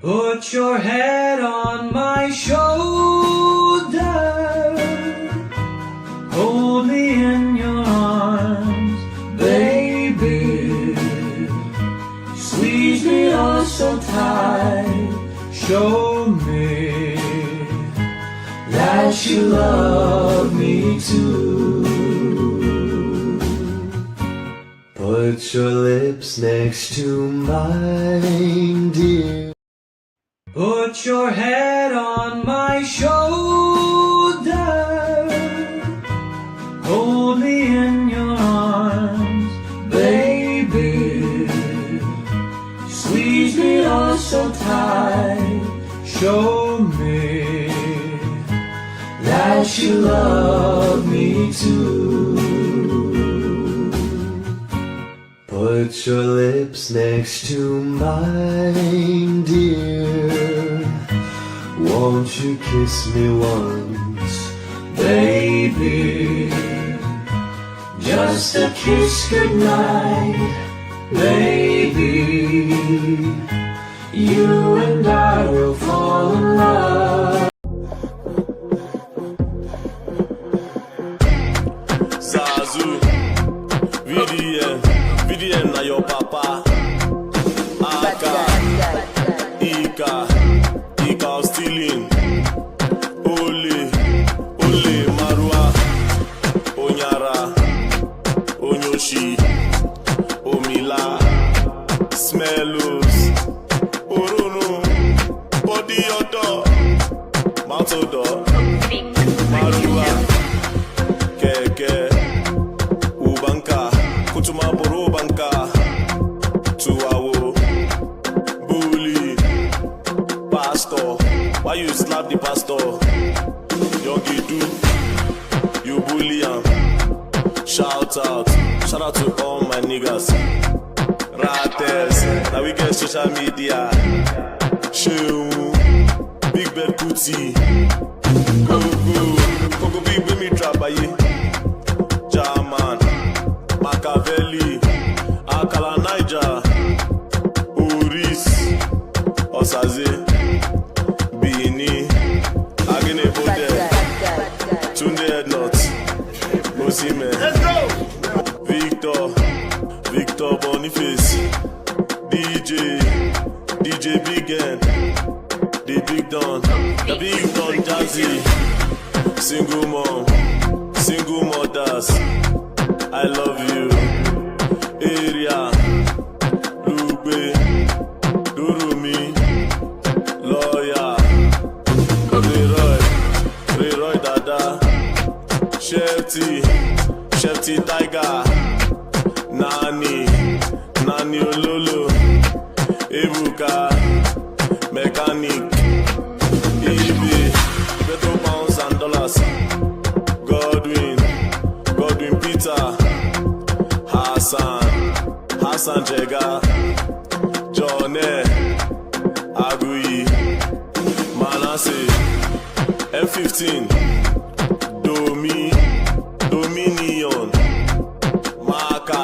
Put your head on my shoulder, hold me in your arms, baby. Squeeze me oh so tight, show me that you love me too. Put your lips next to mine, dear. Put your head on my shoulder, hold me in your arms, baby. Squeeze me oh so tight, show me that you love me too. Put your lips next to mine, dear. Won't you kiss me once, baby? Just a kiss goodnight, baby. You and I will fall in love. Zazu, VDN na your papa. Aka, Ika stealing. Ole, Marua, Onyara, Onyoshi, Omila, Smellos, Orono, Body Odor, Mouth Odor, Marua, Keke, Ubanka, Kutuma Boro Banka, Tuawo, Bully, Pastor. Why you slap the pastor? Young do, you bully him. Shout out to all my niggas. Ratters, now we get social media. Shew, Big Bed Kuti, Go big with me trap by ye. German, Machiavelli, Akala Niger, Uris, Osaze, Bini, Agene Bode, Tunde Headnut, Osime, Victor Boniface, DJ Big N, the Big Don Jazzy, single mom, single mothers, I love you, Area, Lugbe, Durumi, Lawyer, Leroy Dada, Shefty Tiger, Nani Ololo, Ebuka, Mechanic, eBay, Beto Pounds and Dollars, Godwin Peter, Hassan Jega, Johnny, Agui, Manasseh, M15, Dominion, Maka,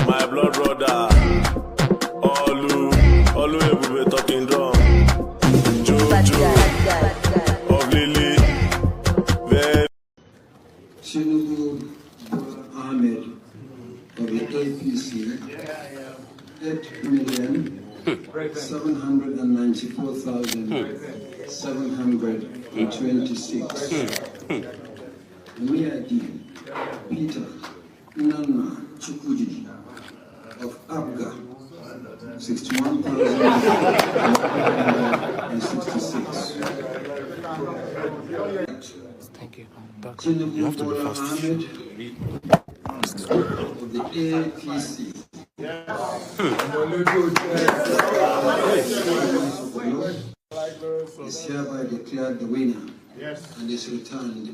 my blood brother, Olu Ebube talking drum, Jojo, of Lily, Tinubu Ahmed of the APC, 8,794,726. Miadi Peter Nana Chukwudi of Abga, 61,166. Thank you. Tinubu You have to be fast. Ahmed of the APC. Is hereby declared the winner and is returned.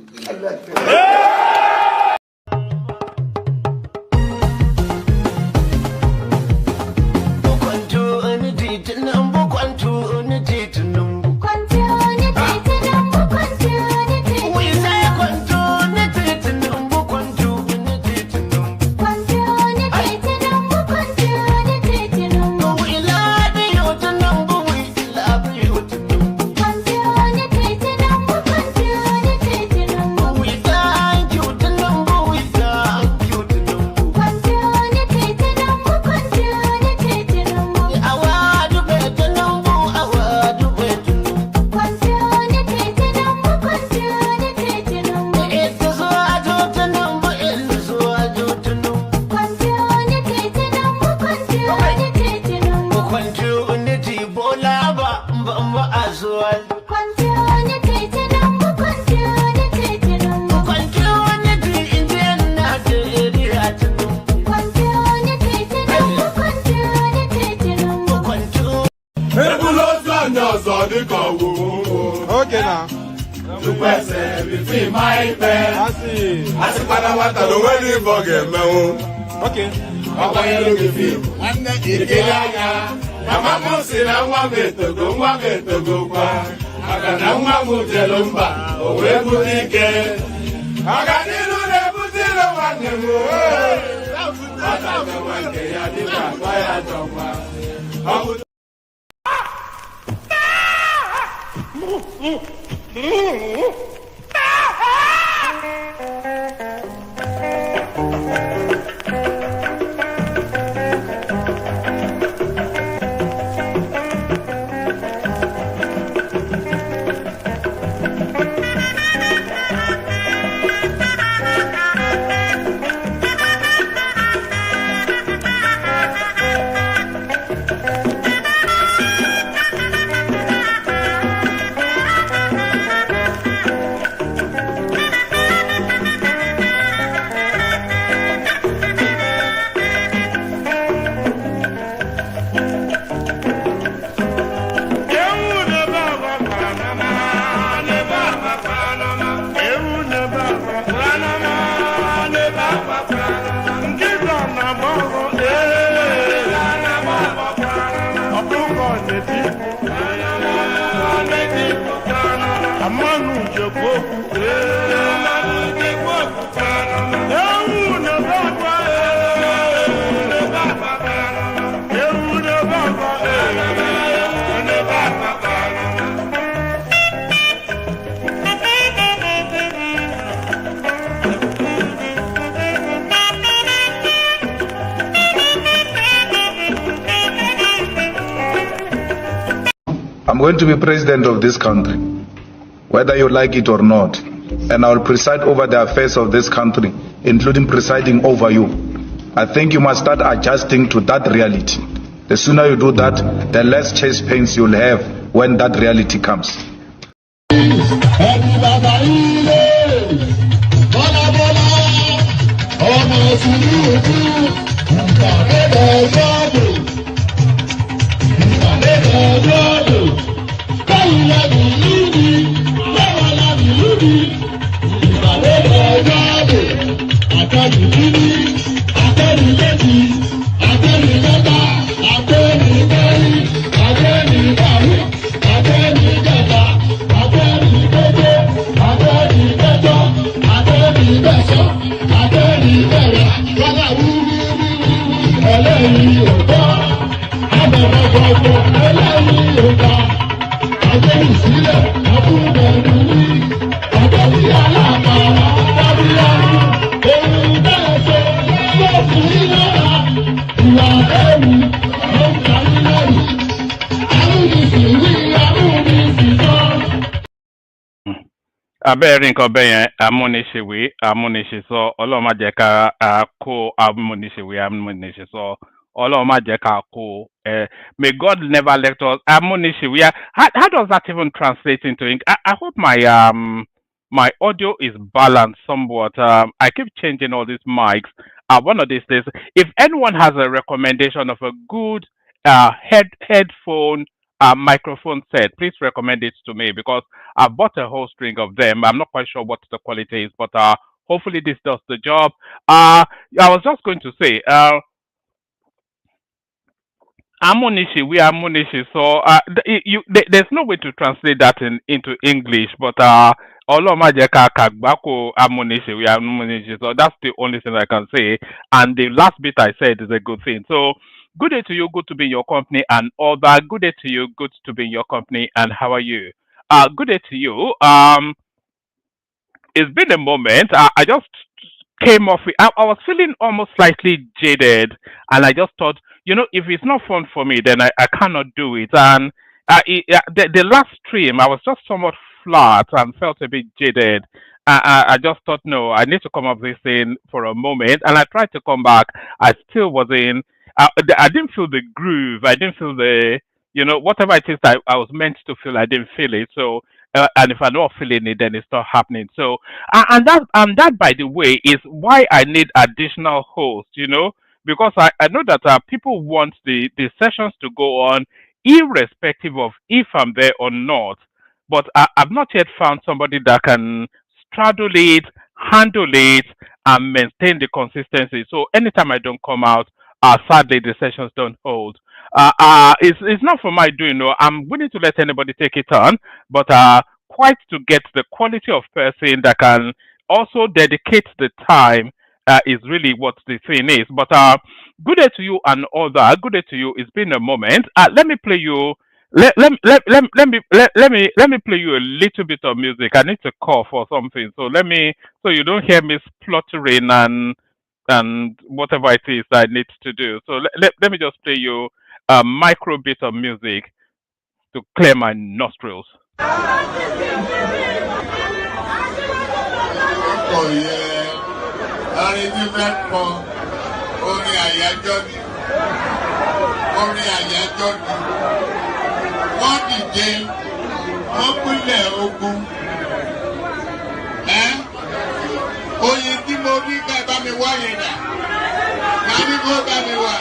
pẹ̀sẹ̀ bìtì máa ń pẹ́. Àsìpadà wa tàbí wọ́n ní ìfọ̀gẹ̀ mẹ́wọ́n. Ọkọ̀ yẹn ló fi fíìmù. Ìdílé anya. Màmá mú sí na nwa m etogo kwa. Maka na nwa m jelu mba, o wee bute ike. Ọganihu na-ebute ilo nwanne m. Ọ na-agbawa nke ya dịka akpa ya jọkwa. I'm going to be president of this country, whether you like it or not, and I will preside over the affairs of this country, including presiding over you. I think you must start adjusting to that reality. The sooner you do that, the less chest pains you'll have when that reality comes. Abẹ́rẹ́ nǹkan bẹ́ẹ̀ yẹn amúniṣèwé amúniṣèsọ ọlọ́run má jẹ́ ká kó amúniṣèwé amúniṣèsọ ọlọ́run má jẹ́ ká kó may God never let us amúniṣèwé. How does that even translate into English? I hope my audio is balanced somewhat. I keep changing all these mics. One of these days, if anyone has a recommendation of a good headphone microphone set, please recommend it to me, because I bought a whole string of them. I'm not quite sure what the quality is, but hopefully this does the job. I was just going to say, Amunishi, we are Amunishi. So there's no way to translate that into English, but Olomajeka Kagbako Amunishi, we are Amunishi. So that's the only thing I can say. And the last bit I said is a good thing. So good day to you, good to be in your company and all that. Good day to you, good to be in your company, and how are you? Good day to you. It's been a moment. I just came off. I was feeling almost slightly jaded, and I just thought, if it's not fun for me, then I cannot do it. And the last stream, I was just somewhat flat and felt a bit jaded. I just thought, no, I need to come off this thing for a moment, and I tried to come back. I still wasn't. I didn't feel the groove. I didn't feel the, whatever it is I was meant to feel. I didn't feel it. So, and if I'm not feeling it, then it's not happening. So, and that, by the way, is why I need additional hosts. Because I know that people want the sessions to go on, irrespective of if I'm there or not. but I've not yet found somebody that can straddle it, handle it, and maintain the consistency. So anytime I don't come out, sadly the sessions don't hold. It's not for my doing. No, I'm willing to let anybody take it on, but quite to get the quality of person that can also dedicate the time is really what the thing is. But good day to you and all that. Good day to you. It's been a moment. Let me play you. Let me play you a little bit of music. I need to cough or something. So so you don't hear me spluttering and whatever it is that I need to do. So let me just play you a micro bit of music to clear my nostrils. Oh yeah, orin tí fẹ́ kọ orin àyájọ́ ni wọ́n dìde wọ́n pínlẹ̀ ogun oyin tí mo ní ká bá mi wá yẹn dà ká ní kó bá mi wá.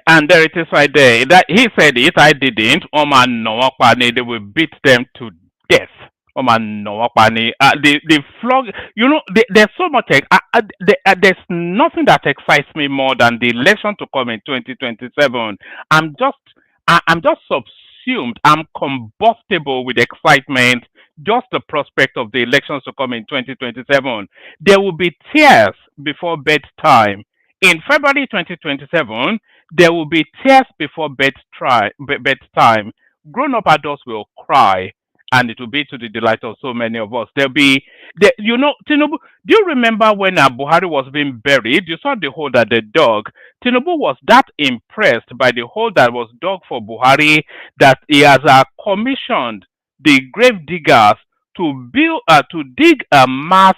And there it is right there. That he said it, I didn't. Oman Nawakwane, they will beat them to death. Oman Nawakwane. The flog. You know, there's so much. There's nothing that excites me more than the election to come in 2027. I'm just subsumed. I'm combustible with excitement. Just the prospect of the elections to come in 2027. There will be tears before bedtime. In February 2027, there will be tears before bedtime. Grown up adults will cry, and it will be to the delight of so many of us. Tinubu, do you remember when Buhari was being buried? You saw the hole that they dug. Tinubu was that impressed by the hole that was dug for Buhari that he has commissioned the grave diggers to dig a mass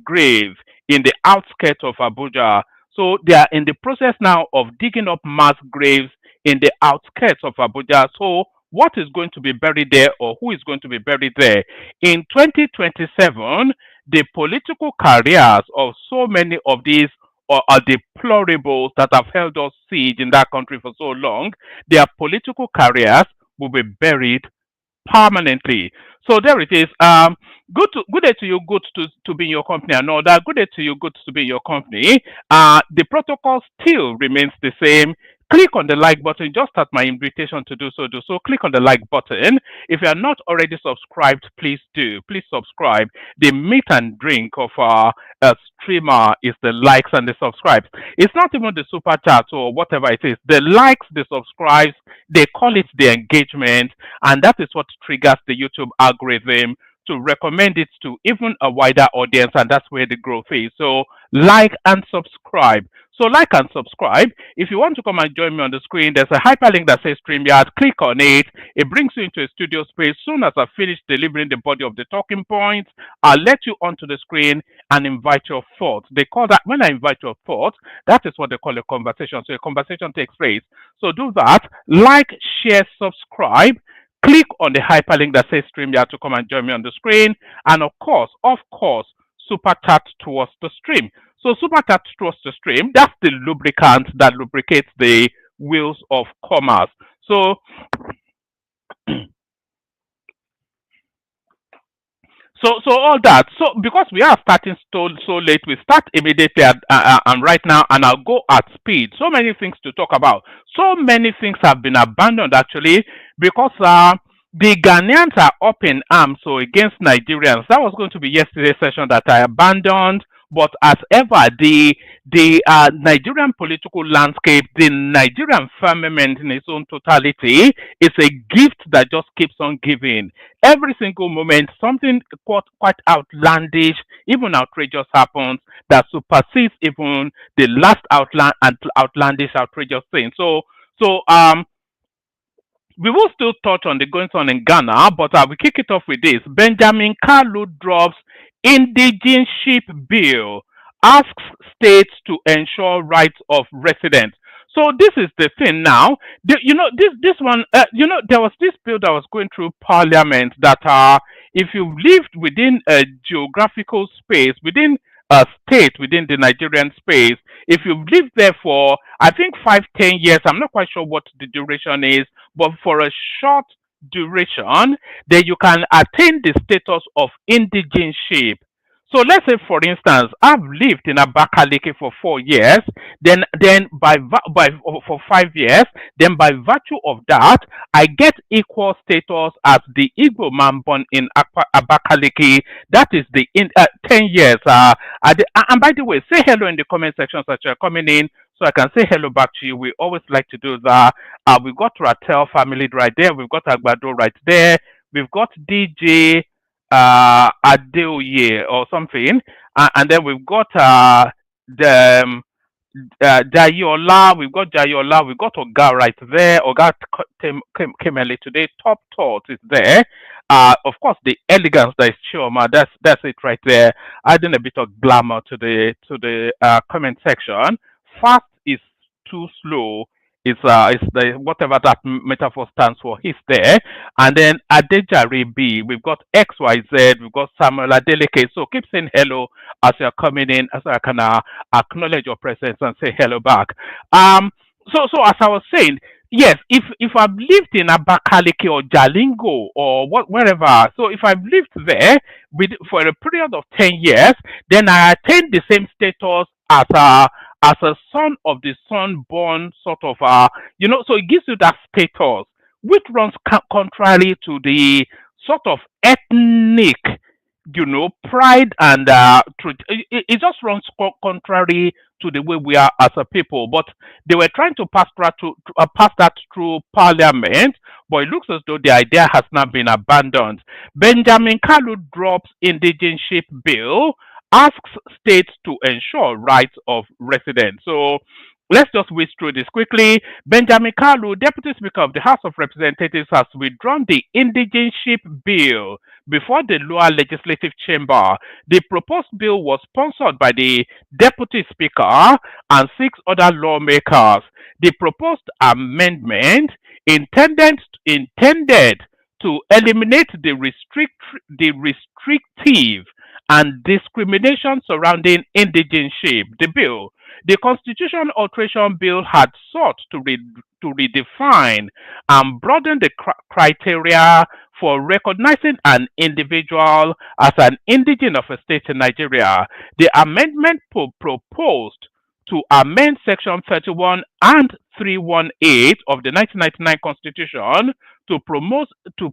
grave in the outskirts of Abuja. So they are in the process now of digging up mass graves in the outskirts of Abuja. So what is going to be buried there, or who is going to be buried there? In 2027, the political careers of so many of these are deplorables that have held us siege in that country for so long, their political careers will be buried permanently. So there it is. Good day to you. Good to be in your company and all that. Good day to you. Good to be in your company. The protocol still remains the same. Click on the like button. Just at my invitation to do so. Click on the like button. If you are not already subscribed, please do. Please subscribe. The meat and drink of our streamer is the likes and the subscribes. It's not even the super chat or whatever it is. The likes, the subscribes, they call it the engagement, and that is what triggers the YouTube algorithm to recommend it to even a wider audience, and that's where the growth is. So like and subscribe. So like and subscribe. If you want to come and join me on the screen, there's a hyperlink that says StreamYard. Click on it. It brings you into a studio space. Soon as I finish delivering the body of the talking points, I'll let you onto the screen and invite your thoughts. They call that, when I invite your thoughts, that is what they call a conversation. So a conversation takes place. So do that. Like, share, subscribe. Click on the hyperlink that says StreamYard to come and join me on the screen. And of course, super chat towards the stream. So super chat towards the stream, that's the lubricant that lubricates the wheels of commerce. So all that. So because we are starting so late, we start immediately and right now, and I'll go at speed. So many things to talk about. So many things have been abandoned actually because the Ghanaians are up in arms so against Nigerians. That was going to be yesterday's session that I abandoned. But as ever, the Nigerian political landscape, the Nigerian firmament in its own totality, is a gift that just keeps on giving. Every single moment, something quite outlandish, even outrageous happens that supersedes even the last outlandish, outrageous thing. So we will still touch on the goings on in Ghana, but I will kick it off with this. Benjamin Kalu drops indigenship bill, asks states to ensure rights of residents. So this is the thing now. This one. There was this bill that was going through Parliament that if you lived within a geographical space, within a state, within the Nigerian space, if you've lived there for I think 5, 10 years, I'm not quite sure what the duration is, but for a short duration, then you can attain the status of indigenship. So let's say, for instance, I've lived in Abakaliki for 4 years, then by for 5 years, then by virtue of that, I get equal status as the Igbo man born in Abakaliki. That is the 10 years. And by the way, say hello in the comment section as you're coming in, so I can say hello back to you. We always like to do that. We've got Ratel family right there. We've got Agbado right there. We've got DJ Adeoye or something, and then we've got the Jayola. We've got Jayola. We've got Oga right there. Oga came early today. Top Thought is there. Of course, the elegance that is Chioma. That's it right there. Adding a bit of glamour to the comment section. Fast is too slow. Is the whatever that metaphor stands for. He's there, and then Adejare B. We've got XYZ. We've got Samuel Adeleke. So keep saying hello as you're coming in, as I can acknowledge your presence and say hello back. So as I was saying, yes, if I've lived in Abakaliki or Jalingo or wherever, so if I've lived there for a period of 10 years, then I attain the same status as a son of the son-born sort of so it gives you that status, which runs contrary to the sort of ethnic pride and it just runs contrary to the way we are as a people. But they were trying to pass that through Parliament, but it looks as though the idea has not been abandoned. Benjamin Kalu drops indigenship bill, asks states to ensure rights of residents. So let's just whiz through this quickly. Benjamin Kalu, Deputy Speaker of the House of Representatives, has withdrawn the indigenship bill before the lower legislative chamber. The proposed bill was sponsored by the Deputy Speaker and 6 other lawmakers. The proposed amendment intended to eliminate the restrictive and discrimination surrounding indigenship. The Constitution Alteration Bill had sought to redefine and broaden the criteria for recognizing an individual as an indigene of a state in Nigeria. The amendment proposed to amend Section 31 and 318 of the 1999 Constitution to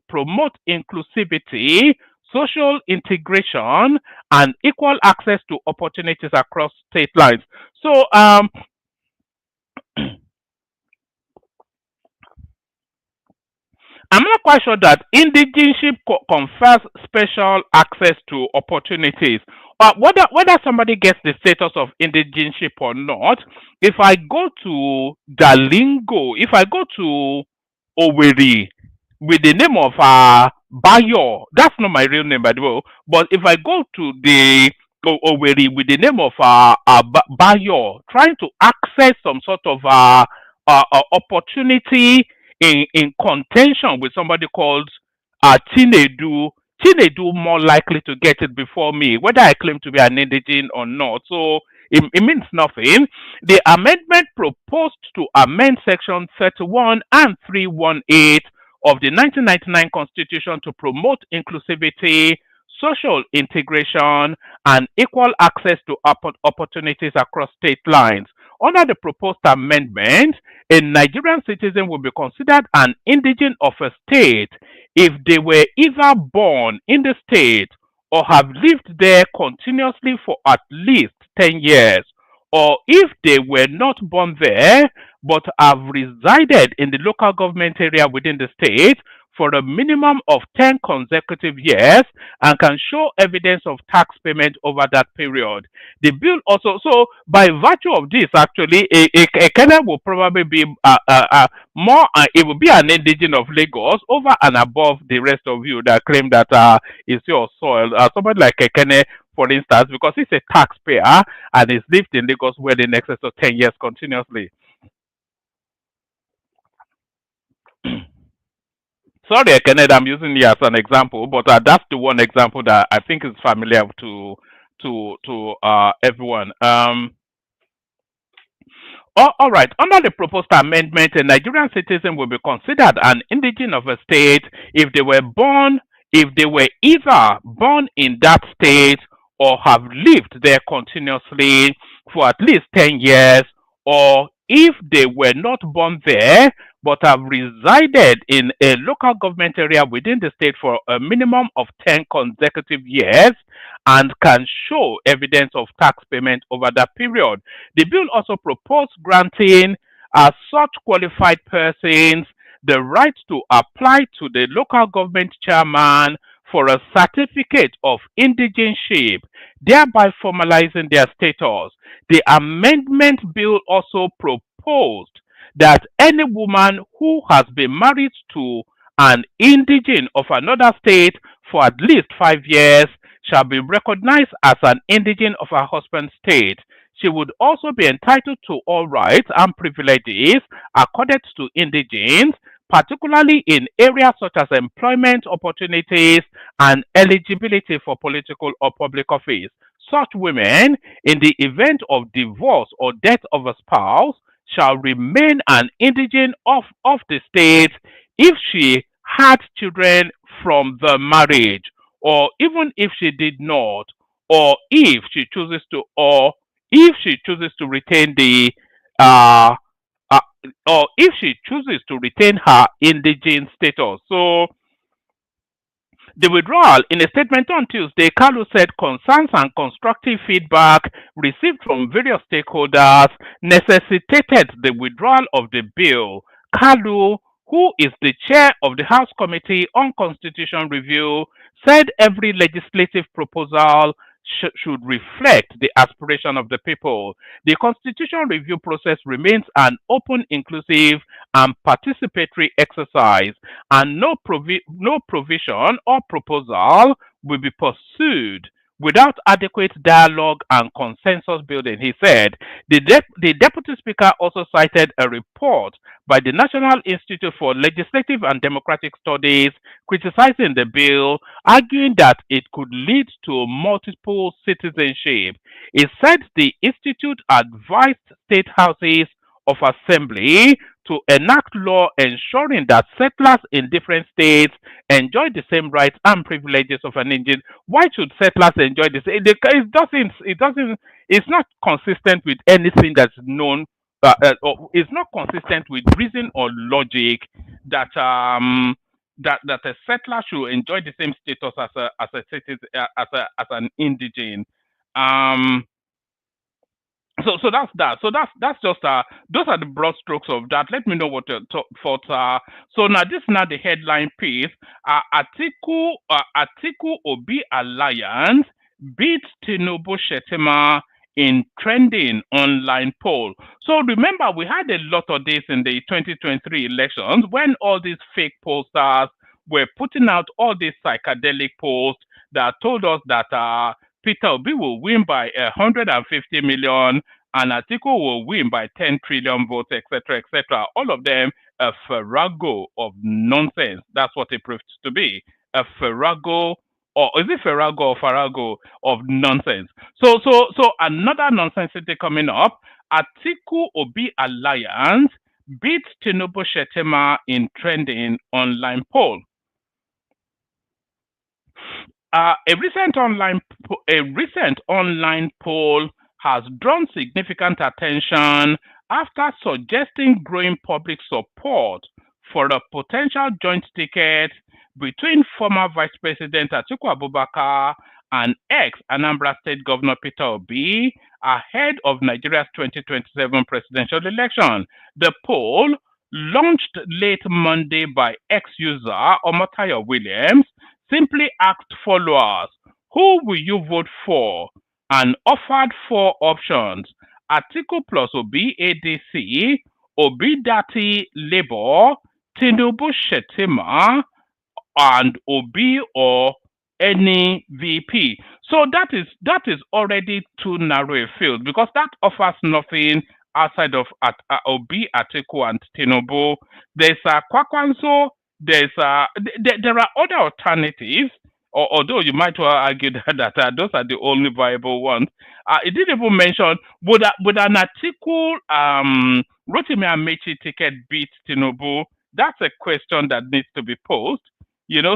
promote inclusivity, social integration, and equal access to opportunities across state lines. So, I'm not quite sure that indigenship confers special access to opportunities. Whether somebody gets the status of indigenship or not, if I go to Jalingo, if I go to Owerri with the name of Bayo, that's not my real name by the way, but if I go to the Owerri with the name of Bayo, trying to access some sort of opportunity in contention with somebody called Chinedu more likely to get it before me, whether I claim to be an indigene or not. So it means nothing. The amendment proposed to amend Section 31 and 318 of the 1999 Constitution to promote inclusivity, social integration, and equal access to opportunities across state lines. Under the proposed amendment, a Nigerian citizen will be considered an indigene of a state if they were either born in the state or have lived there continuously for at least 10 years, or if they were not born there but have resided in the local government area within the state for a minimum of 10 consecutive years and can show evidence of tax payment over that period. The bill also, so by virtue of this, actually, a Kenya will probably be more, it will be an indigene of Lagos over and above the rest of you that claim that it's your soil. Somebody like Ekene, for instance, because he's a taxpayer and he's lived in Lagos well in excess of 10 years continuously. Sorry, Ekene, I'm using you as an example, but that's the one example that I think is familiar to everyone. All right. Under the proposed amendment, a Nigerian citizen will be considered an indigene of a state if they were either born in that state or have lived there continuously for at least 10 years, or if they were not born there but have resided in a local government area within the state for a minimum of 10 consecutive years and can show evidence of tax payment over that period. The bill also proposed granting such qualified persons the right to apply to the local government chairman for a certificate of indigenship, thereby formalizing their status. The amendment bill also proposed that any woman who has been married to an indigene of another state for at least 5 years shall be recognized as an indigene of her husband's state. She would also be entitled to all rights and privileges accorded to indigenes, particularly in areas such as employment opportunities and eligibility for political or public office. Such women, in the event of divorce or death of a spouse, shall remain an indigene of the state if she had children from the marriage, or even if she did not, or if she chooses to retain the uh, uh, or if she chooses to retain her indigene status. So the withdrawal, in a statement on Tuesday, Kalu said concerns and constructive feedback received from various stakeholders necessitated the withdrawal of the bill. Kalu, who is the chair of the House Committee on Constitution Review, said every legislative proposal should reflect the aspiration of the people. The constitution review process remains an open, inclusive, and participatory exercise, and no provision or proposal will be pursued without adequate dialogue and consensus building, he said. The Deputy Speaker also cited a report by the National Institute for Legislative and Democratic Studies criticizing the bill, arguing that it could lead to multiple citizenship. He said the institute advised state houses of assembly to enact law ensuring that settlers in different states enjoy the same rights and privileges of an Indian. Why should settlers enjoy this? It's not consistent with anything that's known. It's not consistent with reason or logic that that a settler should enjoy the same status as a citizen, as an indigene. So that's that. So that's just those are the broad strokes of that. Let me know what your thoughts are. So now this is now the headline piece. Atiku Obi alliance beats Tinubu Shettima in trending online poll. So remember, we had a lot of this in the 2023 elections when all these fake pollsters were putting out all these psychedelic polls that told us that Peter Obi will win by 150 million and Atiku will win by 10 trillion votes, etc., etc. All of them a farrago of nonsense. That's what it proves to be. A farrago, or is it farrago or farrago of nonsense? So another nonsensity coming up. Atiku Obi alliance beats Tinubu Shettima in trending online poll. A recent online poll has drawn significant attention after suggesting growing public support for a potential joint ticket between former Vice President Atiku Abubakar and ex-Anambra State Governor Peter Obi ahead of Nigeria's 2027 presidential election. The poll, launched late Monday by ex-user Omotayo Williams, simply asked followers, who will you vote for? And offered four options: Atiku plus Obi ADC, Obi Dati Labour, Tinubu Shettima, and Obi or any VP. So that is already too narrow a field, because that offers nothing outside of Obi, Atiku, and Tinubu. There's Kwakwanso. There are other alternatives. Although you might well argue that those are the only viable ones. It didn't even mention would an Atiku Rotimi Amechi ticket beat Tinubu? That's a question that needs to be posed.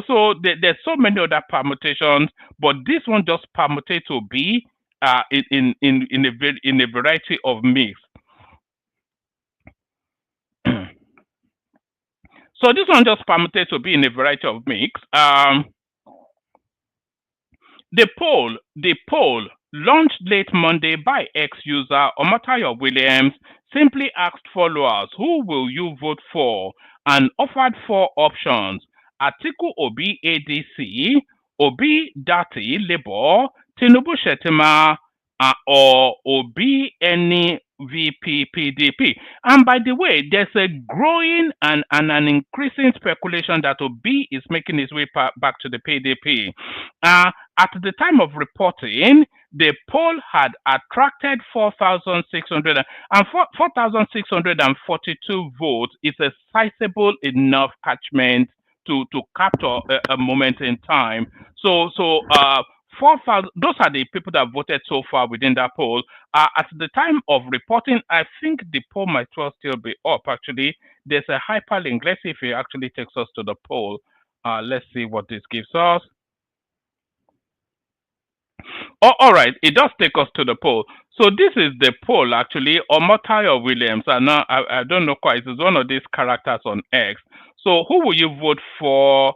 So there's so many other permutations, but this one just permutates to be in a variety of mix. So this one just permutates to be in a variety of mix. The poll, launched late Monday by ex-user Omotayo Williams, simply asked followers, who will you vote for? And offered four options: Atiku Obi ADC, Obi Dati Labour, Tinubu Shettima, or Obi any VP PDP. And by the way, there's a growing and an increasing speculation that Obi is making his way back to the PDP. At the time of reporting, the poll had attracted 4,642 votes. It's a sizable enough catchment to capture a moment in time. So 4,000. Those are the people that voted so far within that poll. At the time of reporting, I think the poll might well still be up. Actually, there's a hyperlink. Let's see if it actually takes us to the poll. Let's see what this gives us. Oh, all right, it does take us to the poll. So this is the poll actually. Omotayo Williams, and now I don't know quite. It's one of these characters on X. So who will you vote for?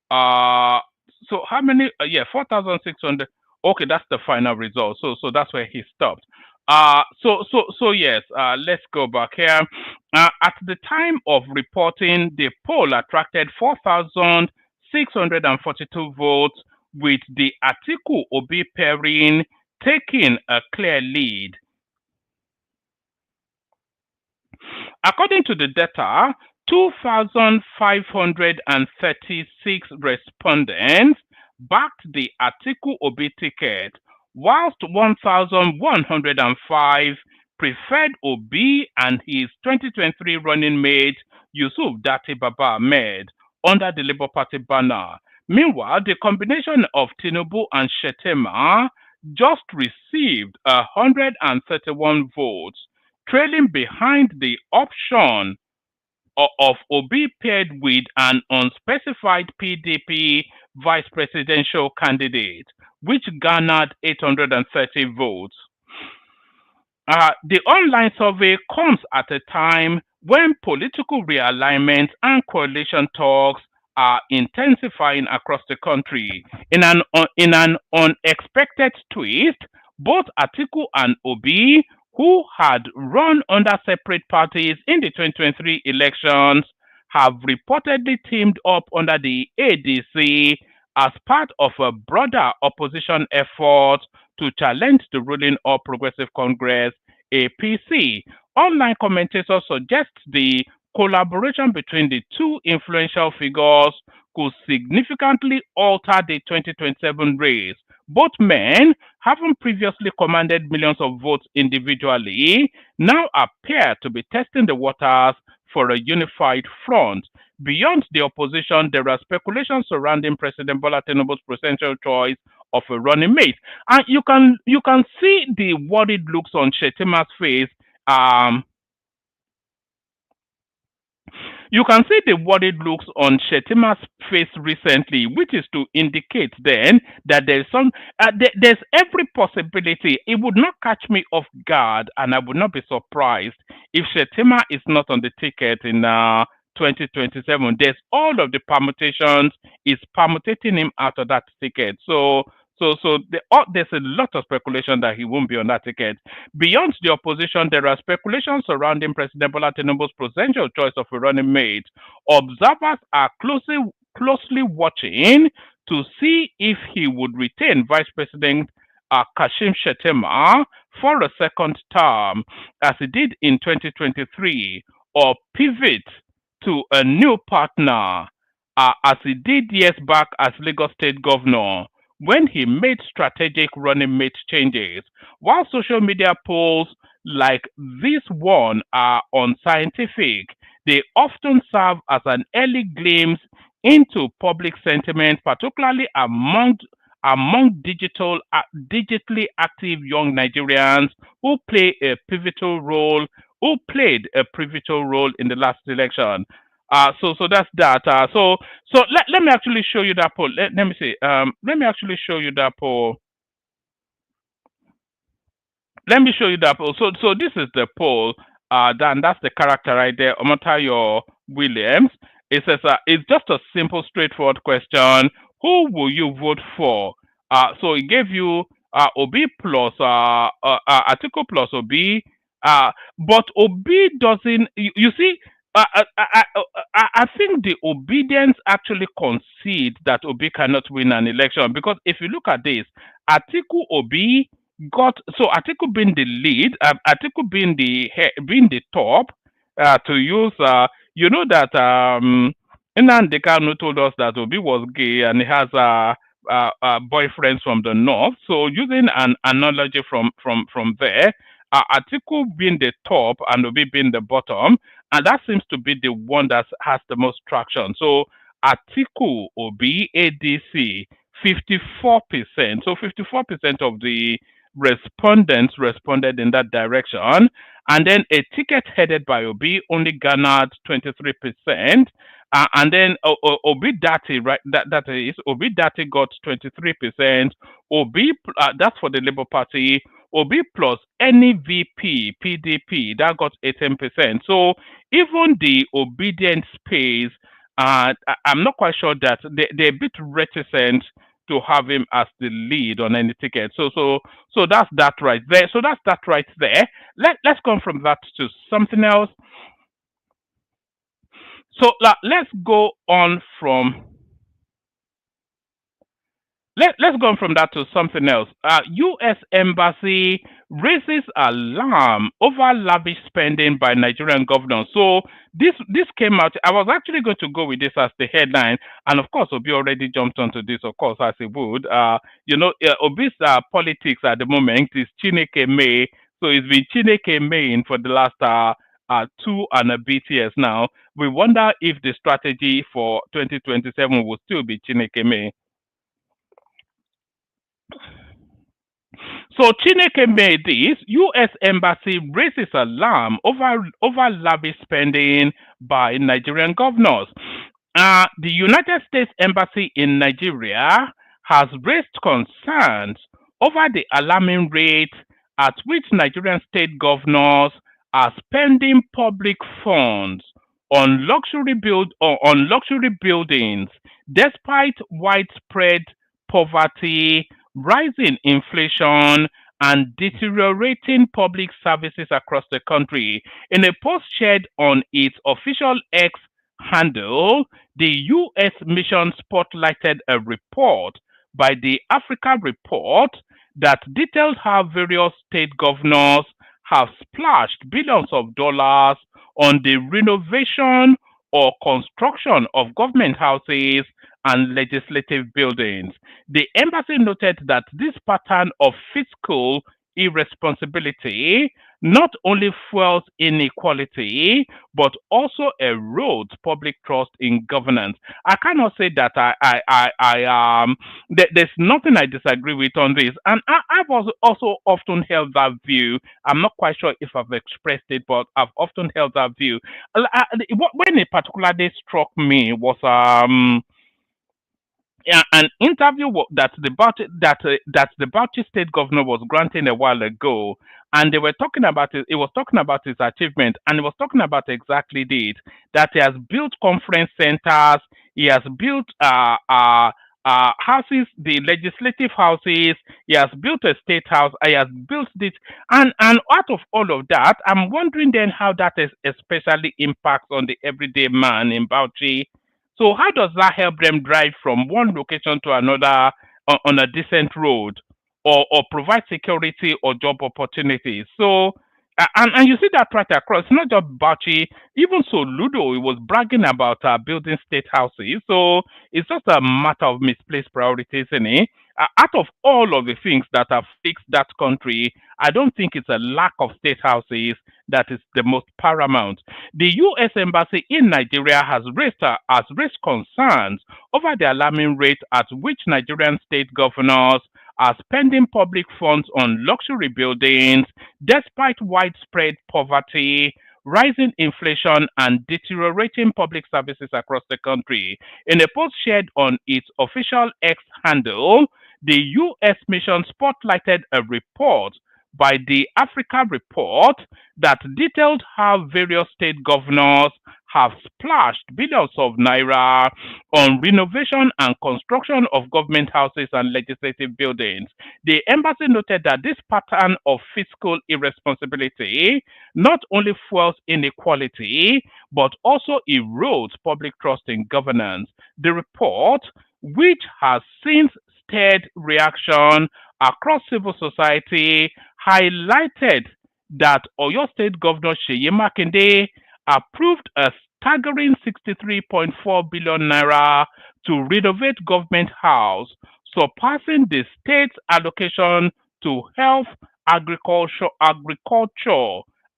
So how many? 4,600. Okay, that's the final result. So that's where he stopped. So yes. Let's go back here. At the time of reporting, the poll attracted 4,642 votes, with the Atiku Obi pairing taking a clear lead. According to the data, 2,536 respondents backed the Atiku Obi ticket, whilst 1,105 preferred Obi and his 2023 running mate Yusuf Dati Baba Ahmed under the Labour Party banner. Meanwhile, the combination of Tinubu and Shettima just received 131 votes, trailing behind the option of Obi paired with an unspecified PDP vice presidential candidate, which garnered 830 votes. The online survey comes at a time when political realignment and coalition talks are intensifying across the country. In an unexpected twist, both Atiku and Obi, who had run under separate parties in the 2023 elections, have reportedly teamed up under the ADC as part of a broader opposition effort to challenge the ruling All Progressive Congress, APC. Online commentators suggest the collaboration between the two influential figures could significantly alter the 2027 race. Both men, having previously commanded millions of votes individually, now appear to be testing the waters for a unified front. Beyond the opposition, there are speculations surrounding President Bola Tinubu's presidential choice of a running mate, and you can see the worried looks on Shettima's face. You can see the worried looks on Shettima's face recently, which is to indicate then that there's every possibility. It would not catch me off guard, and I would not be surprised if Shettima is not on the ticket in 2027. There's all of the permutations is permutating him out of that ticket. So There's a lot of speculation that he won't be on that ticket. Beyond the opposition, there are speculations surrounding President Bola Tinubu's potential choice of a running mate. Observers are closely watching to see if he would retain Vice President Kashim Shettima for a second term, as he did in 2023, or pivot to a new partner, as he did years back as Lagos State Governor, when he made strategic running mate changes. While social media polls like this one are unscientific, they often serve as an early glimpse into public sentiment, particularly among digitally active young Nigerians who played a pivotal role in the last election. So that's that. Let me actually show you that poll. Let me see. Let me actually show you that poll. Let me show you that poll. So this is the poll. That's the character right there, Omotayo Williams. It says it's just a simple, straightforward question. Who will you vote for? So it gave you Obi plus Atiku plus Obi. But Obi doesn't. You see, I think the obedience actually concede that Obi cannot win an election, because if you look at this, Atiku Obi got, so Atiku being the lead, Atiku being the top, to use you know that Nnamdi Kanu told us that Obi was gay and he has boyfriends from the north. So using an analogy from there, Atiku being the top and Obi being the bottom, and that seems to be the one that has the most traction. So Atiku Obi ADC 54%. So 54% of the respondents responded in that direction, and then a ticket headed by Obi only garnered 23%. And then Obi Dati, right? That is Obi Dati got 23%. Obi, that's for the Labour Party. Obi plus any VP, PDP, that got 18%. So even the obedient space, I'm not quite sure that they're a bit reticent to have him as the lead on any ticket. So that's that right there. So that's that right there. Let's go from that to something else. So let's go on from let's go on from that to something else. U.S. Embassy raises alarm over lavish spending by Nigerian governors. So this came out. I was actually going to go with this as the headline, and of course, Obi already jumped onto this, of course, as he would. Obi's politics at the moment is Chineke May. So it's been Chineke May for the last 2 and a bit years now. We wonder if the strategy for 2027 will still be Chineke May. So Chineke made this. U.S. Embassy raises alarm over lavish spending by Nigerian governors. The United States Embassy in Nigeria has raised concerns over the alarming rate at which Nigerian state governors are spending public funds on luxury buildings, despite widespread poverty, rising inflation, and deteriorating public services across the country. In a post shared on its official X handle, the U.S. mission spotlighted a report by the Africa Report that detailed how various state governors have splashed billions of dollars on the renovation or construction of government houses and legislative buildings. The embassy noted that this pattern of fiscal irresponsibility not only fuels inequality, but also erodes public trust in governance. I cannot say that there's nothing I disagree with on this, and I've also often held that view. I'm not quite sure if I've expressed it, but I've often held that view. When it particularly struck me was an interview that the Bauchi state governor was granting a while ago, and they were talking about it. It was talking about his achievement, and it was talking about exactly this: that he has built conference centers, he has built houses, the legislative houses. He has built a state house. He has built this, and out of all of that, I'm wondering then how that is especially impacts on the everyday man in Bauchi. So how does that help them drive from one location to another on a decent road, or provide security or job opportunities? So and you see that right across, not just Bachi, even so Ludo, he was bragging about building state houses. So it's just a matter of misplaced priorities, isn't it? Out of all of the things that have fixed that country, I don't think it's a lack of state houses that is the most paramount. The U.S. Embassy in Nigeria has raised concerns over the alarming rate at which Nigerian state governors are spending public funds on luxury buildings despite widespread poverty, rising inflation, and deteriorating public services across the country. In a post shared on its official X handle, the U.S. mission spotlighted a report by the Africa Report that detailed how various state governors have splashed billions of naira on renovation and construction of government houses and legislative buildings. The embassy noted that this pattern of fiscal irresponsibility not only fuels inequality but also erodes public trust in governance. The report, which has since stirred reaction across civil society, highlighted that Oyo State Governor Seyi Makinde approved a staggering 63.4 billion naira to renovate government house, surpassing the state's allocation to health, agriculture,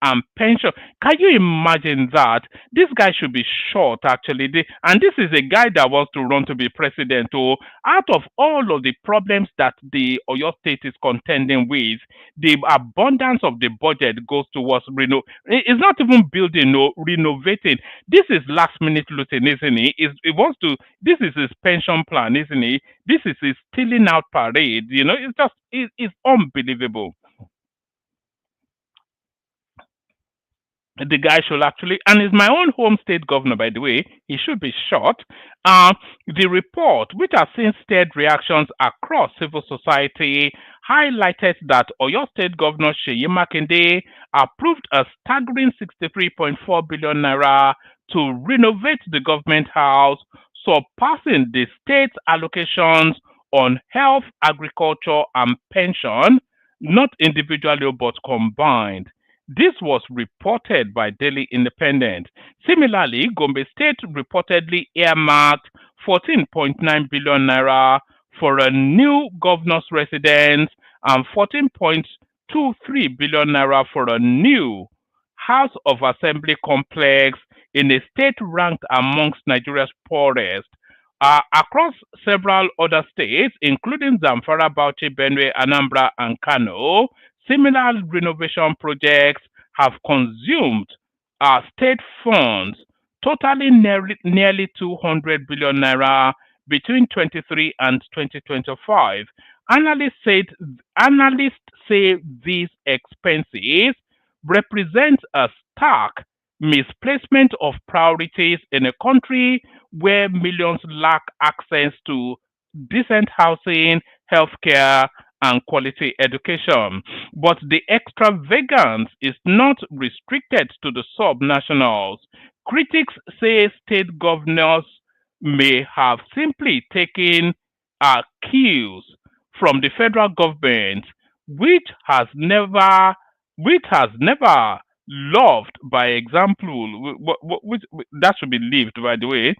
and pension. Can you imagine that? This guy should be shot, actually. And this is a guy that wants to run to be president. So, out of all of the problems that the Oyo State is contending with, the abundance of the budget goes towards it's not even building or renovating. This is last minute looting, isn't it? It wants to. This is his pension plan, isn't it? This is his stealing out parade. It's unbelievable. The guy should actually, and is my own home state governor, by the way, he should be shot. The report, which has since stirred reactions across civil society, highlighted that Oyo State Governor Seyi Makinde approved a staggering 63.4 billion naira to renovate the government house, surpassing the state's allocations on health, agriculture, and pension, not individually but combined. This was reported by Daily Independent. Similarly, Gombe State reportedly earmarked 14.9 billion naira for a new governor's residence and 14.23 billion naira for a new House of Assembly complex in a state ranked amongst Nigeria's poorest. Across several other states, including Zamfara, Bauchi, Benue, Anambra, and Kano, similar renovation projects have consumed state funds totaling nearly 200 billion naira between 23 and 2025. Analysts say these expenses represent a stark misplacement of priorities in a country where millions lack access to decent housing, healthcare, and quality education. But the extravagance is not restricted to the subnationals. Critics say state governors may have simply taken cues from the federal government, which has never loved by example, which that should be lived, by the way.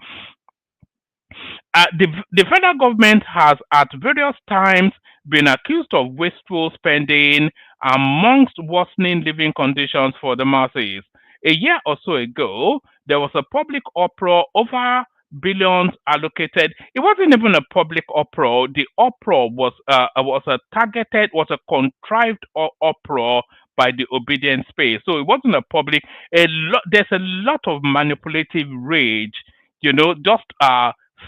The federal government has at various times been accused of wasteful spending amongst worsening living conditions for the masses. A year or so ago, there was a public uproar over billions allocated. It wasn't even a public uproar. The uproar was a contrived uproar by the obedient space. So it wasn't a public. There's a lot of manipulative rage, just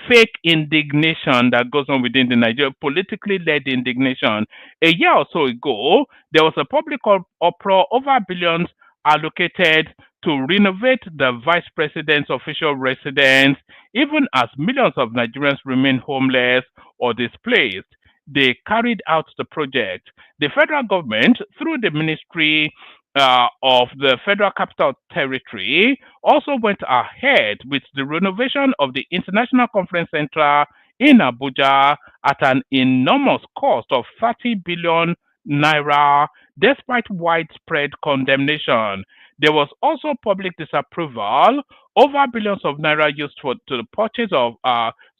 fake indignation that goes on within the Nigeria, politically led indignation. A year or so ago, there was a public uproar over billions allocated to renovate the vice president's official residence, even as millions of Nigerians remain homeless or displaced. They carried out the project. The federal government, through the Ministry of the Federal Capital Territory, also went ahead with the renovation of the International Conference Center in Abuja at an enormous cost of 30 billion naira, despite widespread condemnation. There was also public disapproval over billions of naira used to the purchase of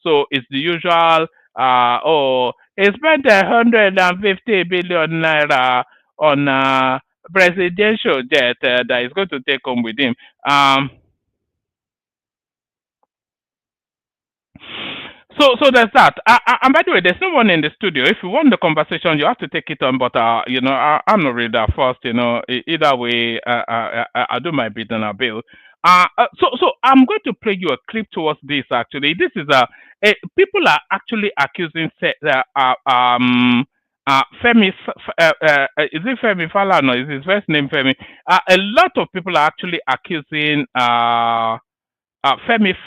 so it's the usual he spent 150 billion naira on presidential jet that is going to take home with him. So there's that. And by the way, there's no one in the studio. If you want the conversation, you have to take it on. But I'm not really that first. Either way, I do my bit and I bill. So I'm going to play you a clip towards this. Actually, this is people are actually accusing Femi. Is it Femi Falana? Is his first name Femi? A lot of people are actually accusing Femi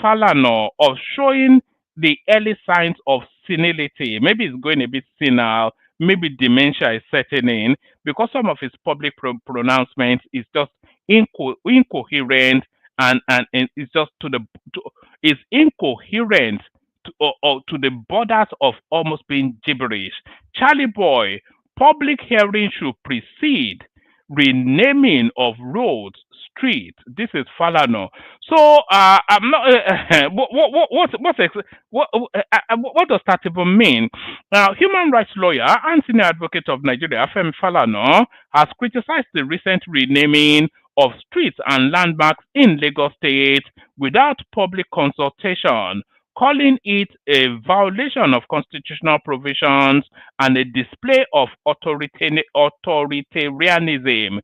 Falana of showing the early signs of senility. Maybe it's going a bit senile. Maybe dementia is setting in because some of his public pronouncements is just incoherent and it's just is incoherent or to the borders of almost being gibberish. Charlie Boy, public hearing should precede renaming of roads, streets. This is Falana. So I'm not. What does that even mean? Human rights lawyer and senior advocate of Nigeria, Femi Falana, has criticized the recent renaming of streets and landmarks in Lagos State without public consultation, calling it a violation of constitutional provisions and a display of authoritarianism.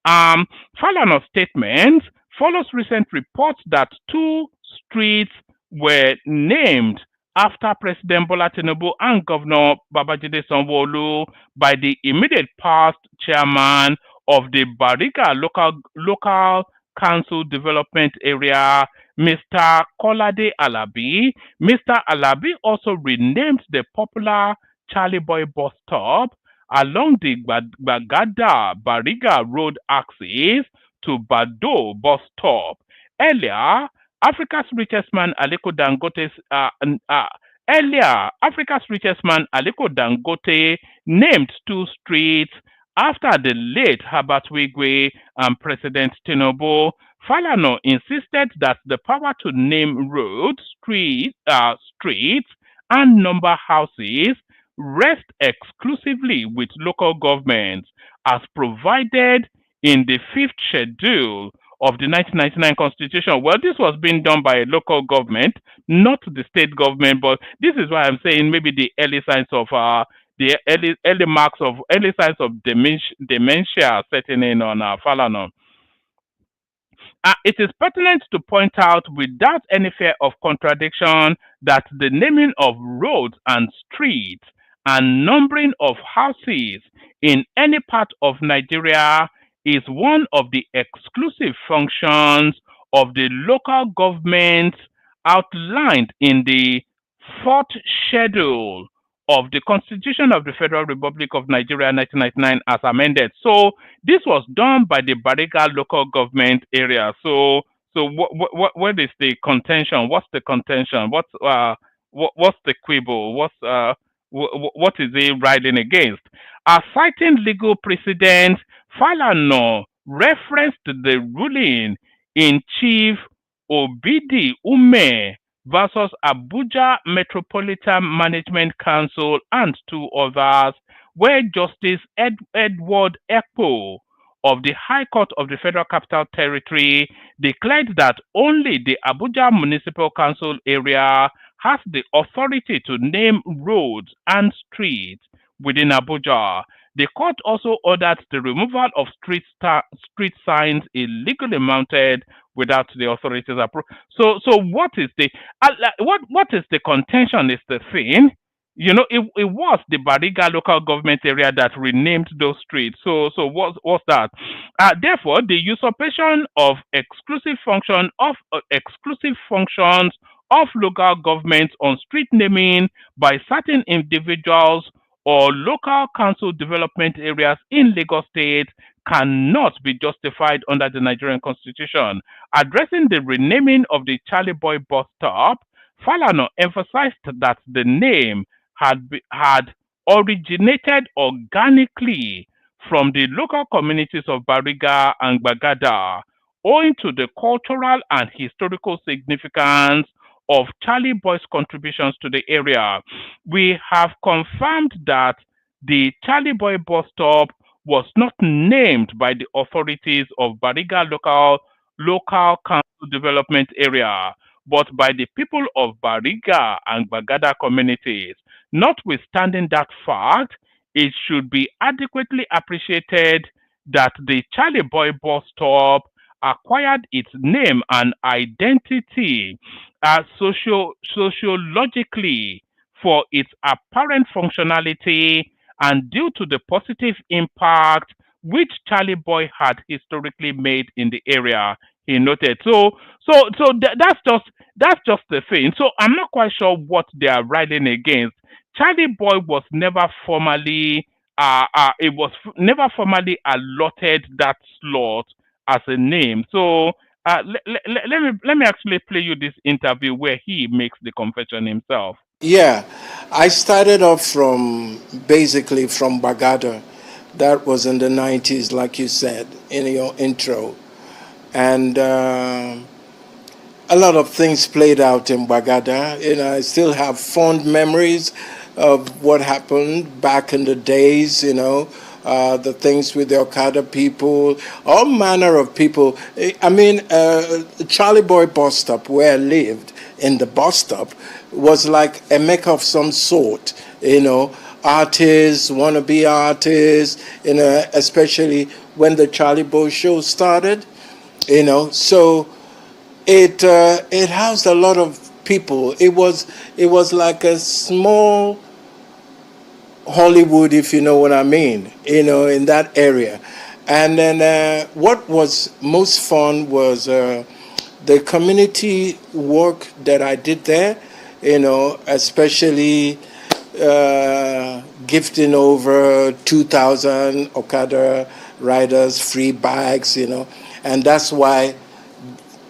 Falana's statement follows recent reports that 2 streets were named after President Bola Tinubu and Governor Babajide Sanwo-Olu by the immediate past chairman of the Bariga local council development area, Mr. Kolade Alabi. Mr. Alabi also renamed the popular Charlie Boy bus stop along the Bagada Bariga road axis to Bado bus stop. Earlier, Africa's richest man Aliko Dangote named 2 streets after the late Herbert Wigwe and President Tinubu. Falana insisted that the power to name roads, streets, and number houses rest exclusively with local governments, as provided in the 5th schedule of the 1999 Constitution. Well, this was being done by a local government, not the state government. But this is why I'm saying maybe the early signs of early signs of dementia setting in on Falana. It is pertinent to point out without any fear of contradiction that the naming of roads and streets and numbering of houses in any part of Nigeria is one of the exclusive functions of the local governments outlined in the 4th schedule of the Constitution of the Federal Republic of Nigeria 1999 as amended. So this was done by the Bariga local government area. So what is the contention? What's the contention? What's the quibble? What is he riding against? Citing legal precedent, Falana referenced the ruling in Chief Obidi Ume versus Abuja Metropolitan Management Council and 2 others, where Justice Edward Ekpo of the High Court of the Federal Capital Territory declared that only the Abuja Municipal Council area has the authority to name roads and streets within Abuja. The court also ordered the removal of street signs illegally mounted without the authorities' approval. So what is the what is the contention is the thing it was the Bariga local government area that renamed those streets. So what's that? Therefore, the usurpation of exclusive functions of local governments on street naming by certain individuals or local council development areas in Lagos State cannot be justified under the Nigerian Constitution. Addressing the renaming of the Charlie Boy bus stop, Falana emphasized that the name had originated organically from the local communities of Bariga and Bagada, owing to the cultural and historical significance of Charlie Boy's contributions to the area. We have confirmed that the Charlie Boy bus stop was not named by the authorities of Bariga local council development area, but by the people of Bariga and Bagada communities. Notwithstanding that fact, it should be adequately appreciated that the Charlie Boy bus stop acquired its name and identity sociologically for its apparent functionality and due to the positive impact which Charlie Boy had historically made in the area. He noted. That's just the thing. So I'm not quite sure what they are riding against. Charlie Boy was never formally never formally allotted that slot as a name. So let me actually play you this interview where he makes the confession himself. Yeah, I started off from basically from Bagada. That was in the 90s, like you said in your intro. And a lot of things played out in Bagada. I still have fond memories of what happened back in the days, the things with the Okada people, all manner of people. I mean, Charlie Boy bus stop, where I lived, in the bus stop, was like a mecca of some sort, artists, wannabe artists, especially when the Charlie Boy show started, so it housed a lot of people. It was like a small Hollywood, if you know what I mean, in that area. And then what was most fun was the community work that I did there, especially gifting over 2,000 Okada riders free bikes, and that's why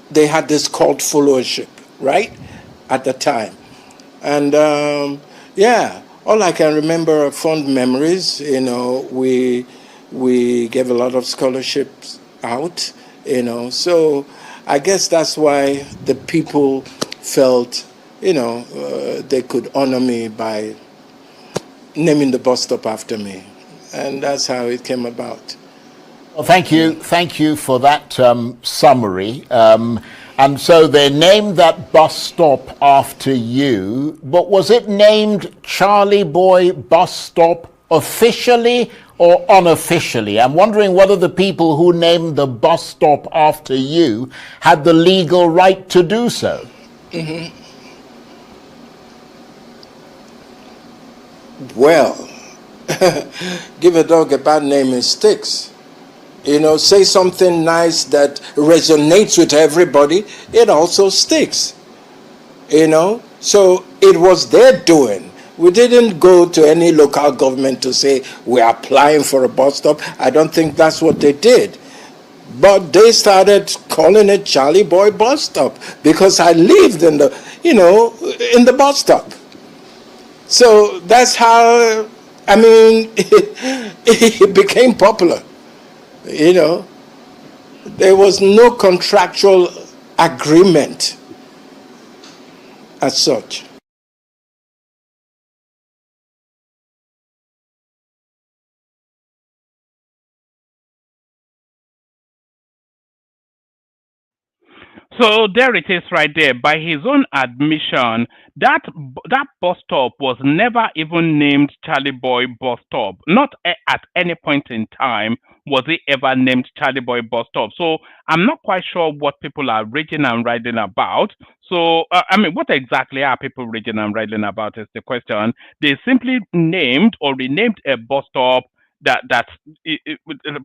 they had this cult followership, right, at the time. And all I can remember are fond memories. We gave a lot of scholarships out, so I guess that's why the people felt, they could honor me by naming the bus stop after me. And that's how it came about. Well, thank you for that summary. And so they named that bus stop after you, but was it named Charlie Boy Bus Stop officially or unofficially? I'm wondering whether the people who named the bus stop after you had the legal right to do so. Mm-hmm. Well, give a dog a bad name, it sticks. Say something nice that resonates with everybody, it also sticks. So it was their doing. We didn't go to any local government to say we're applying for a bus stop. I don't think that's what they did. But they started calling it Charlie Boy bus stop because I lived in the, in the bus stop. So that's how, it became popular. There was no contractual agreement as such. So there it is right there. By his own admission, that bus stop was never even named Charlie Boy bus stop. Not at any point in time was it ever named Charlie Boy bus stop? So I'm not quite sure what people are raging and writing about. So I mean, what exactly are people raging and writing about is the question. They simply named or renamed a bus stop that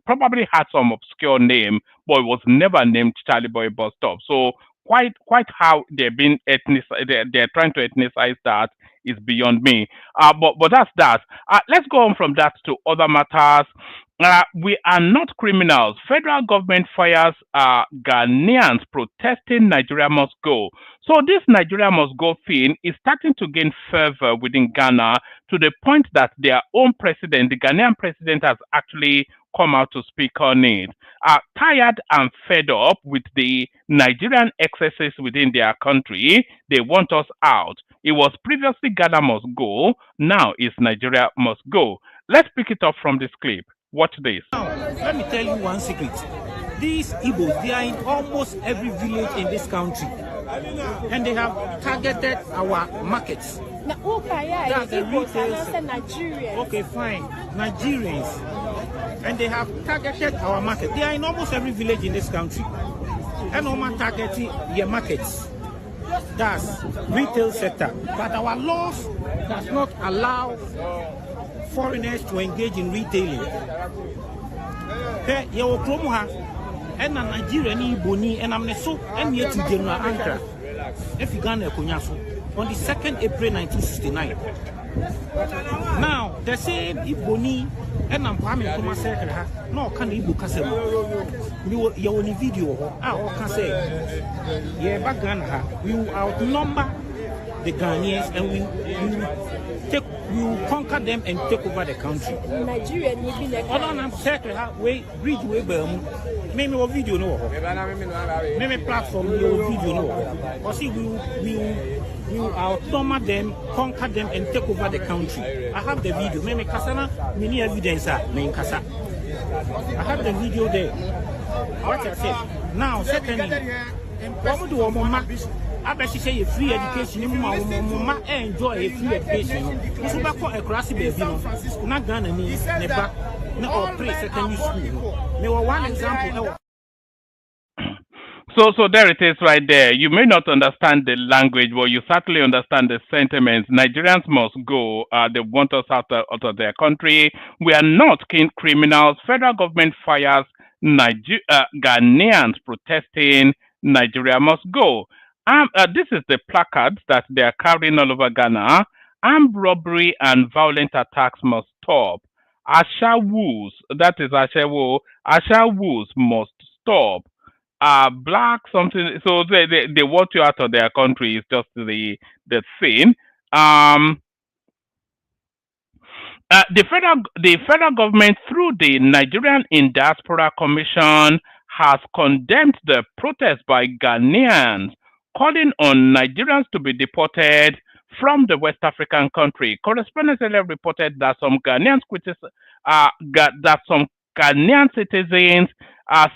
probably had some obscure name, but it was never named Charlie Boy bus stop. So quite how they're being they're trying to ethnicize that is beyond me. But that's that. Let's go on from that to other matters. We are not criminals. Federal government fires Ghanaians protesting Nigeria must go. So this Nigeria must go thing is starting to gain fervor within Ghana to the point that their own president, the Ghanaian president, has actually come out to speak on it. Tired and fed up with the Nigerian excesses within their country, they want us out. It was previously Ghana must go, now it's Nigeria must go. Let's pick it up from this clip. Watch this. Now, let me tell you one secret. These Igbos, they are in almost every village in this country. And they have targeted our markets. That's the retail. Nigerians. Okay, fine. Nigerians. And they have targeted our market. They are in almost every village in this country. And Oma targeting your markets. That's retail sector. But our laws does not allow foreigners to engage in retailing. Okay, you will ha and a Nigerian boni and I'm so and yet to General Ankara. If you Ghana Kunyaso on the 2nd April 1969. Now the same Iboni and I'm coming to my second no can Ibu Kasem. You only video I can say yeah back Ghana we will outnumber the Ghanaians and we will conquer them and take over the country. Nigeria will be like I'm second way bridge way maybe a video no maybe platform your video no or see we will outnumber them, conquer them and take over the country. I have the video. Maybe Kasana many evidence in Kasa. I have the video there. What I said. Now secondly, what would do Mama? I bet she say a free education, Mama enjoy a free education. This is back for a classy baby. Not Ghana ni never no pre secondary school. Me one example. So there it is right there. You may not understand the language, but you certainly understand the sentiments. Nigerians must go. They want us out of their country. We are not criminals. Federal government fires Ghanaians protesting. Nigeria must go. This is the placards that they are carrying all over Ghana. Armed robbery and violent attacks must stop. Ashawus, that is Ashawo. Ashawus must stop. Black something, so they want you out of their country is just the thing. The federal government through the Nigerian in Diaspora Commission has condemned the protest by Ghanaians, calling on Nigerians to be deported from the West African country. Correspondents reported that some Ghanaian citizens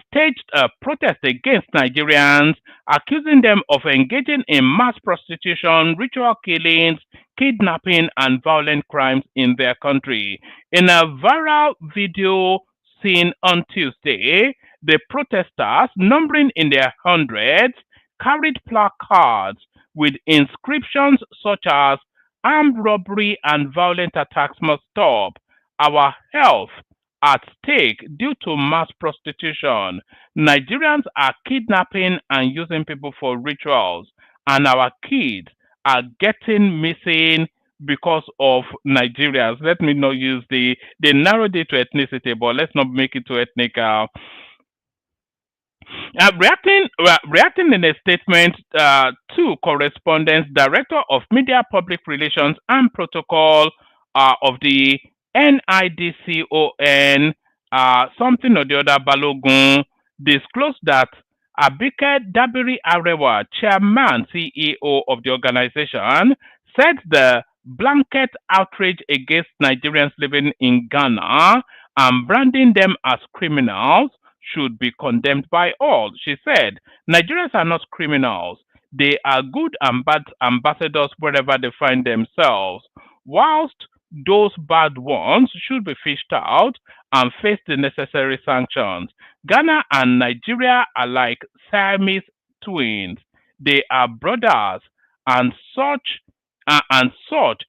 staged a protest against Nigerians, accusing them of engaging in mass prostitution, ritual killings, kidnapping, and violent crimes in their country. In a viral video seen on Tuesday, the protesters, numbering in their hundreds, carried placards with inscriptions such as "Armed robbery and violent attacks must stop," "Our health at stake due to mass prostitution," "Nigerians are kidnapping and using people for rituals," and "Our kids are getting missing because of Nigerians." Let me not use they narrowed it to ethnicity, but let's not make it too ethnic. Reacting in a statement to correspondence, Director of Media Public Relations and Protocol of the NIDCON, something or the other, Balogun, disclosed that Abike Dabiri Arewa, Chairman, CEO of the organization, said the blanket outrage against Nigerians living in Ghana and branding them as criminals should be condemned by all. She said, Nigerians are not criminals. They are good and bad ambassadors wherever they find themselves. Whilst those bad ones should be fished out and face the necessary sanctions. Ghana and Nigeria are like Siamese twins. They are brothers, and such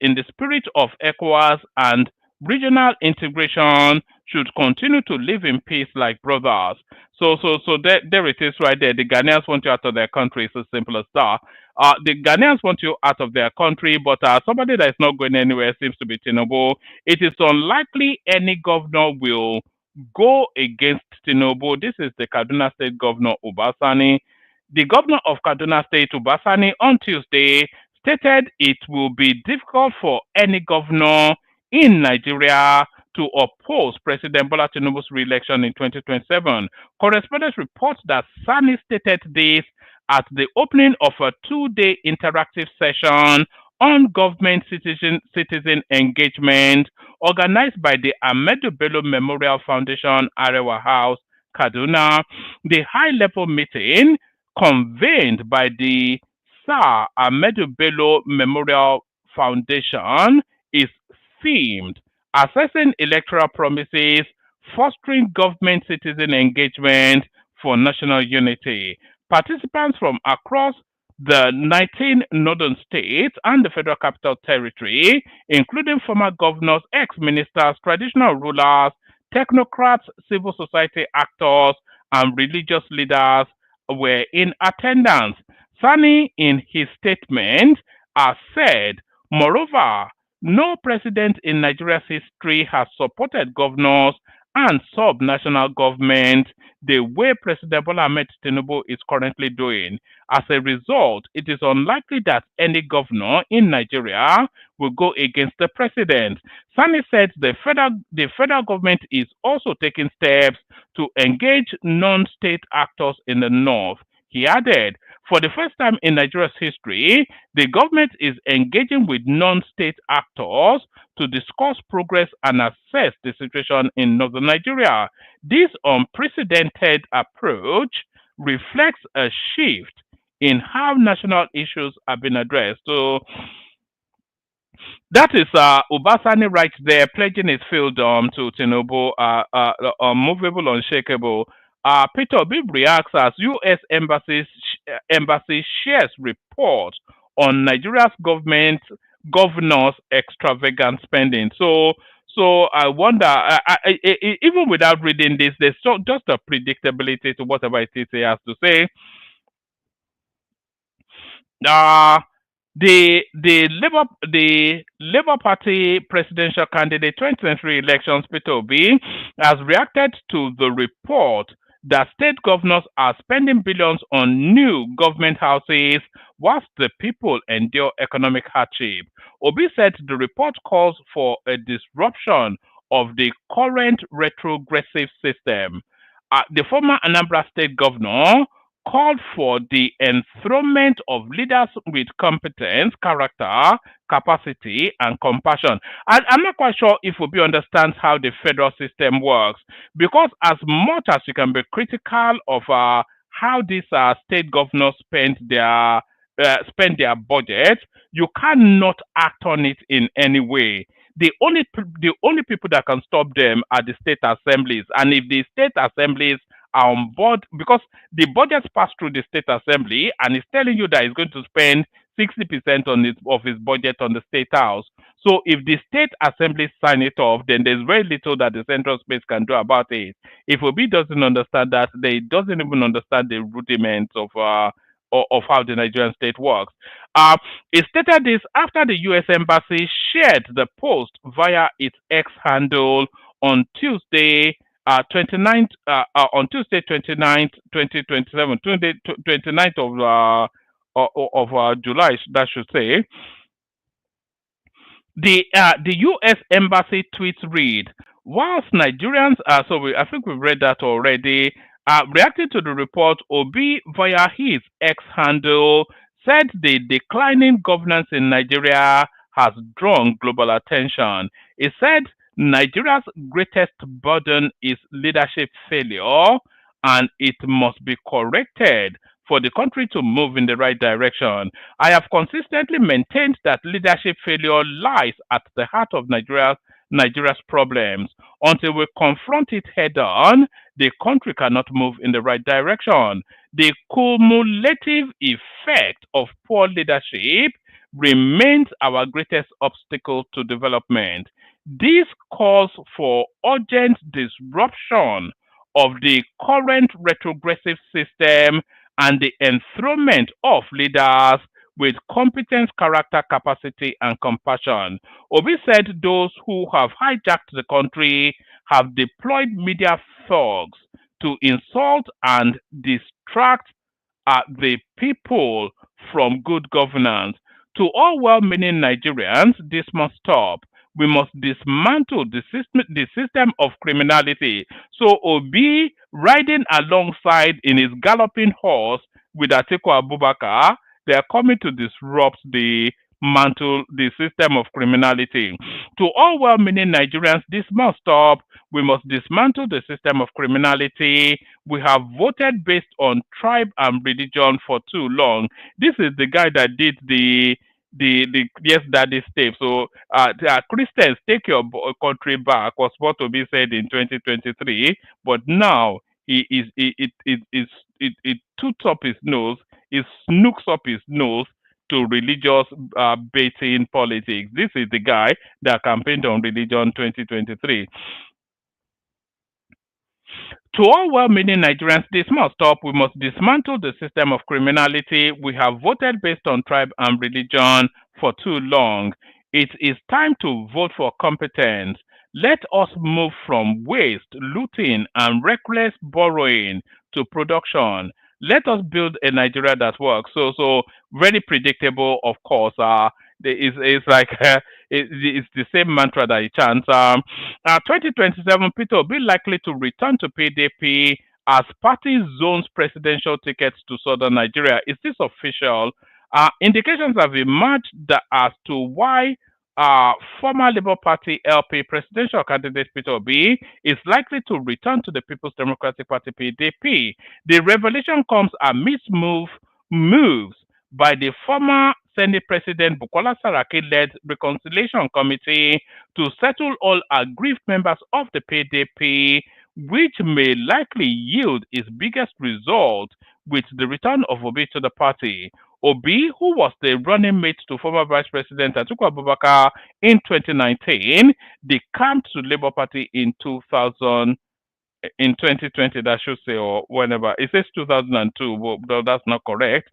in the spirit of ECOWAS and regional integration should continue to live in peace like brothers. So there it is right there. The Ghanaians want you out of their country. It's as simple as that. The Ghanaians want you out of their country, but somebody that is not going anywhere seems to be Tinubu. It is unlikely any governor will go against Tinubu. This is the Kaduna State Governor Ubasani. The governor of Kaduna State, Ubasani, on Tuesday stated it will be difficult for any governor in Nigeria to oppose President Bola Tinubu's re-election in 2027. Correspondents report that Sani stated this at the opening of a two-day interactive session on government citizen engagement organized by the Ahmedu Bello Memorial Foundation, Arewa House, Kaduna. The high-level meeting convened by the Sir Ahmedu Bello Memorial Foundation is themed Assessing Electoral Promises, Fostering Government Citizen Engagement for National Unity. Participants from across the 19 northern states and the Federal Capital Territory, including former governors, ex-ministers, traditional rulers, technocrats, civil society actors, and religious leaders, were in attendance. Sani, in his statement, said, moreover, no president in Nigeria's history has supported governors and sub-national government the way President Bola Ahmed Tinubu is currently doing. As a result, it is unlikely that any governor in Nigeria will go against the president. Sani said the federal government is also taking steps to engage non-state actors in the north. He added, for the first time in Nigeria's history, the government is engaging with non-state actors to discuss progress and assess the situation in northern Nigeria. This unprecedented approach reflects a shift in how national issues have been addressed. So that is Ubasani right there, pledging his freedom to Tinubu, unmovable, unshakable. Peter Obi reacts as U.S. embassy shares report on Nigeria's governor's extravagant spending. So I wonder, even without reading this, there's just a predictability to whatever it is he has to say. The Labour Party presidential candidate 2023 elections, Peter Obi, has reacted to the report that state governors are spending billions on new government houses whilst the people endure economic hardship. Obi said the report calls for a disruption of the current retrogressive system. The former Anambra state governor called for the enthronement of leaders with competence, character, capacity, and compassion. I'm not quite sure if Obi understands how the federal system works, because as much as you can be critical of how these state governors spend their budget, you cannot act on it in any way. The only people that can stop them are the state assemblies, and if the state assemblies are on board, because the budgets pass through the state assembly and it's telling you that it's going to spend 60% of his budget on the state house. So if the state assembly sign it off, then there's very little that the central space can do about it. If Obi doesn't understand that, they doesn't even understand the rudiments of how the Nigerian state works. It stated this after the U.S. Embassy shared the post via its X handle on Tuesday, 29th, 2027, 29th of July, that should say. The U.S. Embassy tweets read, whilst Nigerians I think we've read that already, reacting to the report, Obi via his X handle said the declining governance in Nigeria has drawn global attention. He said Nigeria's greatest burden is leadership failure, and it must be corrected for the country to move in the right direction. I have consistently maintained that leadership failure lies at the heart of Nigeria's problems. Until we confront it head on, the country cannot move in the right direction. The cumulative effect of poor leadership remains our greatest obstacle to development. This calls for urgent disruption of the current retrogressive system and the enthronement of leaders with competence, character, capacity, and compassion. Obi said those who have hijacked the country have deployed media thugs to insult and distract the people from good governance. To all well-meaning Nigerians, this must stop. We must dismantle the system of criminality. So Obi, riding alongside in his galloping horse with Atiku Abubakar, they are coming to disrupt the system of criminality. To all well-meaning Nigerians, this must stop. We must dismantle the system of criminality. We have voted based on tribe and religion for too long. This is the guy that did the yes daddy tape. So Christians, take your country back was what Obi said in 2023, but now it toots up his nose, he snooks up his nose to religious baiting politics. This is the guy that campaigned on religion 2023. To all well-meaning Nigerians, this must stop. We must dismantle the system of criminality. We have voted based on tribe and religion for too long. It is time to vote for competence. Let us move from waste, looting, and reckless borrowing to production. Let us build a Nigeria that works. So very predictable, of course. It's like it's the same mantra that he chants. 2027, Peter will be likely to return to PDP as party zones presidential tickets to southern Nigeria. Is this official? Indications have emerged as to why former Labour Party LP presidential candidate Peter Obi is likely to return to the People's Democratic Party PDP. The revelation comes amidst moves by the former Senate President Bukola Saraki-led Reconciliation Committee to settle all aggrieved members of the PDP, which may likely yield its biggest result with the return of Obi to the party. Obi, who was the running mate to former Vice President Atiku Abubakar in 2019, decamped to Labour Party in 2020, that should say, or whenever. It says 2002, but that's not correct.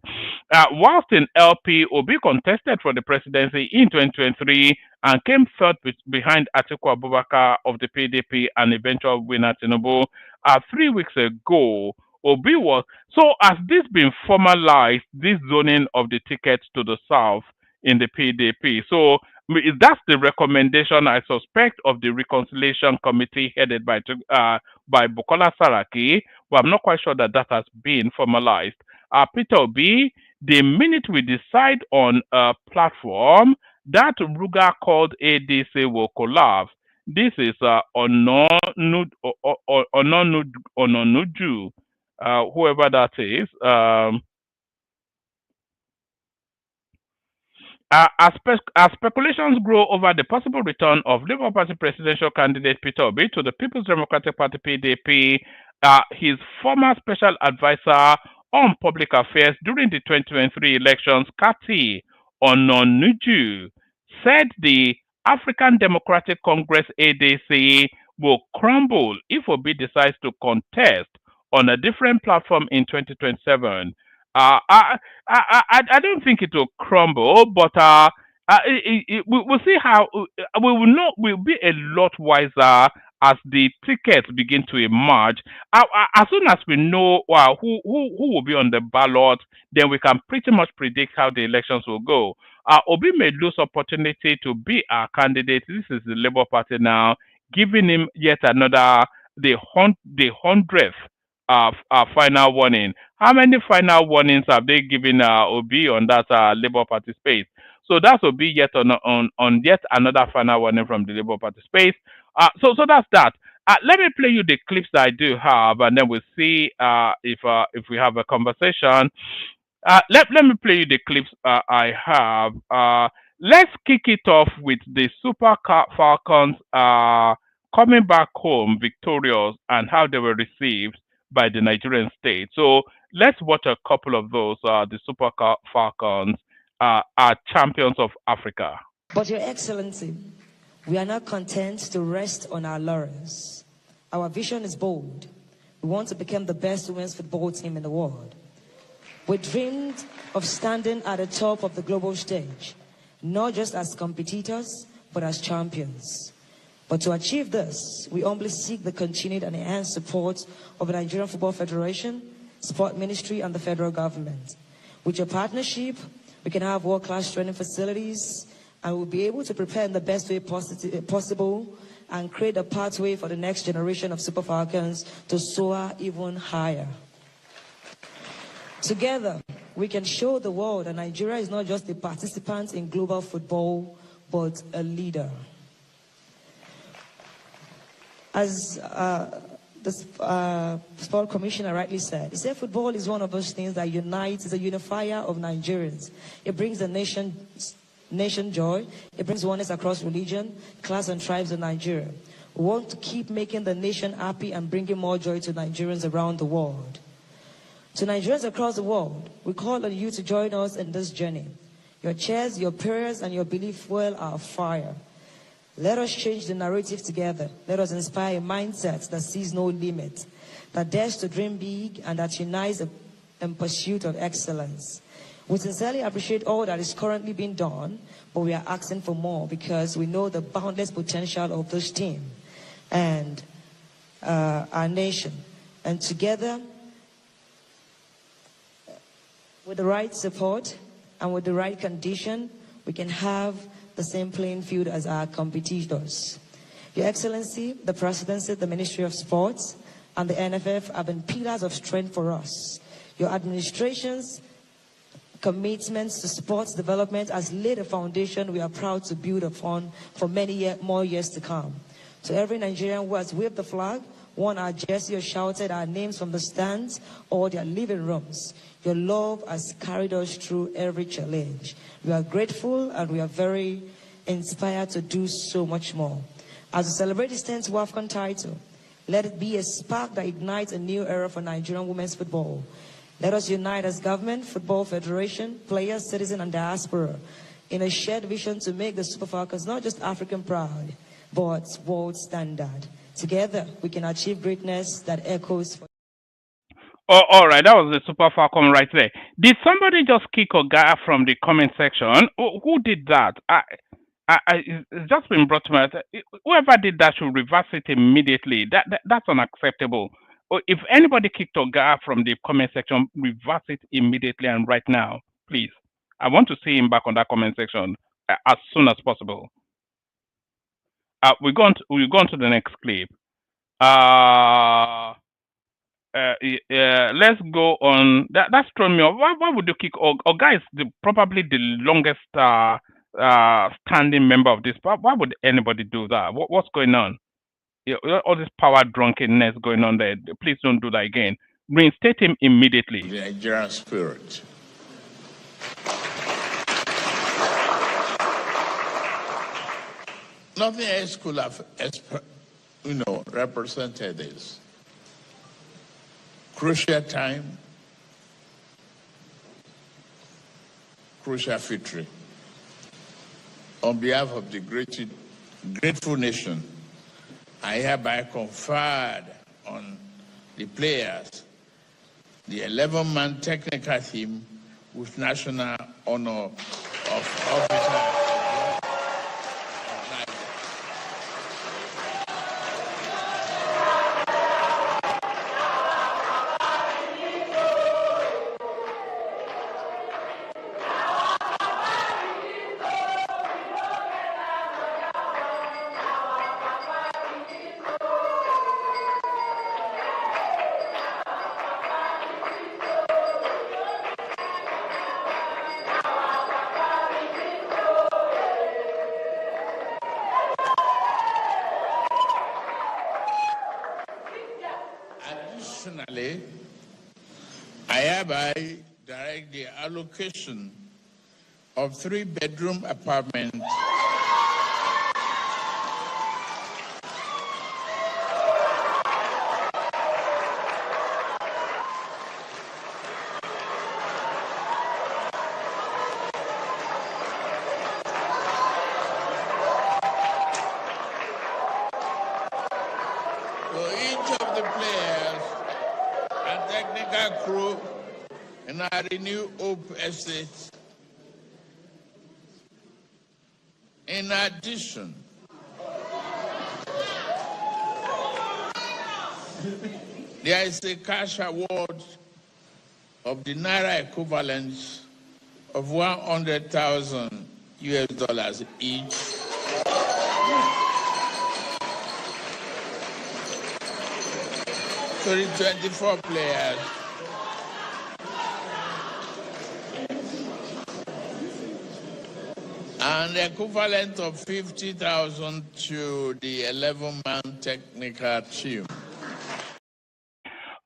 Whilst in LP, Obi contested for the presidency in 2023 and came third behind Atiku Abubakar of the PDP and eventual winner Tinubu. 3 weeks ago, Obi was... So has this been formalized, this zoning of the tickets to the south in the PDP? So that's the recommendation, I suspect, of the Reconciliation Committee headed by Bukola Saraki, but I'm not quite sure that has been formalized. Peter Obi, the minute we decide on a platform, that Ruga called ADC will collapse. This is Ononuju, whoever that is. As speculations grow over the possible return of Labour Party presidential candidate Peter Obi to the People's Democratic Party PDP, his former special advisor on public affairs during the 2023 elections, Kati Ononuju, said the African Democratic Congress ADC will crumble if Obi decides to contest on a different platform in 2027. I don't think it will crumble, but we'll see how we will know. We'll be a lot wiser as the tickets begin to emerge. As soon as we know who will be on the ballot, then we can pretty much predict how the elections will go. Obi may lose opportunity to be our candidate. This is the Labour Party now, giving him yet another the 100th final warning. How many final warnings have they given Obi on that Labour Party space? So that's Obi yet on yet another final warning from the Labour Party space. So that's that. Let me play you the clips that I do have, and then we'll see if we have a conversation. Let me play you the clips I have. Let's kick it off with the Falcons coming back home victorious and how they were received by the Nigerian state. So let's watch a couple of those. The Falcons are champions of Africa. But Your Excellency, we are not content to rest on our laurels. Our vision is bold. We want to become the best women's football team in the world. We dreamed of standing at the top of the global stage, not just as competitors, but as champions. But to achieve this, we humbly seek the continued and enhanced support of the Nigerian Football Federation, Sport Ministry, and the federal government. With your partnership, we can have world-class training facilities, and we'll be able to prepare in the best way possible and create a pathway for the next generation of Super Falcons to soar even higher. Together, we can show the world that Nigeria is not just a participant in global football, but a leader. As the Sport Commissioner rightly said, he said football is one of those things that unites, is a unifier of Nigerians. It brings the nation joy. It brings oneness across religion, class, and tribes in Nigeria. We want to keep making the nation happy and bringing more joy to Nigerians around the world. To Nigerians across the world, we call on you to join us in this journey. Your cheers, your prayers, and your belief fuel our fire. Let us change the narrative together. Let us inspire a mindset that sees no limit, that dares to dream big, and that unites in pursuit of excellence. We sincerely appreciate all that is currently being done, but we are asking for more because we know the boundless potential of this team and our nation. And together, with the right support and with the right condition, we can have the same playing field as our competitors. Your Excellency, the Presidency, the Ministry of Sports, and the NFF have been pillars of strength for us. Your administration's commitments to sports development has laid a foundation we are proud to build upon for many more years to come. To every Nigerian who has waved the flag, worn our jersey, or shouted our names from the stands or their living rooms, your love has carried us through every challenge. We are grateful and we are very inspired to do so much more. As we celebrate this 10th WAFCON title, let it be a spark that ignites a new era for Nigerian women's football. Let us unite as government, football federation, players, citizens, and diaspora in a shared vision to make the Super Falcons not just African proud, but world standard. Together, we can achieve greatness that echoes. Oh, all right, that was the Super Falcon right there. Did somebody just kick a guy from the comment section? Who did that? It's just been brought to my attention. Whoever did that should reverse it immediately. That's unacceptable. If anybody kicked a guy from the comment section, reverse it immediately and right now, please. I want to see him back on that comment section as soon as possible. We're going to the next clip. Let's go on. That's thrown me off. Why would you kick? Oga is probably the longest standing member of this. Why would anybody do that? What's going on? All this power drunkenness going on there. Please don't do that again. Reinstate him immediately. The Nigerian spirit. Nothing else could have, represented this crucial time, crucial victory. On behalf of the grateful nation, I hereby conferred on the players the 11-man technical team with national honor of officer. Additionally, I hereby direct the allocation of 3-bedroom apartments to each of the players and technical crew in our Renew Hope Estate. In addition, there is a cash award of the Naira equivalent of $100,000 each to the 24 players. And the equivalent of 50,000 to the 11-man technical team.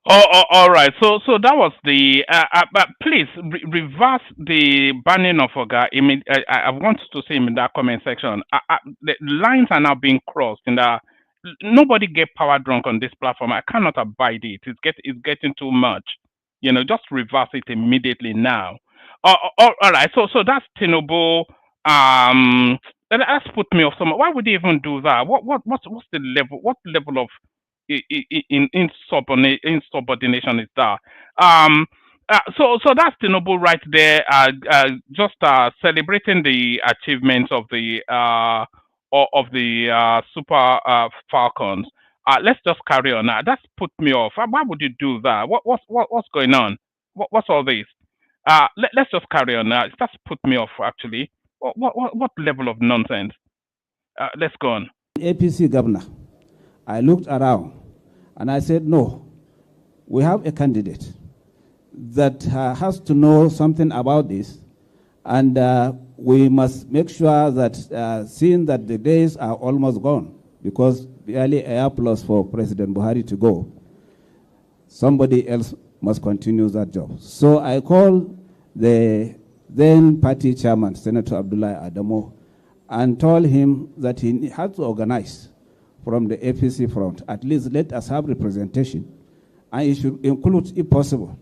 All right. So that was the. But please reverse the banning of Oga. I want to see him in that comment section. The lines are now being crossed. Nobody get power drunk on this platform. I cannot abide it. It's getting too much. Just reverse it immediately now. All right. So that's Tinubu. That's put me off. Why would he even do that? What's the level? What level of insubordination is that? So that's Tinubu right there. Just celebrating the achievements of the Super Falcons. Let's just carry on. That's put me off. Why would you do that? What's going on? What's all this? Let's just carry on. That's put me off actually. What level of nonsense? Let's go on. APC governor, I looked around and I said, no, we have a candidate that has to know something about this, and we must make sure that, seeing that the days are almost gone, because barely a year plus for President Buhari to go, somebody else must continue that job. So I called the then party chairman, Senator Abdullahi Adamo, and told him that he had to organize from the APC front. At least let us have representation, and it should include, if possible,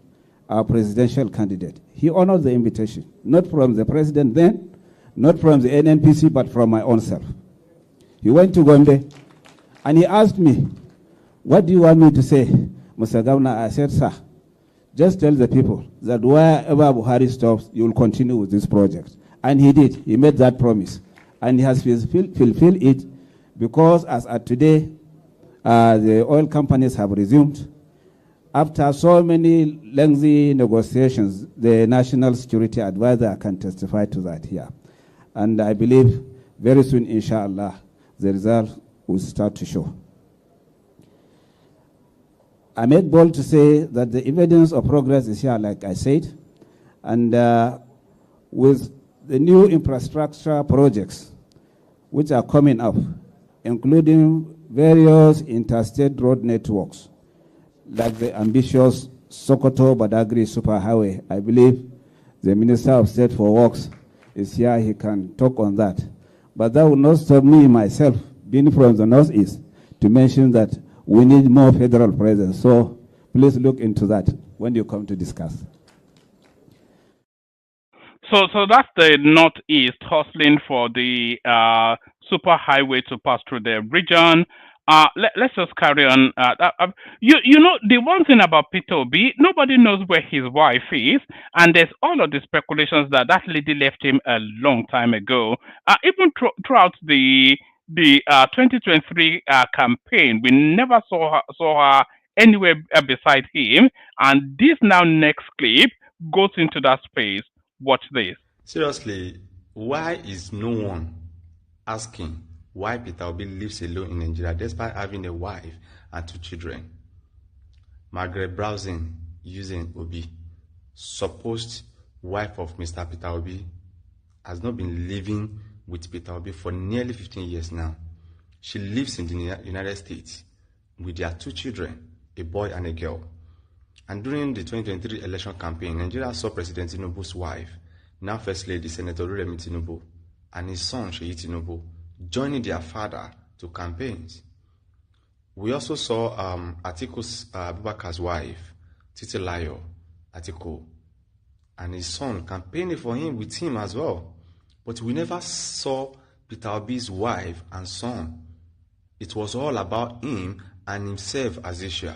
our presidential candidate. He honored the invitation, not from the president then, not from the NNPC, but from my own self. He went to Gombe, and he asked me, what do you want me to say, Mr. Governor? I said, sir, just tell the people that wherever Buhari stops, you will continue with this project. And he did. He made that promise. And he has fulfilled it, because as at today, the oil companies have resumed. After so many lengthy negotiations, the National Security Advisor can testify to that here. And I believe very soon, inshallah, the result will start to show. I made bold to say that the evidence of progress is here, like I said, and with the new infrastructure projects which are coming up, including various interstate road networks, like the ambitious Sokoto-Badagry superhighway. I believe the Minister of State for Works is here. He can talk on that. But that will not stop me, myself, being from the Northeast, to mention that we need more federal presence. So please look into that when you come to discuss. So that's the Northeast hustling for the superhighway to pass through the region. Let's just carry on. The one thing about Peter Obi, nobody knows where his wife is, and there's all of the speculations that lady left him a long time ago. Even throughout the 2023 campaign, we never saw her anywhere beside him, and this now next clip goes into that space. Watch this. Seriously, why is no one asking why Peter Obi lives alone in Nigeria despite having a wife and 2 children? Margaret Browsing, using Obi, supposed wife of Mr. Peter Obi, has not been living with Peter Obi for nearly 15 years now. She lives in the United States with their 2 children, a boy and a girl. And during the 2023 election campaign, Nigeria saw President Tinubu's wife, now First Lady Senator Remi Tinubu, and his son Sheyi Tinubu joining their father to campaigns. We also saw Atiku's Abubakar's wife, Titilayo Atiku, and his son campaigning for him with him as well. But we never saw Peter Obi's wife and son. It was all about him and himself as usual.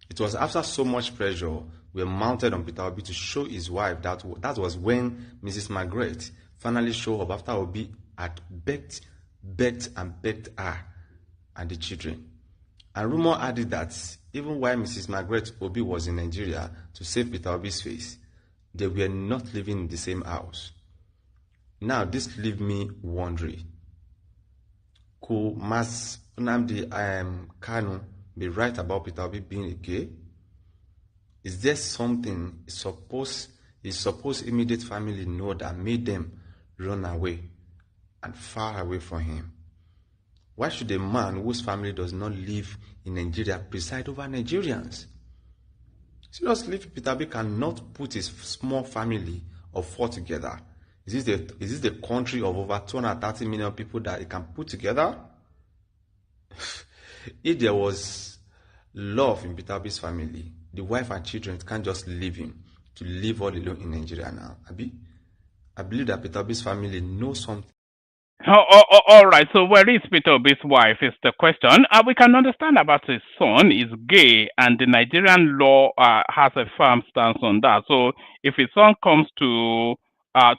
It was after so much pressure were mounted on Peter Obi to show his wife. That was when Mrs. Margaret finally showed up after Obi had begged her and the children. And rumor added that even while Mrs. Margaret Obi was in Nigeria to save Peter Obi's face, they were not living in the same house. Now this leaves me wondering, could Mas Nnamdi Kanu be right about Peter Obi being a gay? Is there something his supposed immediate family know that made them run away and far away from him? Why should a man whose family does not live in Nigeria preside over Nigerians? Seriously, Peter Obi cannot put his small family of 4 together. Is this the country of over 230 million people that he can put together? If there was love in Peter Obi's family, the wife and children can't just leave him to live all alone in Nigeria now. I believe that Peter Obi's family knows something. All right, so where is Peter Obi's wife is the question. We can understand about his son is gay, and the Nigerian law has a firm stance on that. So if his son comes to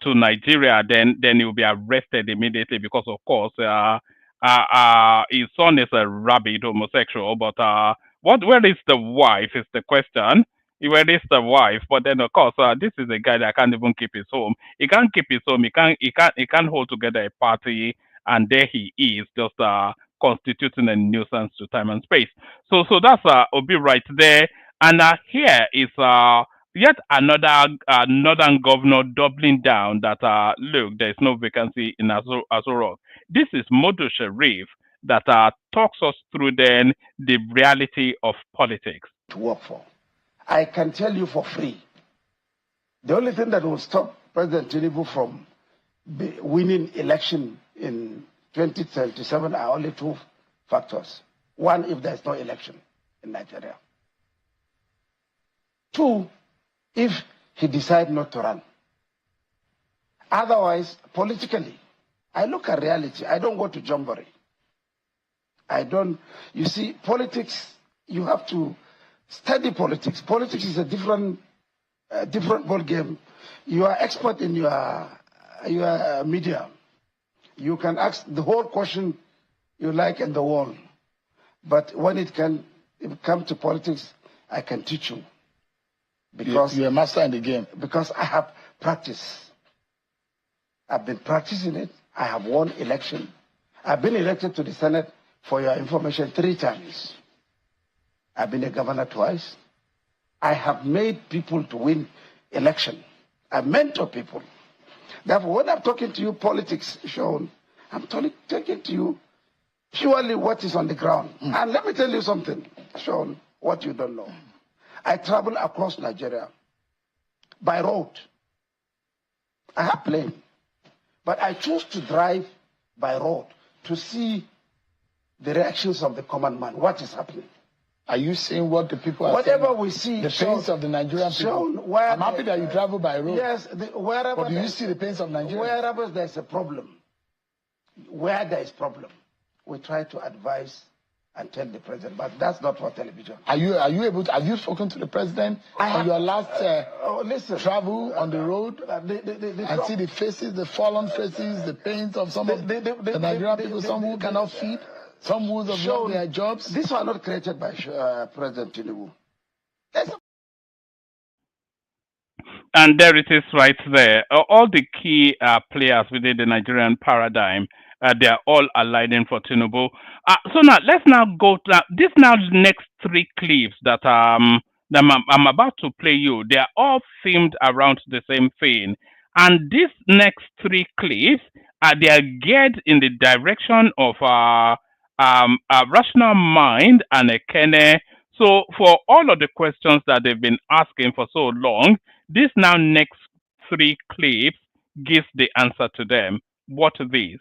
Nigeria, then he will be arrested immediately because, of course, his son is a rabid homosexual. But where is the wife is the question. Where is the wife? But then, of course, this is a guy that can't even keep his home. He can't keep his home. He can't hold together a party, and there he is, just constituting a nuisance to time and space. So that's Obi right there. And here is yet another northern governor doubling down that look, there is no vacancy in Aso Rock. This is Modu Sharif that talks us through then the reality of politics. To work for. I can tell you for free, the only thing that will stop President Tinubu from winning election in 2027 are only 2 factors. 1, if there is no election in Nigeria. 2, if he decides not to run. Otherwise, politically, I look at reality. I don't go to Jamboree. You see, politics, you have to study politics. Politics is a different ball game. You are expert in your media. You can ask the whole question you like in the world. But when it comes to politics, I can teach you. Because you're a master in the game. Because I have practice. I've been practicing it. I have won election. I've been elected to the Senate, for your information, 3 times. I've been a governor twice. I have made people to win election. I mentor people. Therefore, when I'm talking to you politics, Sean, I'm talking to you purely what is on the ground. And let me tell you something, Sean, what you don't know. I travel across Nigeria by road. I have plane. But I choose to drive by road to see the reactions of the common man, what is happening. Are you seeing what the people are Whatever saying? we see. The pains of the Nigerian people. I'm happy that you travel by road. Yes, wherever. But do you see the pains of Nigeria? Wherever there's a problem, where there is problem, we try to advise and tell the president. But that's not for television. Are you able to? Have you spoken to the president on your last travel on the road and see the faces, the fallen faces, the pains of some of the Nigerian people, some who cannot feed? Some who have lost their jobs. These were not created by President Tinubu. And there it is right there. All the key players within the Nigerian paradigm, they are all aligning for Tinubu. So now, let's now go to this next 3 clips that I'm about to play you. They are all themed around the same thing. And these next 3 clips, they are geared in the direction of a rational mind and a Kene So for all of the questions that they've been asking for so long, this now next 3 clips gives the answer to them. What are these?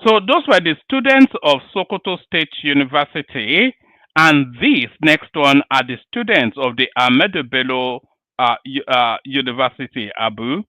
So those were the students of Sokoto State University, and these next one are the students of the Ahmadu Bello University, Abu.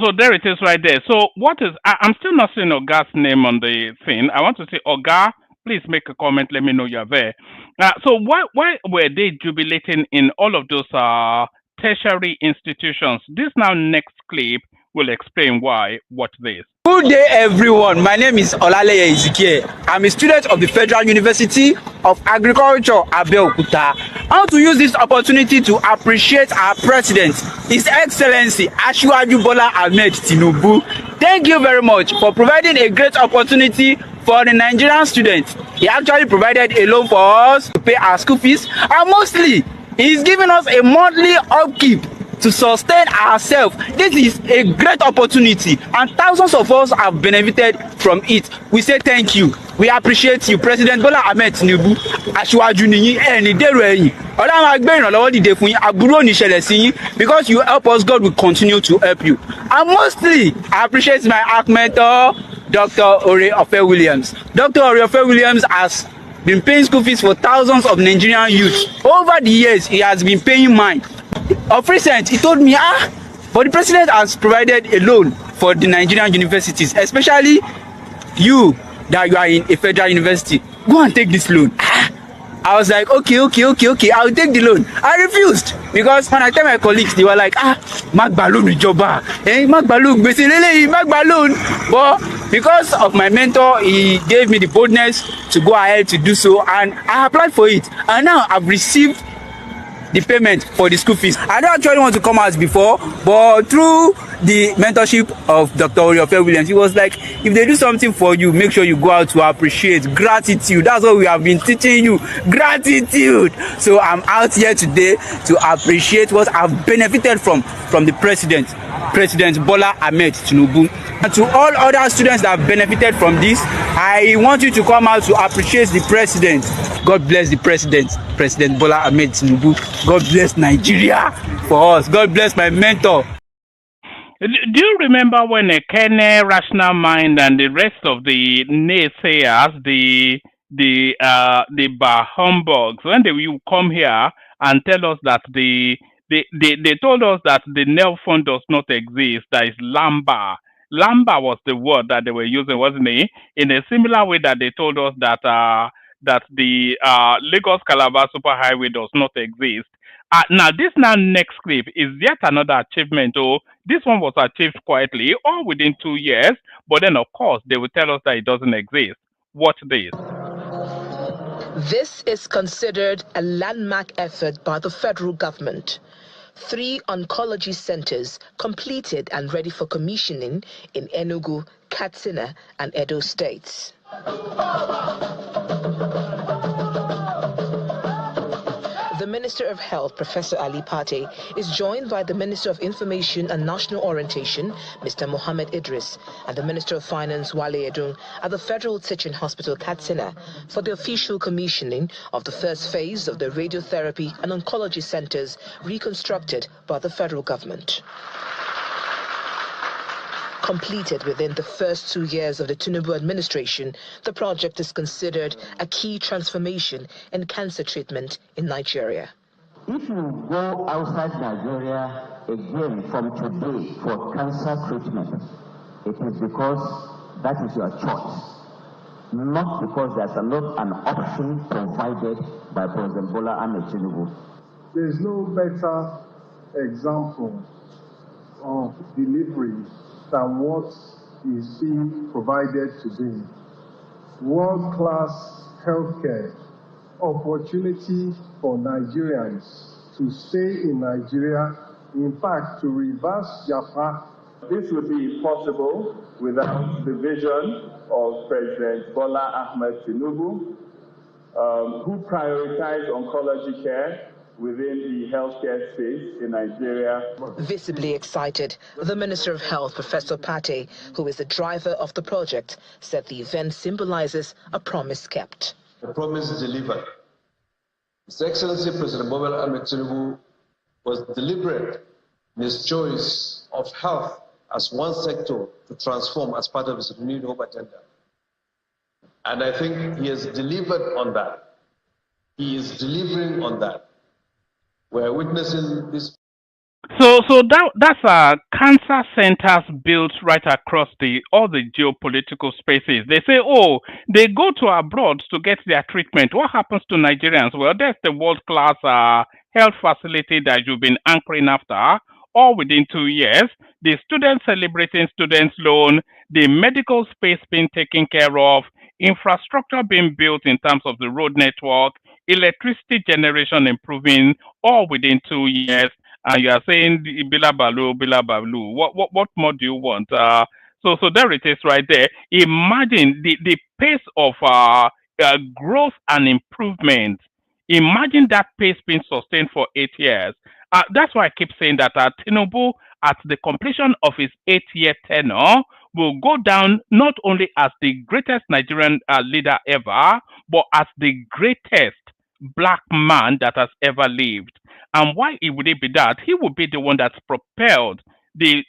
So there it is right there. So what is, I'm still not seeing Oga's name on the thing. I want to say, Oga, please make a comment. Let me know you're there. So why were they jubilating in all of those tertiary institutions? This now next clip will explain why. What this. Good day, everyone. My name is Olaleye Ezekiel. I'm a student of the Federal University of Agriculture, Abeokuta. I want to use this opportunity to appreciate our president, His Excellency Asiwaju Bola Ahmed Tinubu. Thank you very much for providing a great opportunity for the Nigerian students. He actually provided a loan for us to pay our school fees, and mostly, he's giving us a monthly upkeep to sustain ourselves. This is a great opportunity, and thousands of us have benefited from it. We say thank you. We appreciate you, President Bola Ahmed Tinubu. Aṣíwájú ni yín, ẹ ní dèrò ẹ̀yìn. Ọlọ́run á gbé ìrànlọ́wọ́ dìde fún yín, àbúrò ò ní ṣẹlẹ̀ sí yín, because you help us, God will continue to help you. And mostly, I appreciate my ARC mentor, Dr. Ore-Ofe Williams. Dr. Ore-Ofe Williams has been paying school fees for thousands of Nigerian youths. Over the years, he has been paying mine. Of recent, he told me, but the president has provided a loan for the Nigerian universities, especially you that you are in a federal university. Go and take this loan. I was like, okay, I'll take the loan. I refused, because when I tell my colleagues, they were like, magbalun ìjọba, magbalun gbèsè lélẹ́yìí, magbalun. But because of my mentor, he gave me the boldness to go ahead to do so, and I applied for it, and now I've received the payment for the school fees. I don't actually want to come out before, but through the mentorship of Dr. Ore-Ofe Williams, he was like, if they do something for you, make sure you go out to appreciate. Gratitude. That's what we have been teaching you. Gratitude. So I'm out here today to appreciate what I've benefited from the President Bola Ahmed Tinubu. And to all other students that have benefited from this, I want you to come out to appreciate the President. God bless the President, President Bola Ahmed Tinubu. God bless Nigeria for us. God bless my mentor. Do you remember when Ekene, Rational Mind, and the rest of the naysayers, the humbugs, when they will come here and tell us that they told us that the NEL fund does not exist, that is Lamba. Lamba was the word that they were using, wasn't it? In a similar way that they told us that the Lagos-Calabar Superhighway does not exist. Now, this next clip is yet another achievement. This one was achieved quietly, all within 2 years, but then, of course, they will tell us that it doesn't exist. Watch this. This is considered a landmark effort by the federal government 3 oncology centers completed and ready for commissioning in Enugu, Katsina, and Edo states. The Minister of Health, Professor Ali Pate, is joined by the Minister of Information and National Orientation, Mr. Mohammed Idris, and the Minister of Finance, Wale Edun, at the Federal Teaching Hospital, Katsina, for the official commissioning of the first phase of the radiotherapy and oncology centers reconstructed by the federal government. Completed within the first 2 years of the Tinubu administration, the project is considered a key transformation in cancer treatment in Nigeria. If you go outside Nigeria again from today for cancer treatment, it is because that is your choice, not because there's not an option provided by President Bola Ahmed Tinubu. There is no better example of delivery than what is being provided today. World-class healthcare, opportunity for Nigerians to stay in Nigeria, in fact, to reverse their path. This would be possible without the vision of President Bola Ahmed Tinubu, who prioritized oncology care within the healthcare space in Nigeria. Visibly excited, the Minister of Health, Professor Pate, who is the driver of the project, said the event symbolizes a promise kept. The promise delivered. His Excellency President Bola Ahmed Tinubu was deliberate in his choice of health as one sector to transform as part of his renewed hope agenda. And I think he has delivered on that. He is delivering on that. We're witnessing this. So that's cancer centers built right across all the geopolitical spaces. They say, oh, they go to abroad to get their treatment. What happens to Nigerians? Well, there's the world-class health facility that you've been anchoring after, all within 2 years. The students celebrating students' loan, the medical space being taken care of, infrastructure being built in terms of the road network, electricity generation improving, all within 2 years. And you are saying bila balu. What more do you want? So there it is right there. Imagine the pace of growth and improvement. Imagine that pace being sustained for 8 years. That's why I keep saying that Tinubu, at the completion of his 8-year tenure, will go down not only as the greatest Nigerian leader ever, but as the greatest black man that has ever lived. And why would it be that? He would be the one that's propelled the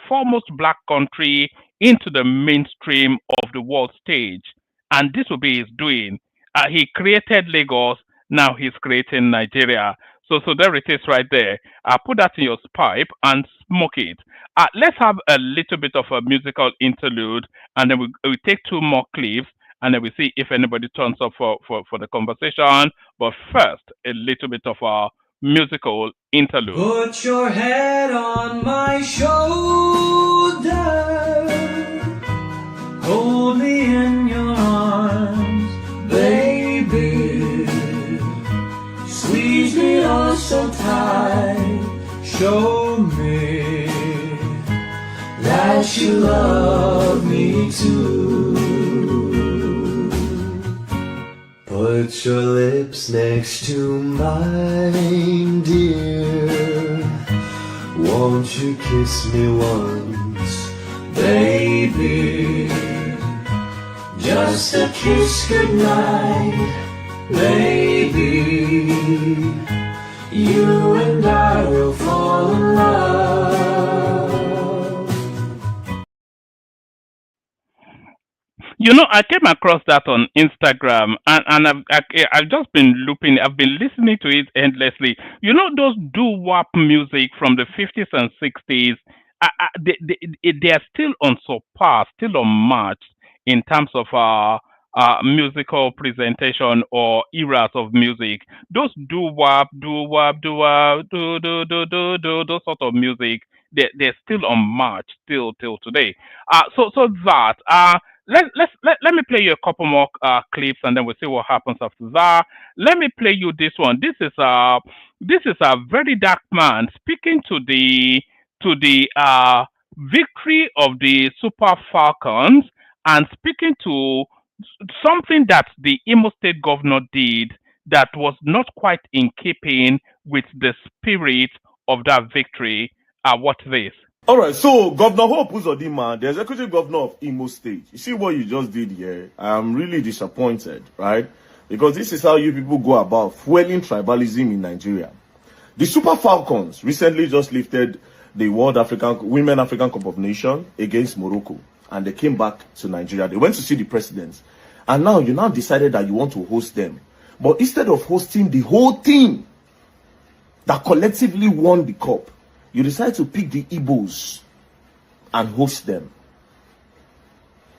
foremost black country into the mainstream of the world stage. And this will be his doing. He created Lagos, now he's creating Nigeria. So there it is right there. Put that in your pipe and smoke it. Let's have a little bit of a musical interlude, and then we'll take 2 more clips, and then we see if anybody turns up for the conversation. But first, a little bit of a musical interlude. Put your head on my shoulder, hold me in your arms, baby, squeeze me oh so tight, show me that you love me too. Put your lips next to mine, dear. Won't you kiss me once, baby? Just a kiss goodnight, baby. You and I will fall in love. You know, I came across that on Instagram, and I've just been looping. I've been listening to it endlessly. You know, those doo-wop music from the 50s and 60s, they are still unsurpassed, still unmatched in terms of musical presentation or eras of music. Those doo-wop, those sort of music, they're still unmatched till today. So let me play you a couple more clips, and then we'll see what happens after that. Let me play you this one. This is a very dark man speaking to the victory of the Super Falcons, and speaking to something that the Imo State governor did that was not quite in keeping with the spirit of that victory. Watch this. All right, so Governor Hope Uzodinma, the executive governor of Imo State, you see what you just did here? I'm really disappointed, right? Because this is how you people go about fueling tribalism in Nigeria. The Super Falcons recently just lifted the Women African Cup of Nations against Morocco, and they came back to Nigeria. They went to see the president, and now you now decided that you want to host them. But instead of hosting the whole team that collectively won the cup, you decide to pick the Igbos and host them.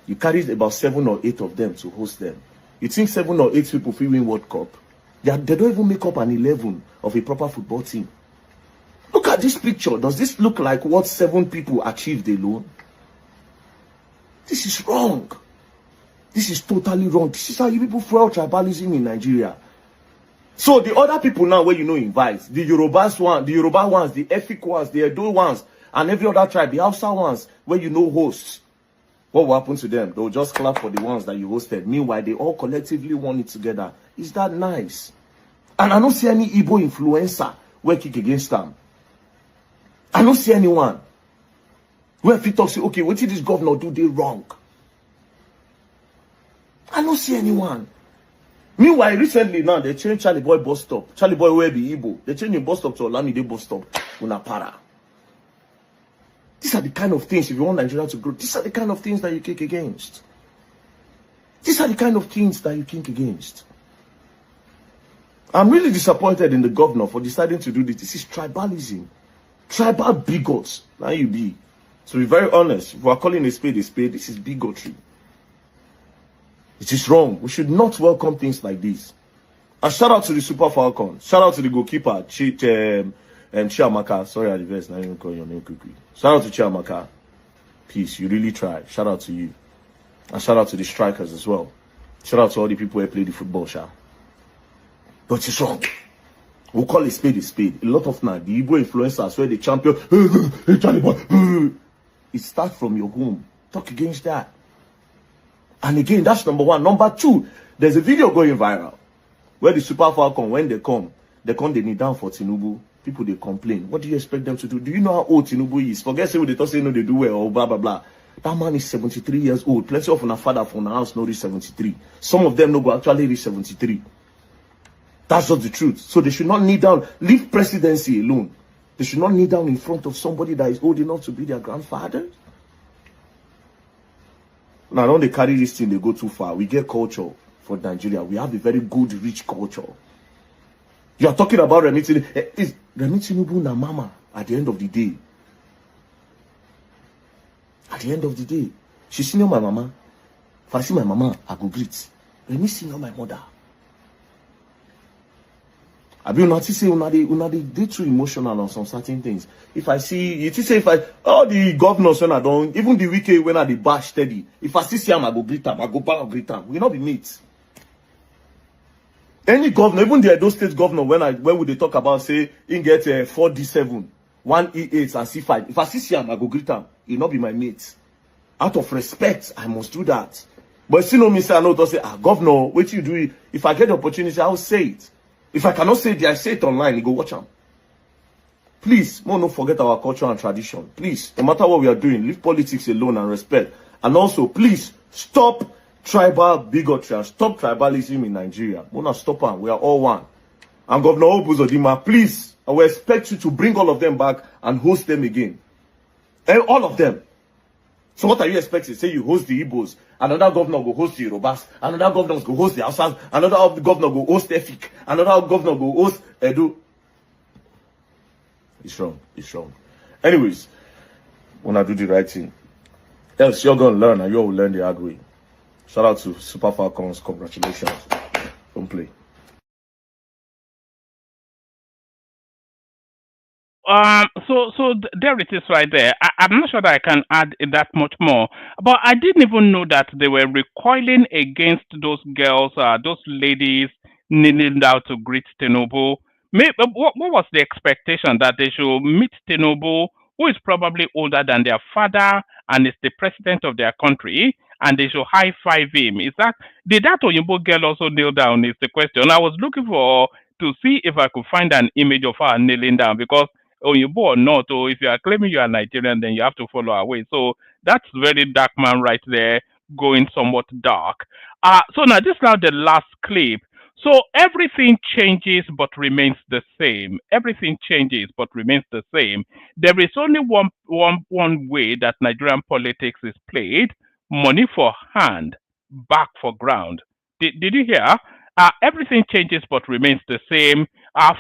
You carried about 7 or 8 of them to host them. You think 7 or 8 people will win World Cup? They don't even make up an 11 of a proper football team. Look at this picture. Does this look like what 7 people achieved alone? This is wrong. This is totally wrong. This is how you people fuel tribalism in Nigeria. So the other people now where invite, the Yoruba ones, the Efik ones, the Edo ones, and every other tribe, the Hausa ones, where hosts. What will happen to them? They'll just clap for the ones that you hosted. Meanwhile, they all collectively won it together. Is that nice? And I don't see any Igbo influencer where kick against them. I don't see anyone where if he talks, okay, what did this governor do? They wrong. I don't see anyone. Meanwhile, recently now they changed Charlie Boy bus stop. Charlie Boy will be Igbo. They changed the bus stop to Olamide bus stop. Unapara. These are the kind of things, if you want Nigeria to grow, these are the kind of things that you kick against. These are the kind of things that you kick against. I'm really disappointed in the governor for deciding to do this. This is tribalism. Tribal bigots. Now you be. To be very honest, if we are calling a spade, this is bigotry. It is wrong. We should not welcome things like this. And shout out to the Super Falcons. Shout out to the goalkeeper, Chiamaka. Sorry, I reversed. Now you call your name quickly. Shout out to Chiamaka. Peace. You really tried. Shout out to you. And shout out to the strikers as well. Shout out to all the people who play the football, Sha. But it's wrong. We'll call a spade a spade. A lot of now, the Igbo influencers where the champion, hey, Charlie Boy, it starts from your home. Talk against that. And again, that's number 1. Number 2, there's a video going viral where the Super Falcon, when they kneel down for Tinubu. People, they complain. What do you expect them to do? Do you know how old Tinubu is? Forget say what they talk, say no, they do well, or blah, blah, blah. That man is 73 years old. Plenty of our father from our house no reach 73. Some of them no go actually reach 73. That's just the truth. So they should not kneel down. Leave presidency alone. They should not kneel down in front of somebody that is old enough to be their grandfather. Now, don't they carry this thing, they go too far. We get culture for Nigeria. We have a very good, rich culture. You are talking about Remi Tinubu. Is Remi Tinubu na mama at the end of the day? At the end of the day, she senior my mama. If I see my mama, I go greet. Remi senior my mother. I be not say they too emotional on some certain things. If I see you say all the governors when I don't, even the weekend when I the bash steady, if I see him, I go greet him, I go back and greet him. We not be mates. Any governor, even the Edo State governor, when would they talk about say he get 4D7, 1E8 and C5. If I see him, I go greet him. He not be my mate. Out of respect, I must do that. But still no me say I know to say, governor, what you do? If I get the opportunity, I'll say it. If I cannot say it, I say it online. You go watch them. Please, don't forget our culture and tradition. Please, no matter what we are doing, leave politics alone and respect. And also, please, stop tribal bigotry and stop tribalism in Nigeria. We're not stop them. We are all one. And Governor Obuzodinma, please, I will expect you to bring all of them back and host them again. And all of them. So what are you expecting? Say you host the Igbos, another governor will host the Yorubas, another governor will host the Hausas, another governor will host Efik, another governor will host Edo. It's wrong. It's wrong. Anyways, when I do the right thing, else you're going to learn and you will learn the hard way. Shout out to Super Falcons. Congratulations. Don't play. there it is right there. I'm not sure that I can add that much more, but I didn't even know that they were recoiling against those girls, those ladies kneeling down to greet Tinubu. What was the expectation that they should meet Tinubu, who is probably older than their father and is the president of their country, and they should high five him? Did that Oyinbo girl also kneel down? Is the question. I was looking for to see if I could find an image of her kneeling down because Oyinbo or not, or if you are claiming you are Nigerian, then you have to follow our way. So that's very dark man right there, going somewhat dark. So now this is now the last clip. So everything changes but remains the same. Everything changes but remains the same. There is only one way that Nigerian politics is played: money for hand, back for ground. Did you hear? Everything changes but remains the same.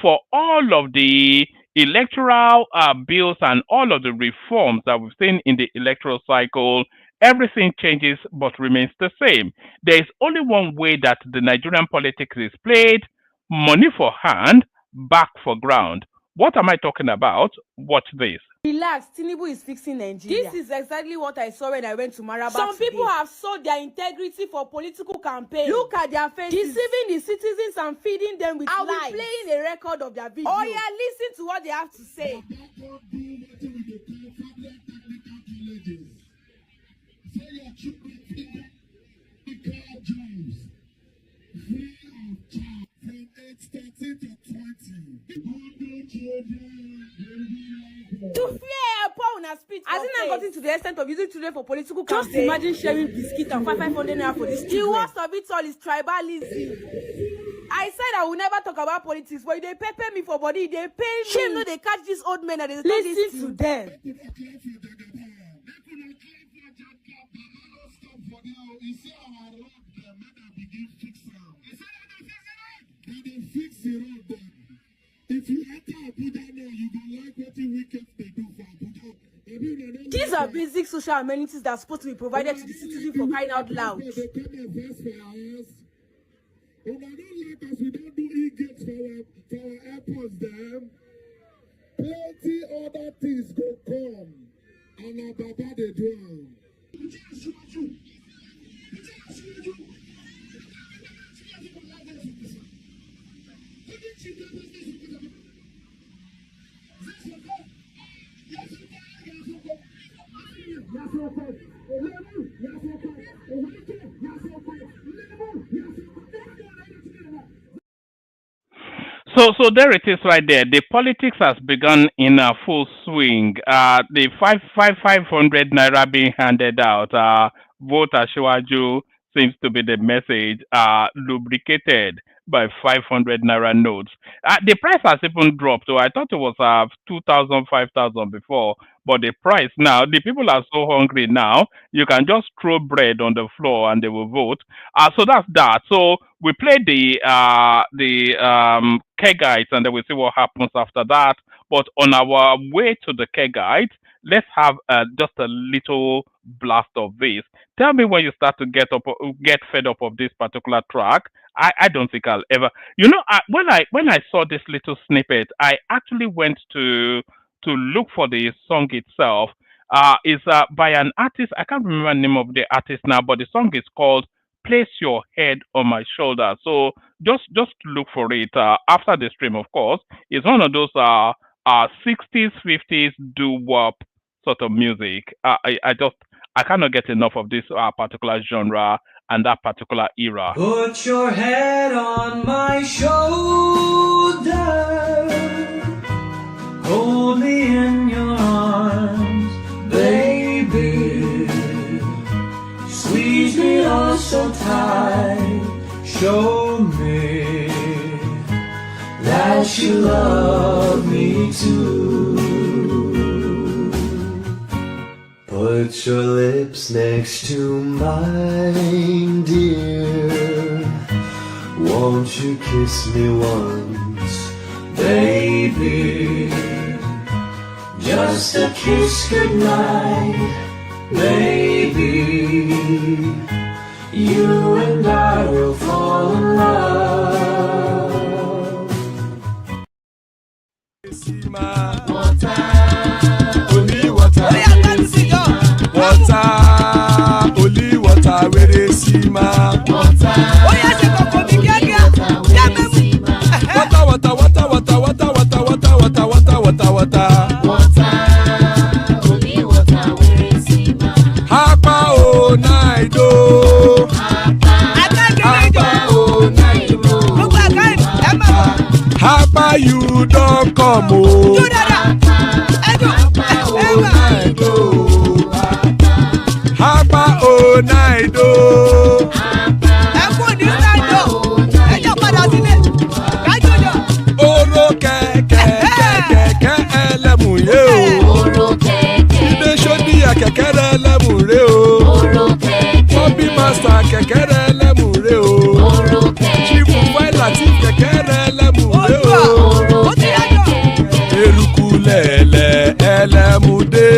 For all of the electoral bills and all of the reforms that we've seen in the electoral cycle, everything changes but remains the same. There is only one way that the Nigerian politics is played: money for hand, back for ground. What am I talking about? Watch this. Relax, Tinubu is fixing Nigeria. This is exactly what I saw when I went to Maraba. Some people have sold their integrity for political campaign. Look at their faces. Deceiving the citizens and feeding them with lies. I'll be playing a record of their video. Oh yeah, listen to what they have to say. To fear upon a speech. I think I'm gotten to the extent of using children for political campaign. Just imagine sharing biscuit and 500 naira for this. The worst of it all is tribalism. I said I will never talk about politics, but they pay me for body, they pay me. Shame no, they catch these old men and they listen to them. These are basic social amenities that are supposed to be provided to the citizens for crying out loud. Plenty other things go come, and our Baba they do. So there it is right there. The politics has begun in a full swing. The 500 naira being handed out. Vote Ashwaju seems to be the message. Lubricated by 500 naira notes. The price has even dropped. So I thought it was 2,000, 5,000 before. But the price now, the people are so hungry now, you can just throw bread on the floor and they will vote. So that's that. So we play the kegites and then we see what happens after that. But on our way to the kegites, let's have just a little blast of this. Tell me when you start to get fed up of this particular track. I don't think I'll ever. You know, when I saw this little snippet, I actually went to look for the song itself. It's by an artist. I can't remember the name of the artist now, but the song is called "Place Your Head on My Shoulder." So just look for it after the stream. Of course, it's one of those 60s, 50s doo-wop sort of music. I cannot get enough of this particular genre and that particular era. Put your head on my shoulder, hold me in your arms, baby. Squeeze me oh so tight, show me that you love me too. Put your lips next to mine, dear. Won't you kiss me once, baby? Just a kiss goodnight, baby. You and I will fall in love. Hapa you don't come oh. Hapa oh naido. Oro kẹ̀kẹ́ ẹlẹ́mùrè o. Ibe sọ́díyà kẹ̀kẹ́ ẹlẹ́mùrè o. Bobby Master kẹ̀kẹ́ ẹlẹ́mùrè o. Chief Wáìlà tí kẹ̀kẹ́ ẹlẹ́mùrè o. Eruku lẹ̀lẹ̀ ẹlẹ́mùdé.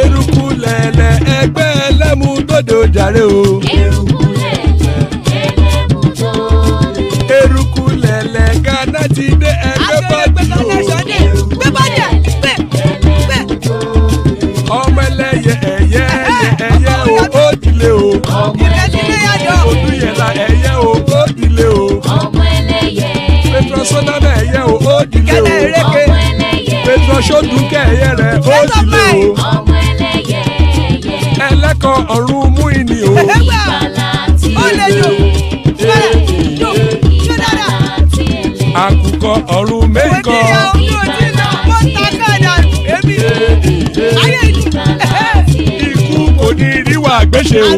Eruku lẹ̀lẹ̀ ẹgbẹ́ ẹlẹ́mùdódò jàre o. Eruku lẹ̀lẹ̀ Ghana ti dé ẹgbẹ́ bọ́dì o. Ọmọ ẹlẹ́yẹ ẹ̀yẹ o ó dilé o. Olúyẹ̀lá ẹ̀yẹ o ó dilé o. Petro Sodana ẹ̀yẹ o ó dilé o. Petro Sodunke ẹ̀yẹ rẹ̀ ó dilé o. Ẹlẹ́kọ̀ ọ̀run mú ìní o. Àkùkọ ọ̀run mẹ́kọ. Ikú kò ní ríwà gbéṣe o.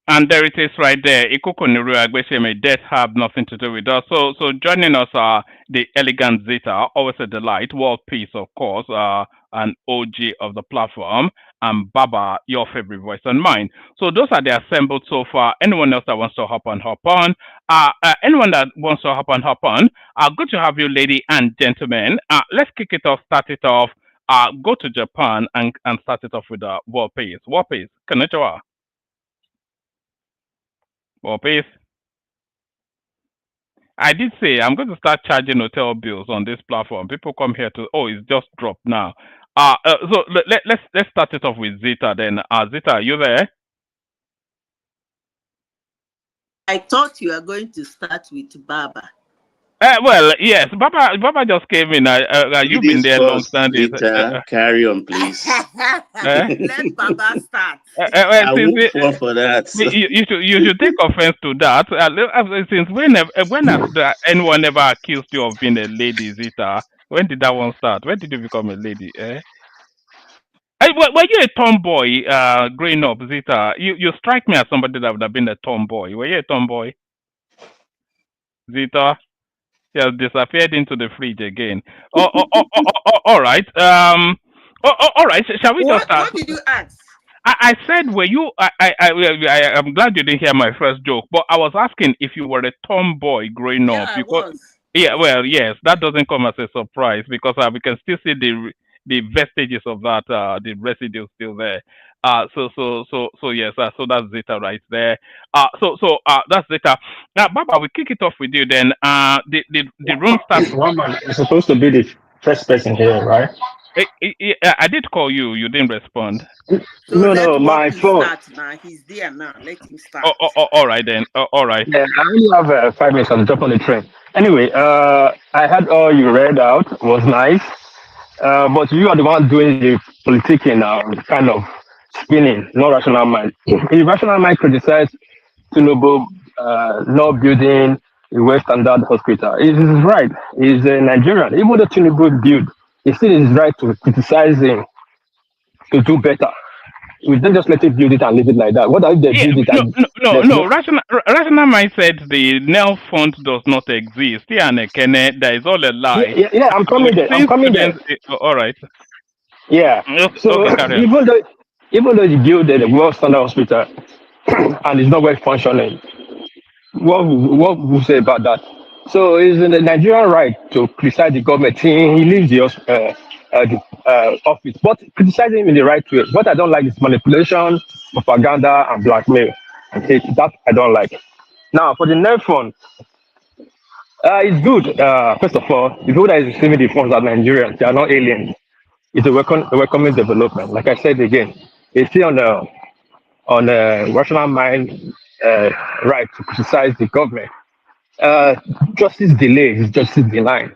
And there it is right there. Ikuku Niru Agbesheme, death have nothing to do with us. So joining us are the elegant Zita, always a delight, world peace, of course, an OG of the platform, and Baba, your favorite voice and mine. So those are the assembled so far. Anyone else that wants to hop on? Anyone that wants to hop on, good to have you, lady and gentlemen. Let's kick it off, start it off, go to Japan and start it off with world peace. World peace. Konnichiwa. Well, please. I did say I'm going to start charging hotel bills on this platform. People come here to it's just dropped now. So let's start it off with Zita then. Zita, are you there? I thought you were going to start with Baba. Well, yes, Baba just came in. You've been there long standing. Carry on, please. Let Baba start. I won't fall for that. You should take offense to that. Since when has anyone ever accused you of being a lady, Zita? When did that one start? When did you become a lady? Were you a tomboy growing up, Zita? You strike me as somebody that would have been a tomboy. Were you a tomboy, Zita? He has disappeared into the fridge again. All right. All right. Shall we just start? What did you ask? I said, were you? I'm glad you didn't hear my first joke, but I was asking if you were a tomboy growing up. I was. Yeah. Well, yes. That doesn't come as a surprise because we can still see the vestiges of that, the residue still there. So yes, so that's Zeta right there. So that's Zeta. Now, Baba, we kick it off with you then. The room starts. Roman is supposed to be the first person here, right? I did call you. You didn't respond. So no, my phone. He's there now. Let him start. All right then. All right. Yeah, I only have 5 minutes on the top on the train. Anyway, I had all you read out. It was nice. But you are the one doing the politicking now, kind of spinning, no rational mind. Irrational mind criticize Tinubu not building a well-standard hospital. It is right. He's a Nigerian. Even though Tinubu built, it still is right to criticize him to do better. We don't just let it build it and leave it like that. What if they build it? No. Rational mind said the NEL fund does not exist. There is all a lie. Yeah, I'm coming there. All right. Yeah. So even though you build a well-standard hospital and it's not well functioning, what would you say about that? So it's the Nigerian right to criticize the government. He leaves the office, but criticizing him in the right way. What I don't like is manipulation, propaganda, and blackmail. Okay, that I don't like. Now, for the NEL fund, it's good. First of all, the people that is receiving the funds are Nigerians. They are not aliens. It's a welcoming development. Like I said again, it's still on a rational mind right to criticize the government. Justice delay is justice denied.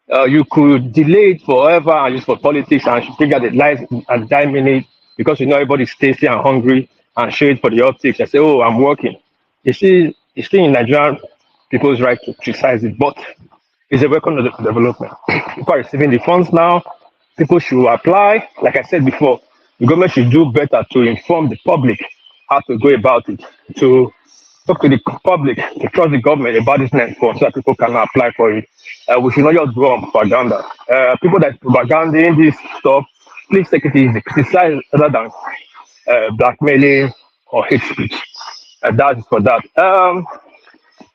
You could delay it forever and use for politics and bring out the lies and die minute because you know everybody's tasty and hungry and show it for the optics and say, oh, I'm working. It's still in Nigerian people's right to criticize it, but it's a welcome development. People are receiving the funds now. People should apply. Like I said before, the government should do better to inform the public how to go about it, to talk to the public, to trust the government about this net form so that people can apply for it. We should not just go on propaganda. People that propaganding this stuff, please take it easy. Criticize rather than blackmailing or hate speech. That is for that.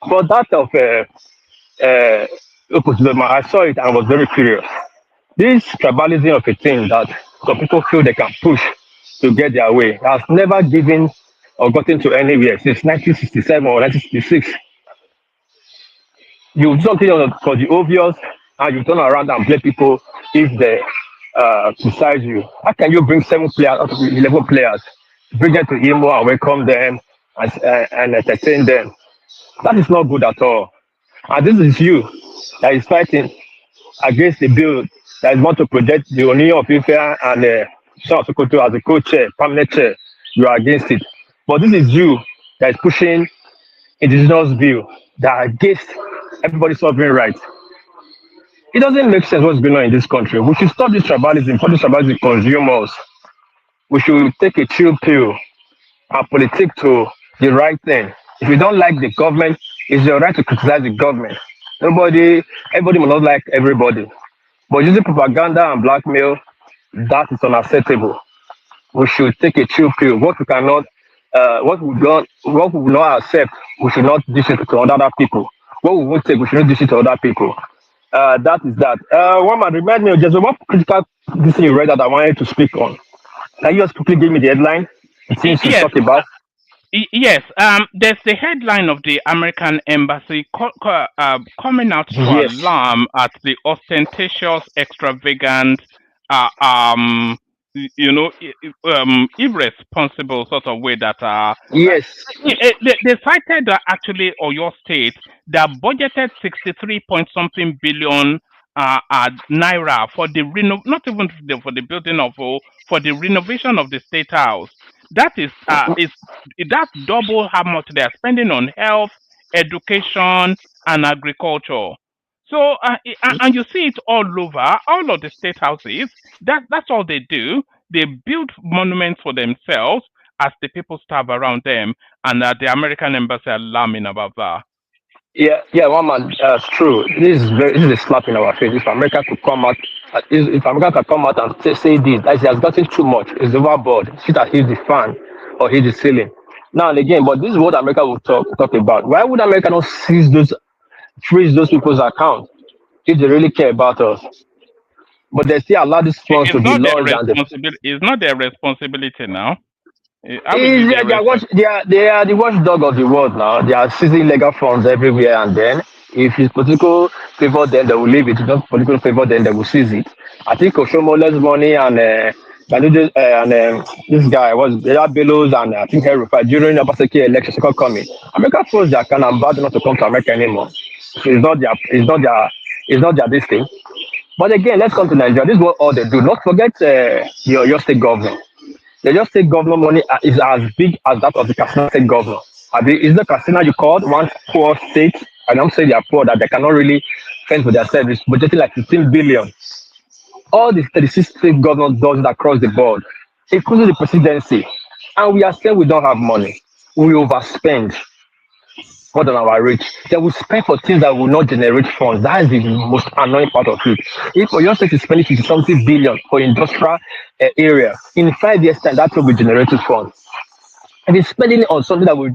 For that of Opusdoma, I saw it and I was very curious. This tribalism of a thing that some people feel they can push to get their way has never given or gotten to anywhere since 1967 or 1966. You do something for the obvious and you turn around and blame people if they criticize you. How can you bring 7 players out of 11 players, bring them to Imo and welcome them and entertain them? That is not good at all. And this is you that is fighting against the bill that is want to project the Union of Ife and Sean Sokoto as a co-chair, permanent chair. You are against it. But this is you that is pushing indigenous bill that are against everybody's sovereign rights. It doesn't make sense what's going on in this country. We should stop this tribalism, for this tribalism consume us. We should take a chill pill and politic to the right thing. If you don't like the government, it's your right to criticize the government. Everybody will not like everybody. But using propaganda and blackmail, that is unacceptable. We should take a chill pill. What we will not accept, we should not dish it to other people. What we won't take, we should not dish it to other people. That is that. One man remind me of just one critical thing you read that I wanted to speak on. Can you just quickly give me the headline? Things to talk about. Yes, there's the headline of the American embassy coming out to alarm at the ostentatious, extravagant, irresponsible sort of way that they cited actually Oyo State that budgeted 63 point something billion naira for the not even for the building of for the renovation of the state house. That is that's double how much they are spending on health, education, and agriculture. So and you see it all over, all of the state houses. That's all they do. They build monuments for themselves as the people starve around them, and the American embassy are alarming about that. Yeah, one man, it's true. This is a slap in our face. If America could come out, and say this, that it has gotten too much. It's overboard. Shit has hit the fan or hit the ceiling. Now and again, but this is what America will talk about. Why would America not freeze those people's accounts if they really care about us? But they still allow these funds to be launched. It's not their responsibility now. They are the watchdog of the world now. They are seizing illegal funds everywhere, and then if it's political favor, then they will leave it. If it's not political favor, then they will seize it. I think Oshomole's money and this guy was Bellows and I think Herufai during the Obaseki election second coming. America closed their account and bad not to come to America anymore. So it's not their this thing. But again, let's come to Nigeria. This is what all they do. Not forget your state government. The state government money is as big as that of the Katsina state governor. Is the Katsina you called one poor state? I don't say they are poor, that they cannot really fend for their service, budgeting like 15 billion. All the 36 state governors does it across the board, including the presidency. And we are saying we don't have money. We overspend more than our reach. They will spend for things that will not generate funds. That is the most annoying part of it. If your state is spending 50-something billion for industrial area, in 5 years' time, that will be generated funds. If it's spending it on something that will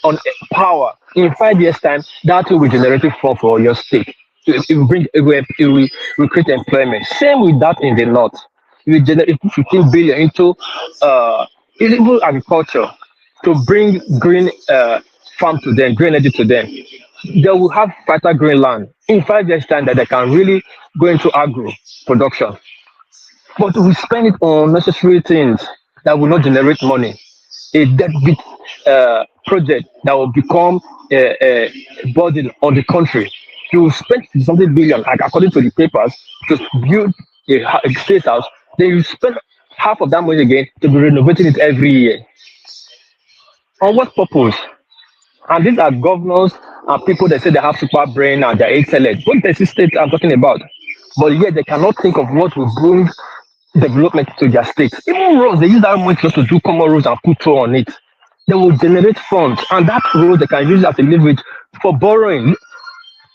on power, in 5 years' time, that will be generated funds for your state. It will create employment. Same with that in the north. You generate 15 billion into even agriculture to bring green farm to them, green energy to them. They will have fertile green land in 5 years' time that they can really go into agro production. But we spend it on necessary things that will not generate money. A deadbeat project that will become a burden on the country. You spend something billion, like according to the papers, to build a state house. Then you spend half of that money again to be renovating it every year. On what purpose? And these are governors and people that say they have super brain and they're excellent. What the state I'm talking about? But yet they cannot think of what will bring development to their state. Even roads, they use that money just to do common roads and put toll on it. They will generate funds, and that road they can use as a leverage for borrowing.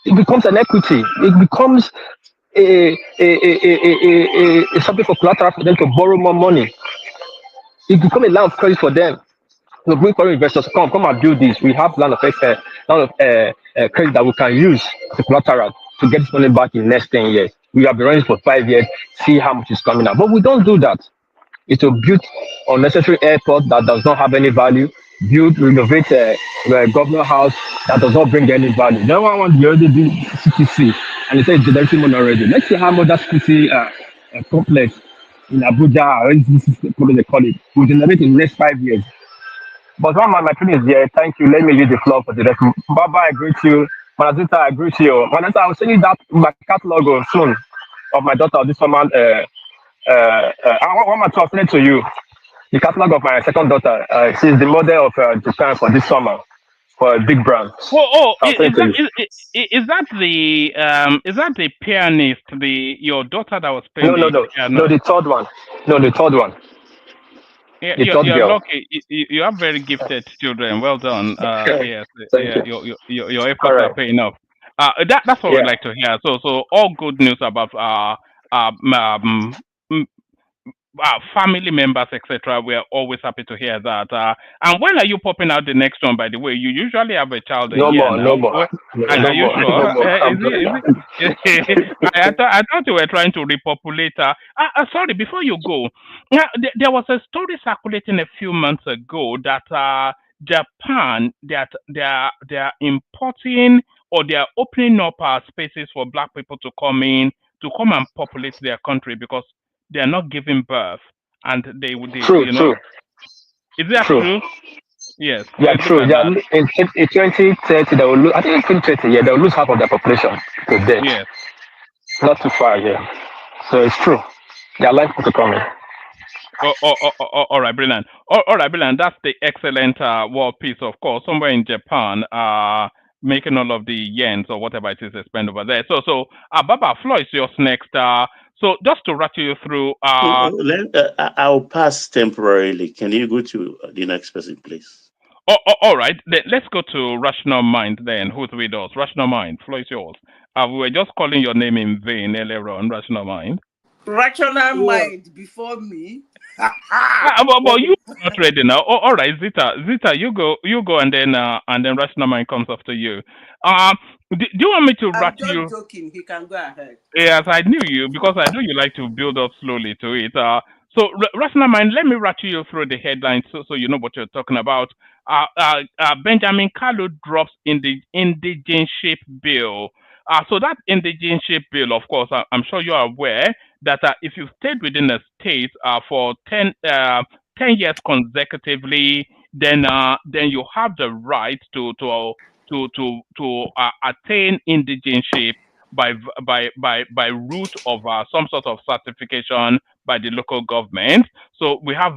It becomes an equity. It becomes something for collateral for them to borrow more money. It becomes a line of credit for them. So bring foreign investors, come and do this. We have land of credit that we can use as a collateral to get this money back in the next 10 years. We have been running for 5 years, see how much is coming out. But we don't do that. It's to build unnecessary airport that does not have any value, renovate a governor house that does not bring any value. No one wants to already do CTC, and they say it's generating money already. Let's see how much that CTC complex in Abuja, or what they call it, will generate in the next 5 years. But one man, my friend is here. Thank you. Let me use the floor for the rest. Baba, I greet you. Manazita, I greet you. Manazita, I will send you that my catalog soon of my daughter this summer. I want to send it to you. The catalog of my second daughter. She's the model of Japan for this summer for a big brand. Is that the pianist, your daughter that was playing? No, the third one. No, the third one. Yeah, you're lucky. You have very gifted children. Well done. Yes, your efforts are paying off. That's what we like to hear. So all good news about family members, etc. We are always happy to hear that. And when are you popping out the next one? By the way, you usually have a child a year now. No more. Are you sure? I thought you were trying to repopulate. Sorry, before you go, there was a story circulating a few months ago that Japan they are importing, or they are opening up spaces for black people to come and populate their country because they are not giving birth, and they would. True. Is that true? Yes. Yeah, true. Yeah, in 2030, they will lose. I think in 2030, they will lose half of their population to death. Yes. Not too far, yeah. So it's true. They are likely to come in. All right, brilliant. All right, brilliant. That's the excellent war piece, of course. Somewhere in Japan, making all of the yens or whatever it is they spend over there. So Baba, Flo is yours next. So just to rattle you through. I'll pass temporarily. Can you go to the next person, please? All right. Let's go to Rational Mind then. Who's with us? Rational Mind, Flo is yours. We were just calling your name in vain earlier on, Rational Mind. Rational Mind before me. But you are not ready now. All right, Zita, you go, and then Rational Mind comes after you. Do you want me to rattle you? I'm just joking. He can go ahead. Yes, I knew you because I know you like to build up slowly to it. So Rational Mind, let me rattle you through the headlines so you know what you're talking about. Benjamin Kalu drops in the indigenship bill. So that indigenship bill, of course, I'm sure you are aware that if you've stayed within a state for 10 years consecutively, then you have the right to attain indigenship by route of some sort of certification by the local government. So we have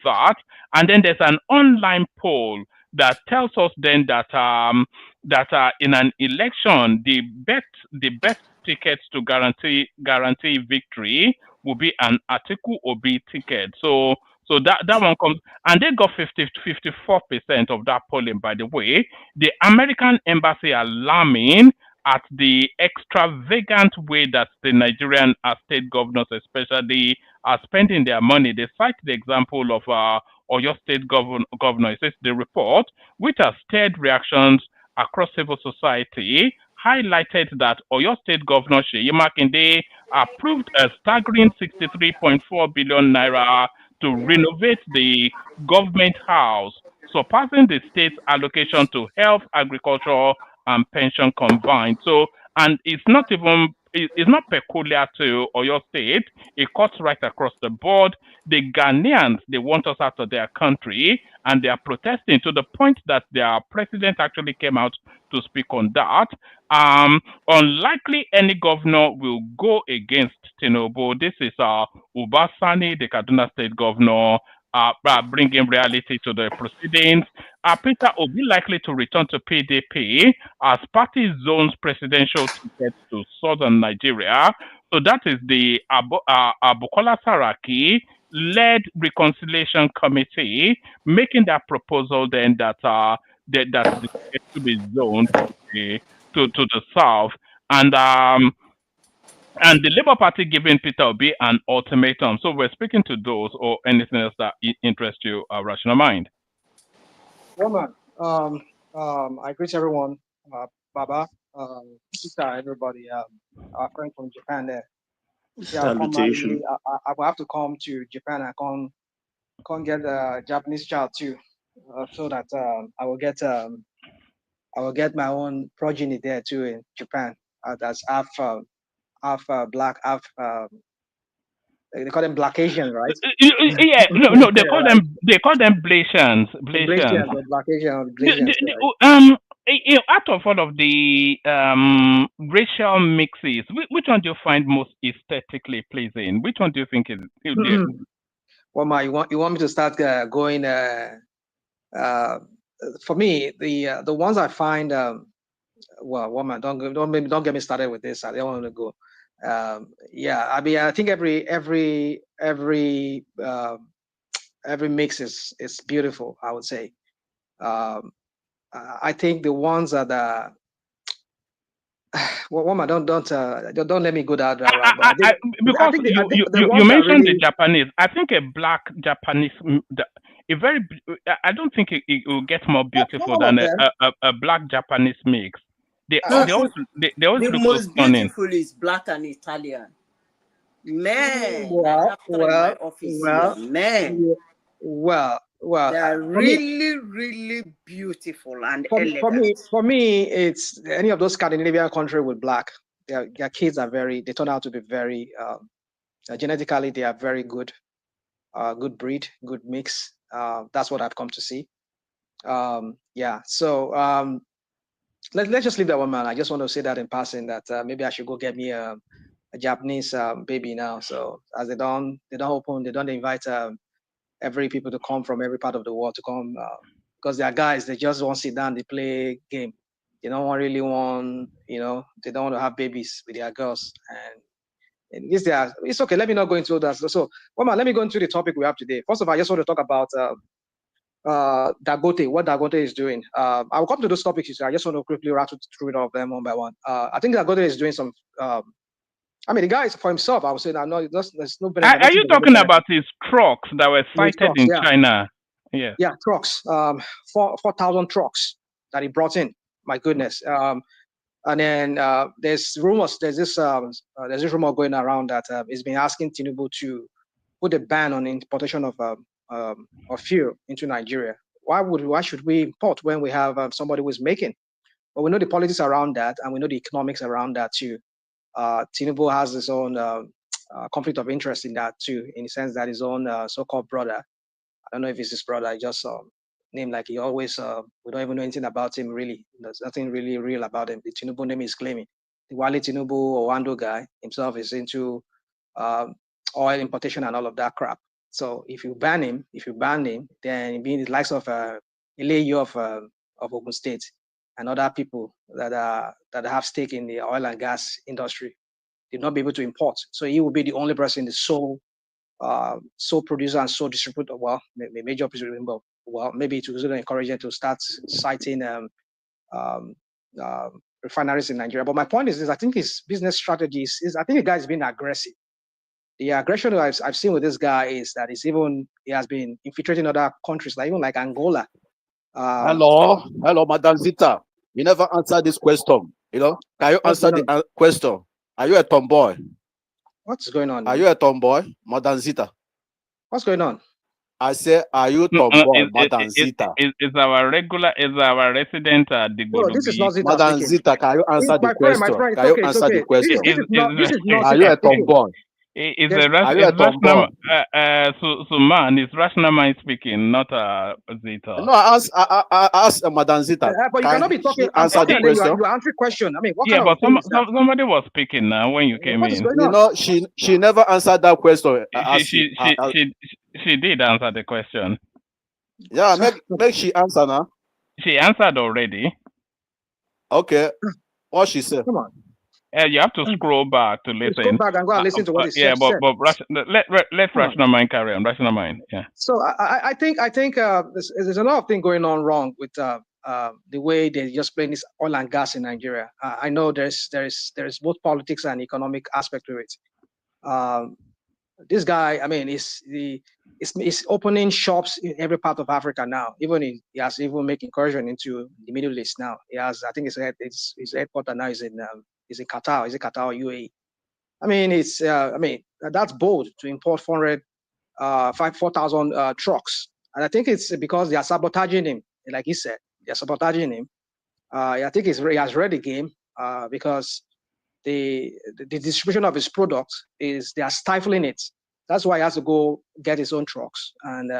that, and then there's an online poll that tells us then that in an election the best tickets to guarantee victory will be an Atiku Obi ticket. So that one comes, and they got 54% of that polling. By the way, the American embassy alarming at the extravagant way that the Nigerian state governors especially are spending their money. They cite the example of Oyo State governor. It says the report, which has stirred reactions across civil society, highlighted that Oyo State Governor Seyi Makinde approved a staggering 63.4 billion naira to renovate the government house, surpassing the state's allocation to health, agriculture, and pension combined. So, and it's not peculiar to Oyo State. It cuts right across the board. The Ghanaians, they want us out of their country, and they are protesting to the point that their president actually came out to speak on that. Unlikely any governor will go against Tinubu. This is Ubasani, the Kaduna State governor, bringing reality to the proceedings. Peter Obi likely to return to PDP as party zones presidential tickets to southern Nigeria. So that is the Bukola Saraki led reconciliation committee making that proposal then that the tickets to be zoned to the south, and the Labour Party giving Peter Obi an ultimatum. So we're speaking to those or anything else that interests you, Rational Mind. Woman, I greet everyone, Baba, sister, everybody, our friend from Japan there. Yeah, I will have to come to Japan and come get a Japanese child too, so that I will get my own progeny there too in Japan. That's half black, half they call them black Asian, right? Yeah, no, they call them Blasians. Blasians or black Asian or Blasians. Out of all of the racial mixes, which one do you find most aesthetically pleasing? Which one do you think is? Well, you want me to start going? For me, the ones I find, well, woman, don't get me started with this. I don't want to go. Yeah, I mean, I think every mix is beautiful, I would say. I think the ones that well, woman, don't let me go that route. Because you mentioned the Japanese. I think a black Japanese, I don't think it will get more beautiful than a black Japanese mix. They always the look most so stunning. beautiful is black and Italian. Man, they are really beautiful and elegant. For me, it's any of those Scandinavian countries with black. Their kids are they turn out to be very genetically they are very good, good breed, good mix. That's what I've come to see. Yeah, so let's just leave that one, man. I just want to say that in passing that maybe I should go get me a Japanese baby now. So as they don't invite every people to come from every part of the world to come because they are guys. They just want to sit down, they play game. They don't really want, they don't want to have babies with their girls. And it's okay. Let me not go into that. So, let me go into the topic we have today. First of all, I just want to talk about Dangote, what Dangote is doing. I'll come to those topics. I just want to quickly rattle through it all of them one by one. I think Dangote is doing some. The guy is for himself. I would say that there's no benefit. Are you talking about his trucks that were sighted in China? Yeah. Yeah, trucks. 4,000 trucks that he brought in. My goodness. And then there's rumors. There's this rumor going around that he's been asking Tinubu to put a ban on importation of fuel into Nigeria. Why should we import when we have somebody who is making? But we know the politics around that, and we know the economics around that too. Tinubu has his own conflict of interest in that too, in the sense that his own so-called brother. I don't know if it's his brother. I just name like he always. We don't even know anything about him really. There's nothing really real about him. The Tinubu name is claiming. The Wale Tinubu Owando guy himself is into oil importation and all of that crap. So if you ban him, then being the likes of Eleyu of Ogun State and other people that have stake in the oil and gas industry, they'll not be able to import. So he will be the only person, the sole producer and sole distributor. Well, major producer. Well, maybe it will encourage them to start citing refineries in Nigeria. But my point is, I think his business strategy is I think the guy is being aggressive. The aggression I've seen with this guy is that he has been infiltrating other countries, like Angola. Hello, Madam Zita. You never answered this question. Can you answer the question? Are you a tomboy? What's going on? Are you a tomboy, Madam Zita? What's going on? I say, are you tomboy, Madam Zita? Is our resident No, this is not Zita. Madam Zita, can you answer the question? Friend, can you answer the question? This is not Are you a tomboy? It's Are you a rational. tomboy? So man, it's rational mind speaking, not Zeta. No, I asked Madam Zita. But you Can cannot be talking. she I'm answer talking, the and then you question? are answering question. I mean, what Yeah, kind of but thing is that? somebody was speaking now when you came What is in. going You on? know, she never answered that question. She did answer the question. Yeah, make she answer now. She answered already. Okay, what she said. Come on. You have to scroll back to listen. Scroll back and go and listen to what he Yeah, said. let rational mind carry on. Rational mind. Yeah. So I think there's a lot of things going on wrong with the way they just playing this oil and gas in Nigeria. I know there's both politics and economic aspect to it. This guy, I mean, is opening shops in every part of Africa now. He has even made incursion into the Middle East now. He has, I think his headquarters now is in Qatar. Is it Qatar or UAE? I mean, that's bold to import 4,000 trucks. And I think it's because they are sabotaging him. Like he said, they're sabotaging him. I think he has read the game because the distribution of his products they are stifling it. That's why he has to go get his own trucks. And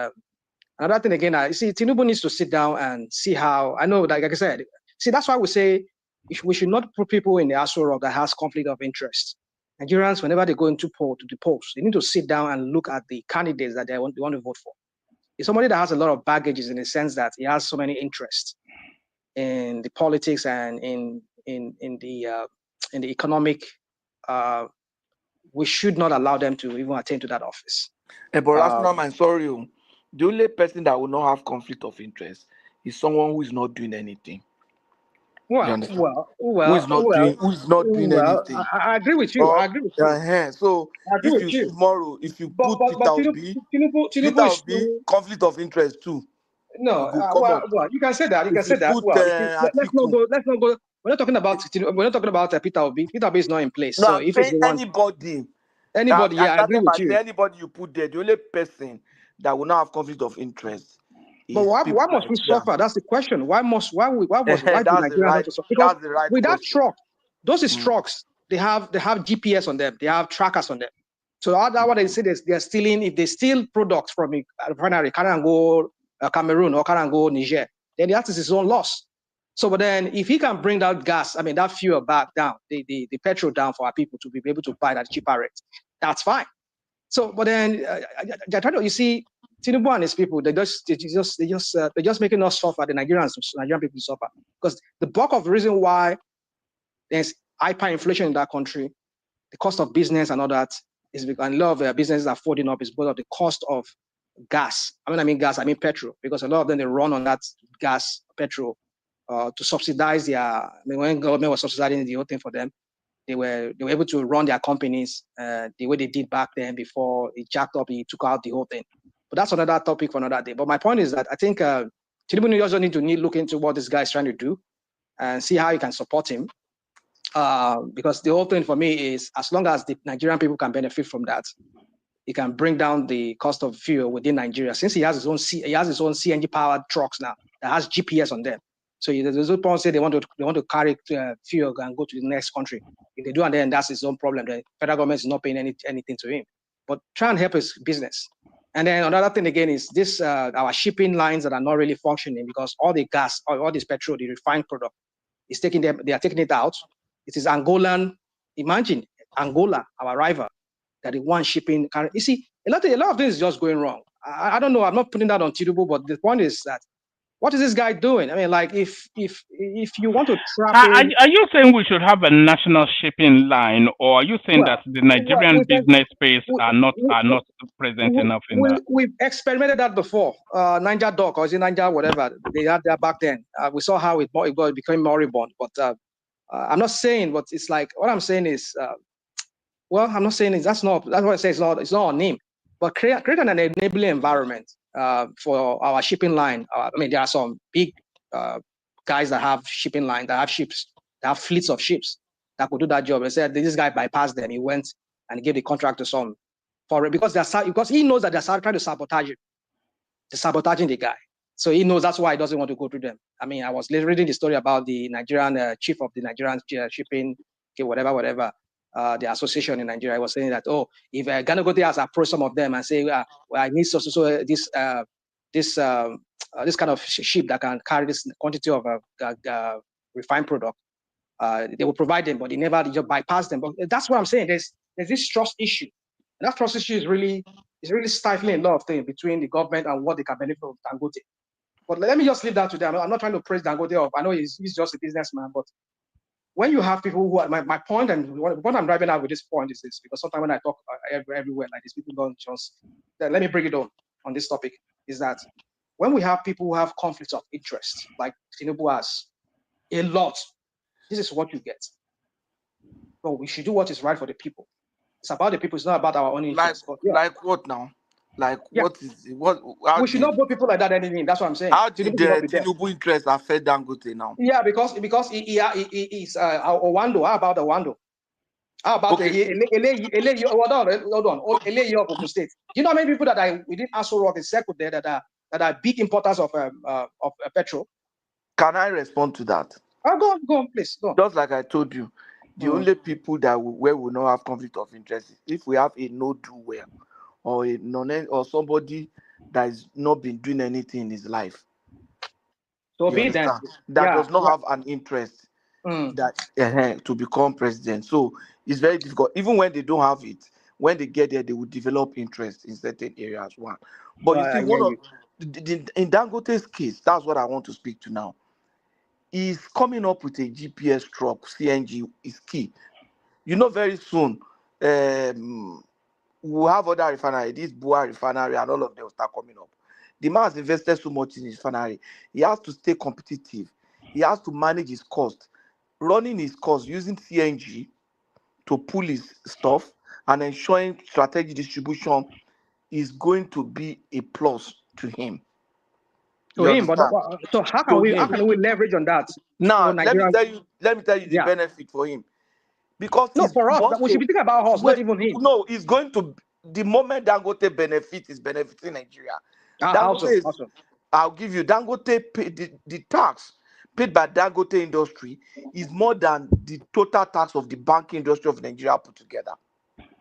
another thing again, you see, Tinubu needs to sit down and see how, I know, like I said, see, that's why we say we should not put people in the Aso Rock that has conflict of interest. Nigerians, whenever they go into the polls, they need to sit down and look at the candidates that they want to vote for. It's somebody that has a lot of baggages in the sense that he has so many interests in the politics and in the economic. We should not allow them to even attain to that office. But rational mind, sorry, the only person that will not have conflict of interest is someone who is not doing anything. Who is not doing anything? I agree with you. I agree with you. So I agree with you. Tomorrow, if you put Peter Obi, conflict of interest too. No, you can say that. You can say that. Let's not go. We're not talking about Peter Obi. Peter Obi is not in place. No, so I'm if saying anybody, I agree with you. Anybody you put there, the only person that will not have conflict of interest. But why must we suffer? That's the question. Why do Nigerians have to suffer? Because with that truck, those trucks, they have GPS on them. They have trackers on them. So that's what they say they're stealing. If they steal products from a refinery, can go Cameroon or can go Niger, then the artist is his own loss. So, but then if he can bring that gas, I mean that fuel back down, the petrol down for our people to be able to buy that cheaper rate, that's fine. So, but then you see, Tinubu and his people, they're just making us suffer. The Nigerian people suffer because the bulk of the reason why there's hyperinflation in that country, the cost of business and all that is because a lot of businesses are folding up is because of the cost of gas. I mean petrol, because a lot of them they run on that gas, petrol, to subsidize their. When government was subsidizing the whole thing for them, they were able to run their companies the way they did back then before it jacked up, he took out the whole thing. But that's another topic for another day. But my point is that I think Tinubu also need to look into what this guy is trying to do and see how you can support him. Because the whole thing for me is as long as the Nigerian people can benefit from that, he can bring down the cost of fuel within Nigeria. Since he has his own CNG powered trucks now that has GPS on them. So there's no point say they want to carry fuel and go to the next country. If they do, and then that's his own problem. The federal government is not paying anything to him. But try and help his business. And then another thing again is this: our shipping lines that are not really functioning because all the gas, all this petrol, the refined product, is taking them. They are taking it out. It is Angolan. Imagine Angola, our rival, that the one shipping. You see, a lot of things is just going wrong. I don't know. I'm not putting that on Tinubu, but the point is that. What is this guy doing? I mean, like, if you want to trap him, are you saying we should have a national shipping line, or are you saying that the Nigerian business space are not present enough in that? We've experimented that before. Niger Dock, or is it Niger, whatever they had that back then. We saw how it became moribund. But I'm not saying. But it's like what I'm saying is, I'm not saying that's what I say. It's not on him. But create an enabling environment. For our shipping line, there are some big guys that have shipping line, that have ships, that have fleets of ships that could do that job. They said this guy bypassed them. He went and gave the contract to some foreign because he knows that they're trying to sabotage him. They're sabotaging the guy, so he knows that's why he doesn't want to go through them. I mean, I was reading the story about the Nigerian chief of the Nigerian shipping, whatever. the association in Nigeria. I was saying that, oh, if Ghana Gote has approached some of them and say, well, I need this kind of ship that can carry this quantity of refined product, they will provide them, but they never just bypass them. But that's what I'm saying. There's this trust issue, and that trust issue is really stifling a lot of things between the government and what they can benefit from Dangote. But let me just leave that to them. I'm not trying to praise Dangote off. I know he's just a businessman, but when you have people who are my point, and what I'm driving at with this point is this, because sometimes when I talk everywhere like this, people don't just, let me bring it on this topic, is that when we have people who have conflicts of interest, like Tinubu has a lot, this is what you get. So we should do what is right for the people. It's about the people. It's not about our own interests. Like what now? Like what is what? We should not vote people like that anything. That's what I'm saying. How did the Tinubu interest affect Dangote now? Yeah, because he's Owando. How about Owando? How about hold on, Ele of Ogun State? You know how many people that are within Aso Rock and circle there that are big importers of petrol? Can I respond to that? Go on, please. Go on. Just like I told you, the only people that where we not have conflict of interest is if we have a no do well or a non or somebody that has not been doing anything in his life. So that does not have an interest that to become president. So it's very difficult. Even when they don't have it, when they get there, they will develop interest in certain areas. One, but you see, in Dangote's case, that's what I want to speak to now. Is coming up with a GPS truck, CNG is key. You know, very soon, we'll have other refinery, this Bua refinery, and all of them will start coming up. The man has invested so much in his refinery. He has to stay competitive. He has to manage his cost. Running his cost using CNG to pull his stuff and ensuring strategic distribution is going to be a plus to him. So how can we leverage on that? Now, let me tell you the benefit for him. Because for us, we should be thinking about us, not even him. No, it's going to, the moment Dangote is benefiting Nigeria. Awesome. I'll give you, Dangote the tax paid by Dangote industry is more than the total tax of the banking industry of Nigeria put together.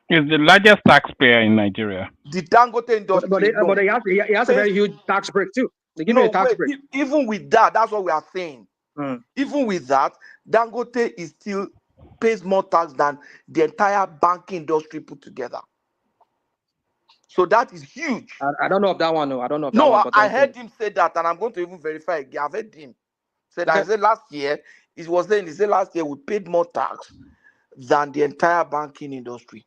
Is the largest taxpayer in Nigeria. The Dangote industry. But he has a very huge tax break too. They give him a tax break. Even with that, that's what we are saying. Even with that, Dangote is still pays more tax than the entire banking industry put together. So that is huge. I don't know of that one. No, I don't know. I heard him say that, and I'm going to even verify again. I've heard him say that. I said last year, he said last year we paid more tax than the entire banking industry,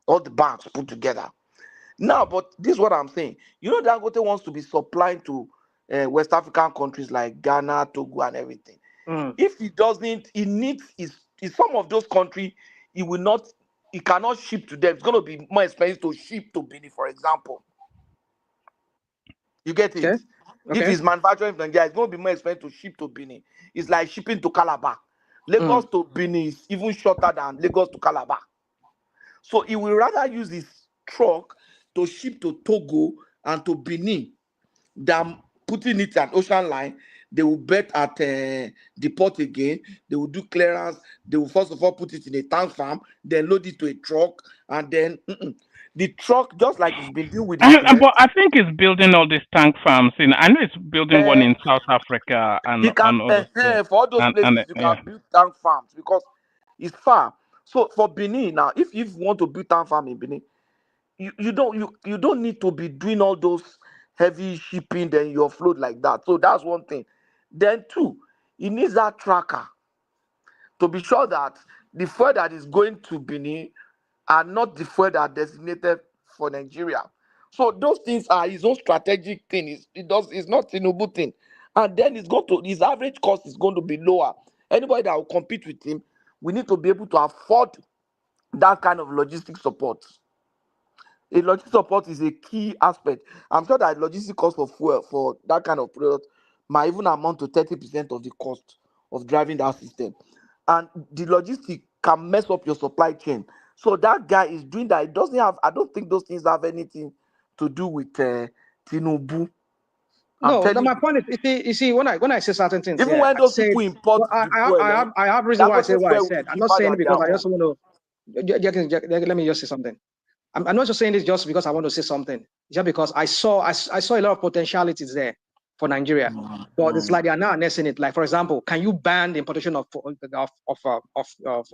all the banks put together. Now, but this is what I'm saying. You know, Dangote wants to be supplying to West African countries like Ghana, Togo, and everything. If he doesn't, he needs in some of those countries, he cannot ship to them. It's going to be more expensive to ship to Benin, for example. You get it? Okay. If he's manufacturing from Nigeria, it's going to be more expensive to ship to Benin. It's like shipping to Calabar. Lagos to Benin is even shorter than Lagos to Calabar. So he will rather use his truck to ship to Togo and to Benin than putting it at ocean line. They will bet at the port again. They will do clearance. They will first of all put it in a tank farm, then load it to a truck, and then the truck, just like it's been doing with the but I think it's building all these tank farms I know it's building one in South Africa and for all those places you can build tank farms because it's far. So for Benin now, if you want to build tank farm in Benin, you don't need to be doing all those heavy shipping, then you offload like that. So that's one thing. Then two, he needs that tracker to be sure that the fuel that is going to Benin are not the fuel that are designated for Nigeria. So those things are his own strategic thing. It's not Tinubu thing. And then his average cost is going to be lower. Anybody that will compete with him, we need to be able to afford that kind of logistic support. A logistic support is a key aspect. I'm sure that logistic cost for fuel for that kind of product might even amount to 30% of the cost of driving that system. And the logistic can mess up your supply chain. So that guy is doing that. It doesn't have, I don't think those things have anything to do with Tinubu. No, my point is, you see, when I say certain things, even when those people import, I have reason why I say what I said. I'm not saying it because I just want to. let me just say something. I'm not just saying this just because I want to say something. Just because I saw a lot of potentialities there for Nigeria, but it's like they are now announcing it. Like, for example, can you ban the importation of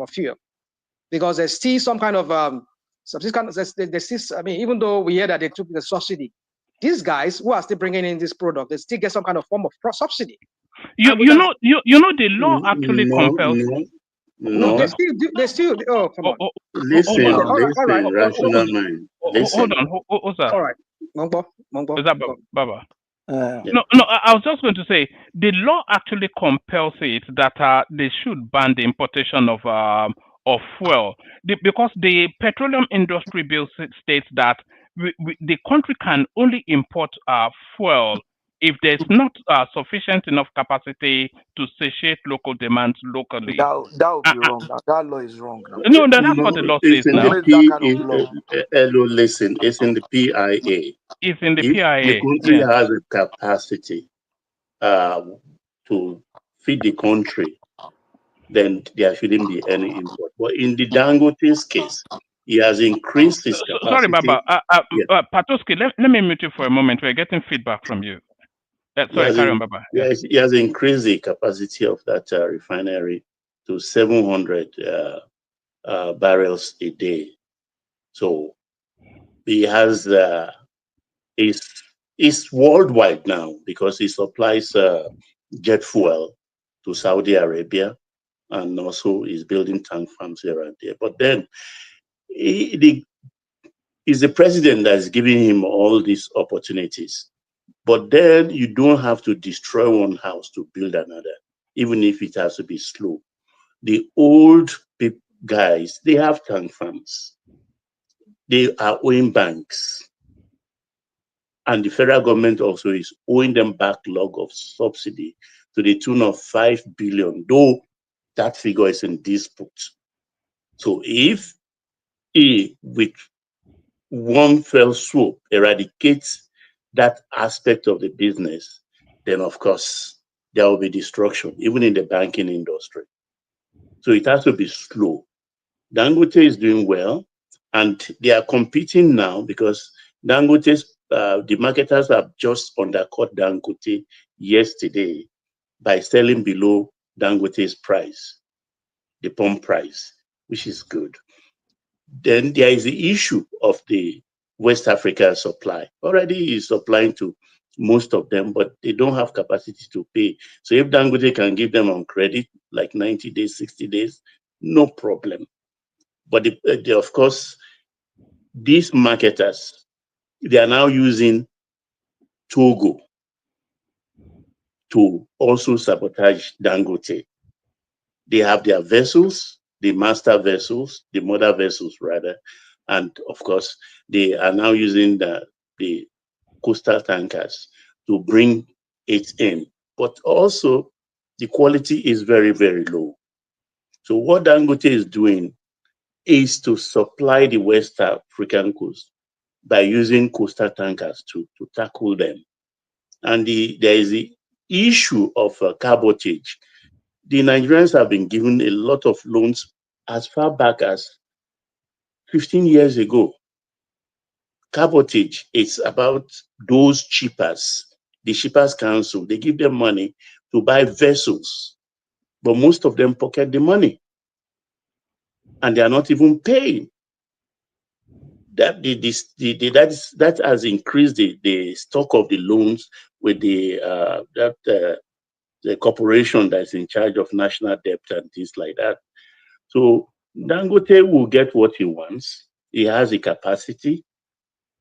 fuel? Because there's still some kind of there's still, I mean, even though we hear that they took the subsidy, these guys who are still bringing in this product, they still get some kind of form of subsidy. You know the law actually compels. No, they still. Oh, come on. Listen, All right. rational mind. Listen. Hold on. Who's that? All right, Mongbo. Is that Baba? No, I was just going to say the law actually compels it that they should ban the importation of fuel because the petroleum industry bill states that the country can only import fuel if there's not sufficient enough capacity to satiate local demands locally. That would be wrong. That law is wrong. No, that's what the law says now. Listen, it's in the PIA. It's in the if PIA. The country has a capacity to feed the country, then there shouldn't be any import. But in the Dangote's case, he has increased his capacity. Sorry, Baba. Patoski, let me mute you for a moment. We're getting feedback from you. Sorry, carry on, Baba. Yes, he has increased the capacity of that refinery to 700 barrels a day. So he has is worldwide now because he supplies jet fuel to Saudi Arabia, and also is building tank farms here and there. But then it's the president that's giving him all these opportunities. But then you don't have to destroy one house to build another, even if it has to be slow. The old guys, they have tank farms. They are owing banks. And the federal government also is owing them backlog of subsidy to the tune of 5 billion, though that figure is in dispute. So if he, with one fell swoop, eradicates that aspect of the business, then of course there will be destruction, even in the banking industry. So it has to be slow. Dangote is doing well, and they are competing now because Dangote's the marketers have just undercut Dangote yesterday by selling below Dangote's price, the pump price, which is good. Then there is the issue of the West Africa supply. Already is supplying to most of them, but they don't have capacity to pay. So if Dangote can give them on credit, like 90 days, 60 days, no problem. But of course, these marketers, they are now using Togo to also sabotage Dangote. They have their vessels, the master vessels, the mother vessels rather, and of course, they are now using the coastal tankers to bring it in. But also, the quality is very, very low. So what Dangote is doing is to supply the West African coast by using coastal tankers to tackle them. And there is the issue of cabotage. The Nigerians have been given a lot of loans as far back as 15 years ago. Cabotage, it's about those shippers, the Shippers Council. They give them money to buy vessels, but most of them pocket the money, and they are not even paying. That has increased the stock of the loans with the corporation that's in charge of national debt and things like that. So Dangote will get what he wants. He has the capacity,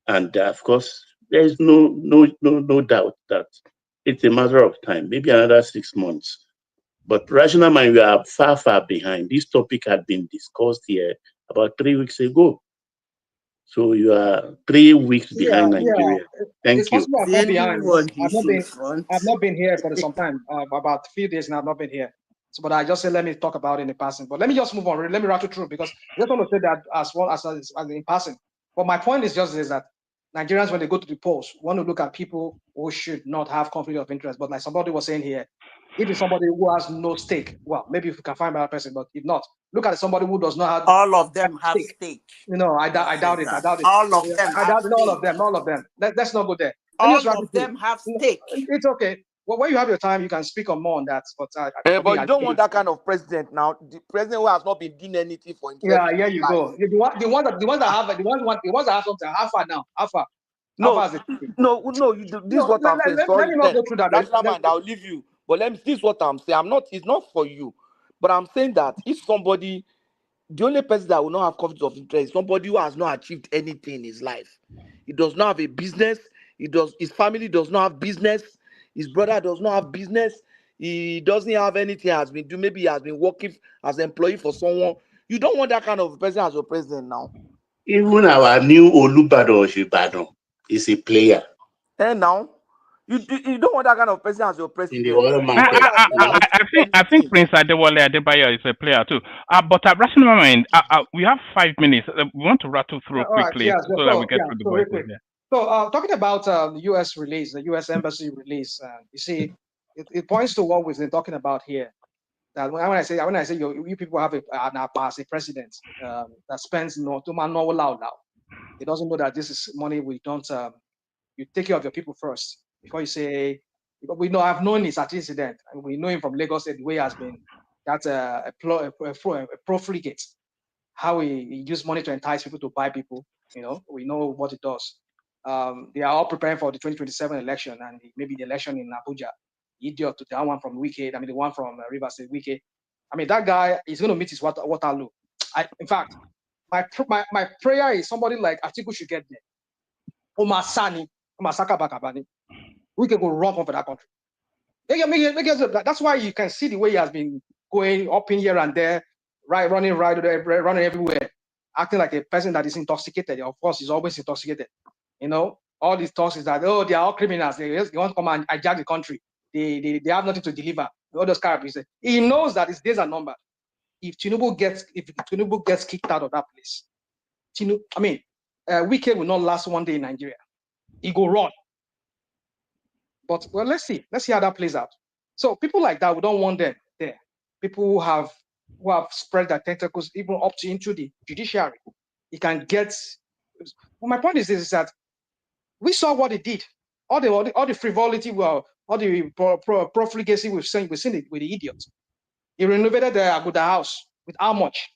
and of course, there is no doubt that it's a matter of time, maybe another 6 months. But rational mind, we are far behind. This topic had been discussed here about 3 weeks ago. So you are 3 weeks behind Nigeria. Thank you. I'm not behind. I've not been here for some time, about a few days now. I've not been here. So, but I just said let me talk about it in passing. But let me just move on. Let me rattle through because I just want to say that as well as in passing. But my point is just this, that Nigerians, when they go to the polls, want to look at people who should not have conflict of interest. But like somebody was saying here, if it's somebody who has no stake, well, maybe if you can find another person, but if not, look at somebody who does not have all of them have stake. You know, I doubt it. I doubt it. All of them I have doubt it. stake. All of them. Let's not go there. All of them have stake. It's okay. Well, when you have your time, you can speak on more on that. But but you don't want that kind of president now. The president who has not been doing anything for himself. Yeah, here you go. The ones that have something. How far now? How far? No, this is what I'm saying. Let me not go through that. Rational mind, I'll leave you. But this is what I'm saying. It's not for you. But I'm saying that if somebody, the only person that will not have conflict of interest is somebody who has not achieved anything in his life. He does not have a business. His family does not have business. His brother does not have business. He doesn't have anything has been doing. Maybe he has been working as an employee for someone. You don't want that kind of person as your president now. Even our new Olubado Oshibado is a player. And now, you don't want that kind of person as your president. In the oil market. I think Prince Adewale Adebayo is a player too. But at rational mind, we have 5 minutes. We want to rattle through quickly so that we get through the voices. Yeah. So talking about the U.S. release, the U.S. Embassy release, you see, it points to what we've been talking about here. That when I say you people have a president that spends no loud. He doesn't know that this is money we don't. You take care of your people first before you say. We know I've known his incident, and we know him from Lagos State. The way he has been that's a profligate. How he used money to entice people to buy people. You know, we know what it does. They are all preparing for the 2027 election and maybe the election in Abuja. Idiot to that one from Wike. I mean, the one from Rivers State, Wike. I mean, that guy is going to meet his Waterloo. In fact, my prayer is somebody like Atiku should get there. Omar Saka Bakabani. We can go run for that country. That's why you can see the way he has been going up in here and there, running everywhere, acting like a person that is intoxicated. Of course, he's always intoxicated. You know, all these talks is that, they are all criminals. They want to come and hijack the country. They have nothing to deliver. All those characters. He knows that his days are numbered. If Tinubu gets kicked out of that place, Wike will not last one day in Nigeria. He go run. But well, let's see how that plays out. So people like that, we don't want them there. People who have spread their tentacles even up to into the judiciary. He can get. Well, my point is that we saw what he did. All the frivolity, all the profligacy we've seen it with the idiots. He renovated the Aguda house with how much?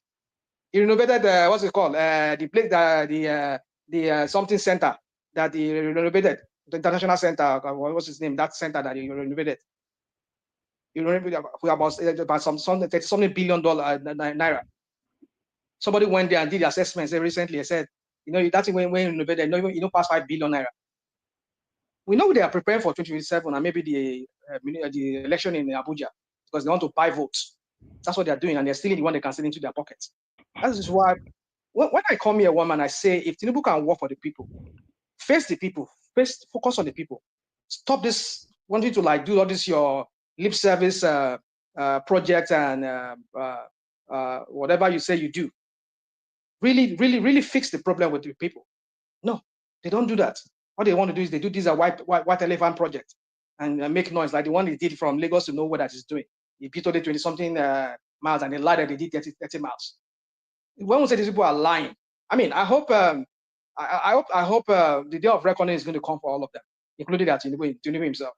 He renovated what's it called? The place, the something center that he renovated, the international center. What's his name? That center that he renovated. He renovated about something billion naira. Somebody went there and did the assessments recently. I said, that's when renovated, you don't pass 5 billion naira. We know they are preparing for 2027 and maybe the election in Abuja because they want to buy votes. That's what they are doing, and they're stealing the one they can send into their pockets. That is why when I come here, woman, I say if Tinubu can work for the people, face the people, focus on the people. Stop this wanting to do all this your lip service project and whatever you say you do. Really, really, really fix the problem with the people. No, they don't do that. What they want to do is they do this white elephant project and make noise like the one they did from Lagos to nowhere that is doing. He beat all the 20-something miles and they lied that they did 30 miles. When we say these people are lying, I mean, I hope the day of reckoning is going to come for all of them, including that Tinubu himself.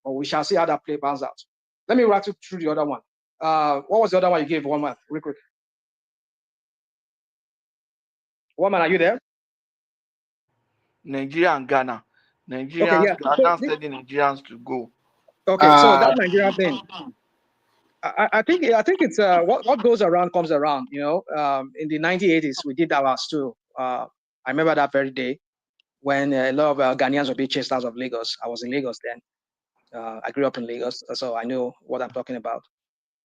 But we shall see how that play pans out. Let me rattle through the other one. What was the other one you gave? One month, real quick. Woman, are you there? Nigeria and Ghana. Ghana telling Nigerians to go. Okay, so that Nigeria thing. I think it's what goes around comes around. In the 1980s, we did our stew. I remember that very day when a lot of Ghanaians were being chased out of Lagos. I was in Lagos then. I grew up in Lagos, so I know what I'm talking about.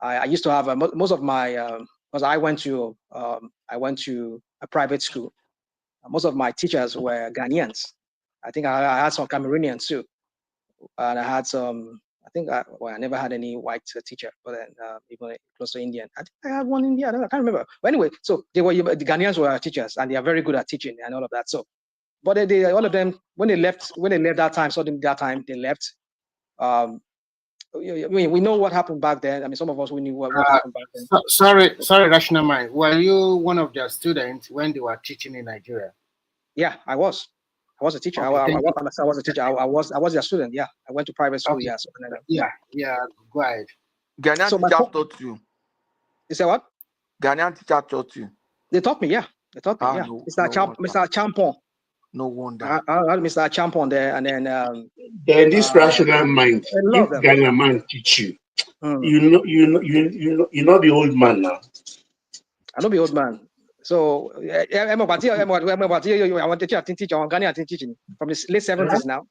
I used to have most of my because I went to a private school. Most of my teachers were Ghanaians. I think I had some Cameroonians too, and I had some. I never had any white teacher, but then even close to Indian. I think I had one Indian. I can't remember. But anyway, so the Ghanaians were our teachers, and they are very good at teaching and all of that. So But all of them, when they left that time, suddenly that time they left. I mean, we know what happened back then. I mean, some of us we knew what happened back then. Sorry, Rational Mind. Were you one of their students when they were teaching in Nigeria? Yeah, I was. I was a teacher. Okay, I was a teacher. I was their student. Yeah, I went to private school. Okay. Yeah. Yeah. Go ahead. Ghanaian teacher taught you. You say what? Ghanaian teacher taught you. They taught me. Yeah, they taught me. Yeah, No, Mr. Champon. No wonder. I had Mr. Champon there, and then this rational mind. If Ghanaian man teach you, you're not the old man now. I don't be old man. So I want to teach on Ghanaian teaching from the late 70s now.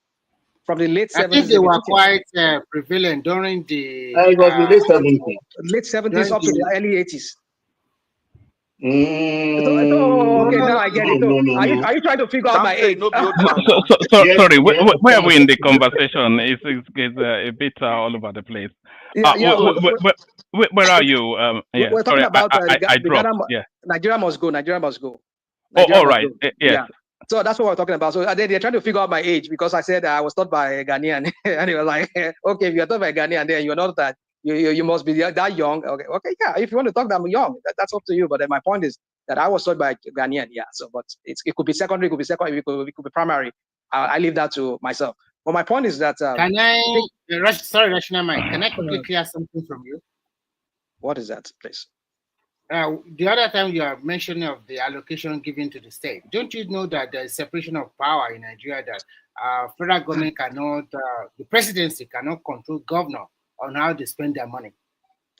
From the late 70s. I think they were quite prevalent during the late 70s up to the early 80s. Okay, now I get it. So are you trying to figure out my age? Sorry, where are we in the conversation? It's a bit all over the place. Where are you? We're talking about I dropped. Nigeria must go. Nigeria must go. All right. Yes. Yeah. So that's what we're talking about. So they're trying to figure out my age because I said I was taught by a Ghanaian, and he was like, "Okay, if you're taught by a Ghanaian, then you're not that. You must be that young." Okay, yeah. If you want to talk that I'm young, that's up to you. But then my point is that I was taught by a Ghanaian. Yeah. So, but it could be secondary, it could be primary. I leave that to myself. But my point is that sorry, Rational Mind. Can I quickly clear something from you? What is that, please? The other time you are mentioning of the allocation given to the state, don't you know that there is separation of power in Nigeria, that federal government cannot, the presidency cannot control governor on how they spend their money?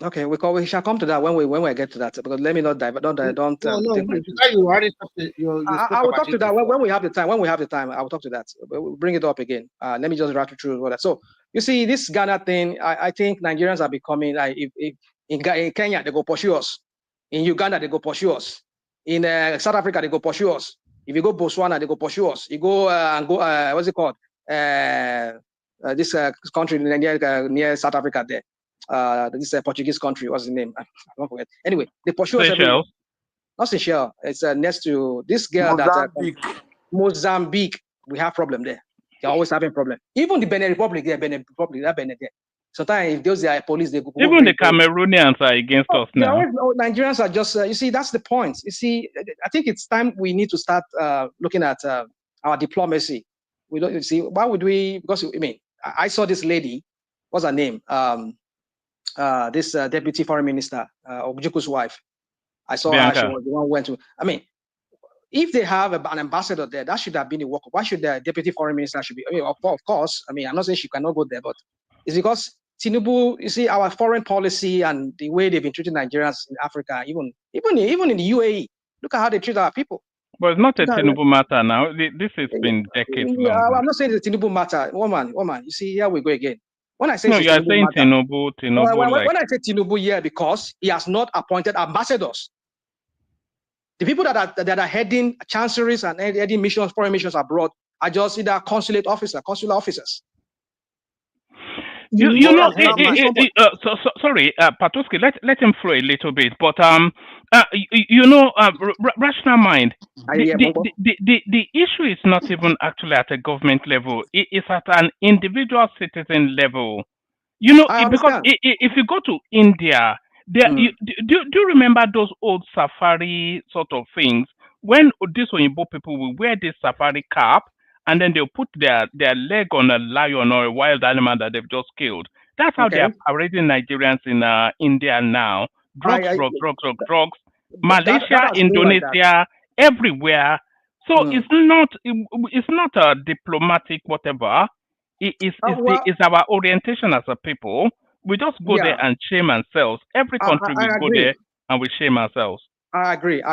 Okay, we shall come to that when we get to that. Because let me not divert. Don't. You already I will talk to that when we have the time. When we have the time, I will talk to that. We'll bring it up again. Let me just rattle through all that. So you see, this Ghana thing, I think Nigerians are becoming like if in Kenya they go pursue us. In Uganda, they go pursue us. In South Africa, they go pursue us. If you go Botswana, they go pursue us. You go what's it called? This country near South Africa there. This Portuguese country. What's the name? I don't forget. Anyway, they pursue us. Not Seychelles. It's next to this girl Mozambique. We have problem there. They're always having problem. Even the Benin Republic, Benin there. Sometimes if those are police, they go. Even the Cameroonians are against us now. Nigerians are just, you see, that's the point. You see, I think it's time we need to start looking at our diplomacy. We don't see why would we? Because I mean, I saw this lady. What's her name? This deputy foreign minister, Ojuku's wife. I saw Bianca. her. She was the one who went to. I mean, if they have an ambassador there, that should have been a work. Why should the deputy foreign minister should be? I mean, of course. I mean, I'm not saying she cannot go there, but it's because Tinubu, you see, our foreign policy and the way they've been treating Nigerians in Africa, even in the UAE, look at how they treat our people. But it's not a Tinubu matter now. This has been decades long. I'm not saying it's a Tinubu matter. Woman. You see, here we go again. When I say no, you are saying Tinubu. When I say Tinubu, yeah, because he has not appointed ambassadors. The people that are heading chancelleries and heading missions, foreign missions abroad, are just either consular officers. Sorry, Patoski, let him flow a little bit. But rational mind. The issue is not even actually at a government level. It is at an individual citizen level. Because if you go to India, do you remember those old safari sort of things when these Oyinbo people will wear this safari cap? And then they'll put their leg on a lion or a wild animal that they've just killed. That's how they are parading Nigerians in India now. Drugs. Malaysia, Indonesia, everywhere. So it's not a diplomatic whatever. It's our orientation as a people. We just go there and shame ourselves. Every country we go there and we shame ourselves. I agree.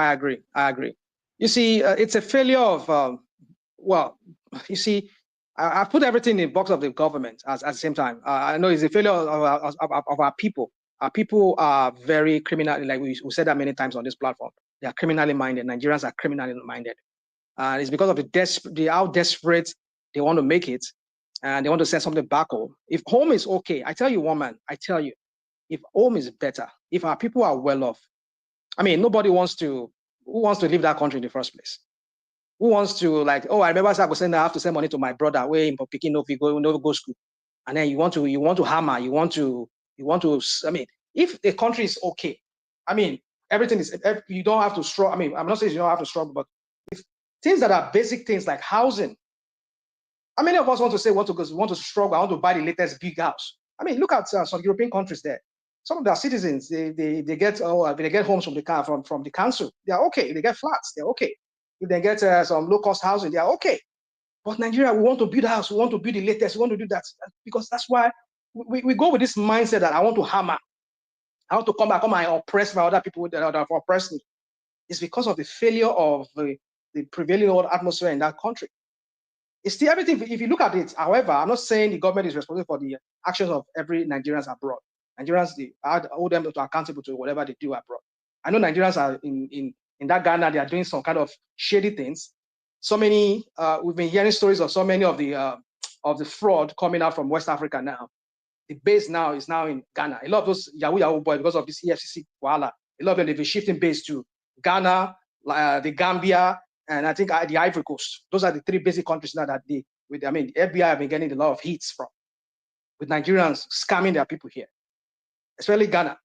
You see, it's a failure of. Well, you see, I put everything in the box of the government at the same time. I know it's a failure of our people. Our people are very criminal. Like we said that many times on this platform. They are criminally minded. Nigerians are criminally minded. It's because of how desperate they want to make it, and they want to send something back home. If home is okay, I tell you, woman, if home is better, if our people are well off, I mean, nobody wants to leave that country in the first place. Who wants to like, oh, I remember I have to send money to my brother where in picking no go school. And then you want to hammer, you want to, I mean, if the country is okay, I mean, everything is, you don't have to struggle. I mean, I'm not saying you don't have to struggle, but if things that are basic things like housing, how many of us want to say, want to struggle, I want to buy the latest big house? I mean, look at some European countries there. Some of their citizens, they get homes from the council. They are okay. They get flats. They're okay. If they get some low-cost housing, they are okay. But Nigeria, we want to build a house. We want to build the latest. We want to do that because that's why we go with this mindset that I want to hammer. I want to come and oppress my other people that have oppressed me. It's because of the failure of the prevailing old atmosphere in that country. It's still everything. If you look at it, however, I'm not saying the government is responsible for the actions of every Nigerians abroad. Nigerians, they hold them to accountable to whatever they do abroad. I know Nigerians are in that Ghana, they are doing some kind of shady things. So many, we've been hearing stories of so many of the fraud coming out from West Africa now. The base now is now in Ghana. A lot of those Yahoo boys, because of this EFCC Kuala, a lot of them, they've been shifting base to Ghana, the Gambia, and I think the Ivory Coast. Those are the three basic countries now that the FBI have been getting a lot of hits from, with Nigerians scamming their people here, especially Ghana.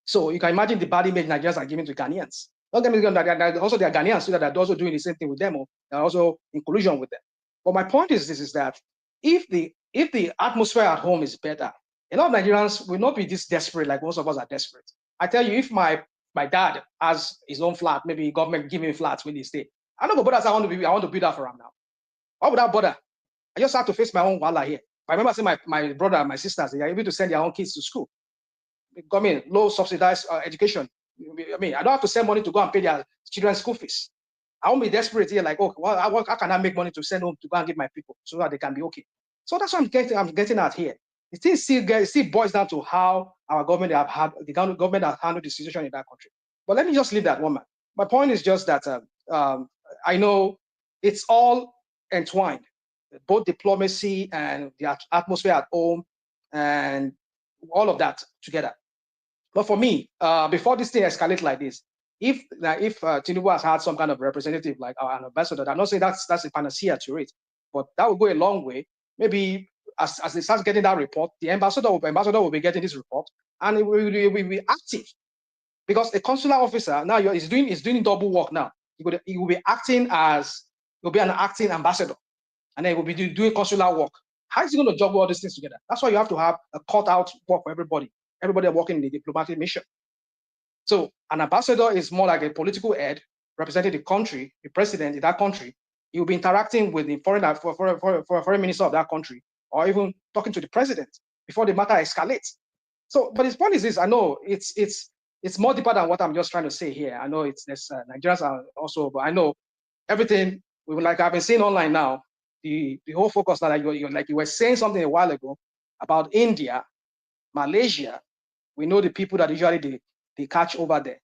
So you can imagine the bad image Nigerians are giving to Ghanaians. Don't get me wrong, also there are Ghanaians so that are also doing the same thing with them, or they're also in collusion with them. But my point is this: is that if the atmosphere at home is better, a lot of Nigerians will not be this desperate like most of us are desperate. I tell you, if my dad has his own flat, maybe government give me flats when he stay, I don't go bother. I want to build that for him now. Why would I bother? I just have to face my own wala here. I remember saying my brother and my sisters, they are able to send their own kids to school. I mean, low subsidized education. I mean, I don't have to send money to go and pay their children's school fees. I won't be desperate here, like, oh, well, how can I make money to send home to go and give my people so that they can be okay? So that's what I'm getting at here. It still boils down to how our government government has handled the situation in that country. But let me just leave that one. My point is just that I know it's all entwined, both diplomacy and the atmosphere at home and all of that together. But for me, before this thing escalates like this, if Tinubu has had some kind of representative like an ambassador, I'm not saying that's a panacea to it, but that will go a long way. Maybe as they start getting that report, the ambassador will be getting this report, and it will be active, because a consular officer now is doing double work now. He will be acting as an acting ambassador, and then he will be doing consular work. How is he going to juggle all these things together? That's why you have to have a cut out work for everybody. Everybody working in the diplomatic mission. So an ambassador is more like a political head representing the country, the president in that country. He will be interacting with the foreign minister of that country, or even talking to the president before the matter escalates. So, but his point is this: I know it's more deeper than what I'm just trying to say here. I know Nigerians are also, but I know everything. Like I've been seeing online now, the whole focus that you were saying something a while ago about India, Malaysia. We know the people that usually they catch over there.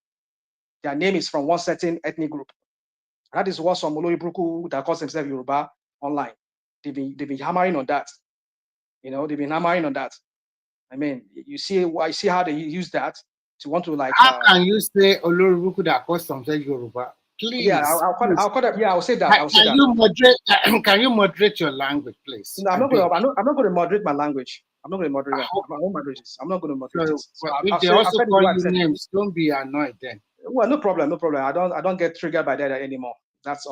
Their name is from one certain ethnic group. And that is what some Olori Bruku that calls themselves Yoruba online. They've been hammering on that. They've been hammering on that. I mean, you see how they use that to want to like. How can you say Olori Bruku that calls themselves Yoruba? Please. Yeah, I'll call that. Yeah, I'll say that. Can you moderate your language, please? No, I'm not going to moderate my language. I'm not going to moderate my own languages. I'm not going to moderate it. So if they also call you names, don't be annoyed then. Well, no problem. I don't get triggered by that anymore. That's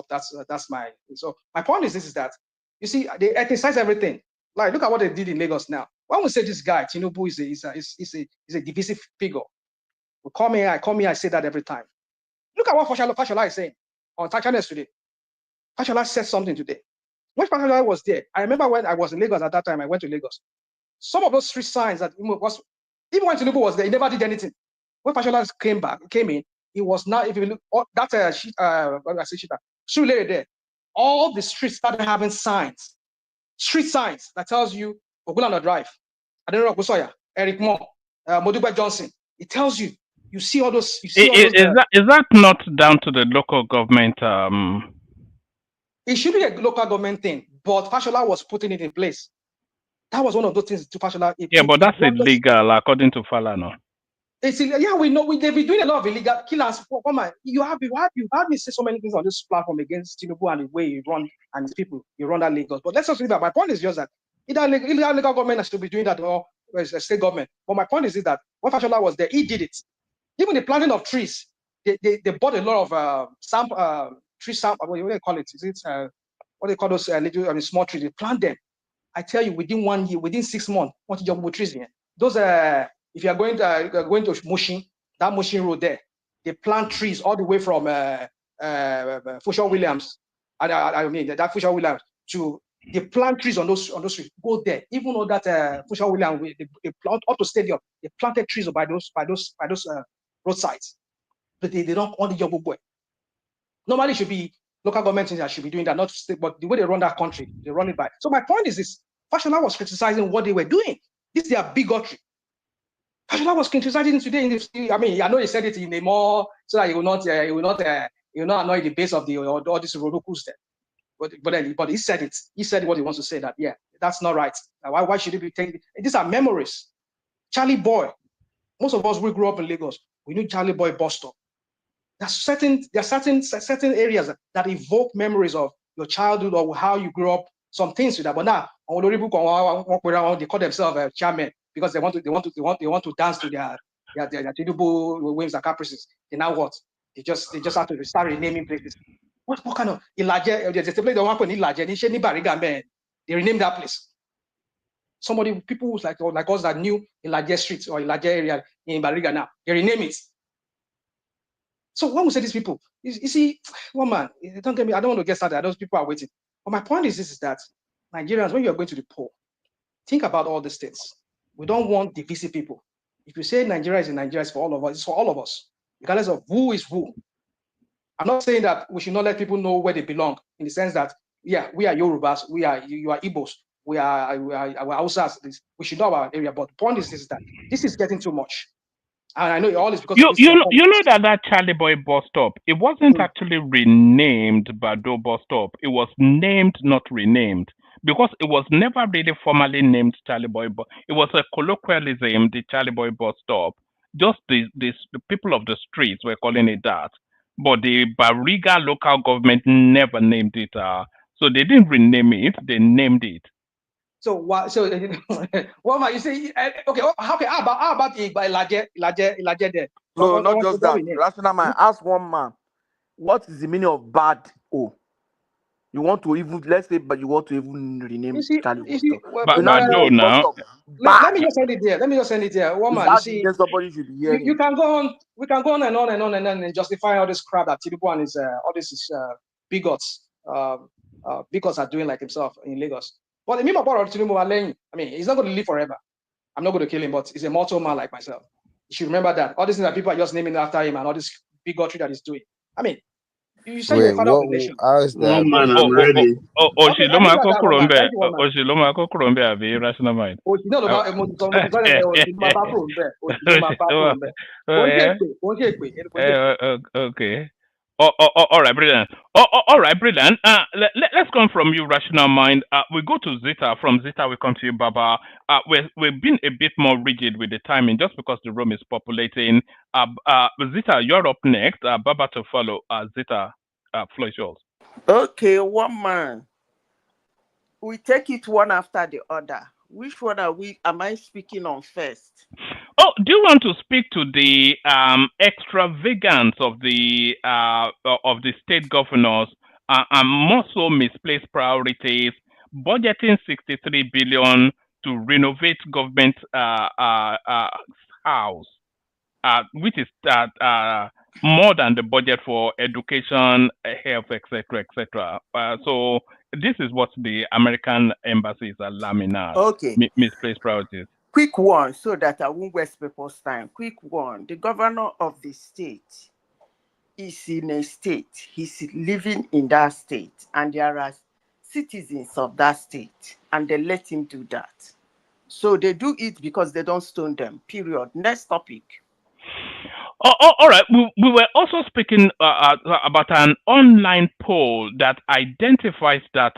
my. So my point is this: is that you see they ethnicize everything. Like look at what they did in Lagos now. When we say this guy Tinubu is a divisive figure, we call me. I say that every time. Look at what Fashola is saying on channels today. Fashola said something today. When Fashola was there, I remember when I was in Lagos at that time. I went to Lagos. Some of those street signs that was, even when Tinubu was there, he never did anything. When Fashola came in, he was not. If you look that Surulere there, all the streets started having signs, street signs that tells you Ogulano Drive, Adeniro Kusoya, Eric Moore, Modugbe Johnson. It tells you. You see all those. Is that not down to the local government? It should be a local government thing, but Fashola was putting it in place. That was one of those things to Fashola. Yeah, but that's illegal according to Falana. Yeah, we know they've been doing a lot of illegal killers. You have me say so many things on this platform against Tinubu and the way you run and his people, you run that Lagos. But let's just leave that. My point is just that either illegal government should be doing that or a state government. But my point is that when Fashola was there, he did it. Even the planting of trees, they bought a lot of tree sample. What do they call it? Is it what they call those little small trees? They plant them. I tell you, within 1 year, within 6 months, what you trees here? Those if you are going to Mushin, that Mushin road there, they plant trees all the way from Fushall Williams. I mean that Fushall Williams to they plant trees on those streets. Go there, even though that Fushall Williams they plant up to stadium, they planted trees by those roadsides, but they don't want the job boy. Normally, it should be local government that should be doing that, not state, but the way they run that country, they run it by. So my point is this: Fashola was criticizing what they were doing. This is their bigotry. Fashola was criticizing today. I mean, I know he said it in a more so that he will not annoy the base of all these Rodokus there. But he said it. He said what he wants to say. That that's not right. Now, why should it be taken? These are memories. Charlie Boy. Most of us we grew up in Lagos. We knew Charlie Boy bus stop. There are certain areas that evoke memories of your childhood or how you grew up. Some things with that. But now, they call themselves chairman because they want to dance to their Tinubu whims and caprices. They now what? They just have to start renaming places. What kind of Ilaje? There's a place they want to Ilaje. Man, they renamed that place. People like us that knew Ilaje Street or Ilaje area in Bariga now, they rename it. So when we say these people, you see, one man, don't get me, I don't want to get started. Those people are waiting. But my point is that Nigerians, when you are going to the poll, think about all these things. We don't want divisive people. If you say Nigeria is in Nigeria, it's for all of us. It's for all of us, regardless of who is who. I'm not saying that we should not let people know where they belong, in the sense that, yeah, we are Yorubas, you are Igbos, we are Hausas. We should know our area. But the point is that this is getting too much. And I know all is because you know that Charlie Boy bus stop, it wasn't actually renamed Bado bus stop. It was named, not renamed, because it was never really formally named Charlie Boy. It was a colloquialism, the Charlie Boy bus stop. Just the people of the streets were calling it that, but the Bariga local government never named it. So they didn't rename it; they named it. So what? So what you say? Okay, how about the Ilaje there? No, not just that. Rational man, ask one man, what is the meaning of bad O? You want to even, let's say, but you want to even rename Charlie. Bado now. Let me just send it there. One man, you see, somebody should be hearing. You can go on. We can go on and on and on and on and justify all this crap that Tinubu and all these bigots are doing like himself in Lagos. But the meaning about Tinubu, I mean, he's not going to live forever. I'm not going to kill him, but he's a mortal man like myself. You should remember that. All these things that people are just naming after him and all this bigotry that he's doing. I mean, you say you're a father of the nation. How is that? Man, I'm ready. Oshiloma Kokurombe Avi, rational mind. Okay. All right, brilliant. All right, brilliant. Let's come from you, rational mind. We go to Zita. From Zita, we come to you, Baba. We've been a bit more rigid with the timing just because the room is populating. Zita, you're up next. Baba to follow. Zita, floor is yours. Okay, one man. We take it one after the other. Which one am I speaking on first? Oh, do you want to speak to the extravagance of the state governors and more so misplaced priorities, budgeting 63 billion to renovate government house, which is more than the budget for education, health, etc., etc. So this is what the American embassies are laminar. Okay. Misplaced priorities. Quick one, so that I won't waste people's time. Quick one. The governor of the state is in a state. He's living in that state. And there are citizens of that state. And they let him do that. So they do it because they don't stone them. Period. Next topic. All right. We were also speaking about an online poll that identifies that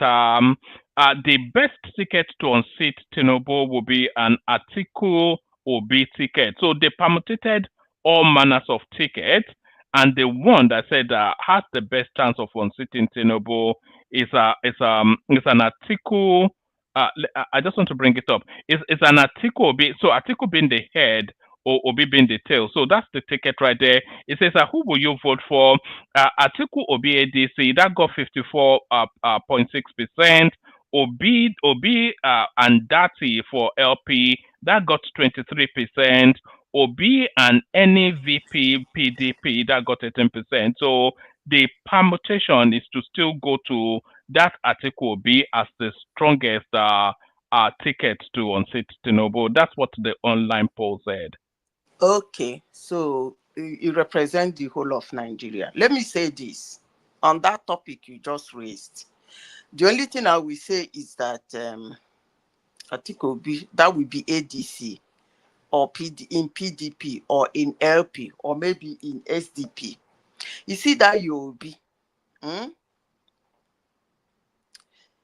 the best ticket to unseat Tinubu will be an Atiku Obi ticket. So they permutated all manners of tickets, and the one that said has the best chance of unseating Tinubu is an Atiku. I just want to bring it up. It's an Atiku. So Atiku being the head, or Obi being the tail. So that's the ticket right there. It says, who will you vote for? Atiku Obi ADC, that got 54.6%. Obi and Dati for LP, that got 23%. Obi and any VP PDP, that got 18%. So the permutation is to still go to that Atiku Obi as the strongest ticket to unseat Tinubu. That's what the online poll said. Okay, so you represent the whole of Nigeria. Let me say this on that topic you just raised. The only thing I will say is that Atiku that will be ADC or in PDP or in LP or maybe in SDP. You see that Yobi,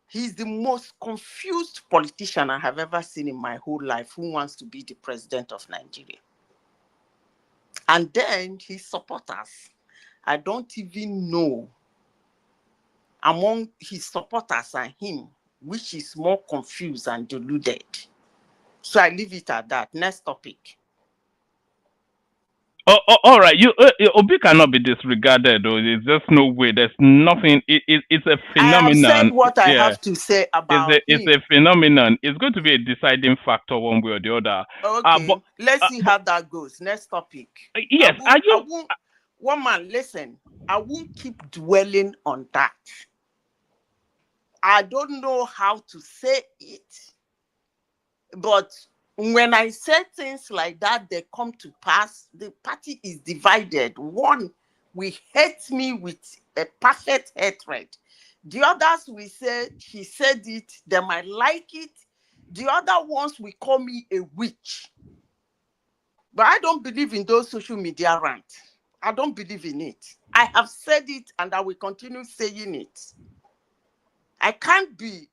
he's the most confused politician I have ever seen in my whole life who wants to be the president of Nigeria. And then his supporters, I don't even know among his supporters and him, which is more confused and deluded. So I leave it at that. Next topic. All right. Obi cannot be disregarded, though. There's just no way. There's nothing. It's a phenomenon. I have said what I have to say about it's a phenomenon. It's going to be a deciding factor one way or the other. Okay, but let's see how that goes. Next topic. Yes. One man, listen. I won't keep dwelling on that. I don't know how to say it, but when I say things like that, they come to pass. The party is divided. One will hate me with a perfect hatred. The others will say, he said it, they might like it. The other ones will call me a witch. But I don't believe in those social media rants. I don't believe in it. I have said it and I will continue saying it. I can't be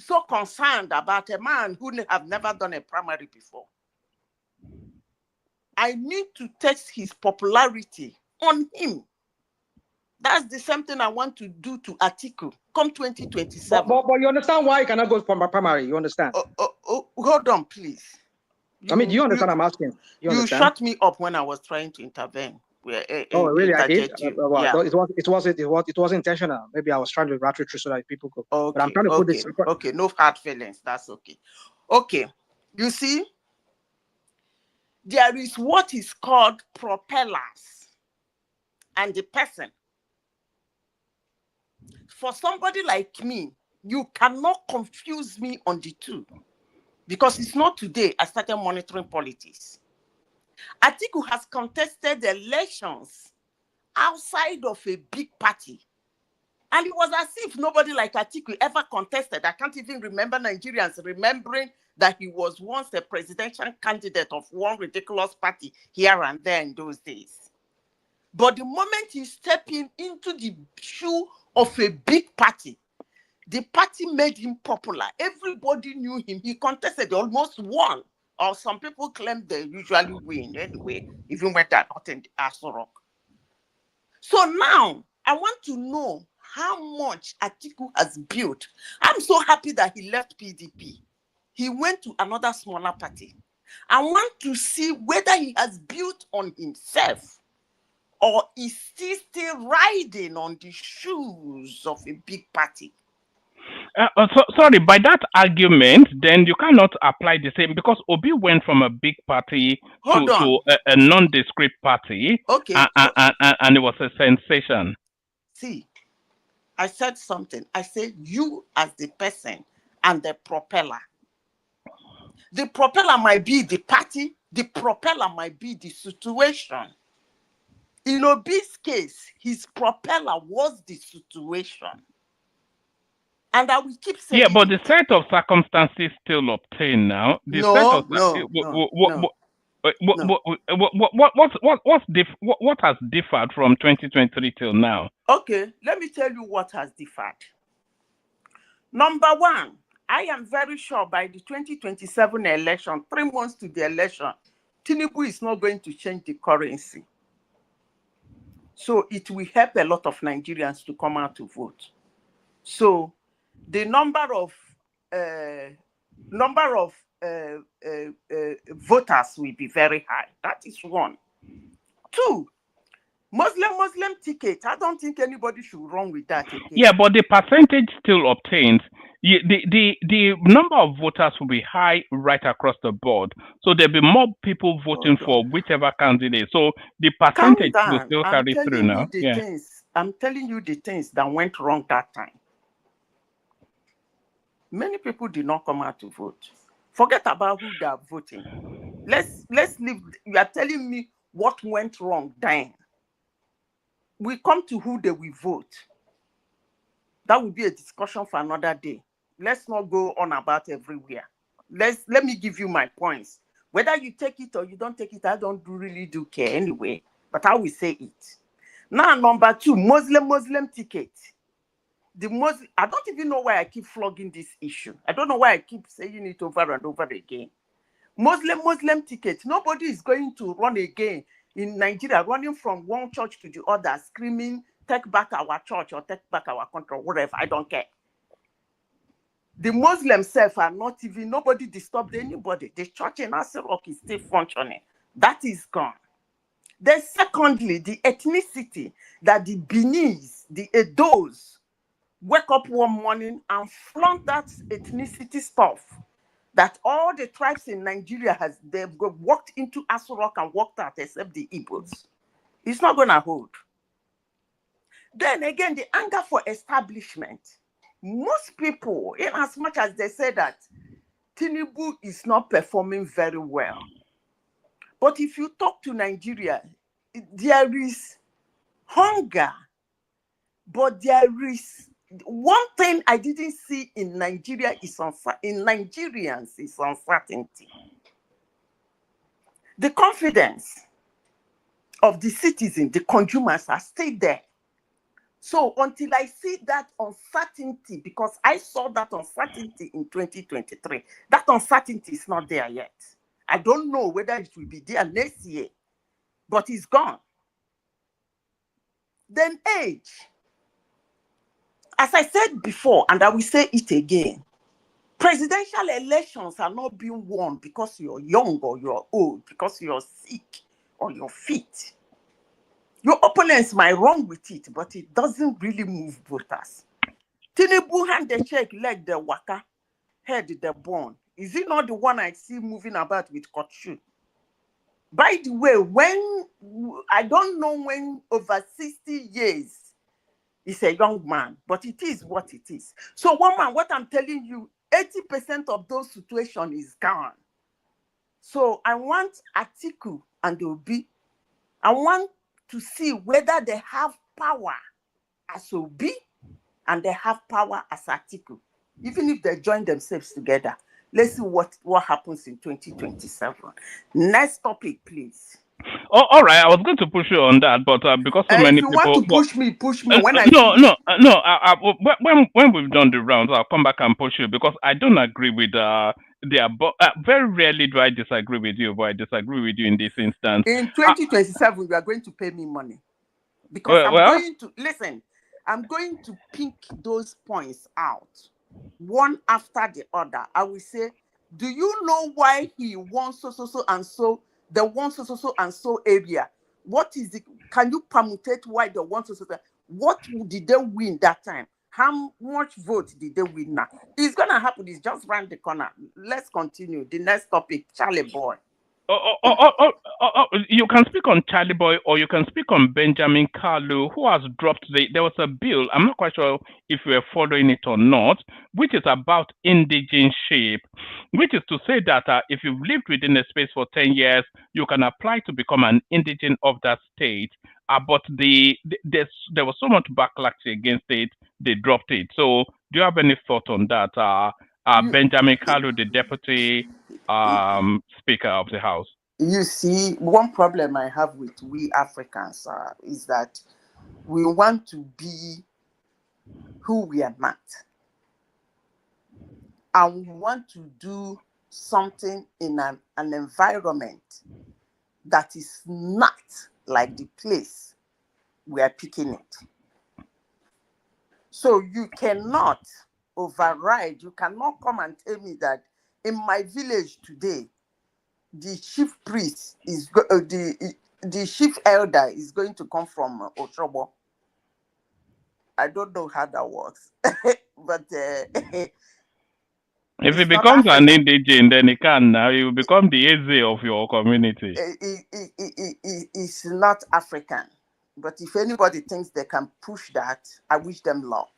so concerned about a man who have never done a primary before. I need to test his popularity on him. That's the same thing I want to do to Atiku come 2027. But you understand why he cannot go for primary? You understand? Hold on, please. I mean, do you understand? I'm asking. You shut me up when I was trying to intervene. Oh, really? I did. Yeah. It was intentional. Maybe I was trying to rattle through so that people could. Okay, but I'm trying to put this. Okay, no hard feelings. That's okay. Okay, you see, there is what is called propellers, and the person. For somebody like me, you cannot confuse me on the two, because it's not today I started monitoring politics. Atiku has contested elections outside of a big party. And it was as if nobody like Atiku ever contested. I can't even remember Nigerians remembering that he was once a presidential candidate of one ridiculous party here and there in those days. But the moment he stepped into the shoe of a big party, the party made him popular. Everybody knew him. He contested, almost won. Or some people claim they usually win anyway, even when they're not in the Aso Rock. So now, I want to know how much Atiku has built. I'm so happy that he left PDP. He went to another smaller party. I want to see whether he has built on himself or is he still riding on the shoes of a big party. Sorry, by that argument, then you cannot apply the same, because Obi went from a big party to a nondescript party, okay, and it was a sensation. See, I said something. I said you as the person and the propeller. The propeller might be the party, the propeller might be the situation. In Obi's case, his propeller was the situation. And I will keep saying. Yeah, but the set of circumstances still obtain now. What has differed from 2023 till now? Okay, let me tell you what has differed. Number one, I am very sure by the 2027 election, 3 months to the election, Tinubu is not going to change the currency. So it will help a lot of Nigerians to come out to vote. So the number of voters will be very high. That is one. Two, Muslim ticket. I don't think anybody should run with that again. Yeah, but the percentage still obtained. The number of voters will be high right across the board. So there'll be more people voting for whichever candidate. So the percentage will still carry through now. Yeah. I'm telling you the things that went wrong that time. Many people did not come out to vote. Forget about who they are voting. Let's leave. You are telling me what went wrong then. We come to who they will vote. That will be a discussion for another day. Let's not go on about everywhere. Let me give you my points. Whether you take it or you don't take it, I don't really do care anyway. But I will say it. Now, number two, Muslim ticket. I don't even know why I keep flogging this issue. I don't know why I keep saying it over and over again. Muslim ticket. Nobody is going to run again in Nigeria, running from one church to the other, screaming, take back our church or take back our country or whatever. I don't care. The Muslims self are not even, nobody disturbed anybody. The church in Asirok is still functioning. That is gone. Then secondly, the ethnicity that the Benis, the Edos, wake up one morning and flaunt that ethnicity stuff that all the tribes in Nigeria they've walked into Asirok and walked out except the Igbos. It's not going to hold. Then again, the anger for establishment. Most people, in as much as they say that Tinubu is not performing very well, but if you talk to Nigeria, there is hunger, but there is one thing I didn't see in Nigeria in Nigerians is uncertainty. The confidence of the citizens, the consumers are still there. So until I see that uncertainty, because I saw that uncertainty in 2023, that uncertainty is not there yet. I don't know whether it will be there next year, but it's gone. Then age. As I said before, and I will say it again, presidential elections are not being won because you're young or you're old, because you're sick or you're fit. Your opponents might run with it, but it doesn't really move voters. Tinubu hand the check, leg the waka, head the bone. Is it not the one I see moving about with Kochu? By the way, I don't know when over 60 years is a young man, but it is what it is. So one man, what I'm telling you, 80% of those situations is gone. So I want Atiku and Obi. I want to see whether they have power as Obi and they have power as Atiku. Even if they join themselves together, let's see what happens in 2027. Next topic, please. Oh, all right. I was going to push you on that, but because so many if you people want to push me. When when we've done the rounds, I'll come back and push you because I don't agree with very rarely do I disagree with you, but I disagree with you in this instance. In 2027, you are going to pay me money because I'm going to pick those points out one after the other. I will say, do you know why he wants so and so? The one so and so area. What is it? Can you permutate why the one so? What did they win that time? How much vote did they win now? It's gonna happen. It's just round the corner. Let's continue. The next topic, Charlie Boy. You can speak on Charlie Boy or you can speak on Benjamin Kalu, who has dropped there was a bill, I'm not quite sure if you are following it or not, which is about indigenship, which is to say that if you've lived within a space for 10 years, you can apply to become an indigene of that state. But there was so much backlash against it, they dropped it. So do you have any thought on that? Benjamin Kalu, the deputy Speaker of the House. You see, one problem I have with we Africans is that we want to be who we are not. And we want to do something in an environment that is not like the place we are picking it. So you cannot override, you cannot come and tell me that in my village today, the chief priest is, the chief elder is going to come from Oshobo. I don't know how that works, but if it becomes an indigene, then it can now. It will become the Eze of your community. It's not African. But if anybody thinks they can push that, I wish them luck.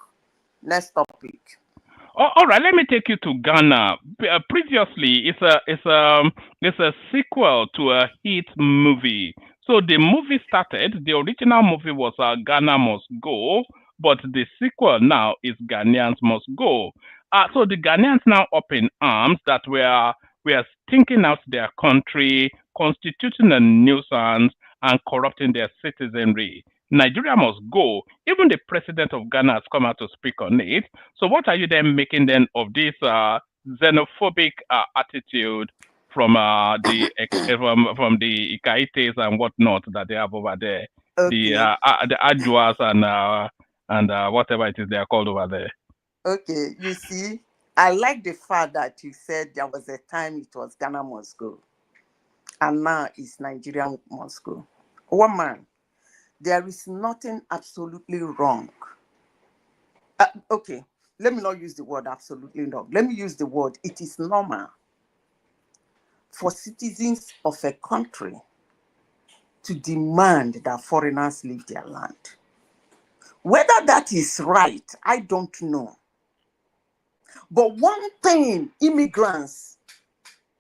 Next topic. Oh, all right, let me take you to Ghana. Previously, it's a sequel to a hit movie. So the movie started. The original movie was Ghana Must Go, but the sequel now is Ghanaians Must Go. So the Ghanaians now up in arms that we are stinking out their country, constituting a nuisance, and corrupting their citizenry. Nigeria must go. Even the president of Ghana has come out to speak on it. So what are you then making then of this xenophobic attitude from the Ikaites and whatnot that they have over there? Okay. The Adjuas and whatever it is they are called over there. Okay, you see, I like the fact that you said there was a time it was Ghana must go, and now it's Nigeria must go. One man, there is nothing absolutely wrong. Okay, let me not use the word absolutely wrong. Let me use the word, it is normal for citizens of a country to demand that foreigners leave their land. Whether that is right, I don't know. But one thing immigrants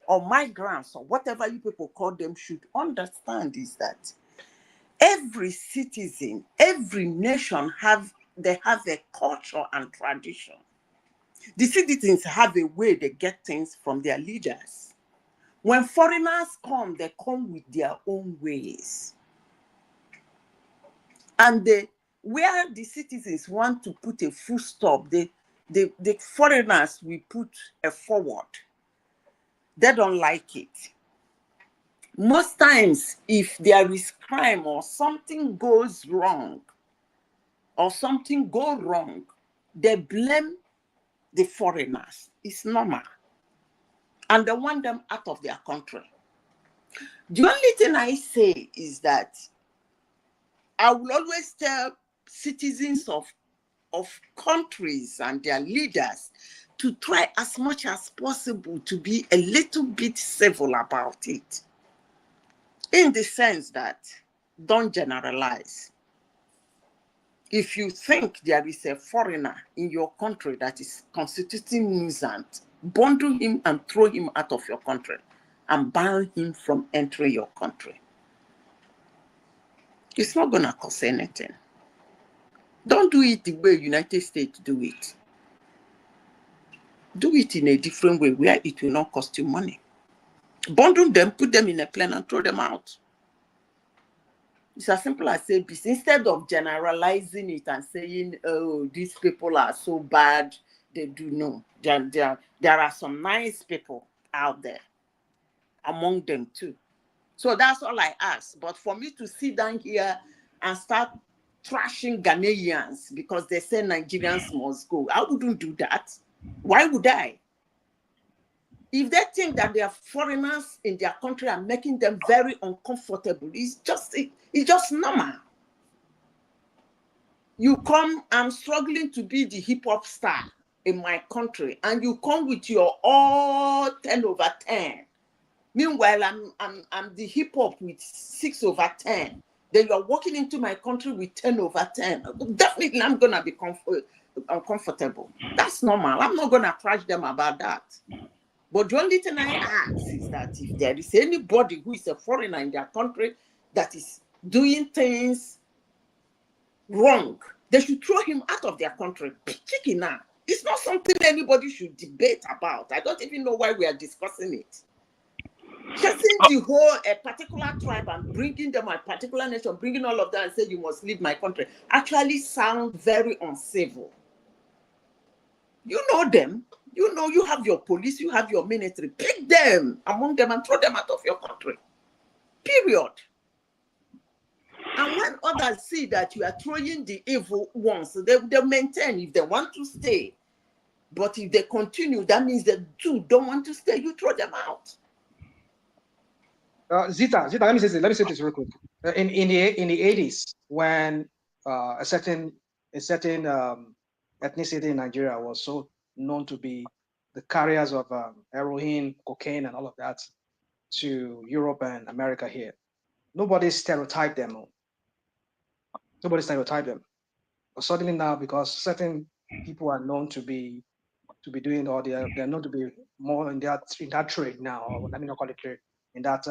or migrants or whatever you people call them should understand is that every citizen, every nation have a culture and tradition. The citizens have a way they get things from their leaders. When foreigners come, they come with their own ways. And where the citizens want to put a full stop, the foreigners will put a forward. They don't like it. Most times, if there is crime or something goes wrong, they blame the foreigners. It's normal. And they want them out of their country. The only thing I say is that I will always tell citizens of countries and their leaders to try as much as possible to be a little bit civil about it. In the sense that, don't generalize. If you think there is a foreigner in your country that is constituting nuisance, bundle him and throw him out of your country and ban him from entering your country. It's not going to cost anything. Don't do it the way United States do it. Do it in a different way where it will not cost you money. Bundle them, put them in a plane and throw them out. It's as simple as saying, instead of generalizing it and saying, oh, these people are so bad, they do know. There are some nice people out there, among them too. So that's all I ask. But for me to sit down here and start trashing Ghanaians because they say Nigerians must go, I wouldn't do that. Why would I? If they think that there are foreigners in their country and making them very uncomfortable, it's just normal. You come, I'm struggling to be the hip hop star in my country, and you come with your all 10 over 10. Meanwhile, I'm the hip hop with 6 over 10. Then you're walking into my country with 10 over 10. Definitely, I'm gonna be uncomfortable. That's normal. I'm not gonna trash them about that. But the only thing I ask is that if there is anybody who is a foreigner in their country that is doing things wrong, they should throw him out of their country. Chicken now. It's not something anybody should debate about. I don't even know why we are discussing it. Chasing the whole a particular tribe and bringing them a particular nation, bringing all of that and say you must leave my country, actually sound very uncivil. You know them. You know you have your police, you have your military. Pick them among them and throw them out of your country. Period. And when others see that you are throwing the evil ones, they maintain if they want to stay. But if they continue, that means the two don't want to stay. You throw them out. Zita, let me say this real quick. In the 80s, when a certain ethnicity in Nigeria was so known to be the carriers of heroin, cocaine, and all of that to Europe and America here, nobody stereotyped them. Nobody stereotyped them. But suddenly now, because certain people are known to be doing, or they're known to be more in that trade now, or let me not call it trade, in that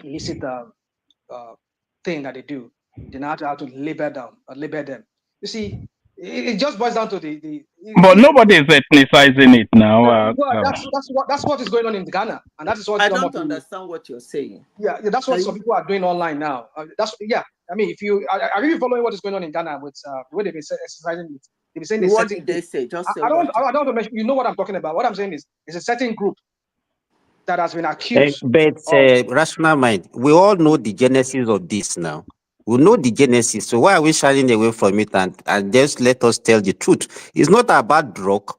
illicit thing that they do, they now have to label them. You see, it just boils down to But nobody is ethnicizing it now. That's what is going on in Ghana, and that is what I don't understand what you're saying. Yeah, that's what some people are doing online now. I mean, if you are really following what is going on in Ghana with the way they've been exercising it, they've been saying what did they say? Just say I don't mention. You know what I'm talking about. What I'm saying is, it's a certain group that has been accused. But rational mind, we all know the genesis of this now. We know the genesis. So why are we shying away from it and just let us tell the truth? It's not about drug.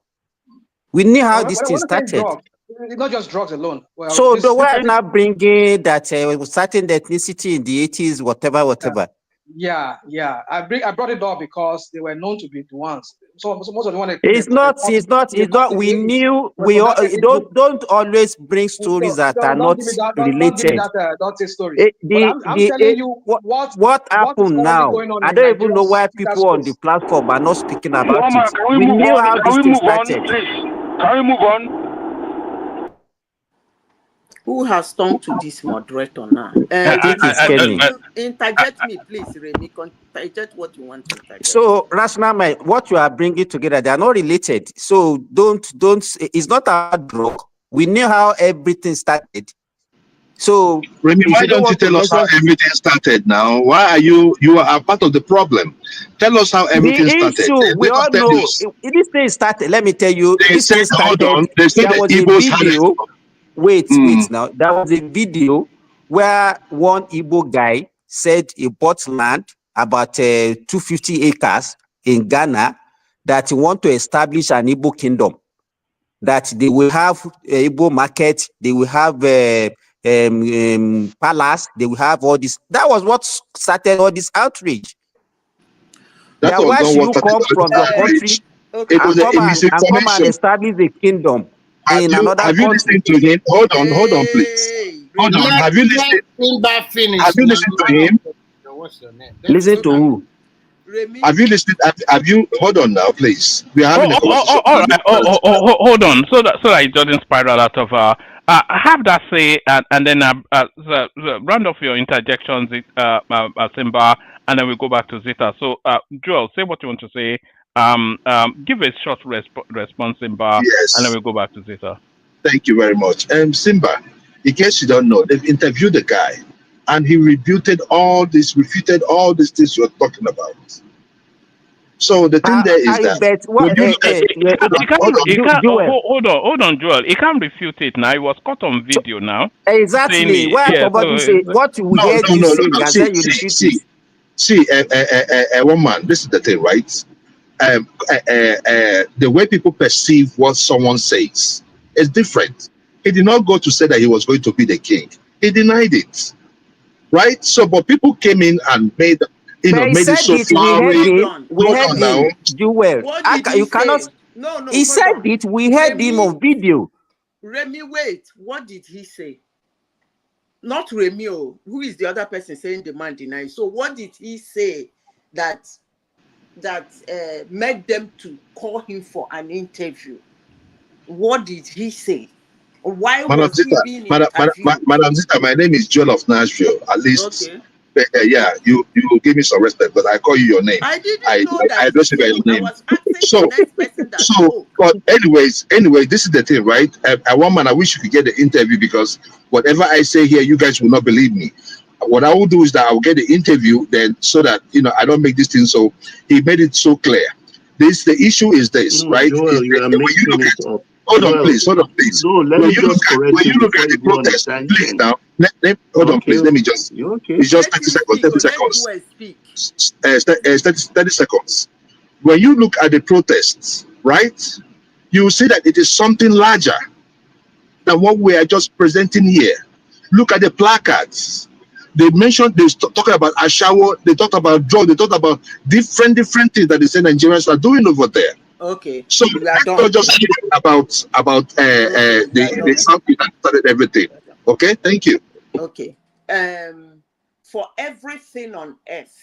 We knew how this thing started. It's not just drugs alone. Well, so the way now bringing that certain ethnicity in the 80s, whatever. Yeah. I brought it up because they were known to be the ones. So most of the ones. It's not. We knew. We all, don't always bring stories that are not related. Don't say story. I'm telling you what happened now. I don't even know why people on the platform are not speaking about it. We knew how this thing started. Can we move on? Who has turned to this moderator now? Interject me, please, Remy. Interject what you want to interject. So, rational mind, what you are bringing together, they are not related. So, don't. It's not a drug. We knew how everything started. So, Remy, why don't you tell us how everything started now? Why are you are part of the problem? Tell us how everything started. We all know this thing started. Let me tell you, this thing started. Hold on. They said there was a video. Wait now. There was a video where one Igbo guy said he bought land about 250 acres in Ghana that he want to establish an Igbo kingdom. That they will have Igbo market, they will have palace, they will have all this. That was what started all this outrage. That why should you come from your country and come and establish a kingdom? Have you listened to him? Hold on, please. Hold on. Have you listened to him? What's your name? Listen to who? Have you listened? Have you? Hold on now, please. We are having a conversation. Hold on. So that it doesn't spiral out of. Have that say, and then round off your interjections, Simba, and then we go back to Zita. So, Joel, say what you want to say. Give a short response, Simba, yes. And then we go back to Zita. Thank you very much. Simba, in case you don't know, they've interviewed the guy, and he refuted all these things you're talking about. So the thing there is that hold on, Joel. He can't refute it now. He was caught on video now. Exactly. Why somebody say what you heard you say? See, one man. This is the thing, right? The way people perceive what someone says is different. He did not go to say that he was going to be the king. He denied it, right? So, but people came in and made it so flowery. We heard him do well. You cannot. No. He said it. We heard him on video. Remy, wait. What did he say? Not Remy. Who is the other person saying the man denied? So, what did he say that made them to call him for an interview? What did he say? Why was he being interviewed? Madam Zita, my name is Joel of Nashville. At least, yeah, you give me some respect, but I call you your name. I didn't know that. I don't say your name. But anyways, this is the thing, right? I wish you could get the interview, because whatever I say here, you guys will not believe me. What I will do is that I will get the interview then, so that I don't make this thing. So he made it so clear. The issue is this, right? Joel, you are mixing it up. Hold on, please. No, let me just correct when you look at the protest, please now. Hold on, please. Let me just. It's just 30 seconds. 30 seconds. 30 seconds. When you look at the protests, right, you see that it is something larger than what we are just presenting here. Look at the placards. They talking about Ashawo, they talked about drugs, they talked about different things that they say Nigerians are doing over there. Okay. So let's not just hear about the something that started everything. Okay, thank you. Okay. For everything on earth.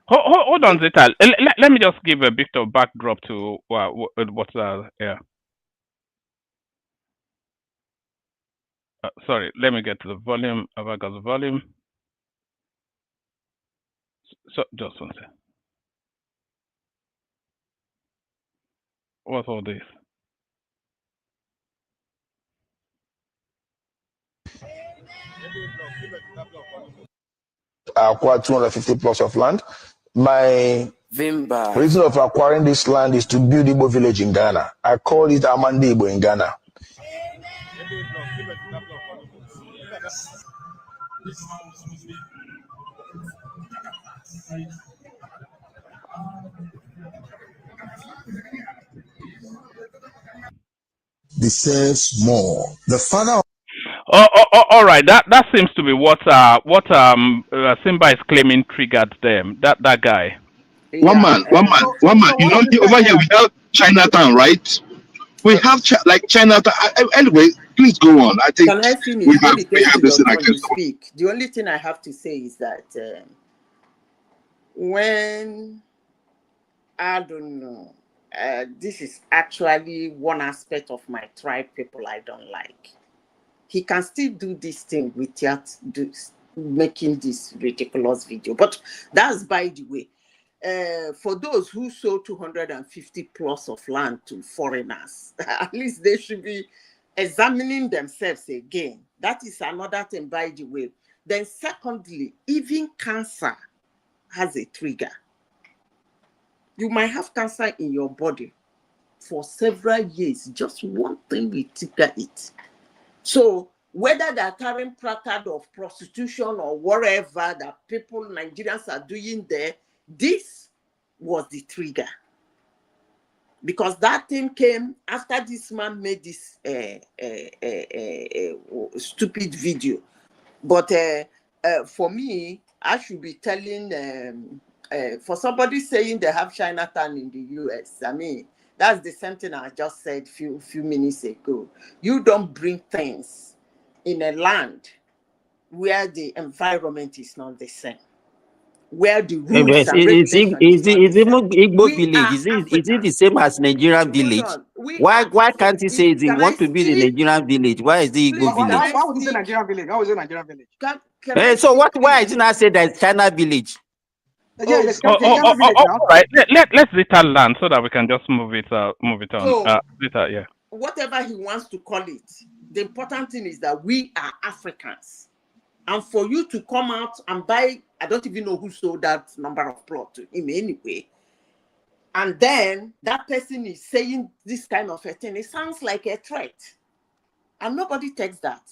Hold on, Zita. Let me just give a bit of backdrop to what's yeah. Sorry, let me get to the volume. Have I got the volume? So just one second. What's all this? Acquire 250 plots of land. My reason of acquiring this land is to build Igbo village in Ghana. I call it Amandi Igbo in Ghana. Deserves more. The father. All right. That seems to be what Simba is claiming triggered them. That guy. One man. You know, over here we have Chinatown, right? We have like Chinatown. Anyway, please go on. I think Can I finish? we have this thing I can speak. The only thing I have to say is that when I don't know, this is actually one aspect of my tribe people I don't like. He can still do this thing without making this ridiculous video. But that's by the way. For those who sold 250 plots of land to foreigners, at least they should be examining themselves again. That is another thing, by the way. Then secondly, even cancer has a trigger. You might have cancer in your body for several years. Just one thing will trigger it. So whether they're carrying placard of prostitution or whatever that people, Nigerians are doing there, this was the trigger. Because that thing came after this man made this stupid video. But for me, I should be telling, for somebody saying they have Chinatown in the US, I mean, that's the same thing I just said few minutes ago. You don't bring things in a land where the environment is not the same, where the rules and regulations is even Igbo village? Is it the same as Nigerian village? Why can't he say they want to be the Nigerian village? Why is the Igbo village? Why would he say Nigerian village? Why was it Nigerian village? So why didn't I say that China village? Yeah, village now. All right. Let's Zita land so that we can just move it on. So, Zita, yeah. Whatever he wants to call it, the important thing is that we are Africans. And for you to come out and buy, I don't even know who sold that number of plot to him anyway. And then that person is saying this kind of a thing. It sounds like a threat. And nobody takes that.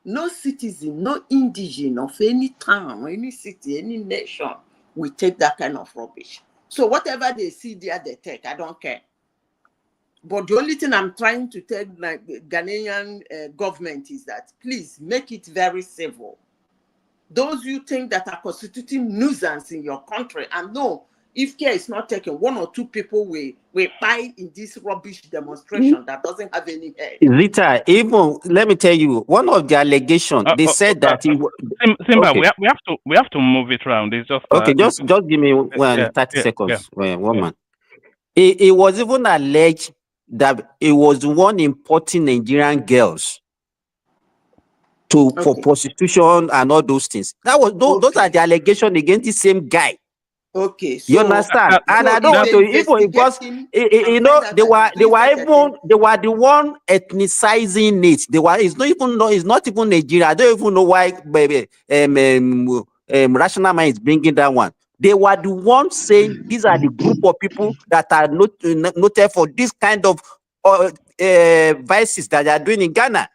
No citizen, no indigen of any town, any city, any nation will take that kind of rubbish. So whatever they see there, they take. I don't care. But the only thing I'm trying to tell the Ghanaian government is that please make it very civil. Those you think that are constituting nuisance in your country, and no, if care is not taken, one or two people will buy in this rubbish demonstration that doesn't have any head. Rita, even let me tell you, one of the allegations they said that he. Simba, okay. we have to move it around. It's just okay. Just give me 30 seconds. Yeah. One man. It was even alleged that it was the one importing Nigerian girls for prostitution and all those things. That was those are the allegations against the same guy. Okay, so, you understand? And I don't want to even because you know they were the one ethnicizing it. It's not even Nigeria. I don't even know why Rational Mind is bringing that one. They were the ones saying these are the group of people that are noted for this kind of vices that they are doing in Ghana.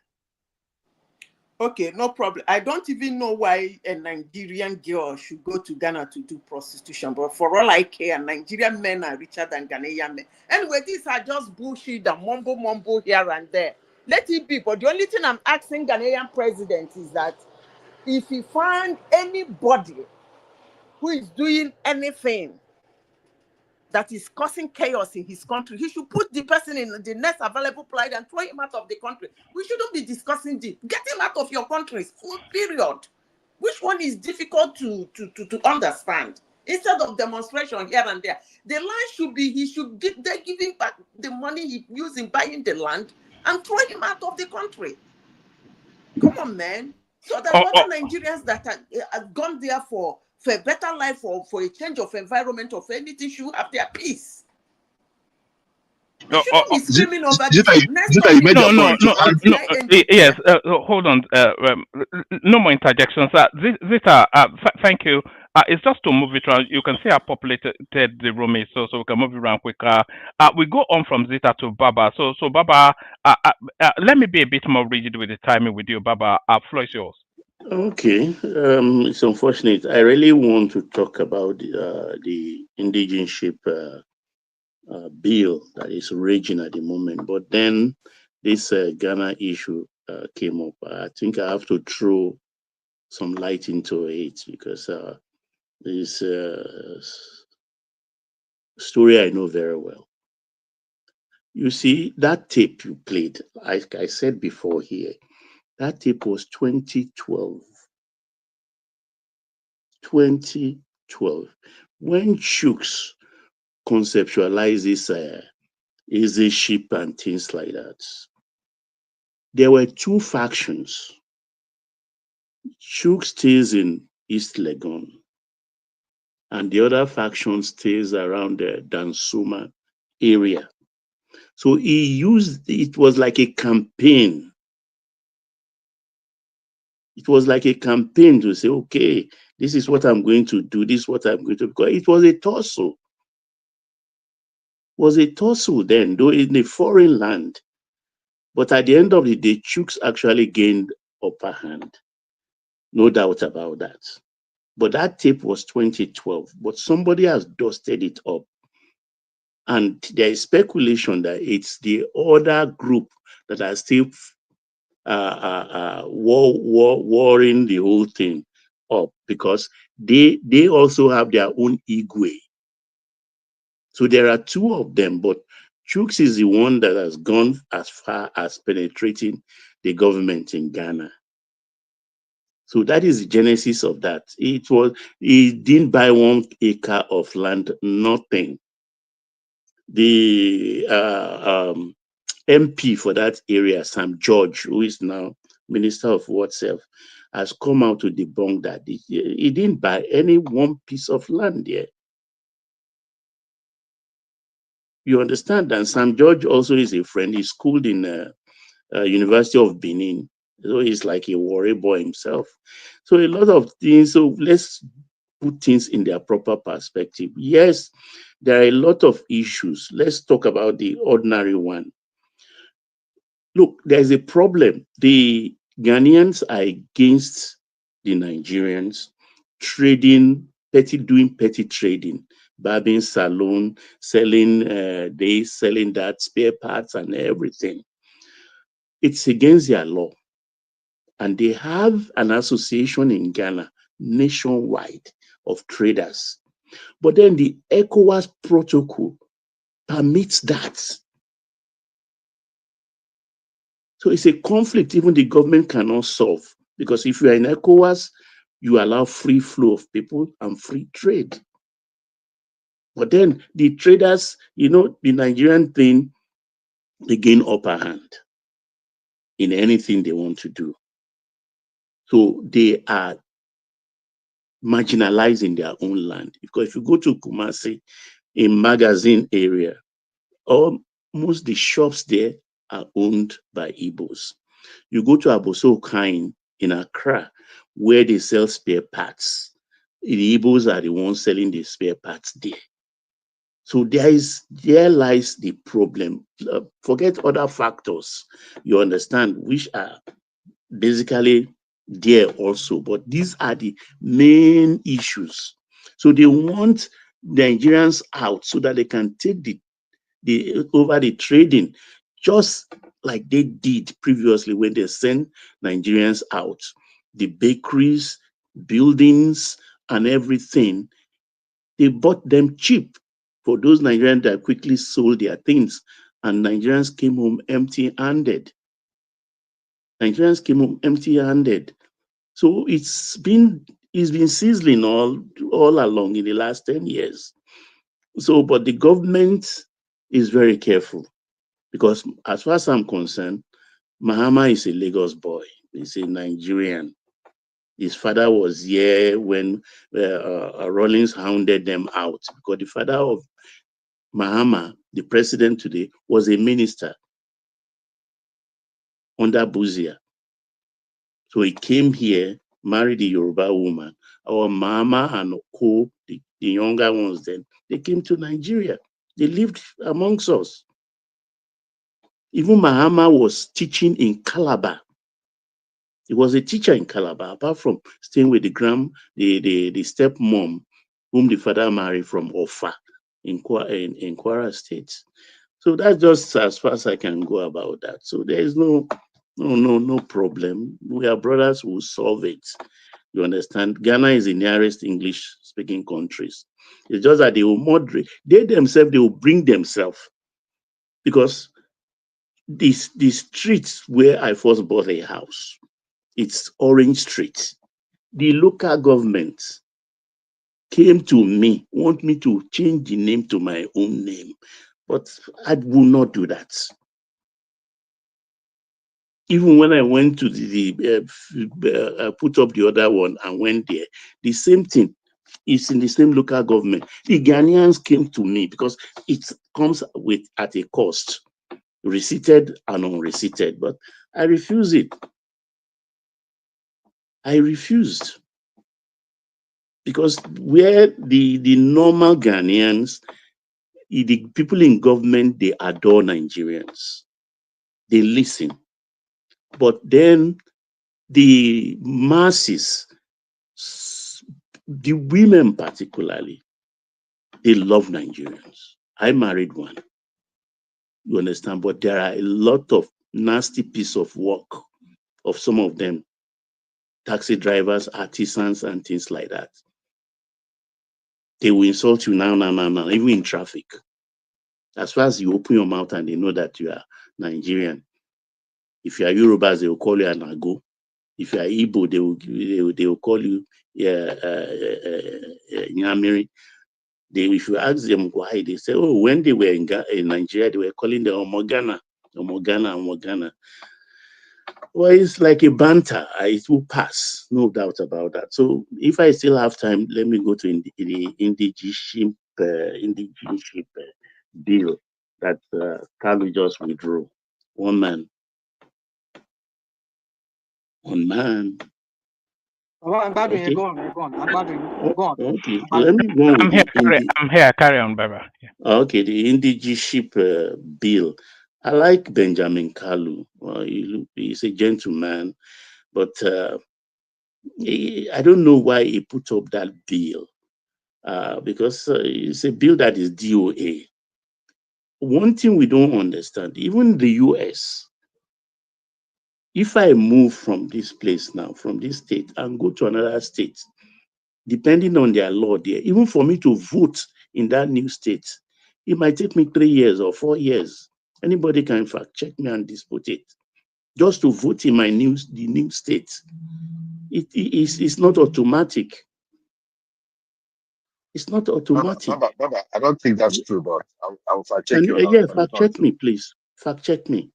Okay, no problem. I don't even know why a Nigerian girl should go to Ghana to do prostitution, but for all I care, Nigerian men are richer than Ghanaian men. Anyway, these are just bullshit and mumbo here and there. Let it be. But the only thing I'm asking Ghanaian president is that if he find anybody who is doing anything that is causing chaos in his country, he should put the person in the next available plight and throw him out of the country. We shouldn't be discussing this. Get him out of your country, full period. Which one is difficult to understand? Instead of demonstration here and there, the land should be, he should give, they're giving back the money he used in buying the land and throw him out of the country. Come on, man. So that other Nigerians that have gone there for a better life or for a change of environment or for anything should have their peace. You shouldn't be screaming over this. Yes, hold on. No more interjections. Zita, thank you. It's just to move it around. You can see how populated the room is, so we can move it around quicker. We go on from Zita to Baba. So Baba, let me be a bit more rigid with the timing with you, Baba. Floor is yours. Okay, it's unfortunate. I really want to talk about the indigenship bill that is raging at the moment, but then this Ghana issue came up. I think I have to throw some light into it because this story I know very well. You see, that tape you played, like I said before here, that tape was 2012. 2012, when Chooks conceptualizes easy ship and things like that, there were two factions. Chooks stays in East Legon, and the other faction stays around the Dansuma area. So he used, it was like a campaign. It was like a campaign to say, okay, this is what I'm going to do, this is what I'm going to do. Because it was a tussle. Was a tussle then, though in a foreign land. But at the end of the day, Chooks actually gained upper hand. No doubt about that. But that tape was 2012. But somebody has dusted it up. And there is speculation that it's the other group that are still warring the whole thing up, because they also have their own Igwe. So there are two of them, but Chooks is the one that has gone as far as penetrating the government in Ghana. So that is the genesis of that. He didn't buy 1 acre of land, nothing. The MP for that area, Sam George, who is now Minister of WhatsApp, has come out to debunk that. He didn't buy any one piece of land there. You understand that Sam George also is a friend. He schooled in University of Benin. So he's like a warrior boy himself. So a lot of things, so let's put things in their proper perspective. Yes, there are a lot of issues. Let's talk about the ordinary one. Look, there's a problem. The Ghanaians are against the Nigerians doing petty trading, barbing salon, selling selling that, spare parts and everything. It's against their law. And they have an association in Ghana nationwide of traders. But then the ECOWAS protocol permits that. So it's a conflict even the government cannot solve, because if you are in ECOWAS, you allow free flow of people and free trade. But then the traders, the Nigerian thing, they gain upper hand in anything they want to do. So they are marginalizing their own land. Because if you go to Kumasi, in Magazine area, almost the shops there are owned by Igbos. You go to Aboso Kain in Accra, where they sell spare parts. The Igbos are the ones selling the spare parts there. So there lies the problem. Forget other factors, you understand, which are basically there also, but these are the main issues. So they want Nigerians out so that they can take over the trading, just like they did previously when they sent Nigerians out. The bakeries, buildings, and everything, they bought them cheap for those Nigerians that quickly sold their things, and Nigerians came home empty-handed. Nigerians came home empty-handed. So it's been sizzling all along in the last 10 years. So, but the government is very careful, because as far as I'm concerned, Mahama is a Lagos boy. He's a Nigerian. His father was here when Rawlings hounded them out, because the father of Mahama, the president today, was a minister under Buzia. So he came here, married a Yoruba woman. Our Mama and Oko, the younger ones then, they came to Nigeria. They lived amongst us. Even Mahama was teaching in Calabar. He was a teacher in Calabar, apart from staying with the stepmom, whom the father married from Ofa in Kwara State. So that's just as far as I can go about that. So there is no problem. We are brothers who solve it. You understand? Ghana is the nearest English-speaking countries. It's just that they will moderate. They themselves, they will bring themselves. Because the streets where I first bought a house, it's Orange Street. The local government came to me, want me to change the name to my own name. But I will not do that. Even when I went to put up the other one and went there, the same thing. It's in the same local government. The Ghanaians came to me because it comes at a cost, receipted and unreceipted. But I refused it. I refused. Because where the normal Ghanaians, the people in government, they adore Nigerians. They listen. But then the masses, the women particularly, they love Nigerians. I married one. You understand? But there are a lot of nasty piece of work of some of them. Taxi drivers, artisans, and things like that. They will insult you now, even in traffic. As far as you open your mouth and they know that you are Nigerian. If you are Yorubas, they will call you an Ago. If you are Igbo, they will call you Nyamiri. If you ask them why, they say, oh, when they were in Nigeria, they were calling them Omogana. Well, it's like a banter. It will pass, no doubt about that. So if I still have time, let me go to the indigenship bill that Kalu just withdrew. One man. Okay. Go on. Go on. Okay, let me go on with I'm here. Carry on, Baba. Yeah. Okay, the indigenship bill. I like Benjamin Kalu. He's a gentleman, but I don't know why he put up that bill because it's a bill that is DOA. One thing we don't understand, even the US, if I move from this place now, from this state, and go to another state, depending on their law there, even for me to vote in that new state, it might take me 3 years or 4 years. Anybody can in fact check me and dispute it. Just to vote in the new state, it's not automatic. It's not automatic. Baba, I don't think that's true, but I'll fact check you. Yeah, fact check me, please. Fact check me.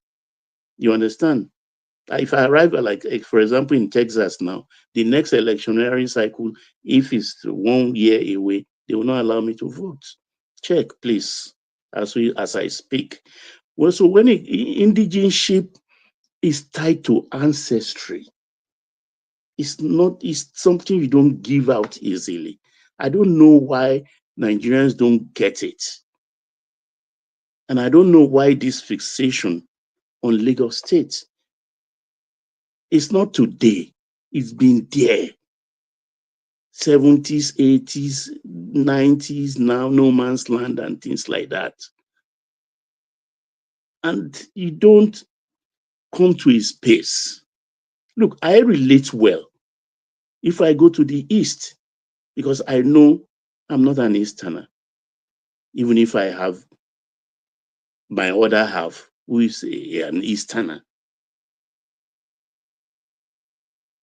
You understand? If I arrive like for example, in Texas now, the next electionary cycle, if it's 1 year away, they will not allow me to vote. Check, please, as I speak. Well, so when indigenship is tied to ancestry, it's something you don't give out easily. I don't know why Nigerians don't get it. And I don't know why this fixation on Lagos State. It's not today. It's been there. 70s, 80s, 90s, now no man's land and things like that. And you don't come to a space. Look, I relate well if I go to the East, because I know I'm not an Easterner, even if I have my other half who is an Easterner.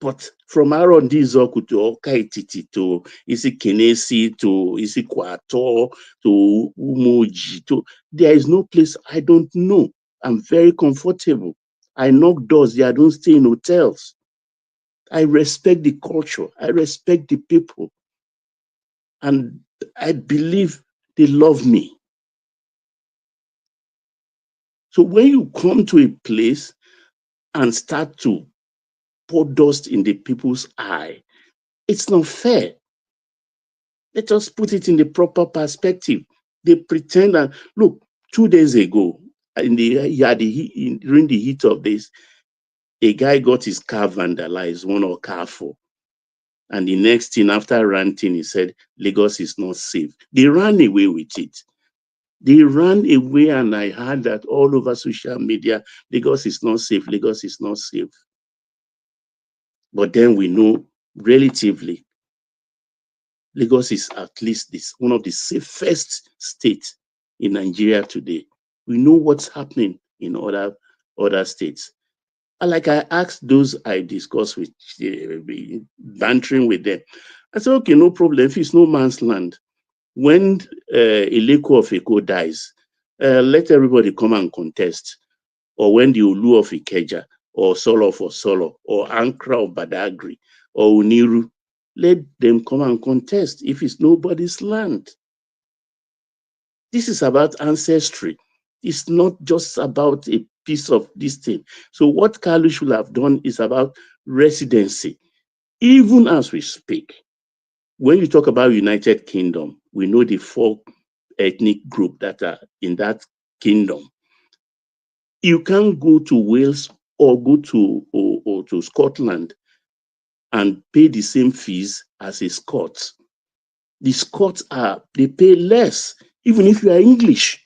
But from Aaron Dizoku to Okaititi to Isi Kenesi to Isi Kwato to Umoji to, there is no place I don't know. I'm very comfortable. I knock doors there. I don't stay in hotels. I respect the culture. I respect the people. And I believe they love me. So when you come to a place and start to pour dust in the people's eye, it's not fair. Let us put it in the proper perspective. They pretend that, look, 2 days ago, during the heat of this, a guy got his car vandalized, one or Carrefour. And the next thing, after ranting, he said, Lagos is not safe. They ran away with it. They ran away, and I heard that all over social media, Lagos is not safe, Lagos is not safe. But then we know, relatively, Lagos is at least one of the safest states in Nigeria today. We know what's happening in other states. And like I asked those I discussed with, bantering with them, I said, okay, no problem. If it's no man's land, when Eleko of Eko dies, let everybody come and contest. Or when the Olu of Ikeja, or Solo of Osolo, or Ankara of Badagry, or Uniru, let them come and contest if it's nobody's land. This is about ancestry. It's not just about a piece of this thing. So what Kalu should have done is about residency. Even as we speak, when you talk about United Kingdom, we know the 4 ethnic groups that are in that kingdom. You can't go to Wales or go to Scotland and pay the same fees as a Scot. The Scots they pay less, even if you are English.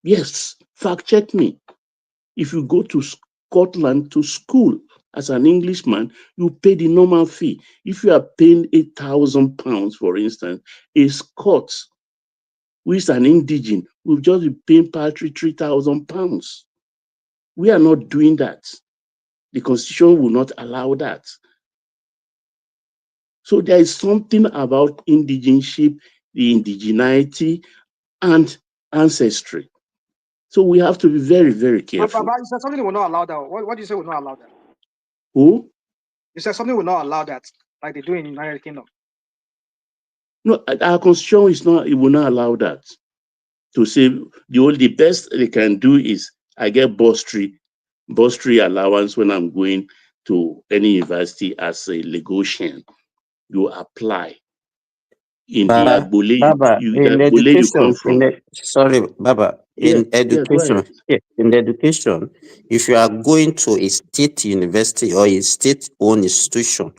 Yes, fact check me. If you go to Scotland to school as an Englishman, you pay the normal fee. If you are paying £8,000, for instance, a Scot who is an indigene will just be paying paltry £3,000. We are not doing that. The Constitution will not allow that. So there is something about indigenship, the indigeneity, and ancestry. So we have to be very, very careful. But you said something will not allow that. What do you say will not allow that? Who? You said something will not allow that, like they do in the United Kingdom. No, our constitution is not. It will not allow that. To say the best they can do is I get bursary allowance when I'm going to any university as a Lagosian. You apply. In the Agbole, Baba, in Agbole you come education, from. Baba, in education, in education, if you are going to a state university or a state-owned institution,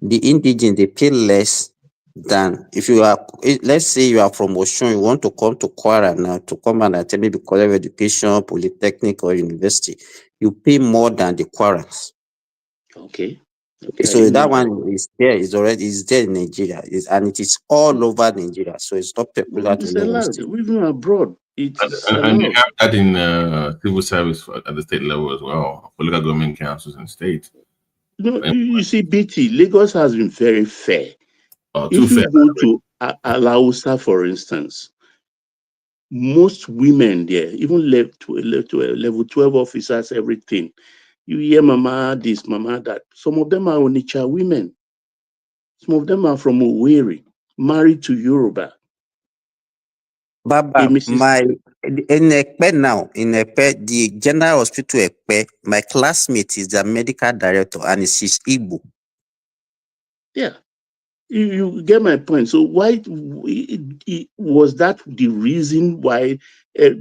the indigent, they pay less than if you are, let's say you are from Oshun, you want to come to Kwara now to come and attend maybe College of Education, Polytechnic, or university, you pay more than the Kwarans. Okay. So that one is there, is there in Nigeria, and it is all over Nigeria. So it's not peculiar to It's Lagos allowed. State. Even abroad, it's And you allowed. have that in civil service at the state level as well, for local government councils and states. No, you see, BT, Lagos has been very fair. Too If you fair. go to Alausa, for instance, most women there, even level 12 officers, everything, you hear mama this, mama that. Some of them are Onitsha women. Some of them are from Owerri, married to Yoruba. Baba, in Ekpe now, in Ekpe, the General Hospital Ekpe, my classmate is the medical director and she's Igbo. Yeah, you get my point. So why was that the reason why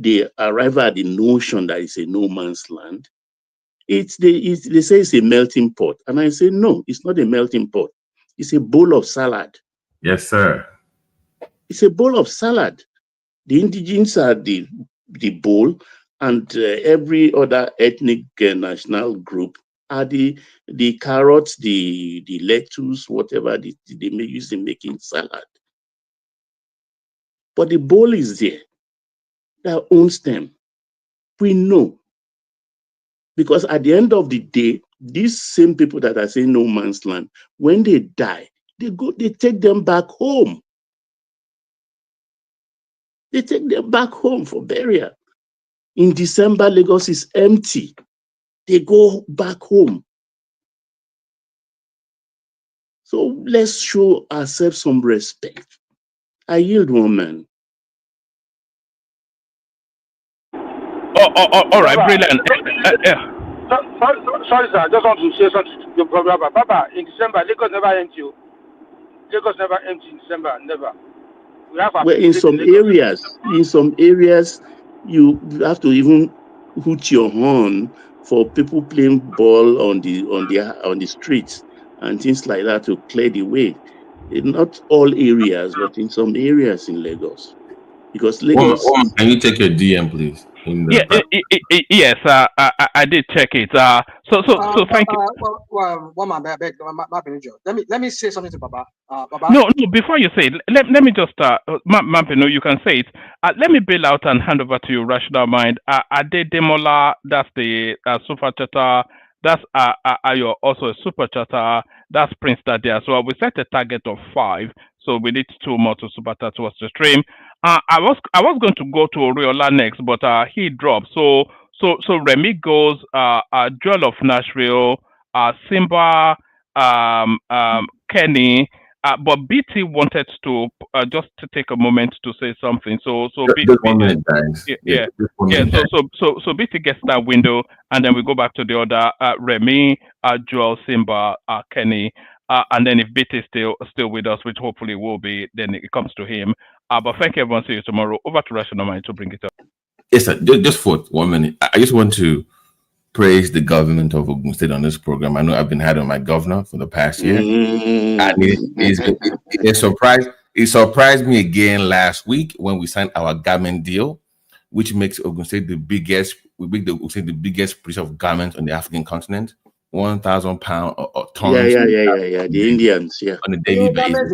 they arrive at the notion that it's a no man's land. They say it's a melting pot. And I say, no, it's not a melting pot. It's a bowl of salad. Yes, sir. It's a bowl of salad. The indigenes are the bowl, and every other ethnic national group are the carrots, the lettuce, whatever they may use in making salad. But the bowl is there that owns them. We know. Because at the end of the day, these same people that are saying no man's land, when they die, they take them back home. They take them back home for burial. In December, Lagos is empty. They go back home. So let's show ourselves some respect. I yield, one man. All right, brilliant. Sorry, sir. I just want to say something to your brother. Papa, in December, Lagos never empty. Lagos never empty in December. Never. We have in some areas, you have to even hoot your horn for people playing ball on the streets and things like that to clear the way. In not all areas, but in some areas in Lagos, because Lagos. Can you take your DM, please? Yes, I did check it. So thank you. One man, let me say something to Baba. Baba. No, before you say it, let me just Mampino, you can say it. Let me bail out and hand over to you, Rational Mind. Ade Demola, that's the super chatter. That's Ayo, also a super chatter. That's Prince Daddy as well. We set a target of 5, so we need 2 more to super chat towards the stream. I was going to go to Oriola next, but he dropped. So Remy goes, Joel of Nashville, Simba, Kenny, but BT wanted to just to take a moment to say something. So just 1 minute, guys. Yeah. So BT gets that window, and then we go back to the other Remy, Joel, Simba, Kenny, and then if BT is still with us, which hopefully will be, then it comes to him. But thank you, everyone. See you tomorrow. Over to Rational Mind to bring it up. Yes, sir. Just for 1 minute, I just want to praise the government of Ogun State on this program. I know I've been hard on my governor for the past year, and it surprised me again last week when we signed our garment deal, which makes Ogun State the biggest producer of garments on the African continent. 1,000 pounds or tons. Yeah. The Indians, on a daily basis.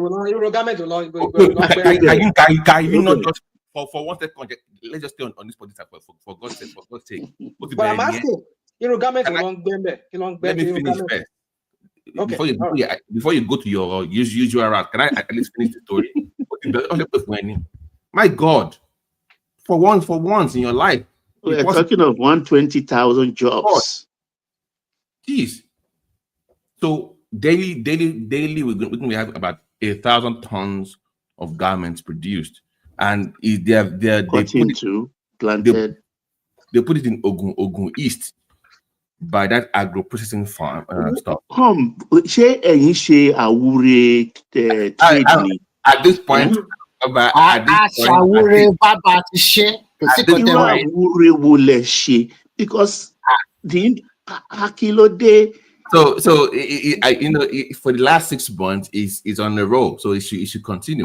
Can you not just for 1 second? Let's just stay on this political for God's sake. But I'm asking. Let me finish first. Okay. Before you go to your usual route, can I at least finish the story? My God, for once in your life, we're talking of 120,000 jobs. Jeez. So daily, we're going to have about 1,000 tons of garments produced, and they put it in Ogun East by that agro-processing farm stuff. At this point, because the Akilode. So for the last 6 months, is on the roll. So it should continue.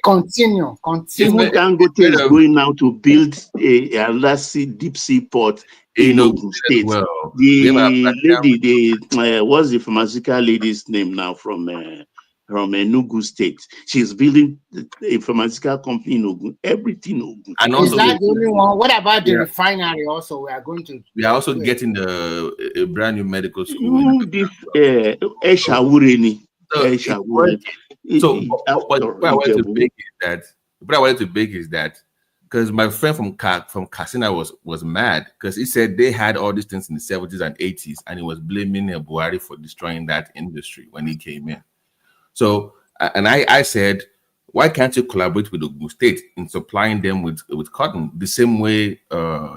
Continue. Even Dangote is going now to build a deep sea port in Ogun State. Well, the lady, what's the pharmaceutical lady's name now from Enugu State? She's building a pharmaceutical company in Ogun. Everything Ogun. And also, is that the only one? What about the refinery? Also, we are also getting a brand new medical school. So what I wanted to beg is that because my friend from Katsina was mad because he said they had all these things in the 70s and 80s, and he was blaming Buhari for destroying that industry when he came in. So, and I said, why can't you collaborate with Ogun State in supplying them with cotton the same way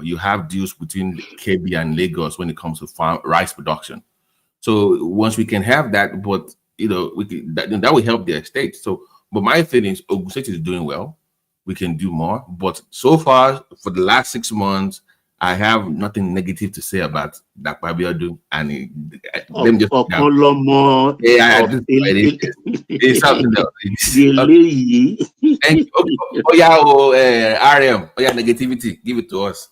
you have deals between KB and Lagos when it comes to rice production? So once we can have that, but that will help their state. So, but my thing is Ogun State is doing well. we can do more. But so far, for the last 6 months, I have nothing negative to say about Dr. Abiodun, and them just it's something else. Thank you. Oh yeah, RM. Oh yeah, negativity. Give it to us.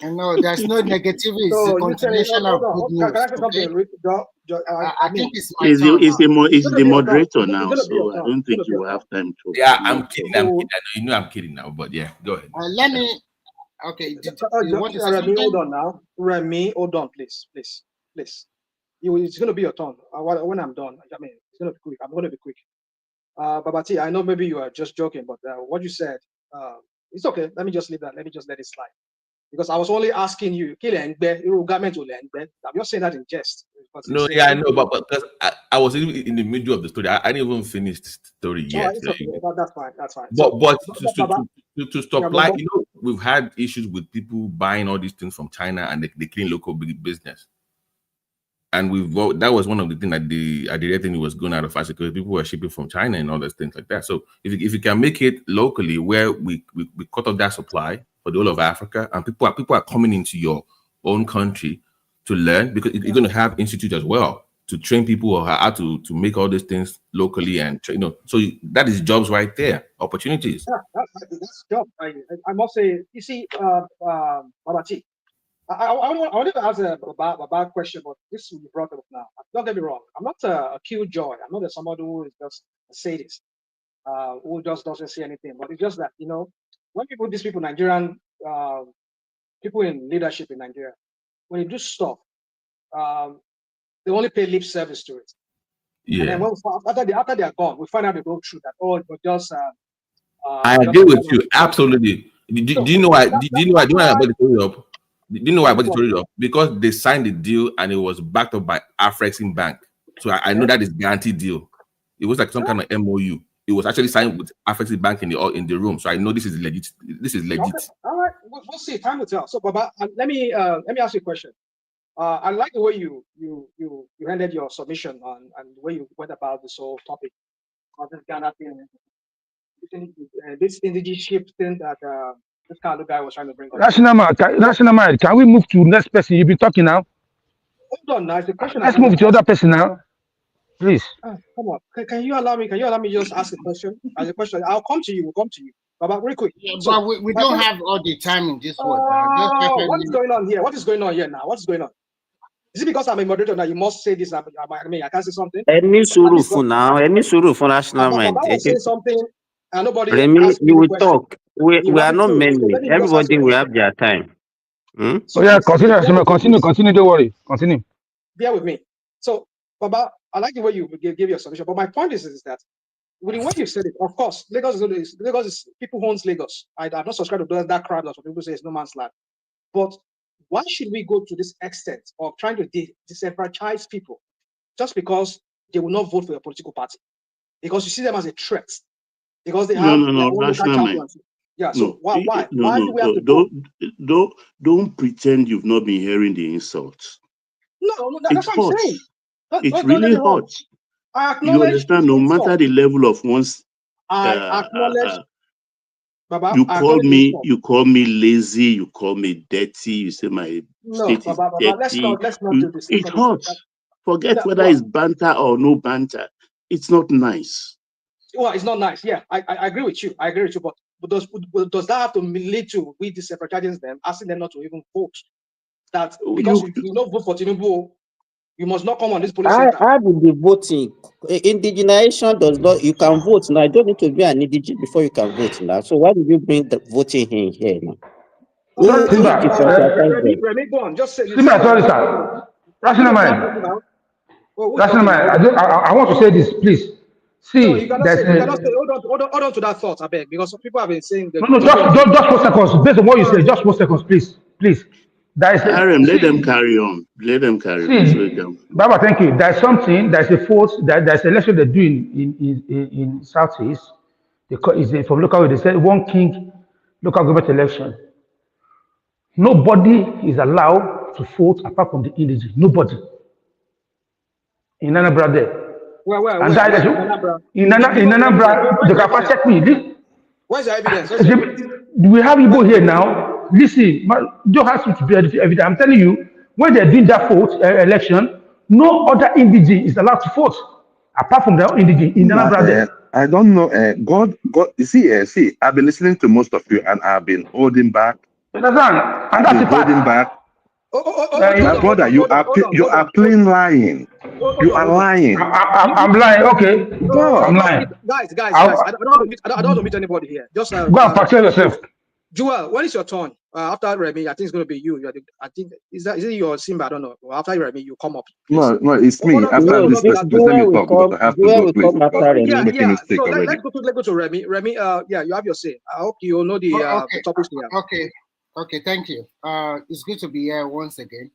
No, there's no negativity. It's a continuation of good news. I think it's my turn. It's the moderator now, so I don't think you will have time to. Yeah, I'm kidding. I know you know I'm kidding now, but yeah, go ahead. Let me. Okay, you want to say Remy, something? hold on now. Remy, hold on, please. It's going to be your turn. When I'm done, I mean, it's going to be quick. I'm going to be quick. Babati, I know maybe you are just joking, but what you said, it's okay. Let me just leave that. Let me just let it slide. Because I was only asking you, I'm just saying that in jest. No, yeah, I know, but because I was in the middle of the story. I didn't even finish the story yet. It's okay. That's fine. That's fine. But to stop, like, you know, we've had issues with people buying all these things from China and they clean local big business. And that was one of the things that I didn't think it was going out of fashion because people were shipping from China and all those things like that. So if you can make it locally where we cut off that supply for the whole of Africa, and people are coming into your own country to learn, because you're going to have institutes as well to train people how to make all these things locally, and so that is jobs right there, opportunities. Yeah, that's job. I must say, you see, Babati, I wanted to ask a bad question, but this will be brought up now. Don't get me wrong. I'm not a killjoy. I'm not somebody who is just a sadist, who just doesn't see anything. But it's just that, when these people, Nigerian people in leadership in Nigeria, when you do stuff, they only pay lip service to it. Yeah. And then after they are gone, we find out the whole truth that it was just. I agree with you absolutely. Do you know why? Do you know why I brought the story up? Do you know why I brought the story up? Because they signed the deal and it was backed up by Afrexim Bank. So I know that is guaranteed deal. It was like some kind of MOU. It was actually signed with Afrexim Bank in the room. So I know this is legit. This is legit. Okay. All right, we'll see. Time will tell. So, Baba, let me ask you a question. I like the way you ended your submission on and the way you went about this whole topic of this Ghana thing, this indigenous thing that this kind of guy was trying to bring up. National man, can we move to next person? You've been talking now. Hold on, now. It's the question. Let's move to the other person now, please. Come on. Can you allow me? Can you allow me just ask a question? As a question, I'll come to you. We'll come to you. Baba, very quick. Yeah, so, but we don't have all the time in this world. What is going on here? What is going on here now? What is going on? Is it because I'm a moderator now? You must say this. I mean, I can't say something. Any suru for now. Any suru for national mind. I say something, and nobody. Remy, you will talk. We are not many. Everybody will have their time. So yeah, continue. Don't worry. Continue. Bear with me. So, Baba, I like the way you give your submission, but my point is that with the way you said it, of course, Lagos is people owns Lagos. I'm not subscribed to that crowd that people say is no man's land. But why should we go to this extent of trying to disenfranchise people just because they will not vote for your political party? Because you see them as a threat. Because they have national mind. Yeah, so why? Why do we have to don't pretend you've not been hearing the insults. No, that's what I'm saying. It really hurts. You understand, no matter the level of one's I acknowledge Baba, you call me lazy, you call me dirty, you say my state is dirty. Let's not do this. It hurts. Forget whether it's banter or no banter. It's not nice. Well, it's not nice. Yeah, I agree with you. But does that have to lead to we disenfranchising them, asking them not to even vote? That because you don't vote for Tinubu, you must not come on this police center. I will be voting. Indigenization does not. You can vote now. You don't need to be an indigene before you can vote now. So why did you bring the voting in here now? Remy, go on. Just say. Sorry, sir. Rational mind. I want to say this, please. See, no, you cannot say, hold on to that thought, I beg, because people have been saying that. No, just 4 seconds. Based on what you say, just 4 seconds, please. Aaron, let them carry on. Let them carry on. Baba, thank you. There's a vote, there's an election they're doing in Southeast. It's from local, they said one king local government election. Nobody is allowed to vote apart from the indigene. Nobody. In Anambra there. Where? In Anambra, they can check me. Where's the evidence? We have Igbo here now. Listen, Joe has to be evidence. I'm telling you, when they're doing that vote election, no other indigene is allowed to vote apart from their own indigene in Anambra there. I don't know. God, you see, I've been listening to most of you, and I've been holding back. And that's the holding fact. back. My brother, you are plain lying. You are lying. I'm lying. Okay, God. I'm lying. Guys. I don't want to meet anybody here. Just go and protect yourself. Joel, when is your turn? After Remy, I think it's going to be you. I think is it your Simba? I don't know. Well, after Remy, you come up. No, it's me. After this person, let me talk because I have to go, please. Yeah. So let's go to Remy. Remy, yeah, you have your say. I hope you know the topics here. Okay, thank you. It's good to be here once again.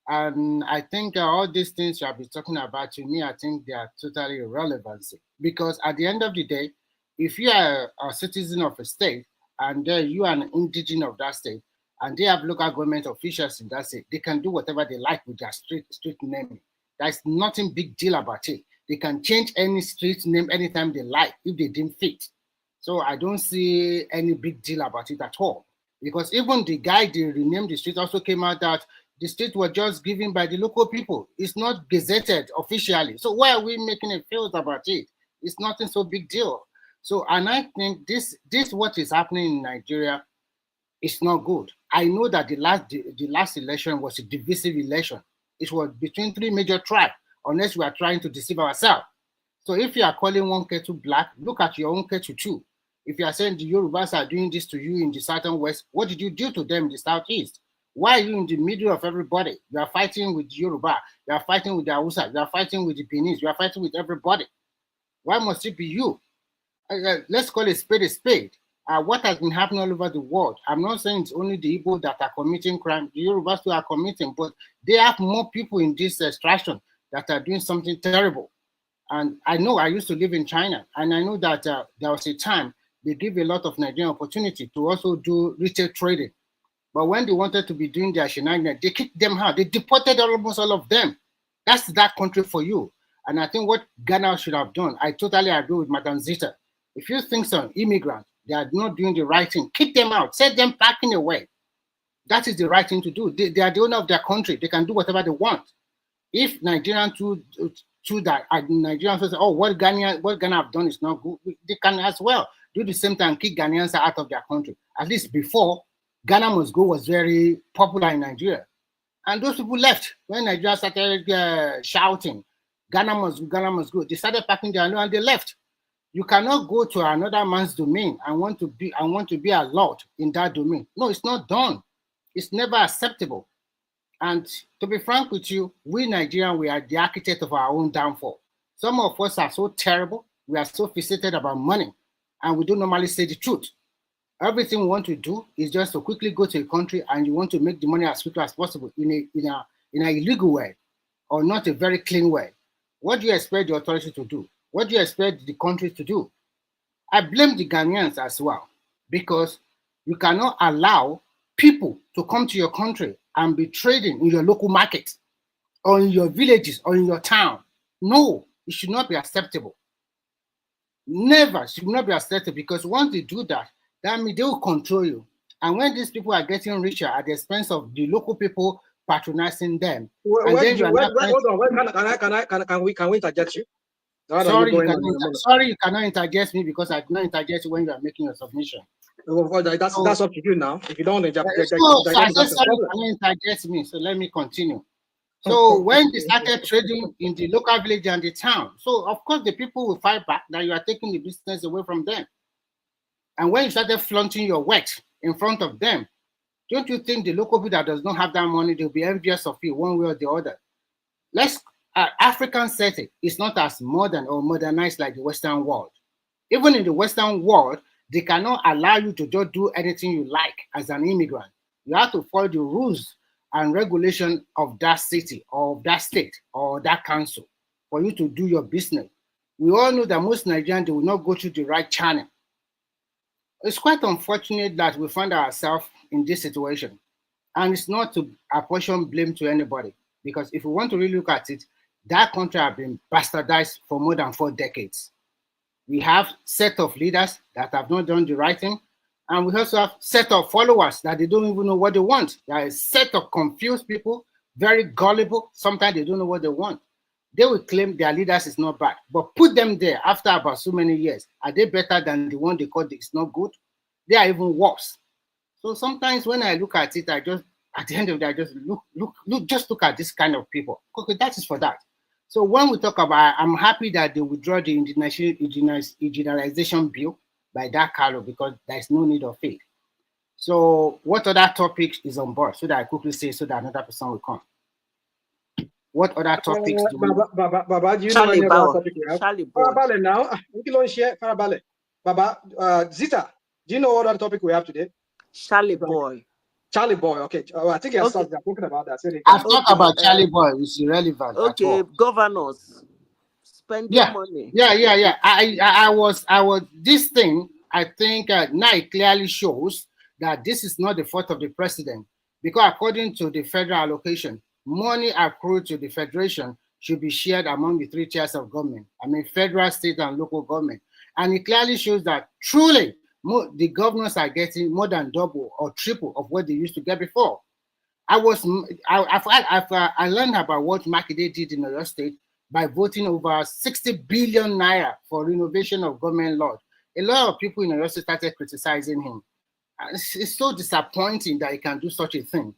And I think all these things you have been talking about, to me, I think they are totally irrelevant. Because at the end of the day, if you are a citizen of a state, and you are an indigene of that state, and they have local government officials in that state, they can do whatever they like with their street name. There's nothing big deal about it. They can change any street name anytime they like if they didn't fit. So I don't see any big deal about it at all. Because even the guy they renamed the street also came out that the street was just given by the local people. It's not gazetted officially. So why are we making a fuss about it? It's nothing so big deal. So, and I think this what is happening in Nigeria is not good. I know that the last election was a divisive election. It was between three major tribes, unless we are trying to deceive ourselves. So if you are calling one kettle black, look at your own kettle too. If you are saying the Yorubas are doing this to you in the southern west, what did you do to them in the southeast? Why are you in the middle of everybody? You are fighting with Yoruba, you are fighting with the Hausa, you are fighting with the Benin, you are fighting with everybody. Why must it be you? Let's call a spade a spade. What has been happening all over the world? I'm not saying it's only the Igbo that are committing crime. The Yorubas too are committing, but they have more people in this extraction that are doing something terrible. And I know I used to live in China, and I know that there was a time they give a lot of Nigerian opportunity to also do retail trading. But when they wanted to be doing their shenanigans, they kicked them out. They deported almost all of them. That's that country for you. And I think what Ghana should have done, I totally agree with Madam Zita. If you think some immigrants, they are not doing the right thing, kick them out, set them packing away. That is the right thing to do. They are the owner of their country. They can do whatever they want. If Nigerians do that, Nigerians say, oh, what Ghana have done is not good, they can as well do the same thing and kick Ghanaians out of their country. At least before, Ghana Must Go was very popular in Nigeria. And those people left when Nigeria started shouting, Ghana must go. They started packing their load and they left. You cannot go to another man's domain and want to be a lord in that domain. No, it's not done. It's never acceptable. And to be frank with you, we Nigerians, we are the architect of our own downfall. Some of us are so terrible, we are so fixated about money, and we don't normally say the truth. Everything we want to do is just to quickly go to a country and you want to make the money as quickly as possible in an illegal way or not a very clean way. What do you expect the authorities to do? What do you expect the country to do? I blame the Ghanaians as well, because you cannot allow people to come to your country and be trading in your local market or in your villages or in your town. No, it should not be acceptable. Never should not be acceptable, because once they do that, that means they will control you. And when these people are getting richer at the expense of the local people patronizing them, can we interject you? Sorry, you cannot interject me because I cannot interject you when you are making your submission. That's up to you now. If you don't interject, I said sorry, you cannot interject me. So let me continue. So when they started trading in the local village and the town, so of course the people will fight back that you are taking the business away from them. And when you started flaunting your wealth in front of them, don't you think the local people that does not have that money, they'll be envious of you one way or the other? African setting is not as modern or modernized like the Western world. Even in the Western world, they cannot allow you to just do anything you like as an immigrant. You have to follow the rules and regulation of that city or that state or that council for you to do your business. We all know that most Nigerians, they will not go through the right channel. It's quite unfortunate that we find ourselves in this situation. And it's not to apportion blame to anybody, because if we want to really look at it, that country has been bastardized for more than 4 decades. We have set of leaders that have not done the right thing, and we also have set of followers that they don't even know what they want. There are a set of confused people, very gullible. Sometimes they don't know what they want. They will claim their leaders is not bad, but put them there after about so many years. Are they better than the one they called it's not good? They are even worse. So sometimes when I look at it, I just, at the end of the day, I just look at this kind of people. Okay, that is for that. So when we talk about, I'm happy that they withdraw the indigenization bill by that Carlo because there's no need of it. So what other topic is on board so that I quickly say so that another person will come? What other topics do we... Baba, do you know any other topic we have? Charlie Farabale now. We can share Farabale. Baba, Zita, do you know what other topic we have today? Charlie boy. Charlie boy, okay. I think you're talking about that. So I've talked about Charlie boy, it's irrelevant. Okay, governors spending money. Yeah. I was this thing, I think now it clearly shows that this is not the fault of the president, because according to the federal allocation, money accrued to the federation should be shared among the three tiers of government. I mean, federal, state, and local government. And it clearly shows that truly the governors are getting more than double or triple of what they used to get before. I learned about what Makinde did in Oyo State by voting over 60 billion naira for renovation of government laws. A lot of people in Oyo State started criticizing him. It's so disappointing that he can do such a thing.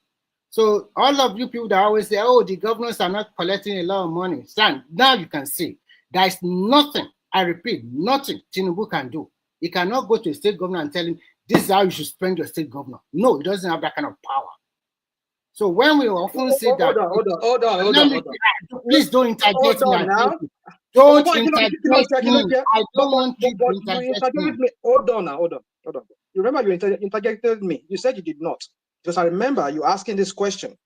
So all of you people that always say, oh, the governors are not collecting a lot of money. Stand, now you can see there is nothing, I repeat, nothing Tinubu can do. He cannot go to a state governor and tell him, this is how you should spend your state governor. No, he doesn't have that kind of power. So when we often say that... Hold on. Please don't interject me. Don't interject me. I don't want you to interject me. Hold on. You remember you interjected me. You said you did not. Because I remember you asking this question.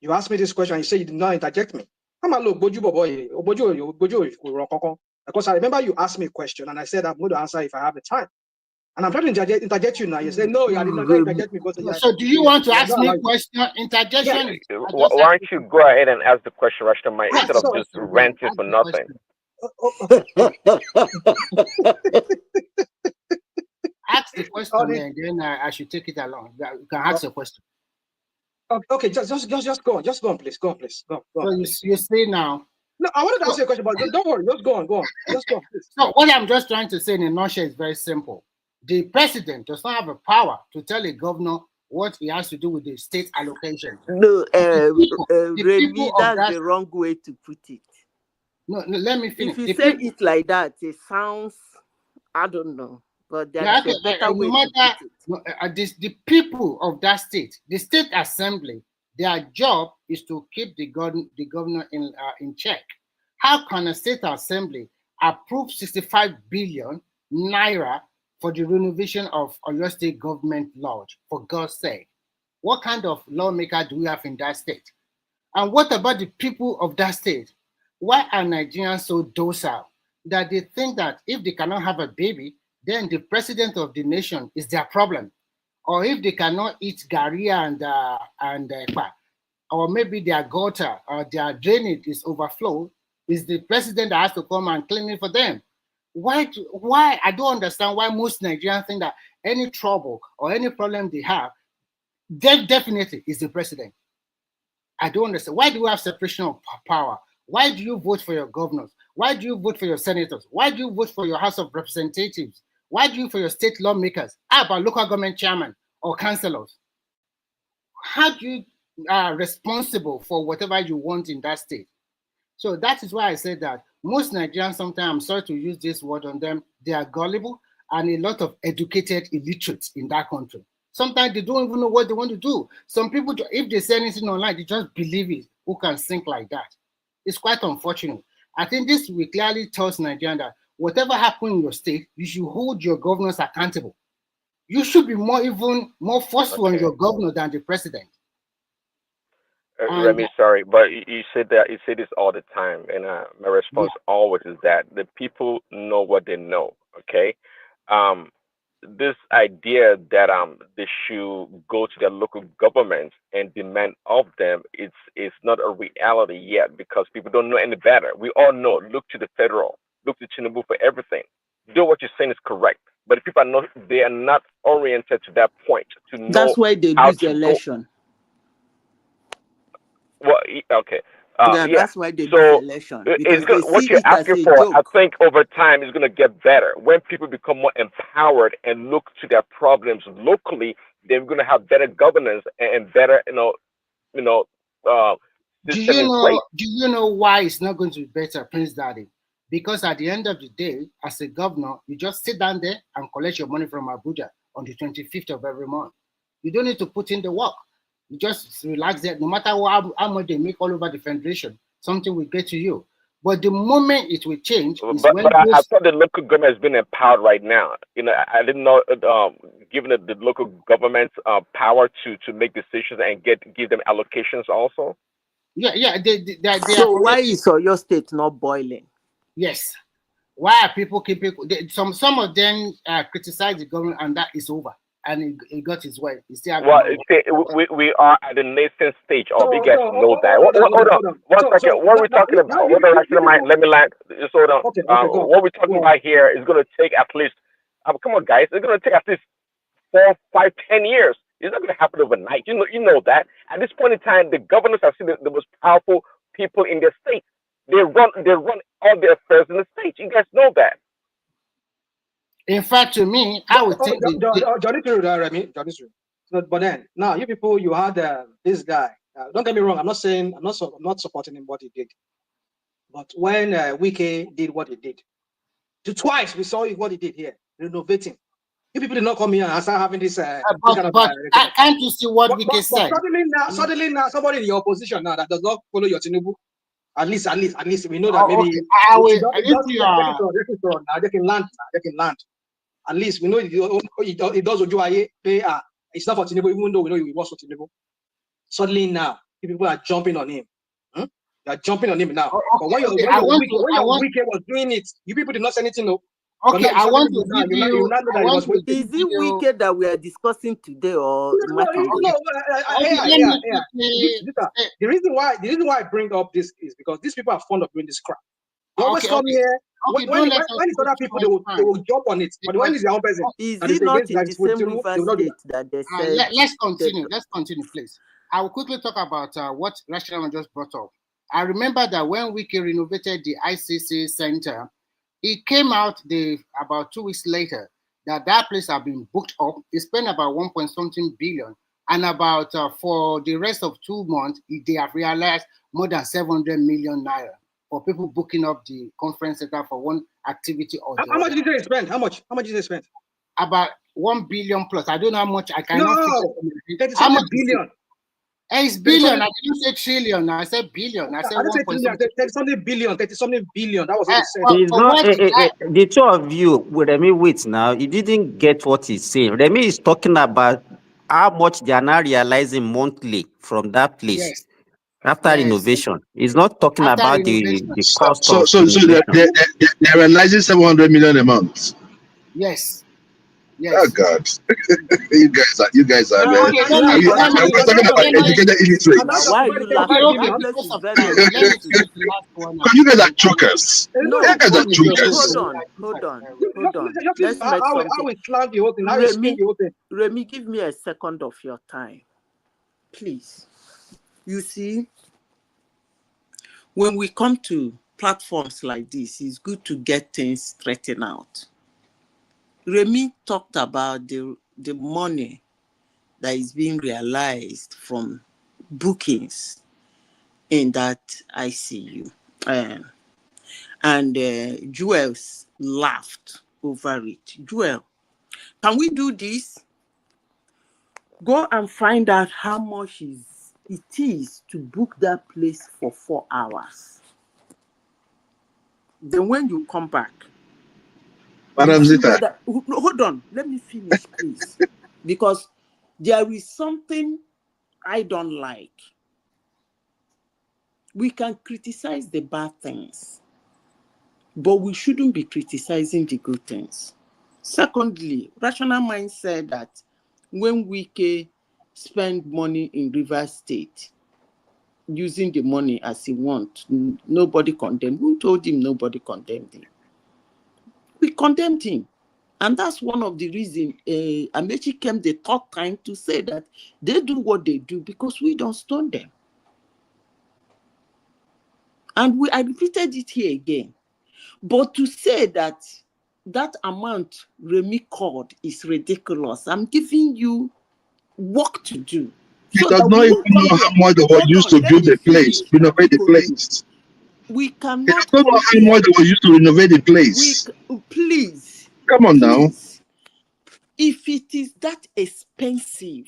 You asked me this question and you said you did not interject me. Come on, look, because I remember you asked me a question and I said I'm going to answer if I have the time. And I'm trying to interject you now. You say no, you did not interject me. So do you want to ask me a question? Interjection? Yeah. Why don't you go ahead and ask the question, Rashtomai, instead of just ranting for nothing? Ask the question and then I should take it along. You can ask your question. Okay, just go on. Just go on, please. Go on. So you say now. No, I wanted to ask you a question, but don't worry. Just go on. Just go on, please. So what I'm just trying to say in a nutshell is very simple. The president does not have a power to tell a governor what he has to do with the state allocation. No, Remy, that's the wrong way to put it. No, let me finish. If you say it like that, it sounds, I don't know. But there's a better way to put it. The people of that state, the state assembly, their job is to keep the governor in check. How can a state assembly approve 65 billion naira for the renovation of Oyo State government lodge, for God's sake? What kind of lawmaker do we have in that state? And what about the people of that state? Why are Nigerians so docile that they think that if they cannot have a baby, then the president of the nation is their problem? Or if they cannot eat gari or maybe their gutter or their drainage is overflowed, is the president that has to come and clean it for them? Why? I don't understand why most Nigerians think that any trouble or any problem they have, definitely is the president. I don't understand. Why do we have separation of power? Why do you vote for your governors? Why do you vote for your senators? Why do you vote for your House of Representatives? Why do you for your state lawmakers? How about local government chairman or councillors? How do you are responsible for whatever you want in that state? So that is why I said that most Nigerians, sometimes, I'm sorry to use this word on them, they are gullible and a lot of educated illiterates in that country. Sometimes they don't even know what they want to do. Some people, if they say anything online, they just believe it. Who can think like that? It's quite unfortunate. I think this will clearly tells Nigerians that whatever happens in your state, you should hold your governors accountable. You should be even more forceful on your governor than the president. Remy, sorry, but you say this all the time, and my response always is that the people know what they know. Okay, this idea that they should go to their local government and demand of them, it's not a reality yet because people don't know any better. We all know. Look to the federal. Look to Tinubu for everything. though what you're saying is correct, but if people are not, they are not oriented to that point to know That's why they how lose the to go. election. Well, okay. Yeah, Yeah. that's why they lose So election, it's because good. they What see you're it as asking a for, I joke. think over time is going to get better. When people become more empowered and look to their problems locally, they're going to have better governance and better, system in place. Do you know why it's not going to be better, Prince Daddy? Because at the end of the day, as a governor, you just sit down there and collect your money from Abuja on the 25th of every month. You don't need to put in the work. You just relax there. No matter how much they make all over the federation, something will get to you. But the moment it will change is when But I thought the local government has been empowered right now. I didn't know, giving the local government power to make decisions and give them allocations also. Yeah. They So why is your state not boiling? Yes. Why are people keeping? Some of them criticize the government, and that is over. And it got its way. Well, we are at the nascent stage of you guys know that. Hold on. 1 second. What are we talking about? Hold on, actually, let me land. Just hold on. What we're talking about here is going to take at least, come on, guys, it's going to take at least 4, 5, 10 years. It's not going to happen overnight. You know that. At this point in time, the governors are still the most powerful people in their state. They run all their affairs in the state. You guys know that. In fact, to me, I would think But then now you people, you had this guy. Don't get me wrong. I'm not supporting him what he did. But when Wike did what he did, twice we saw what he did here, renovating. You people did not come here and start having this. Can't you see what Wike said? Suddenly now, somebody in your opposition now that does not follow your Tinubu. At least we know that maybe they can land. At least we know it does Ojuaye. It's not for Tinubu, even though we know it was for Tinubu. Suddenly now, people are jumping on him. They are jumping on him now. But when your Wike was doing it, you people did not say anything. No. Okay, I want to give you. Is it Wike that we are discussing today, or the reason why I bring up this is because these people are fond of doing this crap. They always come here. When it's other people, they will jump on it. But when it's their own person, is it not in the same River State that they said? Let's continue, please. I will quickly talk about what Rashidam just brought up. I remember that when Wike renovated the ICC center, it came out about 2 weeks later that place had been booked up. It spent about 1.something billion, and about for the rest of 2 months, they have realized more than 700 million naira for people booking up the conference center for one activity or the How much did they spend? How much did they spend? About 1 billion plus. I don't know how much. I cannot. How much billion? It's billion. I didn't say trillion. I said billion. I said 30-something billion. That was what he said. The two of you, Remy, wait now. You didn't get what he's saying. Remy is talking about how much they are now realizing monthly from that place after renovation. He's not talking about the cost of they're realizing 700 million a month. Yes. Oh God, you guys are. We're talking about educated illiterates. Why are you laughing? Because you guys are chokers. No, you guys are chokers. Hold on. Let's make something. Remy, give me a second of your time, please. You see, when we come to platforms like this, it's good to get things straightened out. Remy talked about the money that is being realized from bookings in that ICU. And Joel laughed over it. Joel, can we do this? Go and find out how much it is to book that place for 4 hours. Then when you come back, Madam Zita. Hold on, let me finish, please. Because there is something I don't like. We can criticize the bad things, but we shouldn't be criticizing the good things. Secondly, rational mind said that when Wike spend money in Rivers State, using the money as he wants, nobody condemned. Who told him nobody condemned him? We condemned him. And that's one of the reasons Amechi came the third time to say that they do what they do because we don't stone them. And I repeated it here again. But to say that that amount Remy called is ridiculous, I'm giving you work to do. He does not even know how much they were used to build the place, renovate the place. We cannot. He does not know how much they were used to renovate the place. Please. Come on now. If it is that expensive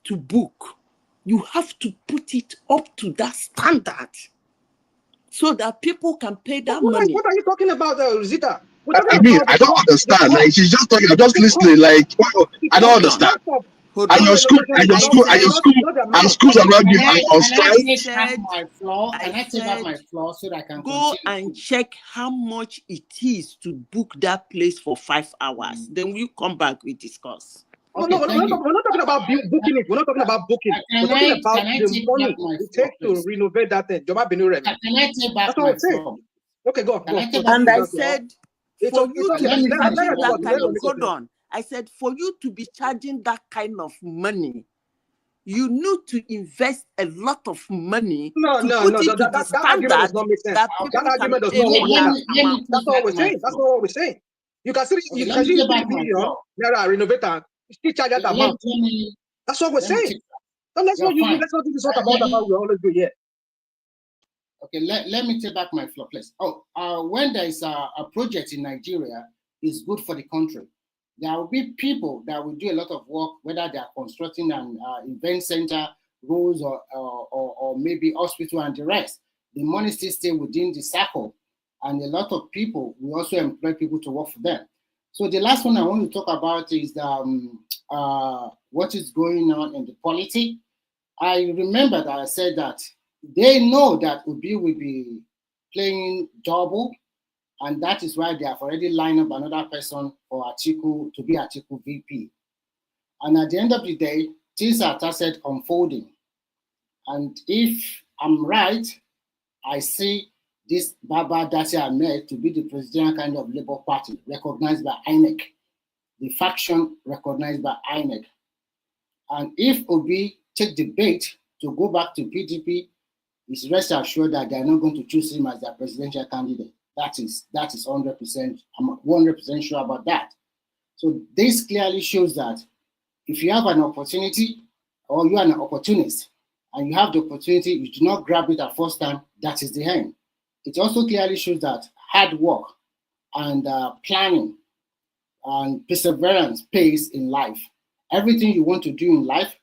to book, you have to put it up to that standard so that people can pay that money. What are you talking about, Rosita? I mean, I don't understand. Like, she's just talking. I'm just listening. Like, I don't understand. And your school, and schools around you are on strike. Can I take back my flaw so that I can go continue? and check how much it is to book that place for 5 hours. Then we come back, we discuss. Okay, no, we're not talking about booking it. We're not talking about booking it. We're talking about the money it takes to renovate that thing. Can I take back my flaw? Okay, go on. And I said, for you to be charging that kind of, hold on. I said, for you to be charging that kind of money, you need to invest a lot of money to put it to the standard that people can pay for that amount. That's what we're saying. That's not what we're saying. You can see renovator, still charge that amount. That's what we're saying. So let's not do this about we always do here. Okay, let me take back my flaw, please. When there is a project in Nigeria, it's good for the country. There will be people that will do a lot of work, whether they are constructing an event center, roads, or maybe hospital and the rest. The money still stays within the circle, and a lot of people will also employ people to work for them. So the last one I want to talk about is what is going on in the politics. I remember that I said that they know that Obi will be playing double, and that is why they have already lined up another person for Atiku to be Atiku VP. And at the end of the day, things are started unfolding. And if I'm right, I see this Baba Dasi Ahmed to be the presidential kind of Labour Party recognized by INEC, the faction recognized by INEC. And if Obi take the bait to go back to PDP, it's rest assured that they are not going to choose him as their presidential candidate. That is 100%. I'm 100% sure about that. So this clearly shows that if you have an opportunity or you are an opportunist and you have the opportunity, you do not grab it at first time, that is the end. It also clearly shows that hard work and planning and perseverance pays in life. Everything you want to do in life,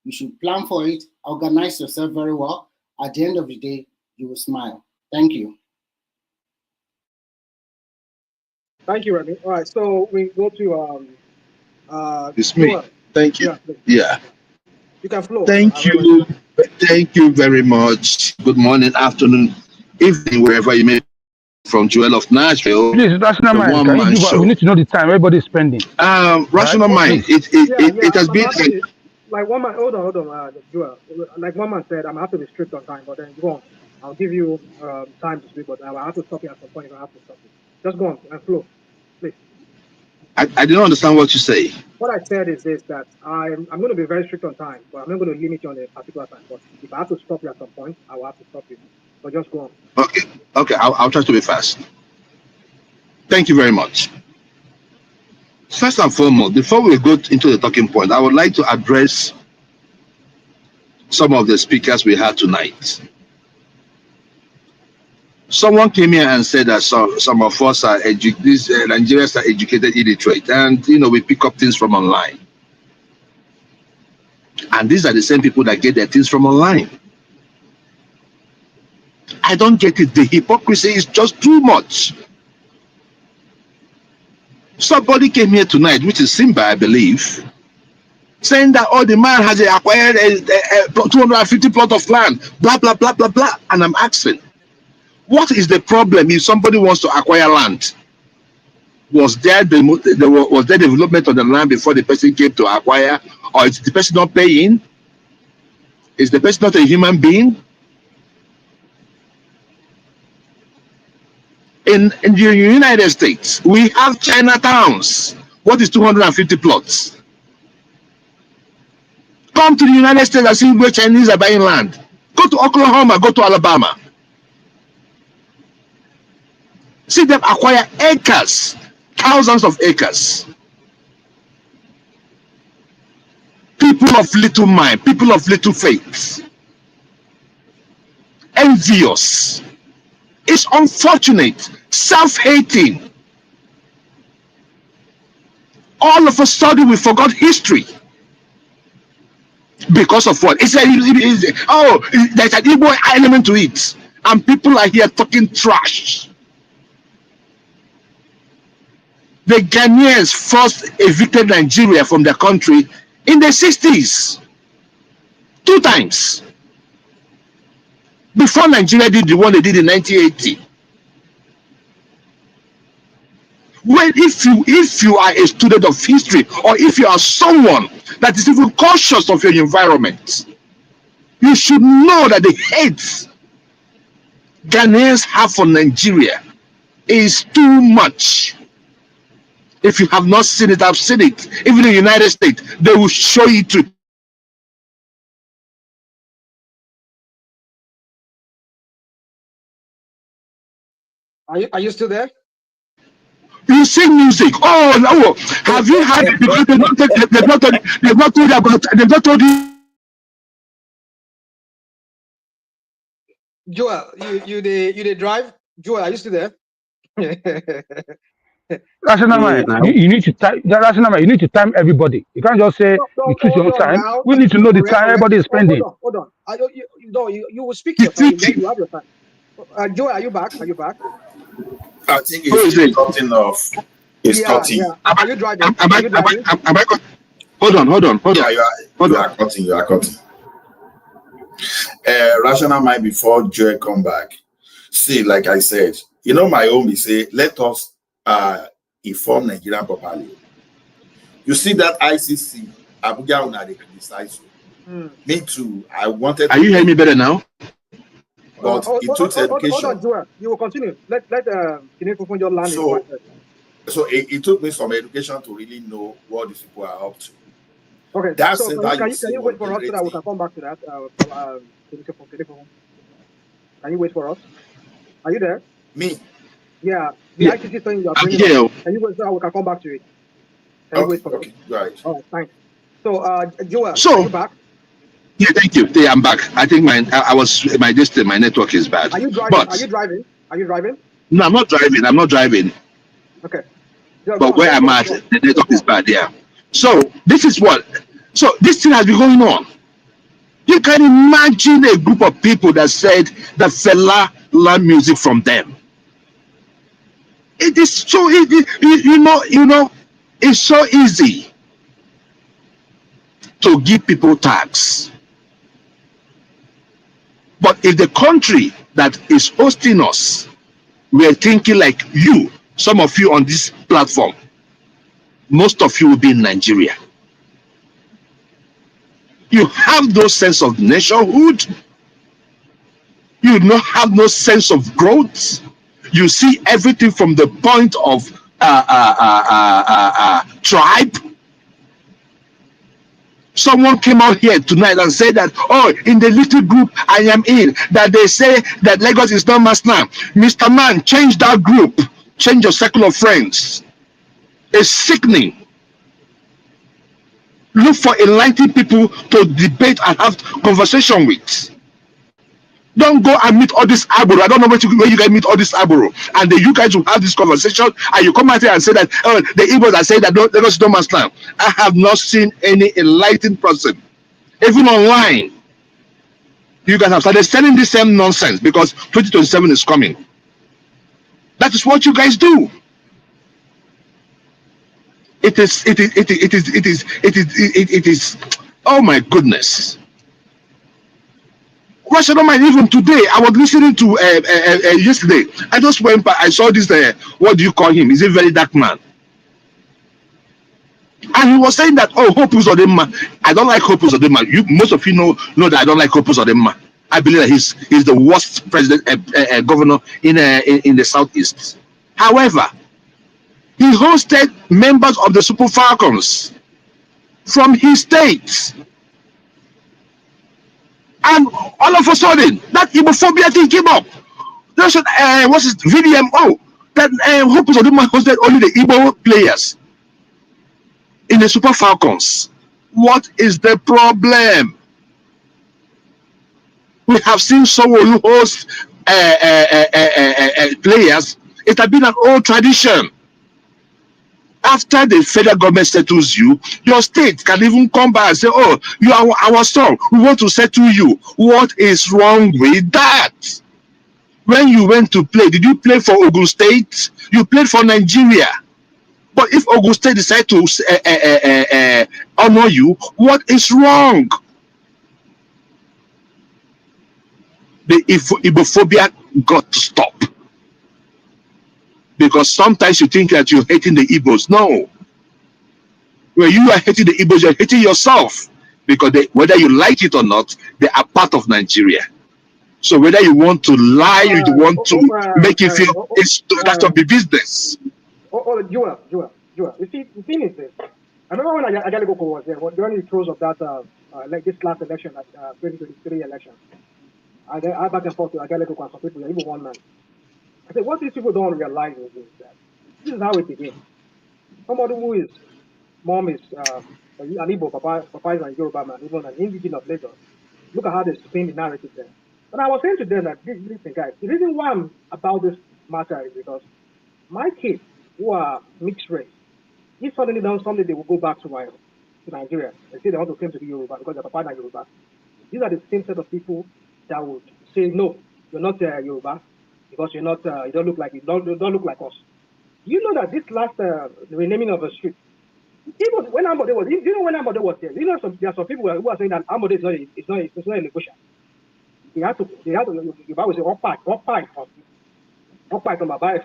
you should plan for it, organize yourself very well. At the end of the day, you will smile. Thank you. Thank you, Remy. All right, so we go to it's me. Thank you. Yeah. You can flow. Thank you. Thank you very much. Good morning, afternoon, evening, wherever you may be from. Joel of Nashville. Please, Rational Mind, can you give we need to know the time everybody is spending. Rational Mind, it has been like one man. Hold on, Joel. Like one man said, I'm gonna have to be strict on time, but then go on. I'll give you time to speak, but I have to stop you at some point if I have to stop you. Just go on and flow, please. I didn't understand what you say. What I said is this, that I'm going to be very strict on time, but I'm not going to limit you on a particular time. But if I have to stop you at some point, I will have to stop you. But just go on. Okay, I'll try to be fast. Thank you very much. First and foremost, before we go into the talking point, I would like to address some of the speakers we had tonight. Someone came here and said that some of us are Nigerians are educated illiterate, and we pick up things from online. And these are the same people that get their things from online. I don't get it. The hypocrisy is just too much. Somebody came here tonight, which is Simba, I believe, saying that the man has acquired a 250 plot of land, blah, blah, blah, blah, blah. And I'm asking, what is the problem if somebody wants to acquire land? Was there development on the land before the person came to acquire, or is the person not paying? Is the person not a human being? in the United States, we have Chinatowns. What is 250 plots? Come to the United States and see where Chinese are buying land. Go to Oklahoma, go to Alabama. See them acquire acres, thousands of acres. People of little mind, people of little faith. Envious. It's unfortunate, self-hating. All of a sudden we forgot history. Because of what? There's an Igbo element to it. And people are here talking trash. The Ghanaians first evicted Nigeria from their country in the 60s. 2 times. Before Nigeria did the one they did in 1980. Well, if you are a student of history, or if you are someone that is even conscious of your environment, you should know that the hate Ghanaians have for Nigeria is too much. If you have not seen it, I've seen it. Even in the United States, they will show you to. Are you still there? You sing music. Oh no! Have you had it? Because they've not told you about. They've not told you. Joel, you drive? Joel, are you still there? You need to time. You need to time everybody. You can't just say you choose your own time. Now. We need to know the time everybody is spending. Hold on. You will speak your time. You have your time. Joel, are you back? Are you back? I think it's cutting off. It's cutting. Yeah. Are you driving? Hold on. Yeah, you are cutting. Rational mind before Joy come back. See, like I said, my own is say, let us inform Nigeria properly. You see that ICC, Abuja una they criticize you. Me too. I wanted. Are you hearing me better now? But it took education. Hold on, Joel. You will continue. Let Tinubu your land. So it took me some education to really know what these people are up to. Okay. That's so can you wait for us so that we can come back to that? Can you wait for us? Are you there? Me? Yeah. The ICT thing you are bringing up. Can you wait so that we can come back to it? Can you wait for us? Right. All right. Thanks. So, Joel, are you back? Yeah, thank you. Yeah, I'm back. I think my network is bad. Are you driving? Are you driving? No, I'm not driving. Okay. But where I'm at, the network is bad. Yeah. So this is what. So this thing has been going on. You can imagine a group of people that said that Fela learned music from them. It is so easy. It's so easy to give people tax. But if the country that is hosting us were thinking like you, some of you on this platform, most of you will be in Nigeria. You have no sense of nationhood. You don't have no sense of growth. You see everything from the point of tribe. Someone came out here tonight and said that, oh, in the little group I am in, that they say that Lagos is not Masna. Mr. Man, change that group. Change your circle of friends. It's sickening. Look for enlightened people to debate and have conversation with. Don't go and meet all this Aboro. I don't know where you guys meet all this Aboro. And then you guys will have this conversation and you come out here and say that, oh, the Igbos are saying that Lagos don't Masna. I have not seen any enlightened person. Even online, you guys have started selling the same nonsense because 2027 is coming. That is what you guys do. It is, oh my goodness. Russia don't mind. Even today, I was listening to yesterday. I just went by. I saw this. What do you call him? He's a very dark man, and he was saying that, oh, Hope Uzodinma. I don't like Hope Uzodinma. Most of you know that I don't like Hope Uzodinma. I believe that he's the worst governor in the southeast. However, he hosted members of the Super Falcons from his state, and all of a sudden that Ibophobia thing came up. That's what's his VDMO that Hope hosted only the Igbo players in the Super Falcons. What is the problem? We have seen Sowolu host players. It has been an old tradition. After the federal government settles you, your state can even come back and say, oh, you are our son, we want to settle you. What is wrong with that? When you went to play, did you play for Ogun State? You played for Nigeria. But if Ogun State decide to honor you, what is wrong? The Ibophobia got to stop. Because sometimes you think that you're hating the Igbos. No. When you are hating the Igbos, you're hating yourself. Because whether you like it or not, they are part of Nigeria. So whether you want to lie, you want to make it feel that's not be business. Joel. You see, the thing is this. I remember when Agalego was there, during the throes of that, like this last election, 2023 election. I back and forth to Agalego and some people, even one man. I said, what these people don't realize is that this is how it begins. Somebody who is, mom is an Igbo, Papa is a Yoruba man, even an indigenous of Lagos. Look at how they spin the narrative there. But I was saying to them that, listen, guys, the reason why I'm about this matter is because my kids who are mixed race, if suddenly down someday they will go back to Nigeria and say they want to come to the Yoruba because their Papa is Yoruba. These are the same set of people that would say, no, you're not Yoruba because you're not, you don't look like us. You know that this last renaming of a street, even when Ambode was, you know when Ambode was there, you know there are some people who are saying that Ambode is not a negotiation. They had to, you always say, from my bias.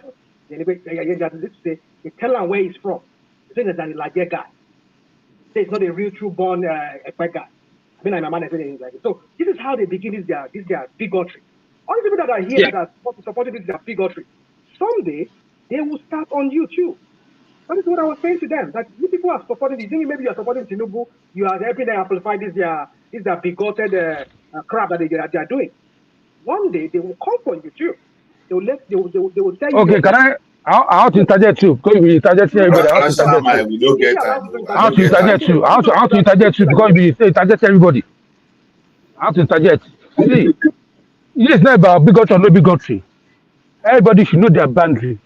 They tell them where he's from. They say that he's like a guy. Say it's not a real true born guy. I mean, I'm a man like it. So this is how they begin this their bigotry. All the people that are here that are supporting this their bigotry, someday they will start on you too. That is what I was saying to them. That you people are supporting this. Maybe you are supporting Tinubu. You are helping them amplify this their bigoted crap that they are doing. One day they will come for you too. They will tell you. Okay, I want to interject you. Because we interject everybody. I want to interject you. I want to interject you. I want to interject you because we interject everybody. I want to interject. See, it's not about bigotry or no bigotry. Everybody should know their boundary.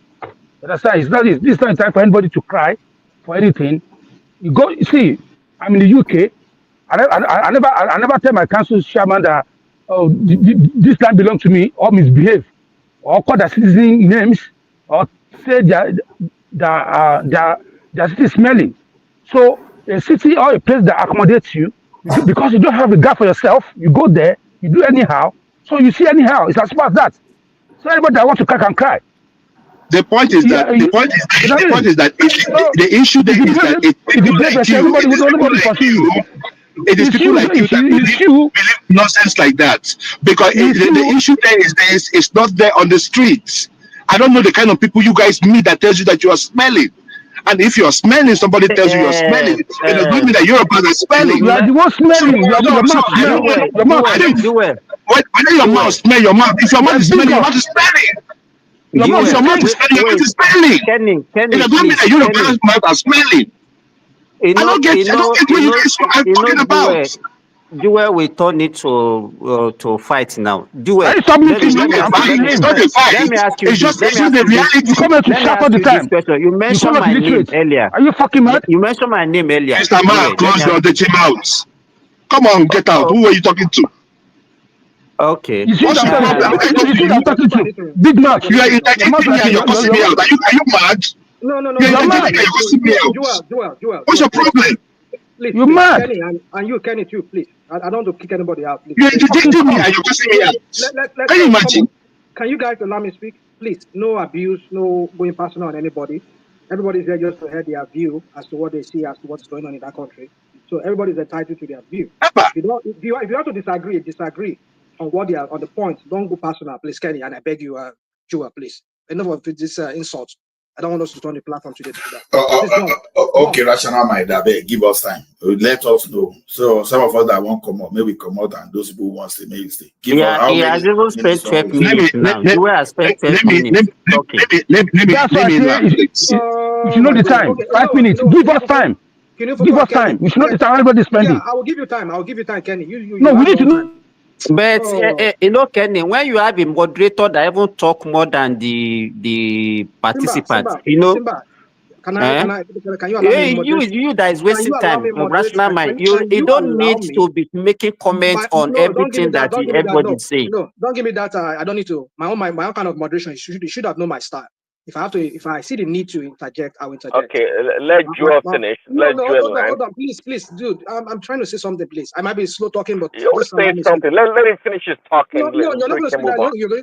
That's why it's not time for anybody to cry for anything. You go, see, I'm in the UK. I never tell my council chairman that this land belongs to me or misbehave or call their citizen names or say their city is smelling. So a city or a place that accommodates you because you don't have a gap for yourself, you go there, you do anyhow. So you see anyhow. It's as simple as that. So anybody that wants to cry can cry. The point is that the issue there is that it is people like you that believe nonsense like that. Because the issue there is it's not there on the streets. I don't know the kind of people you guys meet that tells you that you are smelling. And if you're smelling, somebody tells you you're smelling. It doesn't mean that you're a brother smelling. You are the one smelling. Your mouth smells. Whether your mouth smells, your mouth. If your mouth is smelling, your mouth is smelling. Your mouth is smelling. It doesn't mean that your mouth are smelling. I don't get what you guys are talking about. Duel will turn it to fight now. Duel. It's not a fight. Let me ask you. It's just the reality. You come here to shout all the time. You mentioned my name earlier. Are you fucking mad? You mentioned my name earlier. Mr. Man, close your dirty mouth. Come on, get out. Who are you talking to? Okay. You see what I'm talking to? Big Mac. You are interjecting me and you're cussing me out. Are you mad? No. You're interjecting and you're cussing me out. Joel. What's your problem? You're mad. Kenny, and you, Kenny, too, please. I don't want to kick anybody out. Please. You're interjecting me and you're cussing me out. Can you imagine? Can you guys allow me to speak? Please, no abuse, no going personal on anybody. Everybody's there just to hear their view as to what they see, as to what's going on in that country. So everybody's entitled to their view. If you want to disagree. on what they are on the point. Don't go personal, please, Kenny, and I beg you, Jua, please. Enough of this insult. I don't want us to turn the platform today to do that. Okay, rational mind, give us time. Let us know. So some of us that won't come out, maybe come out, and those people who want to stay, maybe stay. Give us how he many has even spent 12 minutes now. Let You have spent 12 minutes talking. That's why I say you should know the time. Okay, 5 minutes. Give us time. Give us time. We should know the time everybody's spending. Yeah, I will give you time. I will give you time, Kenny. No, we need to know. But you know, Kenny, when you have a moderator that even talk more than the participants, you know. Simba, can you allow me moderate? You that is wasting time on rational mind. You don't need to be making comments on everything that everybody is saying. No, don't give me that. I don't need to. My own kind of moderation. You should have known my style. If I see the need to interject, I will interject. Okay, let Joel finish. Let Joel land. Hold on, please, dude. I'm trying to say something, please. I might be slow talking, but you always say something. Let him finish his talking. No, you're not going to speak.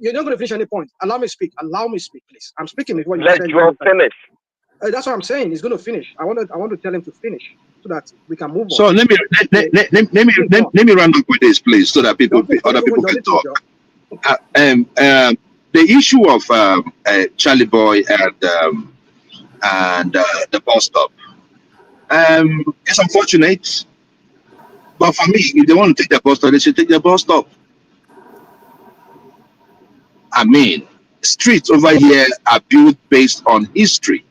You're not going to finish any point. Allow me speak. Allow me speak, please. I'm speaking before you. Let Joel finish. That's what I'm saying. He's going to finish. I want to tell him to finish so that we can move on. So let me round up with this, please, so that other people can talk. The issue of Charlie Boy and the bus stop. It's unfortunate, but for me, if they want to take the bus stop, they should take the bus stop. I mean, streets over here are built based on history.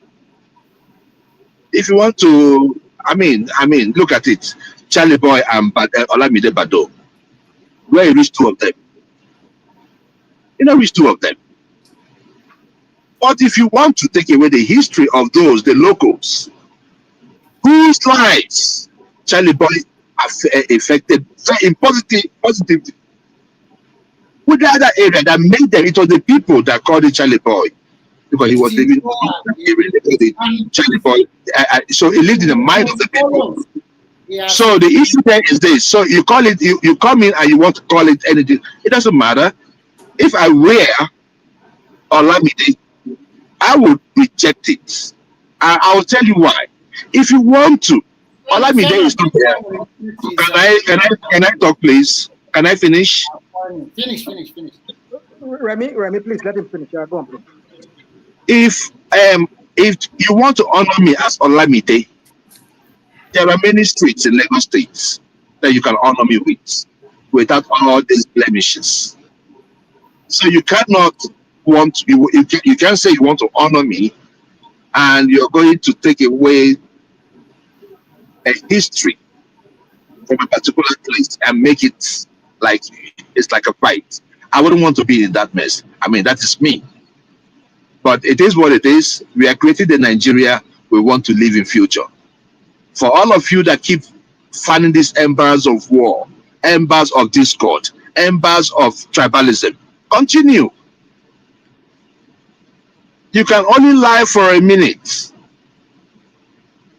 If you want to, I mean, look at it. Charlie Boy and Olamide Bado. Where you reach two of them? You know, reach two of them. But if you want to take away the history of those, the locals, whose lives Charlie Boy affected in positively, with the other area that made them, it was the people that called it Charlie Boy because he was living in Charlie Boy. So he lived in the mind of the people. Yeah. So the issue there is this. So you call it, you come in and you want to call it anything. It doesn't matter. If I wear Olamide, I would reject it. I will tell you why. If you want to, Olamide is not there. Can I talk, please? Can I finish? Finish. Remy, please let him finish. Yeah, go on, please. If you want to honor me as Olamide, there are many streets in Lagos State that you can honor me with, without all these blemishes. So you cannot you can't say you want to honor me and you're going to take away a history from a particular place and make it like it's like a fight. I wouldn't want to be in that mess. I mean, that is me. But it is what it is. We are creating the Nigeria we want to live in future. For all of you that keep fanning these embers of war, embers of discord, embers of tribalism, continue. You can only lie for a minute.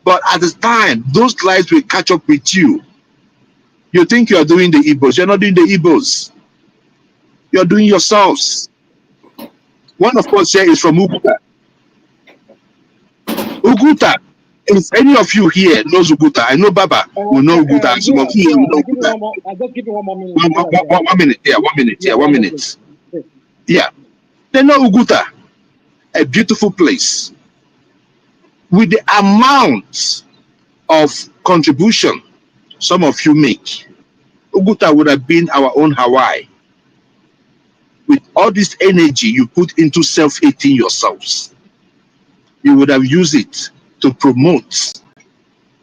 But at the time, those lies will catch up with you. You think you are doing the Igbos. You're not doing the Igbos. You're doing yourselves. One of us here is from Uguta. Uguta. If any of you here knows Uguta, I know Baba will know Uguta. Some of you will know Uguta. I'll just give you one more minute. One minute. Yeah. They know Uguta. A beautiful place. With the amount of contribution some of you make, Uguta would have been our own Hawaii. With all this energy you put into self-hating yourselves, you would have used it to promote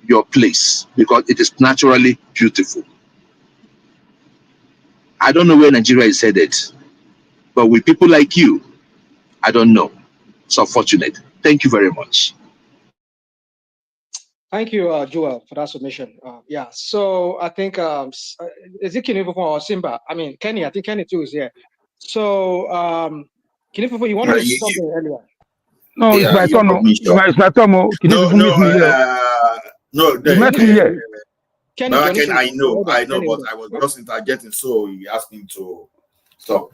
your place because it is naturally beautiful. I don't know where Nigeria is headed, but with people like you, I don't know. So fortunate. Thank you very much. Thank you, Joel, for that submission. Yeah, so I think is it Kinifufu or Simba? I mean, Kenny. I think Kenny too is here. So, Kinifufu, you wanted to say something earlier? No, it's my turn. It's my turn. Kenny, I know, but I was just interjecting, so he asked me to stop.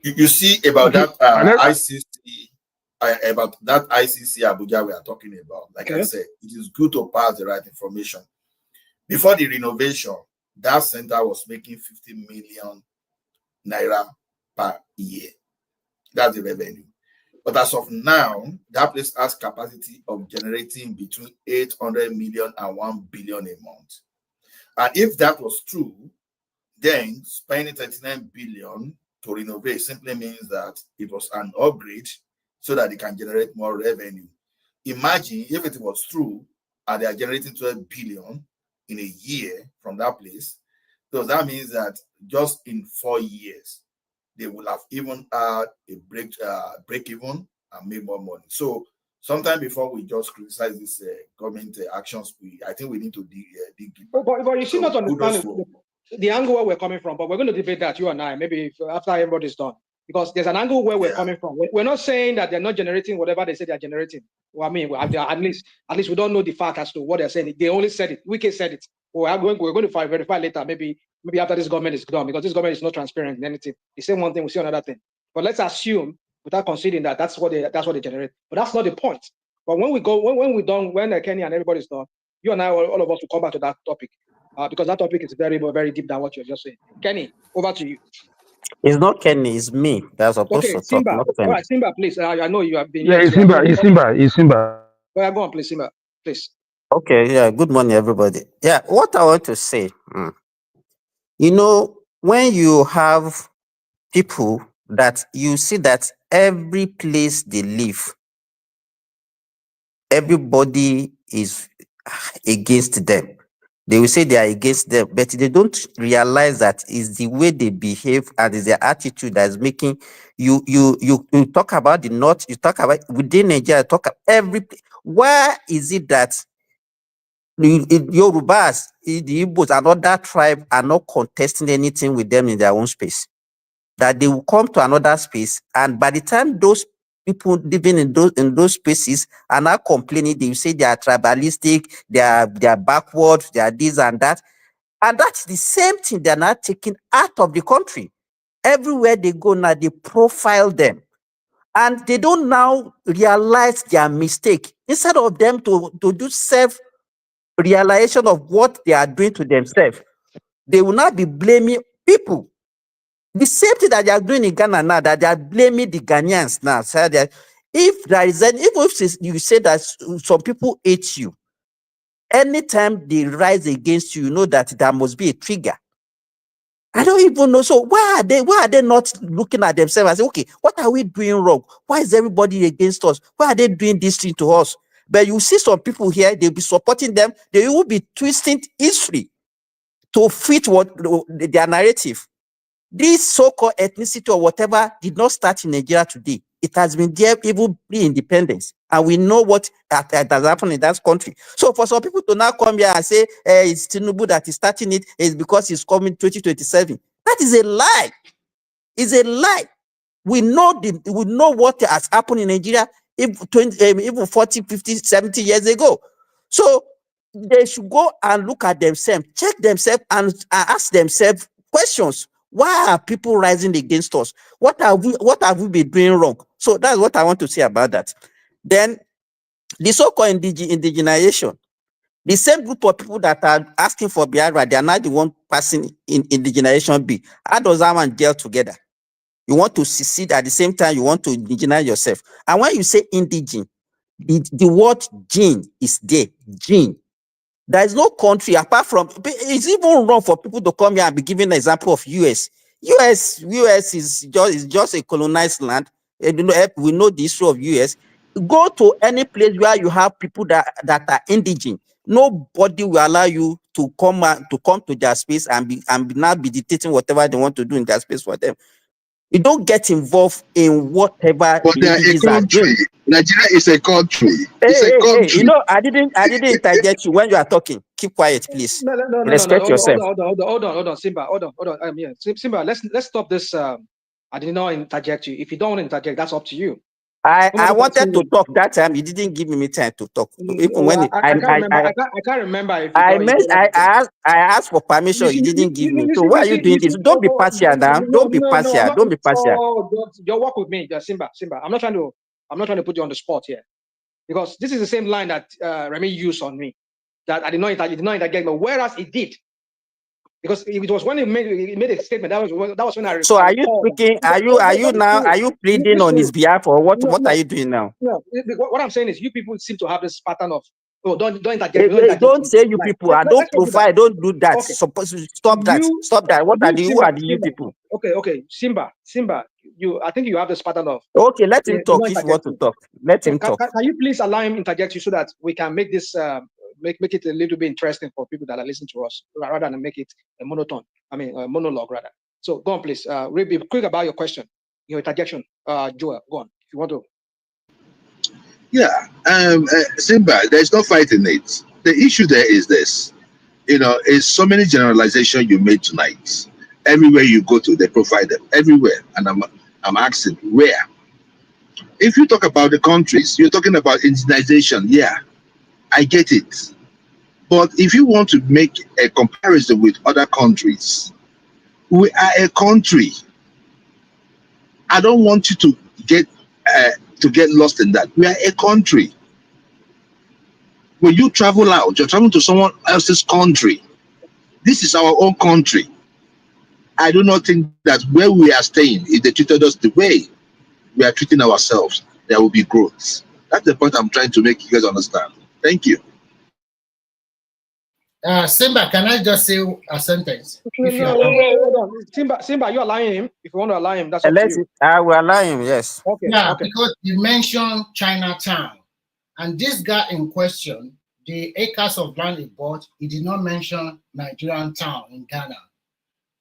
You see about that ICC. About that ICC Abuja we are talking about, like I said, it is good to pass the right information. Before the renovation, that center was making 50 million naira per year. That's the revenue. But as of now, that place has capacity of generating between 800 million and 1 billion a month. And if that was true, then spending 39 billion to renovate simply means that it was an upgrade so that they can generate more revenue. Imagine if it was true and they are generating 12 billion in a year from that place. So that means that just in 4 years, they will have even had a break even and make more money. So sometime before we just criticize this government actions, I think we need to dig deep. But you seem not understanding the angle where we're coming from. But we're going to debate that, you and I, maybe after everybody's done. Because there's an angle where we're coming from. We're not saying that they're not generating whatever they say they're generating. Well, I mean, at least we don't know the fact as to what they're saying. They only said it. Wike said it. We're going to verify later, maybe after this government is done, because this government is not transparent in anything. They say one thing, we see another thing. But let's assume, without considering that that's what they generate. But that's not the point. But when we're done, when Kenny and everybody's done, you and I, all of us will come back to that topic. Because that topic is very, very deep than what you're just saying. Kenny, over to you. It's not Kenny, it's me that's supposed to Simba. talk, not Kenny. All right, Simba, please. I know you have been. Yeah, it's Simba. It's Simba. It's Simba. Go on, please, Simba. Please. Okay, yeah, good morning, everybody. Yeah, what I want to say, you know, when you have people that you see that every place they live, everybody is against them. They will say they are against them, but they don't realize that is the way they behave and is their attitude that is making you talk about the North, you talk about within Nigeria, talk about every. Why is it that the Yorubas, the Igbos, and other tribe are not contesting anything with them in their own space? That they will come to another space, and by the time those people living in those spaces are not complaining, they will say they are tribalistic, they are backward, they are this and that. And that's the same thing they are not taking out of the country. Everywhere they go now, they profile them. And they don't now realize their mistake. Instead of them to do self-realization of what they are doing to themselves, they will not be blaming people. The same thing that they are doing in Ghana now, that they are blaming the Ghanaians now. So that if there is even if you say that some people hate you, anytime they rise against you, you know that there must be a trigger. I don't even know. So why are they not looking at themselves and say, okay, what are we doing wrong? Why is everybody against us? Why are they doing this thing to us? But you see some people here, they'll be supporting them. They will be twisting history to fit what their narrative. This so-called ethnicity or whatever did not start in Nigeria today. It has been there even pre-independence. And we know what has happened in that country. So for some people to now come here and say it's Tinubu that is starting it, is because he's coming 2027. That is a lie. It's a lie. We know what has happened in Nigeria even 40, 50, 70 years ago. So they should go and look at themselves, check themselves and ask themselves questions. Why are people rising against us? What have we been doing wrong? So that's what I want to say about that. Then the so-called indigenization, the same group of people that are asking for Biafra, they are not the one passing in indigenization bill. How does that one gel together? You want to secede at the same time you want to indigenize yourself. And when you say indigene, the word gene is there. Gene. There is no country apart from, it's even wrong for people to come here and be giving an example of US. US is just a colonized land. And we know the issue of US. Go to any place where you have people that are indigene. Nobody will allow you to come to their space and not be dictating whatever they want to do in their space for them. You don't get involved in whatever but they are a country. Nigeria is a country. It's a country. Hey, you know, I didn't interject you when you are talking. Keep quiet, please. No. Respect yourself. Hold on, Simba. Hold on. Yeah, Simba, let's stop this. I did not interject you. If you don't want to interject, that's up to you. I wanted to talk that time. You didn't give me time to talk. Even when I can't remember. If I asked for permission, you didn't give me. So why are you doing this? Don't be partial now. Don't be partial. Don't be partial. Your work with me, Simba. I'm not trying to put you on the spot here, because this is the same line that Remy used on me. That I did not interject, but whereas he did. Because it was when he made a statement. That was when I. So are you speaking? Are you now? Are you pleading on his behalf, or what? What are you doing now? No, what I'm saying is, you people seem to have this pattern of, oh, don't interject. Don't say you people. I don't profile. Don't do that. Okay. Stop that. Stop that. What are the? Who are the you people? Okay. Simba. I think you have this pattern of. Okay, let him talk if you want to talk. Let him talk. Can you please allow him interject you so that we can make this make it a little bit interesting for people that are listening to us, rather than make it a monotone. I mean, a monologue rather. So go on, please. Be quick about your question, your interjection. Joel, go on if you want to. Yeah, Simba, there's no fight in it. The issue there is this, is so many generalizations you made tonight. Everywhere you go to, they provide them everywhere, and I'm asking where. If you talk about the countries, you're talking about indigenization. Yeah, I get it. But if you want to make a comparison with other countries, we are a country. I don't want you to get lost in that. We are a country. When you travel out, you're traveling to someone else's country. This is our own country. I do not think that where we are staying, if they treated us the way we are treating ourselves, there will be growth. That's the point I'm trying to make you guys understand. Thank you. Simba, can I just say a sentence? Hold on. Simba, you allowing him? If you want to allow him, that's up to you. I will allow him, yes. Okay. Yeah, okay. Because you mentioned Chinatown, and this guy in question, the acres of land he bought, he did not mention Nigerian town in Ghana.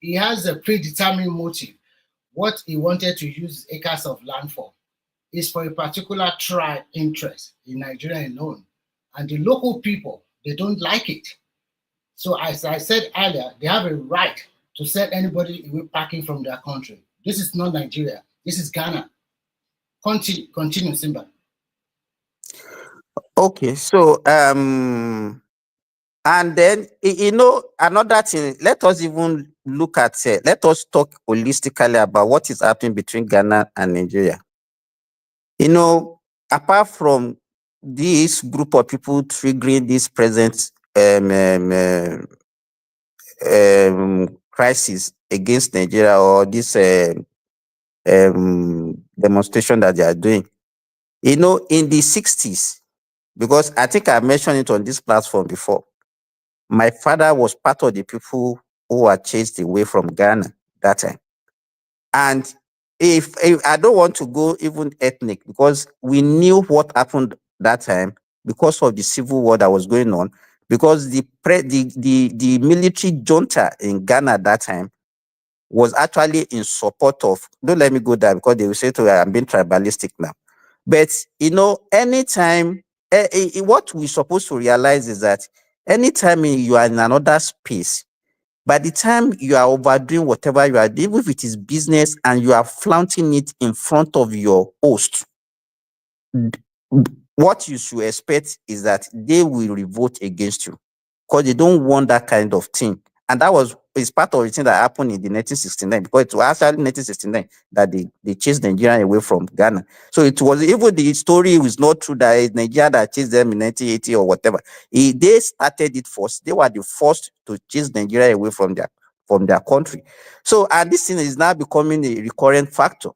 He has a predetermined motive. What he wanted to use acres of land for is for a particular tribe interest in Nigeria alone. And the local people, they don't like it. So as I said earlier, they have a right to send anybody away packing from their country. This is not Nigeria. This is Ghana. Continue, Simba. Okay, so and then another thing. Let us even look at. Let us talk holistically about what is happening between Ghana and Nigeria. Apart from this group of people triggering this present crisis against Nigeria, or this demonstration that they are doing, in the 60s, because I think I mentioned it on this platform before, my father was part of the people who were chased away from Ghana that time. And if I don't want to go even ethnic, because we knew what happened that time because of the civil war that was going on, because the military junta in Ghana at that time was actually in support of, don't let me go there because they will say I'm being tribalistic now. But anytime, what we're supposed to realize is that anytime you are in another space, by the time you are overdoing whatever you are doing, even if it is business and you are flaunting it in front of your host, what you should expect is that they will revolt against you because they don't want that kind of thing. And that is part of the thing that happened in the 1969, because it was actually 1969 that they chased Nigeria away from Ghana. So it was, even the story was not true that it's Nigeria that chased them in 1980 or whatever. They started it first. They were the first to chase Nigeria away from their country. So, and this thing is now becoming a recurrent factor.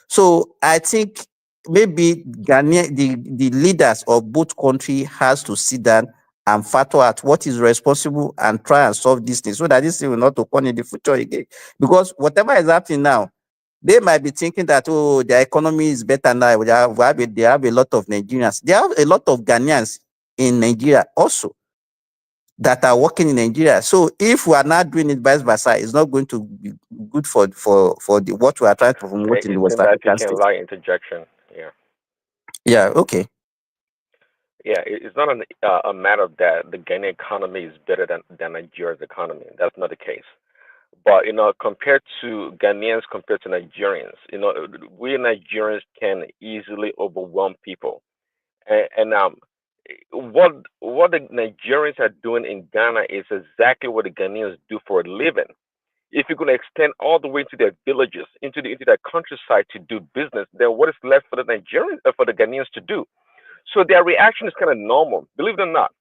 So I think maybe Ghanaian, the leaders of both countries has to sit down and factor out what is responsible and try and solve this thing so that this thing will not occur in the future again. Because whatever is happening now, they might be thinking that, their economy is better now. They have a lot of Nigerians. They have a lot of Ghanaians in Nigeria also that are working in Nigeria. So if we are not doing it vice versa, it's not going to be good for what we are trying to promote in the West African states. Interjection. Yeah. Yeah. Okay. Yeah, it's not a matter of that the Ghanaian economy is better than Nigeria's economy. That's not the case. But compared to Ghanaians, compared to Nigerians, we Nigerians can easily overwhelm people. And what the Nigerians are doing in Ghana is exactly what the Ghanaians do for a living. If you're going to extend all the way to their villages, into their countryside to do business, then what is left for the Nigerians, for the Ghanaians to do? So their reaction is kind of normal. Believe it or not,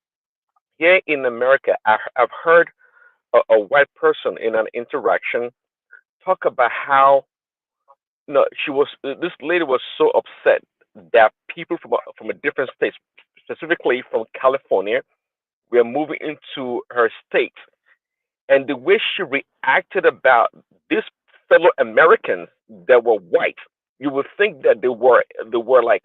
here in America, I've heard a white person in an interaction talk about how no, this lady was so upset that people from a different state, specifically from California, were moving into her state, and the way she reacted about these fellow Americans that were white, you would think that they were like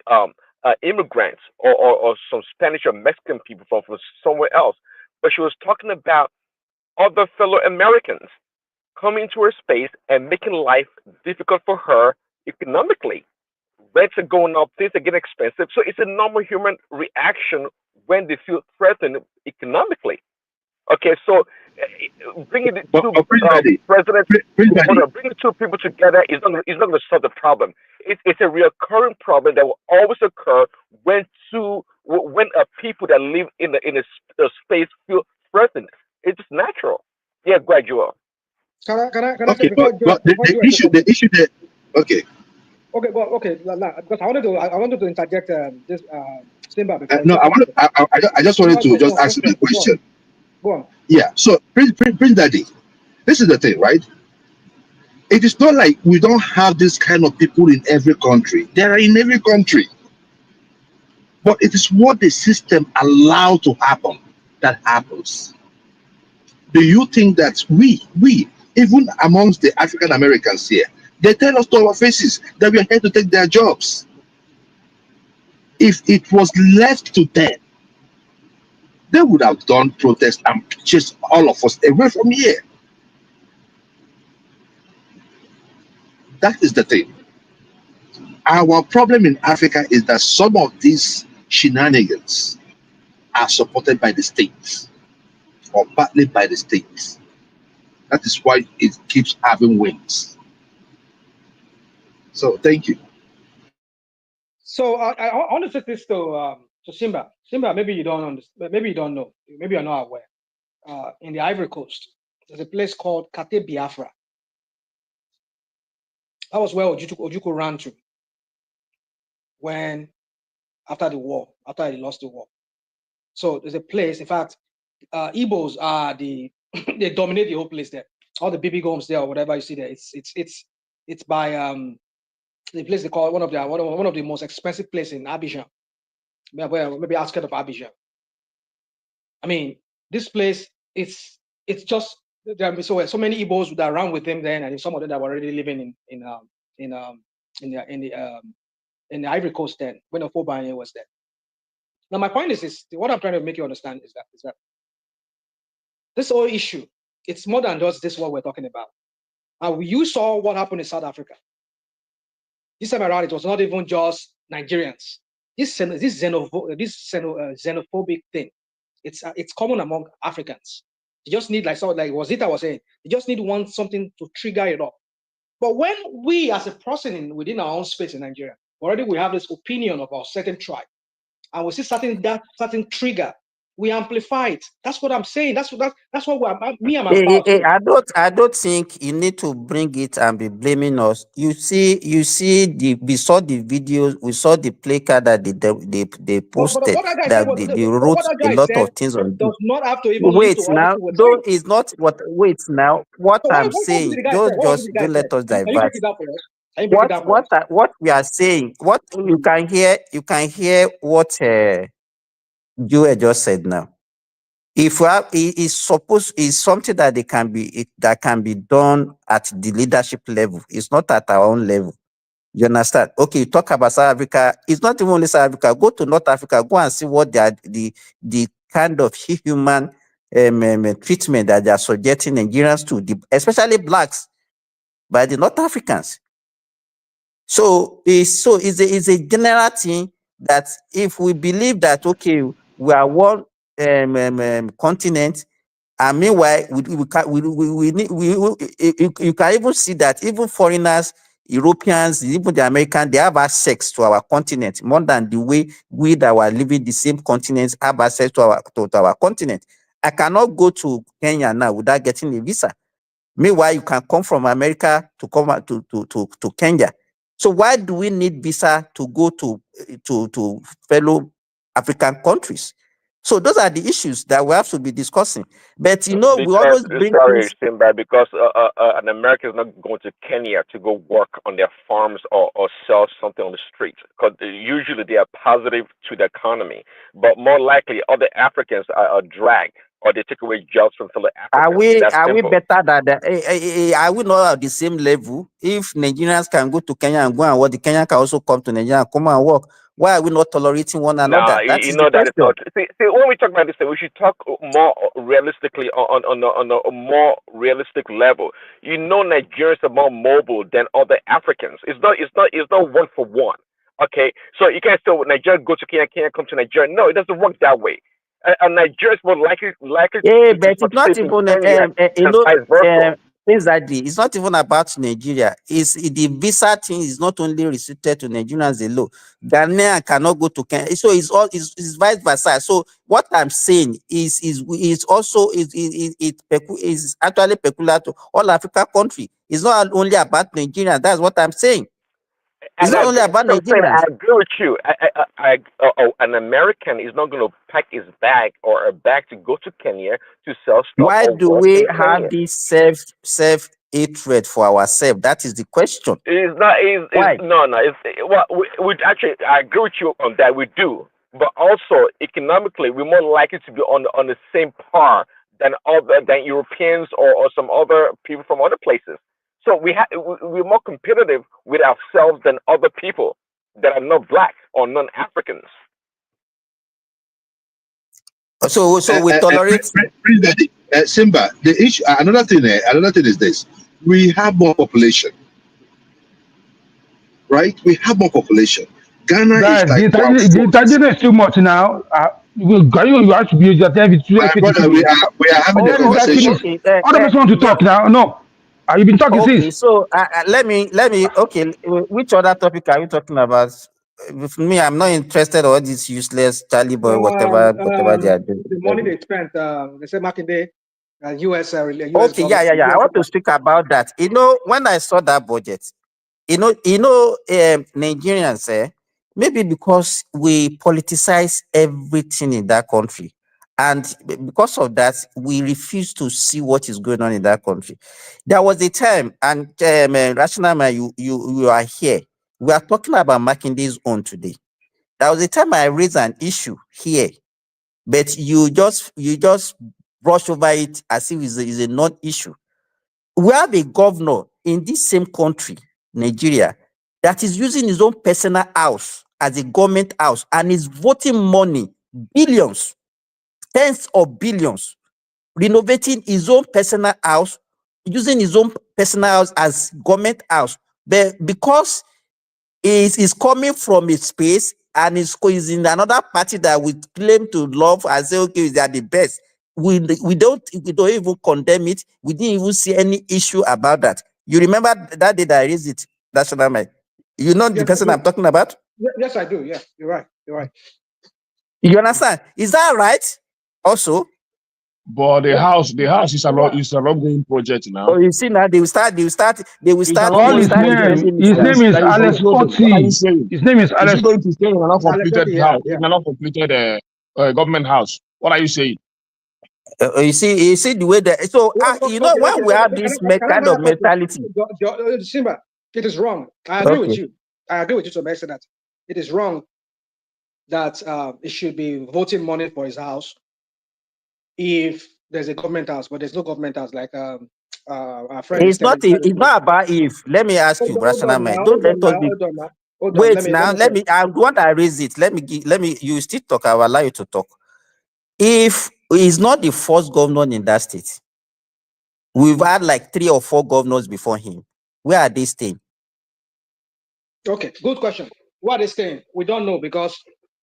immigrants or some Spanish or Mexican people from somewhere else, but she was talking about other fellow Americans coming to her space and making life difficult for her economically. Rents are going up, things are getting expensive. So it's a normal human reaction when they feel threatened economically. Okay, so bringing the two presidents, bringing two people together is not going to solve the problem. It's a recurring problem that will always occur when people that live in a space feel threatened. It's just natural. Yeah, gradual. Can I Okay, say before the issue that okay. Okay, well, okay, because I wanted to interject this Simba because No, I just wanted to just ask you a question. Go on. Yeah. So, Prince Daddy, this is the thing, right? It is not like we don't have this kind of people in every country. They are in every country, but it is what the system allow to happen that happens. Do you think that we even amongst the African Americans here, they tell us to our faces that we are here to take their jobs? If it was left to them, they would have done protest and chased all of us away from here. That is the thing. Our problem in Africa is that some of these shenanigans are supported by the states or partly by the states. That is why it keeps having wings. So thank you. So I want to say this to Simba. Simba, maybe you don't understand. Maybe you don't know. Maybe you're not aware. In the Ivory Coast, there's a place called Kate Biafra. That was where Ojukwu ran to when after he lost the war. So there's a place. In fact, Igbos are they dominate the whole place there. All the BB homes there or whatever you see there. It's by the place they call one of the most expensive place in Abidjan. Maybe outskirts of Abidjan. I mean, this place it's just there are so many Igbos that are around with them then, and some of them that were already living in the Ivory Coast then when Ofobanye was there. Now my point is what I'm trying to make you understand is that this whole issue, it's more than just this what we're talking about. You saw what happened in South Africa. This time around, it was not even just Nigerians. This xenophobic thing, it's common among Africans. You just need like Rosita was saying, you just need something to trigger it up. But when we as a person within our own space in Nigeria, already we have this opinion of our certain tribe, and we see certain trigger, we amplify it. That's what I'm saying. That's what me and my spouse. I don't think you need to bring it and be blaming us. We saw the videos, we saw the placard that they posted they wrote a lot of things on. Does not have to even lead to now, though is not what. Wait now, what I'm saying. Just don't let us divert. What we are saying, what you can hear what Joe just said now. If we have, is something that that can be done at the leadership level. It's not at our own level. You understand? Okay, you talk about South Africa. It's not even only South Africa. Go to North Africa. Go and see what they are, the kind of human treatment that they are subjecting Nigerians to, especially blacks, by the North Africans. So it's a general thing that if we believe that okay, we are one continent, and meanwhile you can even see that even foreigners, Europeans, even the Americans, they have access to our continent more than the way we that were living the same continents have access to our continent. I cannot go to Kenya now without getting a visa. Meanwhile, you can come from America to come to Kenya. So why do we need visa to go to fellow African countries? So those are the issues that we have to be discussing. But we Because, always bring sorry, things. Simba, because an American is not going to Kenya to go work on their farms or sell something on the street. Because usually they are positive to the economy. But more likely, other Africans are dragged or they take away jobs from fellow Africans. That's Are we simple. better than are we not at the same level? If Nigerians can go to Kenya and go and work, the Kenyan can also come to Nigeria and come and work. Why are we not tolerating one Nah, another? That you is the know that it's question. not. See, when we talk about this, we should talk more realistically on a more realistic level. You know, Nigerians are more mobile than other Africans. It's not one for one. Okay, so you can't say Nigeria go to Kenya, Kenya come to Nigeria. No, it doesn't work that way. Nigerians more likely Yeah, to but it's not succeed in even Kenya and vice versa. exactly. It's not even about Nigeria. The visa thing is not only restricted to Nigerians alone. Ghanaian cannot go to Kenya. So it's vice versa. So what I'm saying is also is actually peculiar to all African countries. It's not only about Nigerians. That's what I'm saying. It's not only about I'm saying I Nigerians. agree with you. An American is not going to pack his bag or a bag to go to Kenya to sell stuff Why or do work we in Kenya. have this self hatred for ourselves? That is the question. It's not. Why? No. Well, we actually, I agree with you on that. We do, but also economically, we're more likely to be on the same par than Europeans or some other people from other places. So we're more competitive with ourselves than other people that are not black or non-Africans. So we tolerate. Simba, the issue. Another thing is this: we have more population, right? We have more population. Ghana Guys, is like the intelligence is too much now. You have to be able to my brother, we are having a Let this guy conversation. finish. Other person want to talk now. No, you've been talking Okay, since. so let me. Okay, which other topic are we talking about? With me, I'm not interested in all this useless Charlie boy, whatever they are doing. The money they spent, they said Makinde, US Okay, dollars. yeah. I want to speak about that. When I saw that budget, Nigerians, maybe because we politicize everything in that country, and because of that, we refuse to see what is going on in that country. There was a time, and Rationama, you are here. We are talking about Makinde's own today. There was a time I raised an issue here, but you just brush over it as if it's a non-issue. We have a governor in this same country, Nigeria, that is using his own personal house as a government house and is voting money, billions, tens of billions, renovating his own personal house, using his own personal house as government house. But because is coming from a space and is in another party that we claim to love and say, okay, they are the best. We don't even condemn it. We didn't even see any issue about that. You remember that day that I raised it, National Mike? You know the person I'm talking about? Yes, I do. Yeah, you're right. You understand? Is that right? Also, but the house is an ongoing project now. Oh, you see now they will start. His name is Alex Otti. His name is Alex. Is he going to stay in an uncompleted house? In an uncompleted government house? What are you saying? You see the way that. So when we have this kind of mentality, Simba, it is wrong. I agree with you. I agree with you to an extent that it is wrong that it should be voting money for his house if there's a government house, but there's no government house. Like our friend. It's not about if. Let me ask you, Rational Mind. Don't let us be. Wait now. Let me. I want to raise it. Let me. You still talk. I will allow you to talk. If he's not the first governor in that state, we've had like 3 or 4 governors before him. Where are they staying? Okay, good question. Where are they staying? We don't know because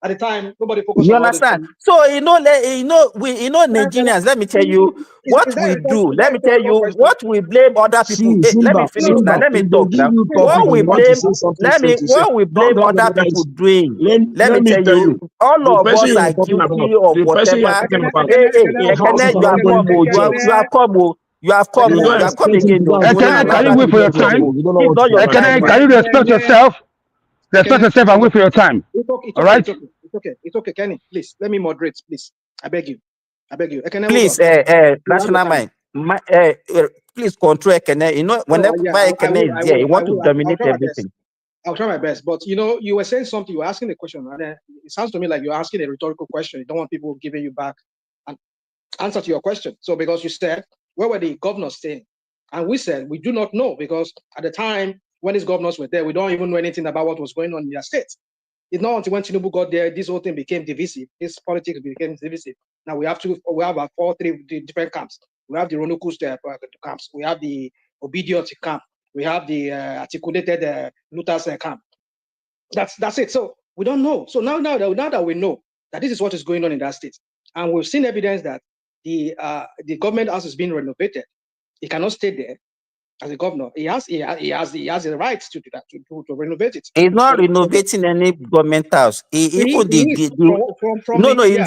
at the time nobody focused you on understand? So Nigerians. Let me tell you what we do. Let me tell you what we blame other people. Let me finish now. Let me talk now. What we blame. What we blame other people doing. Let me tell you. All of us are guilty of whatever. You have come again. Can you wait for your time? Can you respect yourself? Respect yourself and wait for your time. It's All right? It's okay, Kenny. Please let me moderate, please. I beg you. Ekene, Please, national mind. Please control Ekene. You know, whenever Ekene is there, you want to dominate everything. I'll try my best. But you were saying something, you were asking a question, and then it sounds to me like you're asking a rhetorical question. You don't want people giving you back an answer to your question. So because you said, where were the governors staying? And we said, we do not know, because at the time when these governors were there, we don't even know anything about what was going on in their states. It's not until when Tinubu got there, this whole thing became divisive. This politics became divisive. Now we have about three different camps. We have the Ronukus camps. We have the Obedience camp. We have the articulated Luther's camp. That's it. So we don't know. So now that we know that this is what is going on in that state, and we've seen evidence that the government house is being renovated, he cannot stay there as a governor. He has the right to do that, to renovate it. He's not renovating any government house. Even he's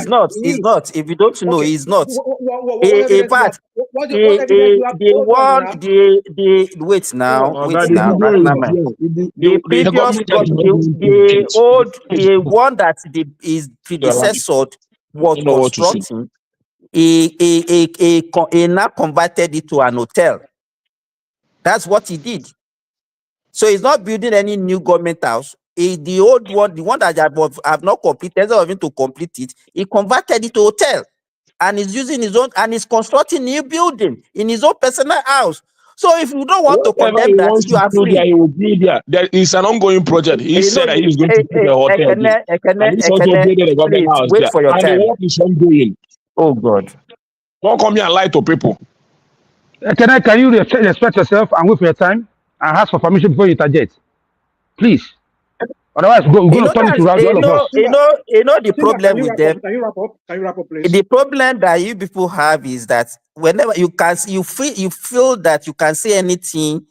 not. He's not. If you don't know, he's not. In fact, wait now, the one that his predecessor was constructing, he now converted it to an hotel. That's what he did. So he's not building any new government house. The old one, the one that have not completed, instead of him to complete it, he converted it to hotel, and he's using his own, and he's constructing new building in his own personal house. So if you don't want to condemn that, you are free. He will build there. There is an ongoing project. He said that he is going to build a hotel. And he's also building a government house wait for your and time. the work is ongoing. Oh God! Don't come here and lie to people. Can you respect yourself and wait for your time and ask for permission before you interject, please? Otherwise, we're going to turn it around all of us. You know the problem with them. Can you wrap up, please? The problem that you people have is that whenever you feel that you can say anything,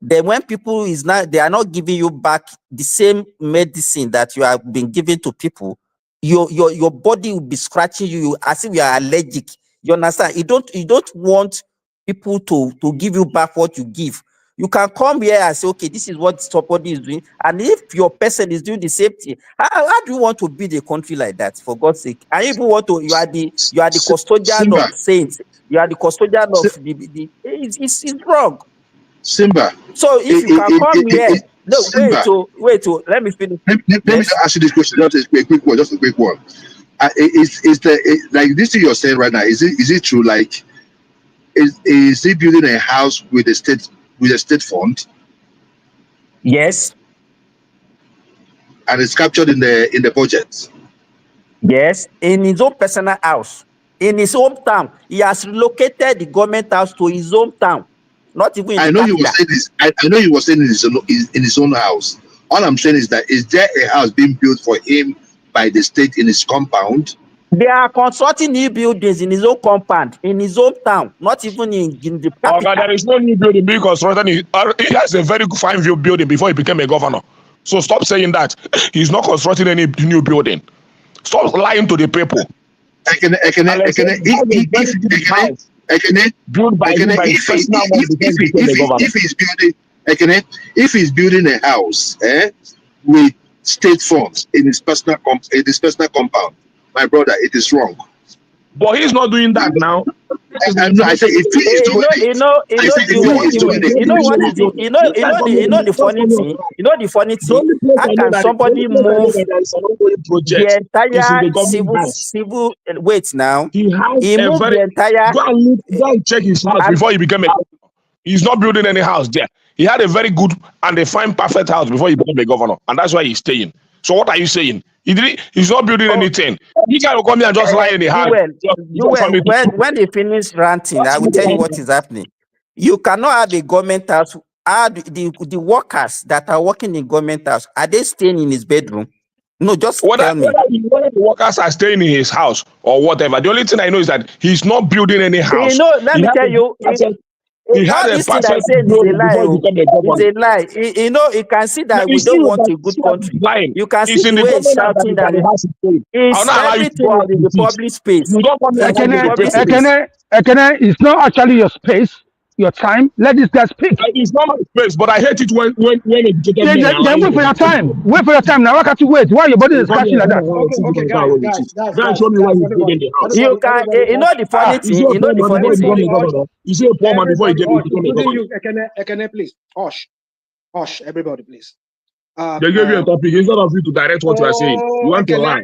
then when people they are not giving you back the same medicine that you have been giving to people, your body will be scratching you as if you are allergic. You understand? You don't want people to give you back what you give. You can come here and say, okay, this is what somebody is doing. And if your person is doing the same thing, how do you want to build a country like that, for God's sake? And if you want to, you are the custodian of saints. You are the custodian of it's wrong. Simba. So if you can come here, wait, let me finish. Let me ask you this question. Just a quick one. Like this thing you're saying right now, is it true? Like, is he building a house with a state fund? Yes. And it's captured in the budget. Yes, in his own personal house, in his hometown. He has relocated the government house to his hometown. Not even. I know you were saying this. I know you were saying in his own house. All I'm saying is that is there a house being built for him by the state in his compound? They are constructing new buildings in his own compound, in his hometown, not even in the capital. There is no new building being constructed. He has a very fine view building before he became a governor. So stop saying that. He's not constructing any new building. Stop lying to the people. If he's building a house with state funds in his personal compound, my brother, it is wrong. But he's not doing that now. I say if he is doing the funny thing. You know the funny thing. How can somebody move the entire civil? Wait now. He moved the entire. Go and check his house before he became a. He's not building any house there. He had a very good and a fine, perfect house before he became a governor, and that's why he's staying. So what are you saying? He's not building anything. He can come here and just lie in the house. When they finish ranting, I will tell you what is happening. You cannot have a government house. The workers that are working in government house, are they staying in his bedroom? No, just tell me. Whether the workers are staying in his house or whatever. The only thing I know is that he's not building any house. Let me tell you. He had a passion is a lie. You can see that we don't want a good country. You can see the way he's shouting that it's everything in the public space. Ekene, it's not actually your space. your time. Let this guy speak. It's not my space, but I hate it when educated men are Then lying. wait for your time. Wait for your time. Now, why can't you wait? Why your body is scratching like that? Okay, guys, Show me why he's good in everybody, the house. You can, everybody, you know the funny Is he thing. a You know poor the man funny before he become thing. a governor? Is he a poor man before he everybody, become a including governor? you, Ekene, please, hush, everybody, please. They gave you a topic. Instead of you to direct what you are saying, you want to lie.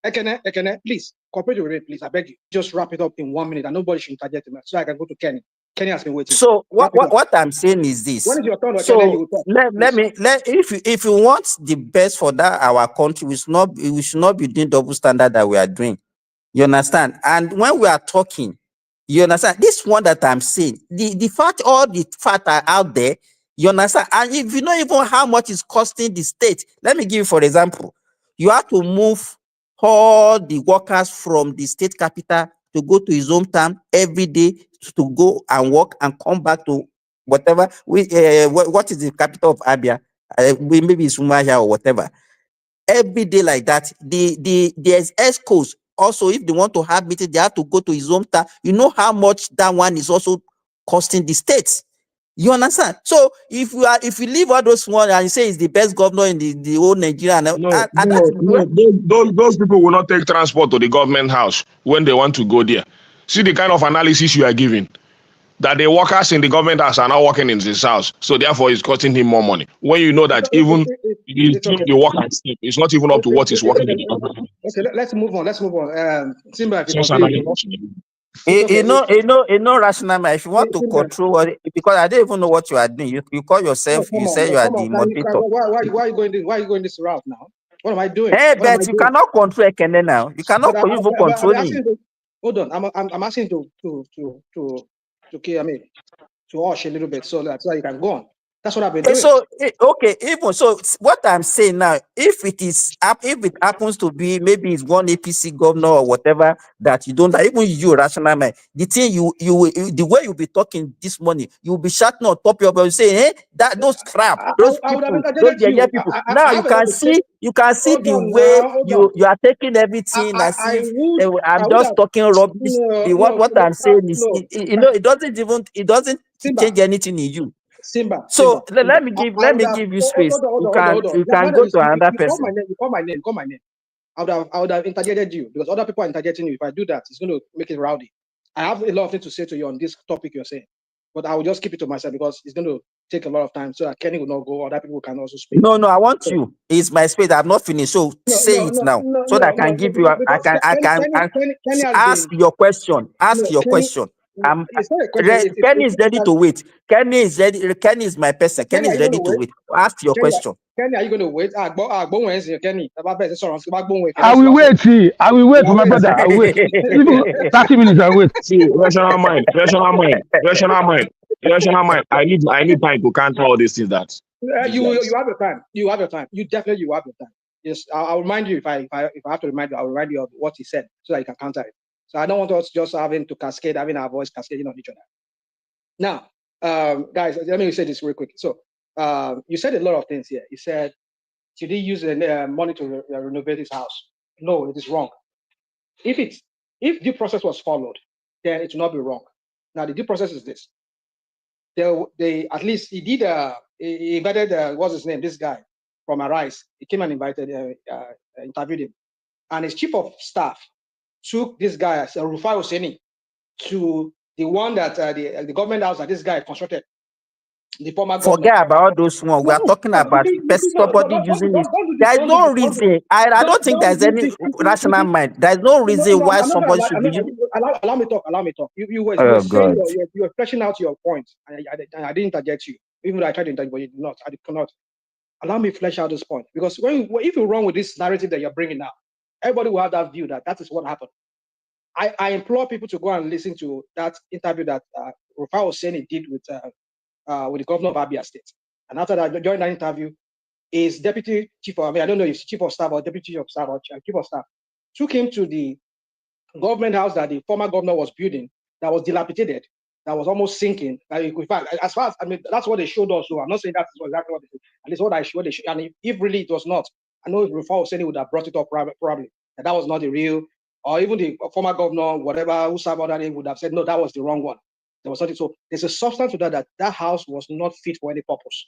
Ekene, please, cooperate with it, please. I beg you. Just wrap it up in 1 minute, and nobody should interject me, so I can go to Kenny. Kenny has been waiting. So what I'm saying is this. When is your turn, Ekene? So You will talk. if you want the best for that our country, we should not be doing double standard that we are doing. You understand? And when we are talking, you understand this one that I'm saying, the fact, all the facts are out there. You understand? And if you know even how much it's costing the state, let me give you for example, you have to move all the workers from the state capital to go to his hometown every day to go and work and come back to whatever what is the capital of Abia? Maybe it's Umahia or whatever. Every day like that, there's ESCOs. Also, if they want to have meeting, they have to go to his hometown. You know how much that one is also costing the states. You understand? So if you leave all those one and you say he's the best governor in the whole Nigeria, No, those people will not take transport to the government house when they want to go there. See the kind of analysis you are giving. That the workers in the government house are not working in his house, so therefore it's costing him more money. When you know that even he's doing the work and sleep, it's not even up to what he's working in the government. Okay, let's move on. Simba, if you no rational mind. If you want to control because I don't even know what you are doing. You call yourself, you say you are the moderator. Why are you going this route now? What am I doing? Hey, but you cannot control Ekene now. You cannot even control him. Hold on, I'm asking to hush a little bit so that you can go on. That's what I've been doing. So okay, even so, what I'm saying now, if it happens to be maybe it's one APC governor or whatever that you don't like, even you rational mind, the thing the way you'll be talking this morning, you'll be shouting on top of you saying, hey, that those crap, those people, those people. Now you can see the way you are taking everything as if I'm just talking rubbish. What I'm saying is, it doesn't change anything in you. Simba. Let me give you space. You can go to another person. You call my name. I would have interjected you because other people are interjecting you. If I do that, it's going to make it rowdy. I have a lot of things to say to you on this topic you're saying, but I will just keep it to myself because it's going to take a lot of time so that Kenny will not go. Other people can also speak. No, I want you. It's my space. I'm not finished. So say it now, so that I can give you. I can ask your question. Ask your question. Kenny is ready to wait. Kenny is ready. Kenny is my person. Kenny is ready to wait. Ask your question. Kenny, are you going to wait? Kenny, I will wait for my brother. I will wait. 30 minutes. I will wait. See, rational mind. I need time to counter all these things that. You have your time. You have your time. You definitely have your time. Yes, I'll remind you if I have to remind you. I'll remind you of what he said so that you can counter it. So I don't want us just having our voice cascading on each other. Now, guys, let me say this real quick. So, you said a lot of things here. You said, should he use money to renovate his house? No, it is wrong. If due process was followed, then it will not be wrong. Now, the due process is this. They at least he did. He invited what's his name? This guy from Arise. He came and interviewed him, and his chief of staff took this guy, Rufai Hosseini, to the one that the government house that this guy constructed. The former forget about those ones. We are talking about somebody using it. There is no reason. I don't think there's any rational mind. There is no reason why somebody should be using. Allow me talk. You were fleshing out your point, and I didn't interject you. Even though I tried to interject, but you did not. I cannot. Allow me to flesh out this point because if you run with this narrative that you're bringing now, everybody will have that view that is what happened. I implore people to go and listen to that interview that Rufai Hosseini did with the governor of Abia State. And after that, during that interview, his deputy chief of, I don't know if it's chief of staff or deputy chief of staff or chief of staff, took him to the government house that the former governor was building that was dilapidated, that was almost sinking. In fact, as far as, that's what they showed us. So I'm not saying that's exactly what they did. At least what I showed, and if really it was not, I know if Rufai Hosseini would have brought it up probably, that was not the real, or even the former governor, whatever, who served under him would have said, no, that was the wrong one. There was something. So there's a substance to that that house was not fit for any purpose.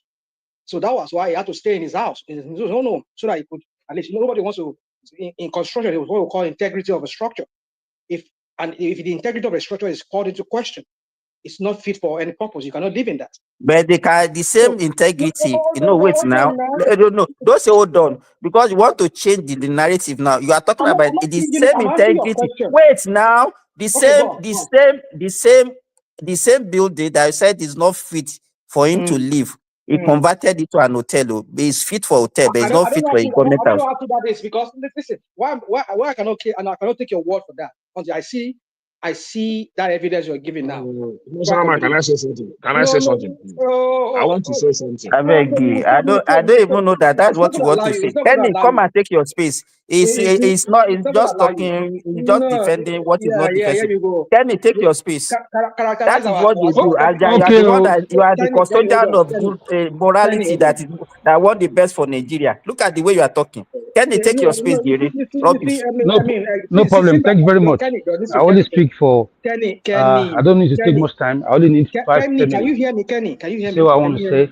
So that was why he had to stay in his house. No, so that he could, at least nobody wants to, in construction, it was what we call integrity of a structure. If the integrity of a structure is called into question, it's not fit for any purpose. You cannot live in that. But they can the same integrity. Wait now. No, don't say hold on, because you want to change the narrative now. You are talking about the same integrity. Wait now, the same building that I said is not fit for him to live. He converted it to an hotel. It's fit for hotel, but it's not fit for a government house. I don't know how to that is, because listen, why I cannot take your word for that until I see that evidence you're giving now. Can I say something? I want to say something. I beg you. I don't even know that that's what you want to say. Kenny, come and take your space. It's just talking, it's just defending what is not defending. Kenny, take your space. That is what you do. You are the custodian of good morality that want the best for Nigeria. Look at the way you are talking. Kenny, take your space, Gary. No problem. Thank you very much. I only speak for Kenny. I don't need to take much time. I only need 5 minutes. Can you hear me, Kenny? Can you hear me? Say what I want to say,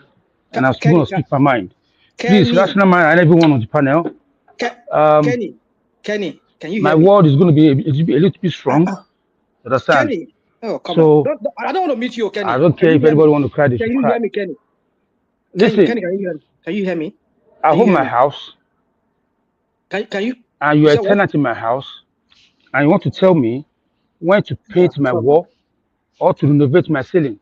and I'm still going to speak my mind. Please, rational mind and everyone on the panel. Kenny, can you hear me? My word is going to be a little bit strong. Understand? Kenny, come on. I don't want to meet you, Kenny. I don't care if anybody want to cry. Can you hear me, Kenny? Listen, Kenny, can you hear me? I own my house. Can you? And you are a tenant in my house, and you want to tell me when to paint my wall or to renovate my ceiling.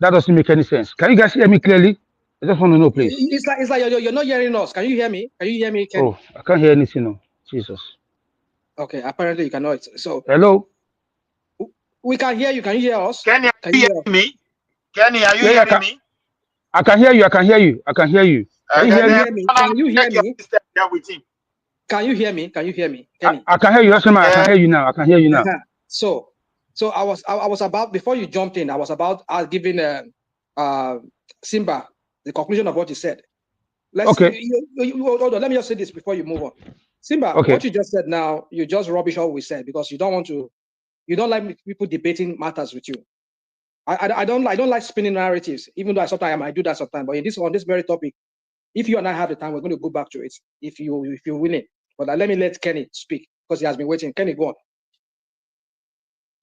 That doesn't make any sense. Can you guys hear me clearly? I just want to know, please. It's like you're not hearing us. Can you hear me? Can you hear me, Kenny? Oh, I can't hear anything. No, Jesus. Okay, apparently you cannot. So hello. We can hear you. Can you hear us? Kenny, can you hear me? Kenny, are you hearing me? I can hear you. I can hear you. I can hear you. Can you hear me? Can you hear me? With him. Can you hear me? Can you hear me? Kenny? I can hear you. I can hear you now. I can hear you now. So I was about, before you jumped in, I was about giving Simba the conclusion of what you said. Okay. Hold on. Let me just say this before you move on. Simba, what you just said now, you just rubbish all we said because you don't like people debating matters with you. I don't like spinning narratives, even though sometimes I might do that sometimes. But on this very topic, if you and I have the time, we're going to go back to it if you're willing. But let me let Kenny speak because he has been waiting. Kenny, go on.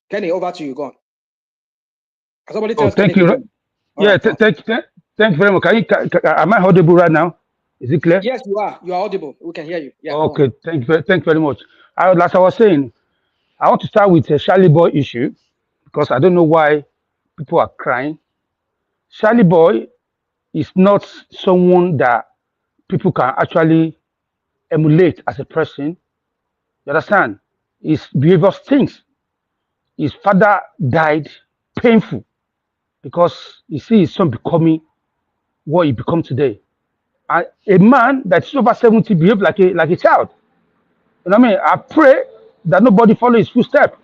Kenny, over to you. Go on. Somebody tells thank Kenny you. Yeah, thank you very much. Am I audible right now? Is it clear? Yes, you are. You are audible. We can hear you. Yeah. Okay. Thank you very much. As I was saying, I want to start with the Charlie Boy issue because I don't know why people are crying. Charlie Boy is not someone that people can actually emulate as a person. You understand? His behavior stinks. His father died painful because you see his son becoming what he become today. And a man that's over 70 behaves like a child. You know what I mean? I pray that nobody follow his footsteps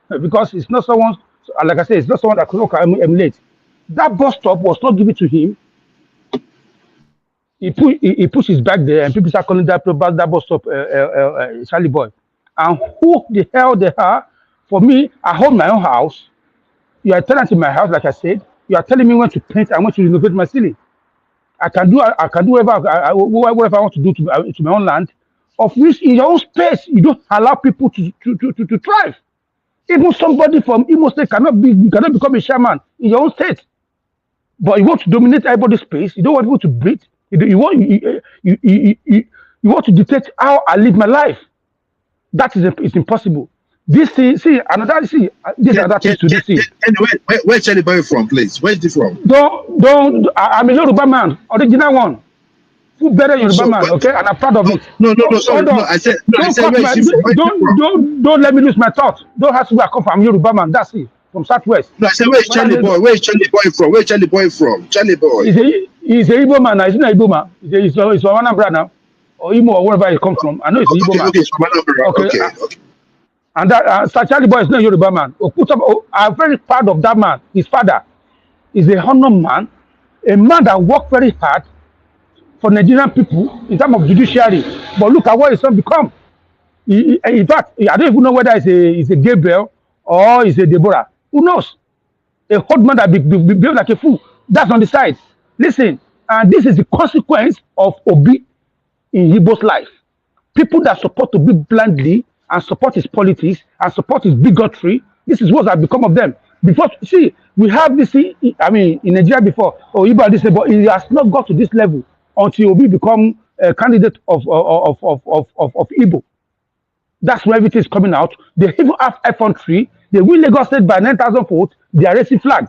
because it's not someone, like I said, it's not someone that can emulate. That bus stop was not given to him. He pushed his back there, and people start calling that bus stop Charlie Boy. And who the hell they are? For me, I hold my own house. You are a tenant in my house, like I said. You are telling me when to paint and when to renovate my ceiling. I can do whatever I want to do to my own land. Of which, in your own space, you don't allow people to thrive. Even somebody from Imo State cannot become a chairman in your own state. But you want to dominate everybody's space. You don't want people to breathe. You want to dictate how I live my life. That is it's impossible. This thing, another thing to this thing. Anyway, where's Charlie Boy from, please? Where's he from? I'm a Yoruba man, original one. Who better Yoruba man, okay? And I'm proud of it. No, sorry. No, I said don't let me lose my thought. Don't have to where I come from. I'm Yoruba man. That's it. From Southwest. No, I said, where's Charlie Boy? Where's Charlie Boy from? Where's Charlie Boy from? Charlie Boy. He's a Igbo man. He's not a Igbo man. He's from Anambra now. Or Imo or wherever he comes from. I know he's Igbo man. Okay, from Anambra. Okay. And that Charlie Boy is not a Yoruba man. I'm very proud of that man. His father is a honor man. A man that worked very hard for Nigerian people in terms of judiciary. But look at what his son become. In fact, I don't even know whether it's a Gabriel or it's a Deborah. Who knows? A old man that behave like a fool. That's on the side. Listen, and this is the consequence of Obi in Igbo's life. People that support Obi blindly and support his politics and support his bigotry, this is what has become of them. Before, see, we have this, I mean, in Nigeria before, Igbo this, but it has not got to this level until Obi become a candidate of Igbo. That's where everything is coming out. They even have F-3. They win Lagos State by 9,000 votes. They are racing flag.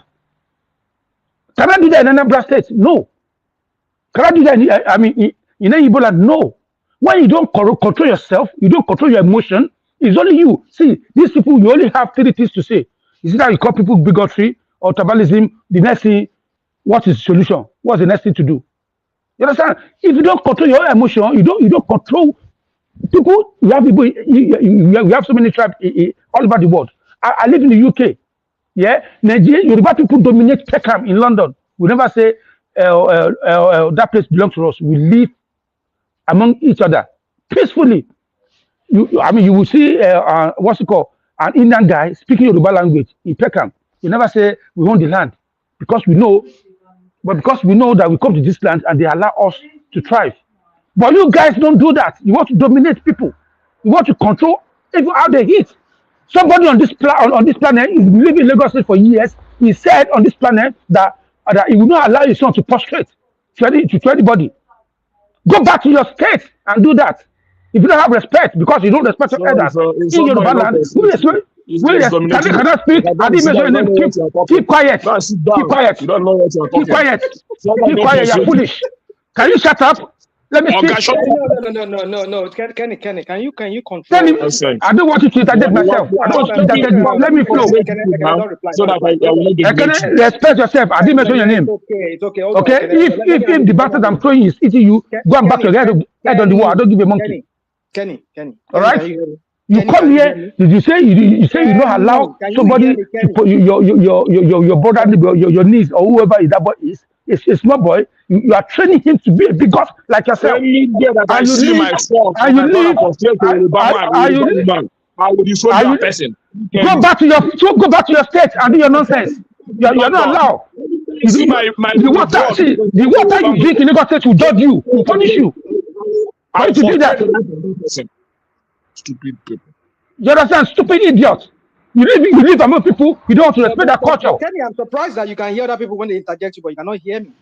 Can I do that in Anambra State? No. Can I do that in any Igbo land? No. When you don't control yourself, you don't control your emotion, it's only you. See, these people, you only have 3 things to say. Is it that you call people bigotry or tribalism? The next thing, what is the solution? What's the next thing to do? You understand? If you don't control your emotion, you don't control people. You have people. You have so many tribes all over the world. I live in the UK. Yeah, Nigeria, Yoruba people dominate Peckham in London. We never say that place belongs to us. We live among each other peacefully. You will see what's it called, an Indian guy speaking Yoruba language in Peckham. You never say we own the land because we know that we come to this land and they allow us to thrive. But you guys don't do that. You want to dominate people. You want to control even how they eat. Somebody on this planet is living in Lagos State for years. He said on this planet that he will not allow his son to prostrate to anybody. Go back to your state and do that. If you don't have respect, because you don't respect your elders in Yoruba land, can I speak? I didn't mention your name. Keep quiet. Keep quiet. Keep quiet. Keep quiet. You're foolish. Can you shut up? Let me speak. No. Kenny, can you control? I don't want you to interject myself. I don't want you to interject me. Let me flow. Can I respect yourself? I didn't mention your name. It's okay. Okay? If the bastard I'm throwing is eating you, go and back your head on the wall. I don't give a monkey. Kenny. All right? You come here. Did you say you don't allow somebody to your brother, your niece, or whoever that boy is? It's a small boy. You are training him to be a bigot like yourself. And you go back to your state and do your nonsense. You're not allowed. The water you drink in Lagos State will judge you, will punish you. Why to do that? Stupid people. You understand? Stupid idiot. You live among people, you don't want to respect their culture. Kenny, I'm surprised that you can hear other people when they interject you, but you cannot hear me.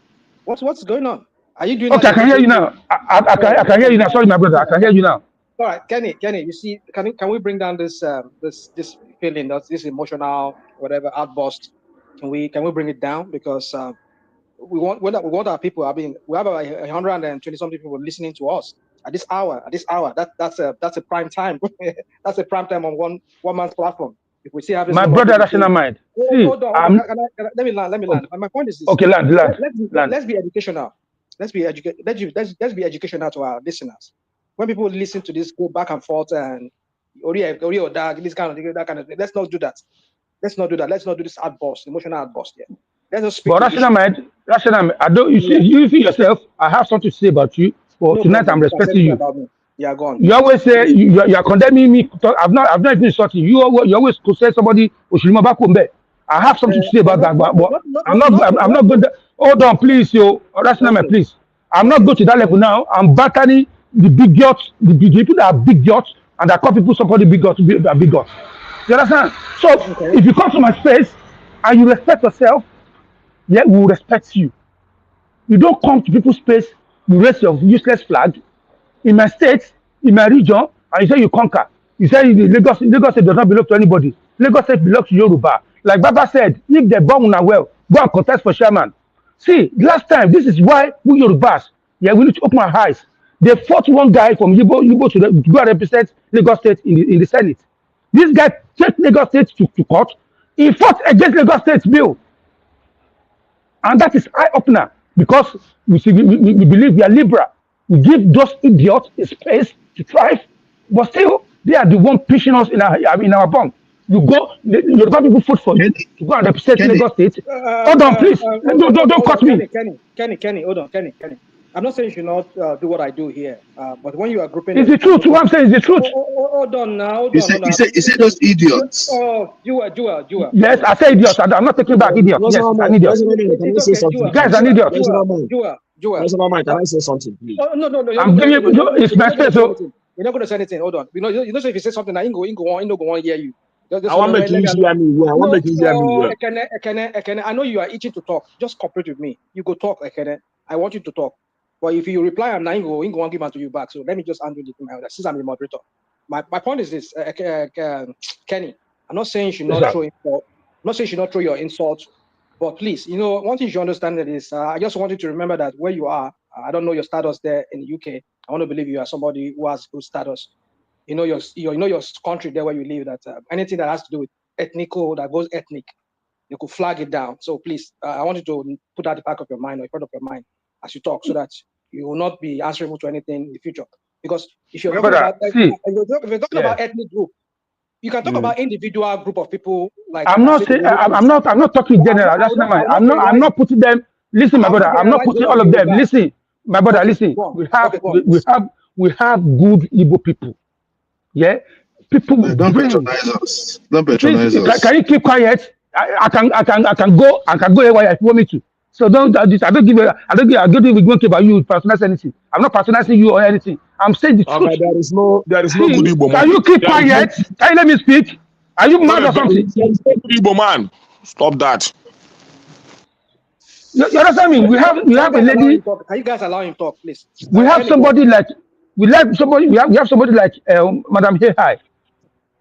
What's going on? Are you doing? Okay, I can hear you now. I can hear you now. Sorry, my brother. I can hear you now. All right, Kenny. You see, can we bring down this feeling, this emotional whatever outburst? Can we bring it down, because we want our people. I mean, we have 120 something people listening to us at this hour. That's a prime time. That's a prime time on one man's platform. If we see my brother, rational mind. Hold on. Let me land. My point is this. Okay, land. Let's be educational. Let's be educational to our listeners. When people listen to this, go back and forth and this kind of thing. Let's not do that. Let's not do this outburst, emotional outburst. Yeah. Let's just speak. But rational mind. I don't. You see yourself. I have something to say about you. But tonight I'm respecting you. Yeah, go on. You always say you are condemning me. I've not even insulted you. You always could say somebody. I have something to say about that, but I'm not going to. Hold on, please, rational mind, please. I'm not going to that level now. I'm battling the bigots, the people that are bigots, and I call people somebody bigots. You understand? So if you come to my space and you respect yourself, yeah, we will respect you. You don't come to people's space, you raise your useless flag. In my state, in my region, and you say you conquer. You say Lagos State does not belong to anybody. Lagos State belongs to Yoruba. Like Baba said, if they're born well, go and contest for chairman. See, last time, this is why we Yorubas, we need to open our eyes. They fought one guy from Yibo to go and represent Lagos State in the Senate. This guy took Lagos State to court. He fought against Lagos State's bill. And that is eye-opener, because we believe we are liberal. We give those idiots a space to thrive, but still, they are the one pushing us in our bunk. You go, the Yoruba people vote for you to go and represent Lagos State. Hold on, please. Don't cut me. Kenny, hold on, Kenny. I'm not saying you should not do what I do here, but when you are grouping, it's the truth. What I'm saying is the truth. Hold on now, hold He on. said those idiots. Jua. Yes, I say idiot. I'm not taking back idiot. Yes, an idiot. Can I say something? Guys, an idiot. Jua. Can I say something, please? No. I'm giving you. It's my space. You're not going to say anything. Hold on. You know, so if you say something, I ain't go on hear you. I want to make you hear me. I want to make you hear me. Ekene, I know you are itching to talk. Just cooperate with me. You go talk, Ekene. I want you to talk. But if you reply, I'm not going to give it to you back. So let me just handle it since I'm the moderator. My point is this, Kenny. I'm not saying you should not throw insult. I'm not saying you should not throw your insults. But please, one thing you should understand is I just want you to remember that where you are, I don't know your status there in the UK. I want to believe you are somebody who has good status. You know your country there where you live, that anything that has to do with ethnical, that goes ethnic, you could flag it down. So please, I want you to put that at the back of your mind or in front of your mind as you talk, so that you will not be answerable to anything in the future. Because if you're talking about ethnic group, you can talk about individual group of people. Like I'm not talking general. That's not my. I'm not putting them. Listen, my brother. I'm not putting all of them. Listen, my brother. Listen. We have good Igbo people. Yeah, people. Don't patronize us. Don't patronize us. Can you keep quiet? I can go anywhere if you want me to. So don't do this. I don't give we don't care about you patronize anything. I'm not patronizing you or anything. I'm saying the truth. There is no good Igbo man. Can you keep quiet? Can you let me speak? Are you mad or something? There is no good Igbo man. Stop that. You understand me? We have a lady. Can you guys allow him talk, please? We have somebody like we have somebody like Madam Hehai.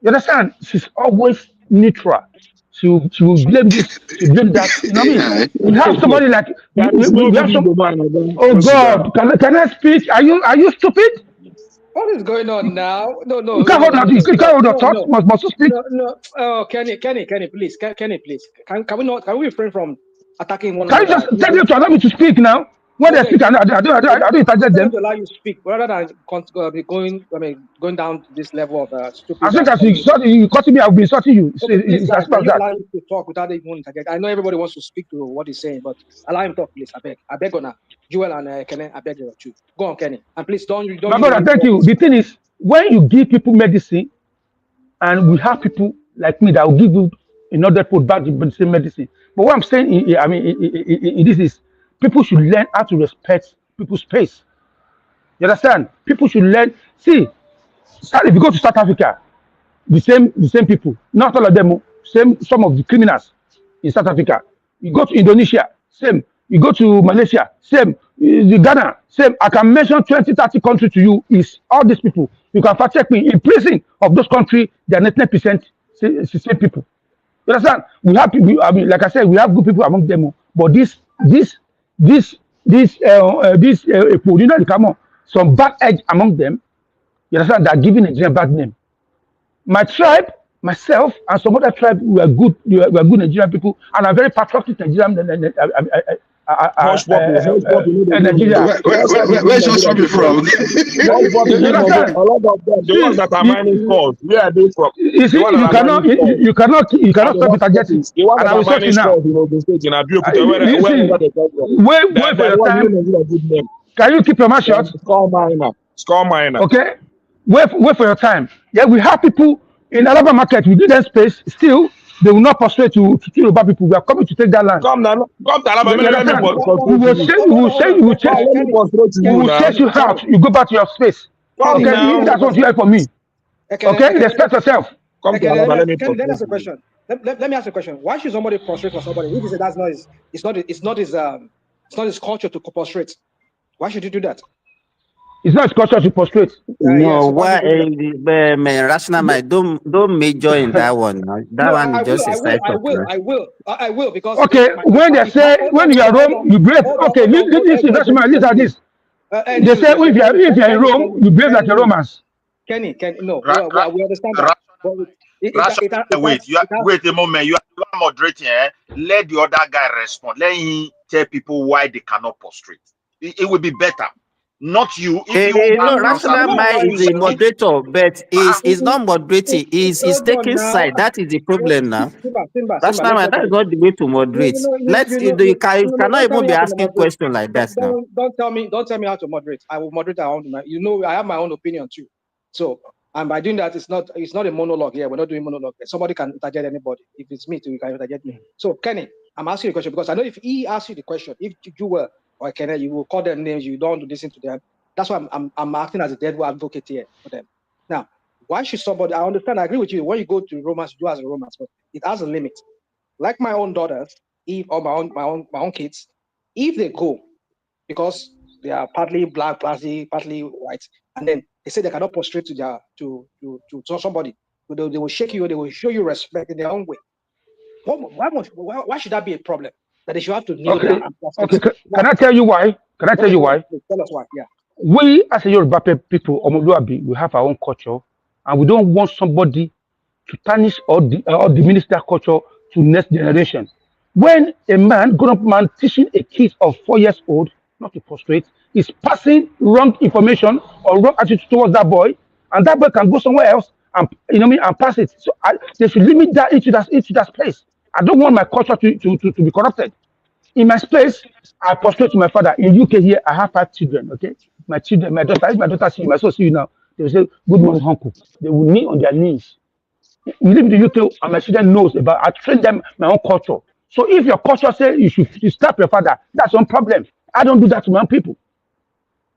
You understand? She's always neutral. She will blame this, she blame that. You know what I mean? We have somebody like we have some. Oh God! Can I speak? Are you stupid? What is going on now? No. You can't hold on. You can't hold on. Thoughts. Must you speak? No. Oh, Kenny, please. Kenny, please. Can we refrain from attacking one another? Can you just tell them to allow me to speak now? When they speak, I don't interject them. To allow you to speak, rather than going down to this level of stupid. I think as you cutting me, I've been insulting you. Please, guys, can you allow him to talk without even interject? I know everybody wants to speak to what he's saying, but allow him to talk, please. I beg on Joel and Kenny, I beg you too. Go on, Kenny, and please don't. My brother, thank you. The thing is, when you give people medicine, and we have people like me that will give you in order to put back the same medicine. But what I'm saying, this is. People should learn how to respect people's space. You understand? People should learn. See, if you go to South Africa, the same people, not all of them, some of the criminals in South Africa. You go to Indonesia, same. You go to Malaysia, same. Ghana, same. I can mention 20, 30 countries to you. Is all these people. You can fact check me. In prison of those countries, they are 99% same people. You understand? We have people. Like I said, we have good people among them. But this come on, some bad egg among them. You understand? They're giving Nigeria bad name. My tribe, myself, and some other tribe, we are good Nigerian people, and I'm very patriotic Nigerian. Where's your tribe from? A lot of them, the ones that are mining calls, where are they from? You cannot stop interjecting. And I will say now. Wait for your time. Can you keep your mouth shut? Score minor. Okay. Wait for your time. Yeah, we have people in Alaba market. We give them space. Still, they will not persuade to kill about people. We are coming to take that land. Come to Alaba. We will chase you out. You go back to your space. Okay, that's what you have for me. Okay, respect yourself. Let me ask a question. Let me ask a question. Why should somebody prostrate for somebody? If he said that's not his, it's not his culture to prostrate. Why should you do that? It's not his culture to prostrate. No, why, rational mind, don't major in that one. That one is just a side talk. I will because. Okay, when they say when you are Rome, you brave. Okay, listen, rational mind. Listen to this. They say if you are in Rome, you brave like a Romans. Kenny, no, we understand that. Wait a moment. You are moderating. Let the other guy respond. Let him tell people why they cannot prostrate. It will be better. not you. If you No, want to answer, Rational Mind is a moderator, but is not moderating. Is taking side. That is the problem now. Simba, Rational let's Mind, talk that is about not the way to moderate. You cannot don't tell even me be how to asking moderate. questions like that now. Don't tell me how to moderate. I will moderate. I have my own opinion too. So, and by doing that, it's not a monologue here. We're not doing monologue. Somebody can interject anybody. If it's me too, you can interject me. So, Kenny, I'm asking you a question because I know if he asks you the question, if you were or Kenny, you will call them names. You don't want to listen to them. That's why I'm acting as a devil advocate here for them. Now, why should somebody? I understand. I agree with you. When you go to romance, you do as a romance, but it has a limit. Like my own daughters, or my own kids, if they go because they are partly black, partly white, and then they say they cannot prostrate to somebody, they will shake you, they will show you respect in their own way. Why should that be a problem? That they should have to kneel down and prostrate? Okay. Can I tell you why? Can I tell you why? Tell us why. Yeah. We as a Yoruba people, Omoluabi, we have our own culture, and we don't want somebody to tarnish or diminish that culture to next generation. When a grown-up man teaching a kid of 4 years old not to prostrate, is passing wrong information or wrong attitude towards that boy, and that boy can go somewhere else and and pass it. So they should limit that into that space. I don't want my culture to be corrupted. In my space, I prostrate to my father. In UK here, I have 5 children. Okay, my daughter, if my daughter see you, my son see you now, they will say, "Good morning, uncle." They will kneel on their knees. We live in the UK, and my children knows about. I train them my own culture. So if your culture say you should slap your father, that's one problem. I don't do that to my own people.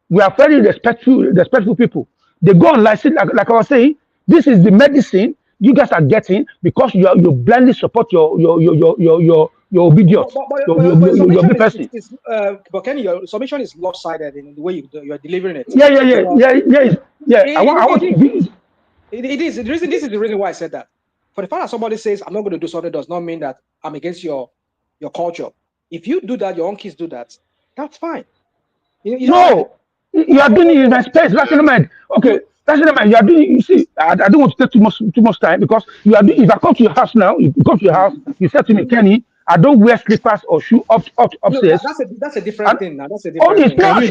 We are very respectful people. They go on like I was saying. This is the medicine you guys are getting because you blindly support your obedience, your good person. But Kenny, your submission is lopsided in the way you're delivering it. Yeah. I want to. It is. This is the reason why I said that. For the fact that somebody says, I'm not going to do something does not mean that I'm against your culture. If you do that, your own kids do that, that's fine. You are doing it in my space. Rational Mind. Okay, Rational Mind, you are doing. You see, I don't want to take too much time because you are doing. If I come to your house now, you come to your house, you said to me, Kenny, I don't wear slippers or shoes upstairs. No, that's a different thing. Now that's a different thing. Can we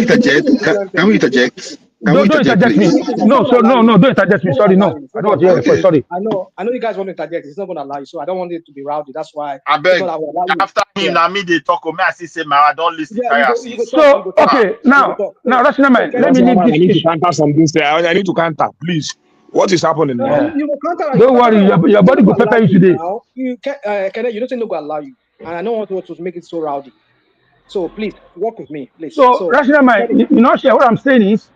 interject? Can we interject? Don't interject me. No, don't interject me. Sorry, no. I don't want to hear it. Sorry. I know you guys want to interject. It's not going to allow you, so I don't want it to be rowdy. That's why. I beg. After him, now me they talk. Me I say, man, I don't listen. So okay, now Rational Mind. Let me leave this. I need to counter some things there. I need to counter, please. What is happening now? Don't worry, your body will prepare you today. You don't think no go allow you, and I don't want to make it so rowdy. So please work with me, please. So Rational Mind, what I'm saying is,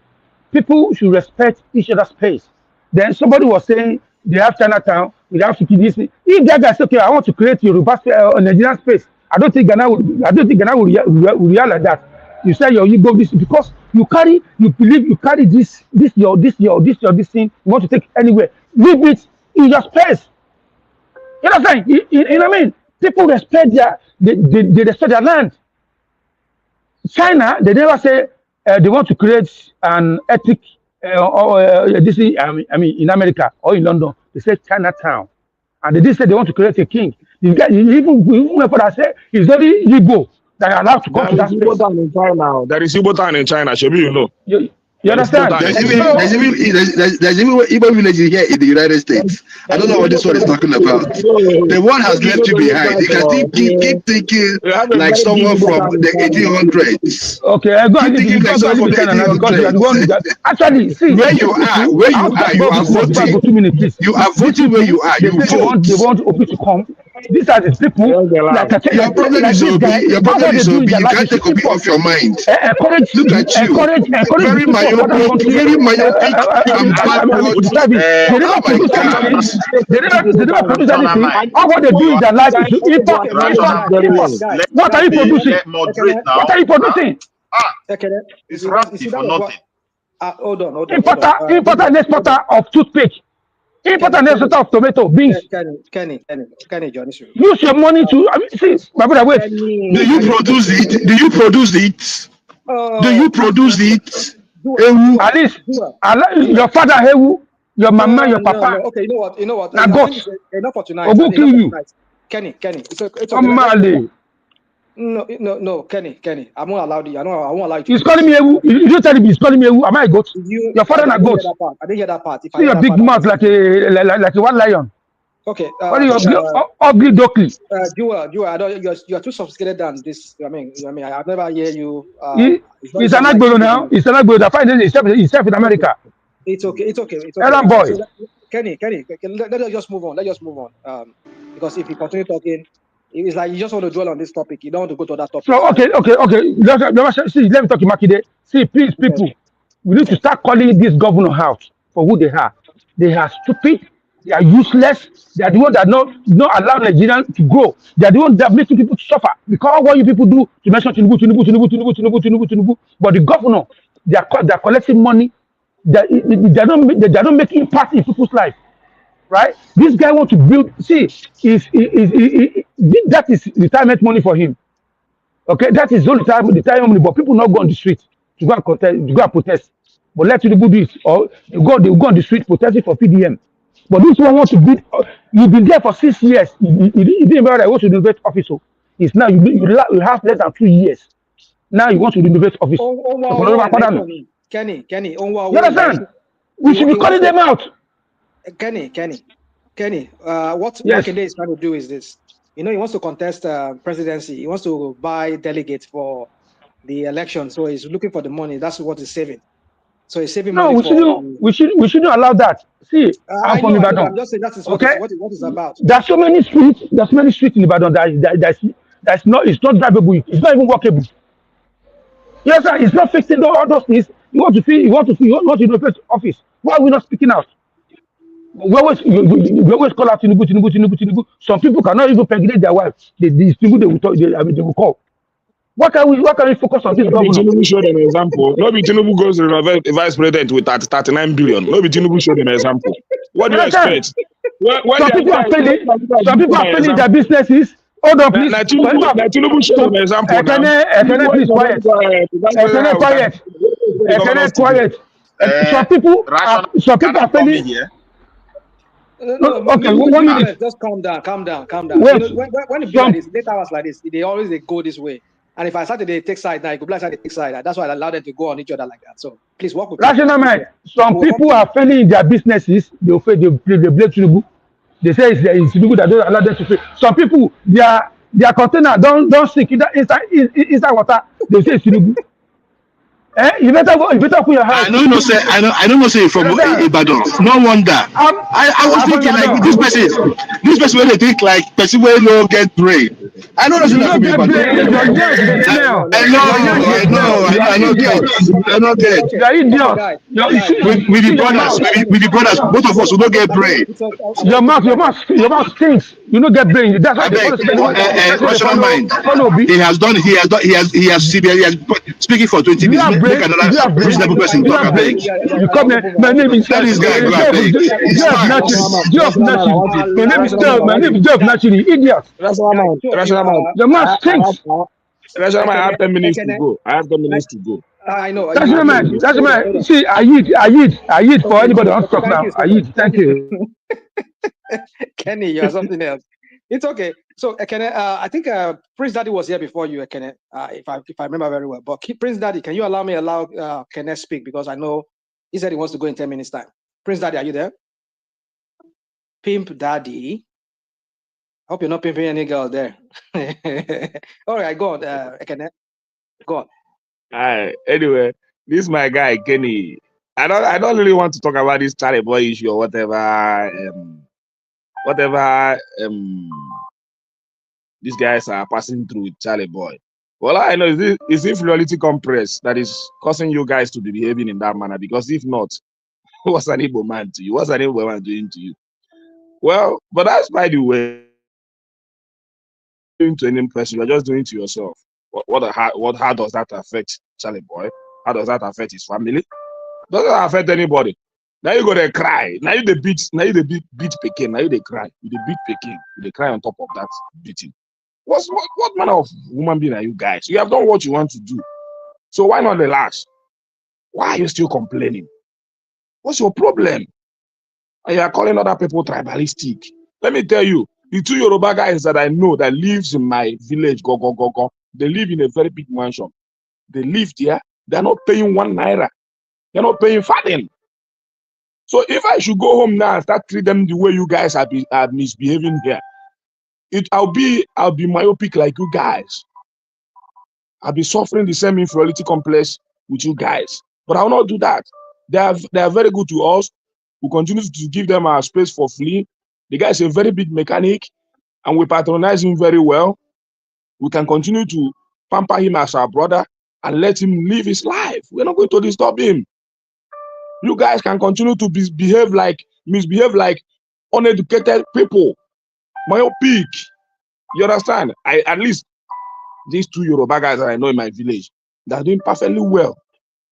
people should respect each other's space. Then somebody was saying they have Chinatown, we have to keep this. If that guy says, okay, I want to create Yoruba Nigerian space, I don't think Ghana will react like that. You say you go this because you believe you carry this thing, you want to take anywhere. Leave it in your space. You know what I'm saying? You know what I mean? People respect they respect their land. China, they never say they want to create an ethic in America or in London. They say Chinatown, and they did say they want to create a king. Even for that say it's very Igbo that are allowed to come to that space. There is Igbo town in China. Should you know? You understand? There's even Igbo village here in the United States. I don't know what this one is talking about. The one has left you behind. You can still keep thinking like someone from the 1800s. Okay, I go and thinking like someone from the 1800s. Actually, see where you are, you are voting. You are voting where you are. You vote. They want Obi to come. These are the people. Your problem is Obi. Your problem is Obi. You can't take Obi off your mind. Look at you. Very myopic. Very myopic. They never produce anything. All what they do in their life is to import. What are you producing? What are you producing? It's rusty for nothing. Hold on. Importer and exporter of toothpaste. Importer and exporter of tomato, beans. Kenny, John. Use your money to. See, my brother, wait. Do you produce it? Do you produce it? At least your father, your mama, your papa. Okay, you know what? Now, God. Enough for tonight. Or go kill you. Kenny, it's Somali. No, Kenny. I'm not allowed you. I won't allow you to He's do calling this. me Ewu. You don't tell him he's calling me Ewu. Am I a goat? Your father I a didn't goat. hear that part. I didn't hear that part. If I See hear your that big part, mouth like a one lion. okay. What are you ugly duckling? Jua, I don't, you're too sophisticated than this. I mean, I've never hear you. He's It's an not like Agbero now. He's an Agbero. I find himself in America. it's okay. Ellen boy. So Kenny, let us just move on. Because if you continue talking, it's like you just want to dwell on this topic. You don't want to go to that topic. So okay. Let me talk to Makide. See, please, people, we need to start calling this governor out for who they are. They are stupid. They are useless. They are the ones that not allow Nigerians to grow. They are the ones that are making people to suffer. Because what you people do to mention Tinubu. But the governor, they are collecting money. They don't make impact in people's life. Right? This guy wants to build. See, that is retirement money for him. Okay, that is the only time the time money, but people not go on the street to go and contest, to go and protest. But let Tinubu do it, or they go on the street protesting for PDM. But this one wants to build. You've been there for 6 years. You didn't remember that you want to renovate office. So it's now you have less than 2 years. Now you want to renovate office. Kenny, you understand? We should be calling them out. Kenny. What Yes. Makinde is trying to do is this. He wants to contest presidency. He wants to buy delegates for the election. So he's looking for the money. That's what he's saving. So he's saving money we shouldn't allow that. See, I'm from Ibadan. I'm just saying that is what it's about. There's so many streets. There's many streets in Ibadan it's not drivable. It's not even walkable. Yes, sir. It's not fixing all those things. You want to renovate office. Why are we not speaking out? We always call out Tinubu. Some people cannot even pregnate their wives. Tinubu they will call. Why can we focus on this government? Tinubu showed an example. Nobody Tinubu goes to renovate the vice president with 39 billion. Nobody Tinubu showed an example. What do you expect? Some people are failing their businesses. Hold on, please. Tinubu showed an example. Ekene, please quiet. Some people are failing. Okay, just calm down. When it be like this, late hours like this, they always go this way. And if I started to take side now, it could be like take side. That's why I allow them to go on each other like that. So please walk with me. Rational mind. Some people are failing in their businesses. They blame Tinubu. They say it's Tinubu that don't allow them to fail. Some people, their container don't sink inside water. They say it's Tinubu. You better put your hand. I don't know say from Ibadan. No wonder. I was thinking like this person when they think like person where no get brain. I don't know say that from Ibadan. I know get. You are idiot. With the brothers, both of us we don't get brain. Your mouth stinks. You don't get brain. That's why rational mind. He has speaking for 20 minutes. Make another reasonable person talk about it. You come here. My name is this guy. My name is Jeff Naturally. Idiot. Your mouth stinks. I have 10 minutes to go. I know. That's my. See, I eat for anybody who wants to talk now. I eat. Thank you. Kenny, you are something else. It's okay. So, Ekene, I think Prince Daddy was here before you, Ekene, if I remember very well. But Prince Daddy, can you allow Kenneth speak? Because I know he said he wants to go in 10 minutes time. Prince Daddy, are you there? Pimp Daddy. I hope you're not pimping any girl there. All right, go on, Ekene. Go on. Anyway, this is my guy, Kenny. I don't really want to talk about this Charlie boy issue or whatever. These guys are passing through with Charlie boy. Well, I know is inferiority complex that is causing you guys to be behaving in that manner. Because if not, what's an Igbo man to you? What's an Igbo man doing to you? Well, but that's by the way. Doing to any person, you're just doing it to yourself. How does that affect Charlie boy? How does that affect his family? Doesn't affect anybody. Now you go there cry. Now you the beat Peking. Now you they cry. You the beat Peking. You they cry on top of that beating. What manner of human being are you guys? You have done what you want to do. So why not relax? Why are you still complaining? What's your problem? And you are calling other people tribalistic. Let me tell you, the two Yoruba guys that I know that lives in my village, go, They live in a very big mansion. They live there. They're not paying 1 naira. They're not paying farthing. So if I should go home now and start treating them the way you guys are misbehaving here, I'll be myopic like you guys. I'll be suffering the same inferiority complex with you guys. But I will not do that. They are very good to us. We continue to give them our space for free. The guy is a very big mechanic, and we patronize him very well. We can continue to pamper him as our brother and let him live his life. We're not going to disturb him. You guys can continue to misbehave like uneducated people. Myopic. You understand? At least these 2 Yoruba guys that I know in my village, they're doing perfectly well.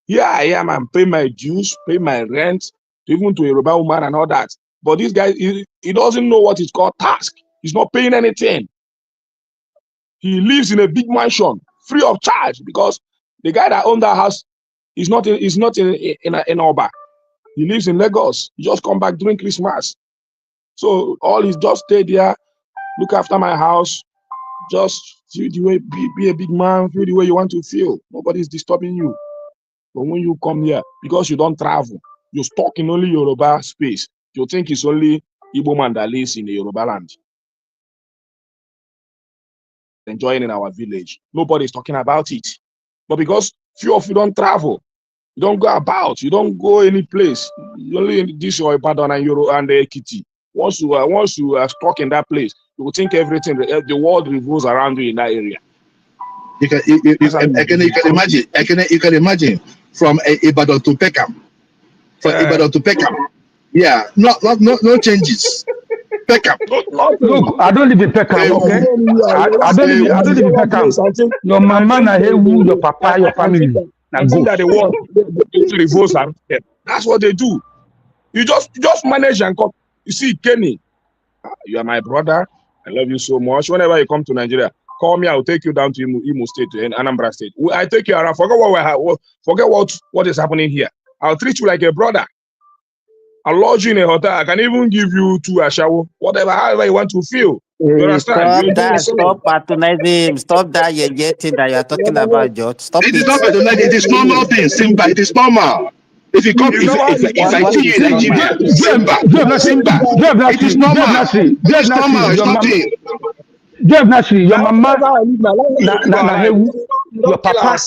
Here I am, I'm paying my dues, paying my rent, even to a Yoruba woman and all that. But this guy, he doesn't know what is called task. He's not paying anything. He lives in a big mansion, free of charge, because the guy that owns that house is not in Oba. He lives in Lagos. He just come back during Christmas. So all is just stay there, look after my house, just feel the way, be a big man, feel the way you want to feel. Nobody's disturbing you. But when you come here, because you don't travel, you're stuck in only Yoruba space. You think it's only Igbo man that lives in the Yoruba land. Enjoying in our village. Nobody's talking about it. But because few of you don't travel, you don't go about, you don't go any place. You only in this or Ibadan and Euro and the Ekiti. Once you are stuck in that place, you will think everything, the world revolves around you in that area. You can imagine from Ibadan to Peckham. From Ibadan to Peckham. Yeah, no changes. Peckham. Look, I don't live in Peckham, okay? I don't live in Peckham. Your mama, your papa, your family. Now go. That they want to reverse them. That's what they do. You just manage and come. You see, Kenny, you are my brother. I love you so much. Whenever you come to Nigeria, call me. I'll take you down to Imo State and Anambra State. I take you around. Forget what is happening here. I'll treat you like a brother. I'll lodge you in a hotel. I can even give you 2 ashawo, however you want to feel. You understand? Stop patronizing him. Stop that thing that you are talking about, George. Stop it. It is not patronizing. It is normal thing, Simba. It is normal. If you come, if I see you in Nigeria, Simba, it is normal. It is normal. It's nothing. Jeff Nasri, your mama, your papa,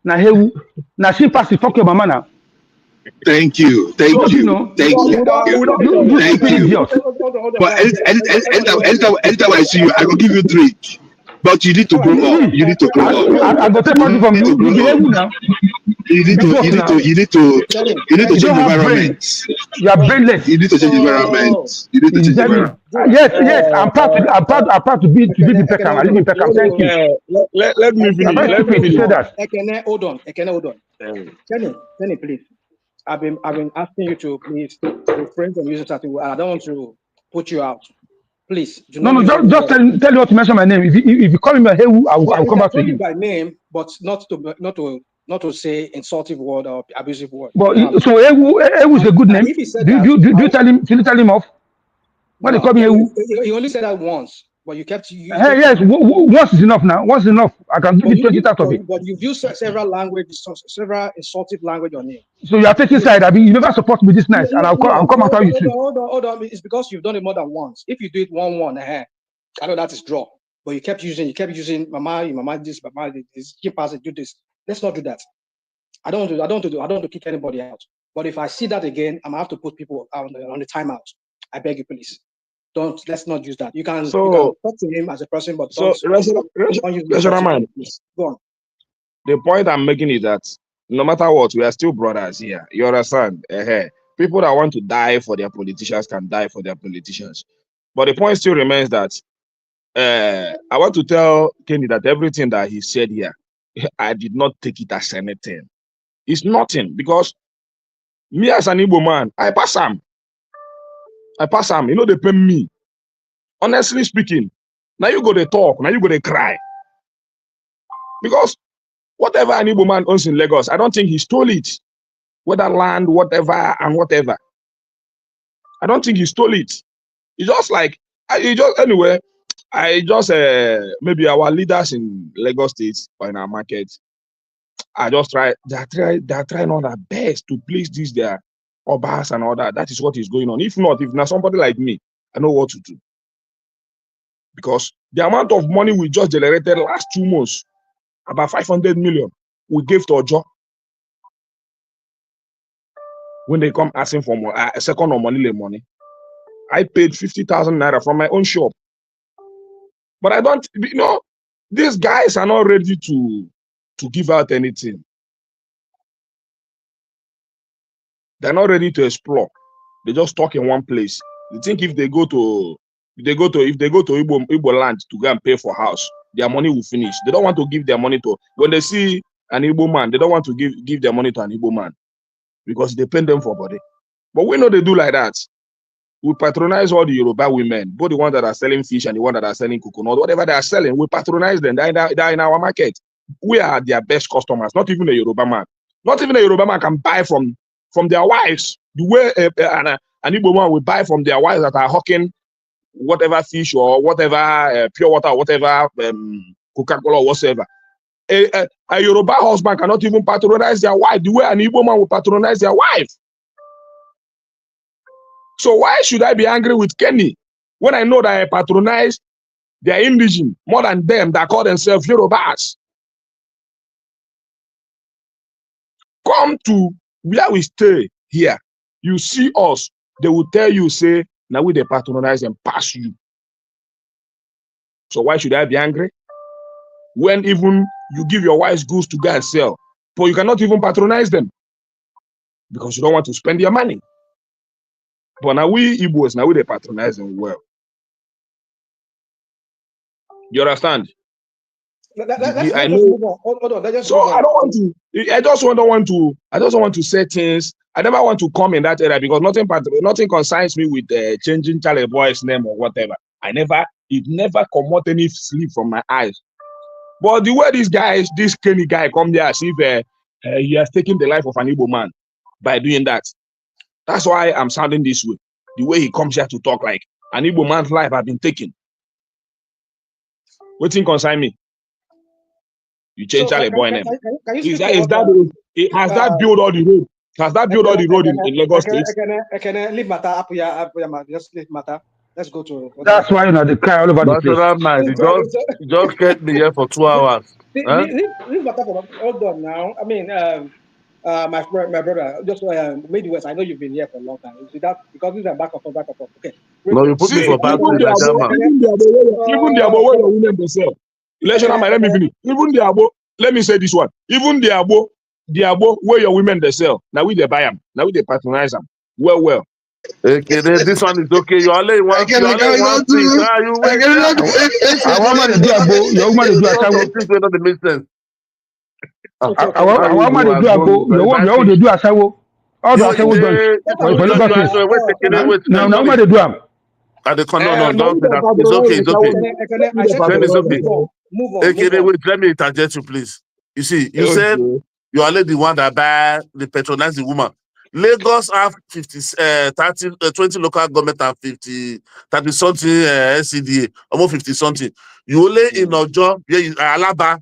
na she pass the fuck your mama now. Thank you. Thank you. Thank you. But anytime I see you, I will give you drink. But you need to grow up. You need to grow up. I got money from you. You behave now. You need to change environment. You are brainless. You need to change environment. You need to change environment. Yes. I'm proud to be in Peckham. I live in Peckham. Thank you. Let me finish. Ekene, hold on. Kenny, please. I've been asking you to please refrain from using certain words. I don't want to put you out. Please. No. Just tell you not to mention my name. If you call me Hewu, I'll come back to you. By name, but not to say insultive word or abusive word. But so Hewu is a good name. Do you tell him off? When they call me Hewu? He only said that once, but you kept. Yes, once is enough now. Once is enough. I can give you 20 out of it. But you've used several insultive language on him. So you are taking side. I mean, you never support me this night, and I'll come after you too. Hold on. It's because you've done it more than once. If you do it 1-1, I know that is draw. But you kept using mama this, keep passing, do this. Let's not do that. I don't want to kick anybody out. But if I see that again, I'm gonna have to put people on the timeout. I beg you, please. Let's not use that. You can talk to him as a person, but don't use man. Go on. The point I'm making is that no matter what, we are still brothers here. You understand? People that want to die for their politicians can die for their politicians. But the point still remains that I want to tell Kenny that everything that he said here, I did not take it as anything. It's nothing, because me as an Igbo man, I pass him. You know, they pay me. Honestly speaking, now you go to talk, now you go to cry. Because whatever an Igbo man owns in Lagos, I don't think he stole it. Whether land, whatever, and whatever. I don't think he stole it. It's just like, anyway, I just maybe our leaders in Lagos State or in our market, I just try. They're trying on their best to please these their obas and all that. That is what is going on. If not, if now somebody like me, I know what to do. Because the amount of money we just generated last 2 months, about 500 million, we gave to Ojo. When they come asking for more, a second or money, I paid 50,000 naira from my own shop. But I don't, these guys are not ready to give out anything. They're not ready to explore. They just talk in one place. They think if they go to Igbo land to go and pay for house, their money will finish. They don't want to give their money to, when they see an Igbo man, they don't want to give their money to an Igbo man because they pay them for body. But we know they do like that. We patronize all the Yoruba women, both the ones that are selling fish and the ones that are selling coconut, whatever they are selling, we patronize them. They're in our market. We are their best customers, not even a Yoruba man. Not even a Yoruba man can buy from their wives. The way an Igbo man will buy from their wives that are hawking whatever fish or whatever pure water or whatever Coca-Cola or whatever. A Yoruba husband cannot even patronize their wife the way an Igbo man will patronize their wife. So why should I be angry with Kenny when I know that I patronize their indigene more than them that call themselves Yorubas? Come to where we stay here. You see us, they will tell you, say, now we they patronize and pass you. So why should I be angry? When even you give your wife's goods to go and sell, but you cannot even patronize them because you don't want to spend your money. But now we Igbos, now we they patronize them well. You understand? I know. So I don't want to. I just don't want to say things. I never want to come in that area because nothing concerns me with changing Charlie Boy's name or whatever. It never come out any sleep from my eyes. But the way this Kenny guy come there as if he has taken the life of an Igbo man by doing that. That's why I'm sounding this way. The way he comes here to talk like an Igbo man's life has been taken. What thing concern me? You change Charlie Boy name. Has that built all the road? Has that built all the road in Lagos State? I can leave matter. Just leave matter. Let's go to. That's why they cry all over the place. You just kept me here for 2 hours. Leave matter for hold on now. I mean, my brother, just Midwest. I know you've been here for a long time. Is that because these are back up. Okay. No, you put me for back. Even the Abo where your women themselves. Let me finish. Even the Abo, let me say this one. Even the Abo where your women they sell. Now we they buy them. Now we they patronize them. Well. Okay, this one is okay. You only want thing. You wait. I want to do Abo. Your woman do Asawo. This way not make sense. I want to do Abo. Your woman do Asawo. All the Asawo done. Now woman they do am. At the corner, don't say that. It's okay. It's okay. Move on. Okay, wait. Let me interject you, please. You see, you said you are the one that buy the patronize the woman. Lagos have 20 local government and 30 something SCDA, almost 50 something. You only in Ojo, Alaba,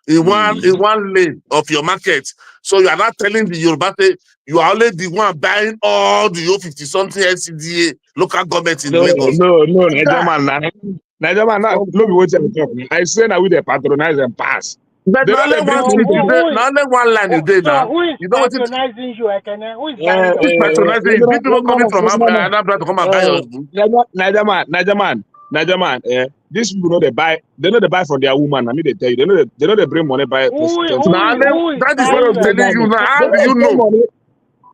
in one lane of your market. So you are not telling the Yoruba you are only the one buying all the 50 something SCDA local government in Lagos. No, Nigeria man, look what you're talking. I say now we they patronize and pass. But now only one line is there now. Who is patronizing you? Who is patronizing you? People coming from Anambra to come and buy your book. Nigeria, these people know they buy from their woman. I mean they tell you they know they bring money buy. That is what I'm telling you now. How do you know?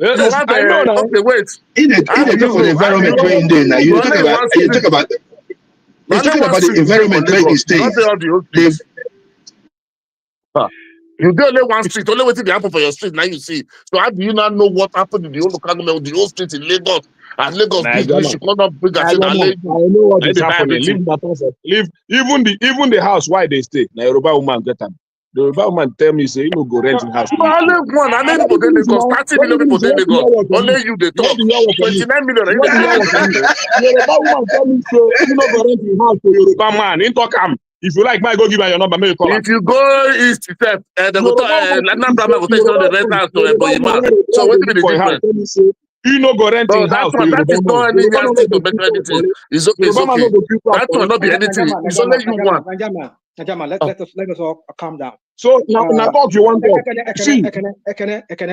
I know now. Okay, wait. In the talk of the environment where in there now, you talk about the environment where they stay. You do only one street, only waiting to happen for your street. Now you see. So how do you not know what happened in the whole local government, the whole street in Lagos? And Lagos, you should come up big and say, I know what is happening. Leave even the house why they stay. Na Yoruba woman get them. The Yoruba man tell me, say, you know, go rent in house. Only one, and then people dey Lagos, 30 million people dey Lagos. Only you dey talk. 29 million. Yoruba woman tell me, say, you know, go rent in house to Yoruba man. In talk am. If you like, my go give her your number, make you call If you go east step, they go talk, Brahma go take you the rent house to Eboyima. So what be the difference? You know, go rent in house. That is not any thing to make anything. It's okay. That will not be anything. It's only you want. Najama, let us all calm down. So now talk you want to see.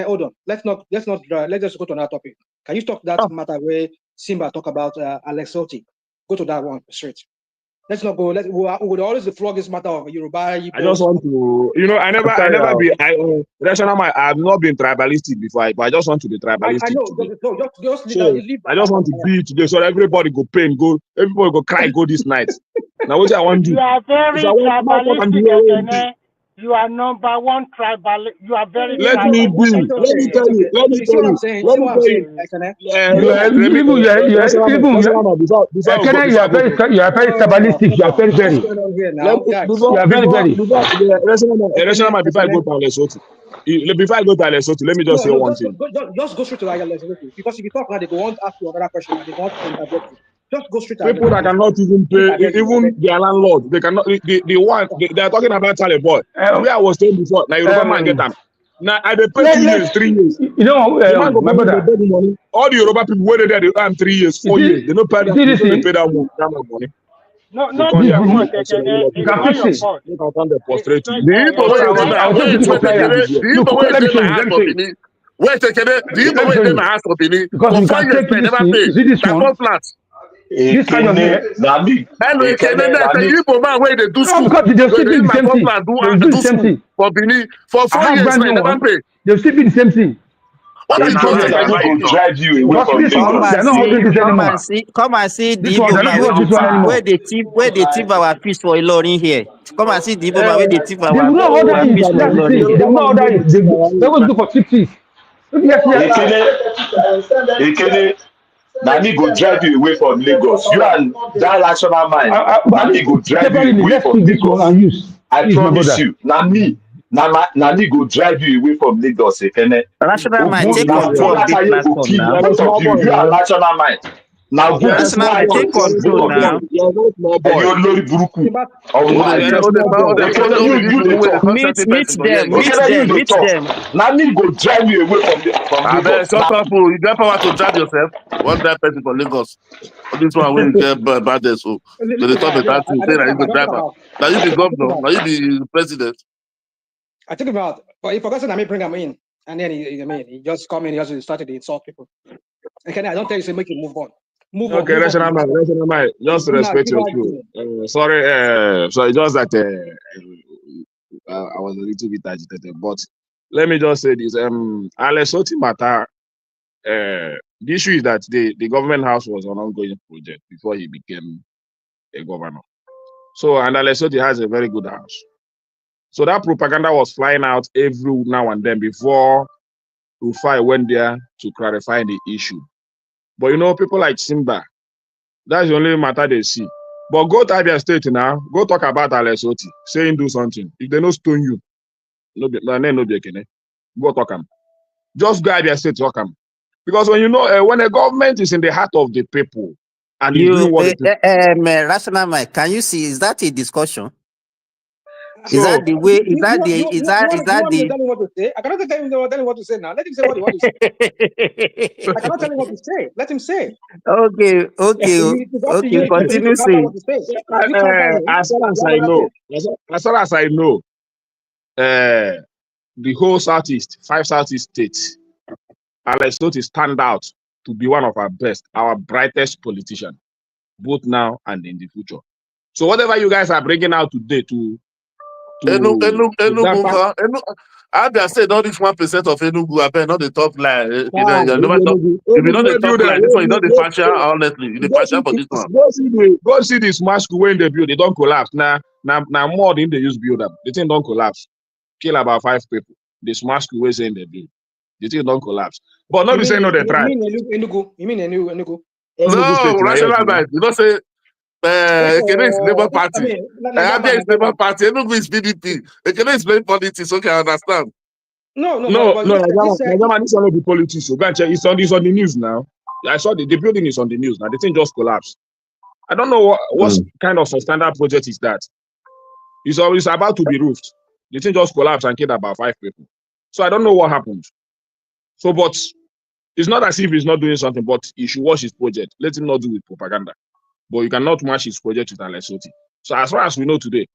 Hold on. Let's just go to another topic. Can you talk that matter where Simba talk about Alex Oti? Go to that one straight. Let's not go. We would always flog this matter of Yoruba. I just want to, you know, I have not been tribalistic before, but I just want to be tribalistic. I know. Leave I just want to be today, so everybody go pain, everybody go cry, go this night. Now what I want to do? You are very tribalistic. You are number one tribal. You are very. Let me tell you. You are very tribalistic. You are very. Before I go to Lesotho, let me just say one thing. Just go straight to Lesotho, because if you talk now, they go on to ask you another question. They want to interrupt you. Just go straight to people that cannot even pay, even their landlord, they cannot. They are talking about Charlie boy. Where I was staying before, now you don't get them. Now I dey pay 2 years, 3 years. You know, my brother. All the Yoruba people waited there, they earn 3 years, 4 years. They don't pay that. They don't pay that money. No, you can fix it. Wait, do you know where my house for Benin? Because you can take this one. This kind of here. You man where they do school. Because they'll still be the same thing. For Benin for 4 years, they never pay. They'll still be the same thing. What is to drive you away from Lagos? Come and see the where they thief our fish for Ilorin here. Come and see the where they thief our fish for Ilorin. They will not order it. They will go for 50. Ekene, Nani go drive you away from Lagos. You and that rational mind. Nani go drive you away from Lagos. I promise you. Nani go drive you away from Lagos, Ekene. Rational mind, take control of this platform now. You are rational mind. Now, rational mind, take control now. Meet them. Nani go drive you away from Lagos. You get power to drive yourself. One drive person for Lagos. This one will get bad there. So they talk about thing. Say that you go driver. Now you be governor. Now you be president. I think about, but he forgot to bring him in, and then he just come in. He just started to insult people. Okay, I don't tell you to make you move on. Okay, rational mind. Just respect your crew. Sorry, just that I was a little bit agitated, but let me just say this: Alex Oti matter. The issue is that the government house was an ongoing project before he became a governor. So, and Alex Oti has a very good house. So that propaganda was flying out every now and then before Rufai went there to clarify the issue. But you know, people like Simba, that's the only matter they see. But go to Abia State now, go talk about Alex Oti, saying do something. If they don't stone you, go talk them. Just go Abia State, talk them. Because when you know, when a government is in the heart of the people, and you rational mind, can you see, is that a discussion? Is that the way? Is that the? Tell me what to say. I cannot tell him what to say now. Let him say what he wants to say. I cannot tell him what to say. Let him say. Okay. Continue saying. As far as I know, the whole Southeast, 5 Southeast states, Alex Oti stand out to be one of our best, our brightest politician, both now and in the future. So whatever you guys are bringing out today Enugu. I said not this 1% of Enugu. I bet not the top line. If you know the top line, this one you know the partial. Honestly, the partial for this one. Go see the smart school when they build. They don't collapse. Now more than they use build up. The thing don't collapse. Kill about 5 people. The smart school way saying they build. The thing don't collapse. But not be saying no they try. You mean Enugu? No, rational mind. You don't say. Ekene is Labour Party. Abia is Labour Nigeria. Party. Enugu is PDP. Ekene is playing politics. Okay, I understand. No, Nigeria, this one be politics. So it's on the news now. I saw the building is on the news now. The thing just collapsed. I don't know what kind of standard project is that. It's about to be roofed. The thing just collapsed and killed about 5 people. So I don't know what happened. So, but it's not as if he's not doing something, but he should watch his project. Let him not do with propaganda. But you cannot match his project with Alessoti. So as far as we know today,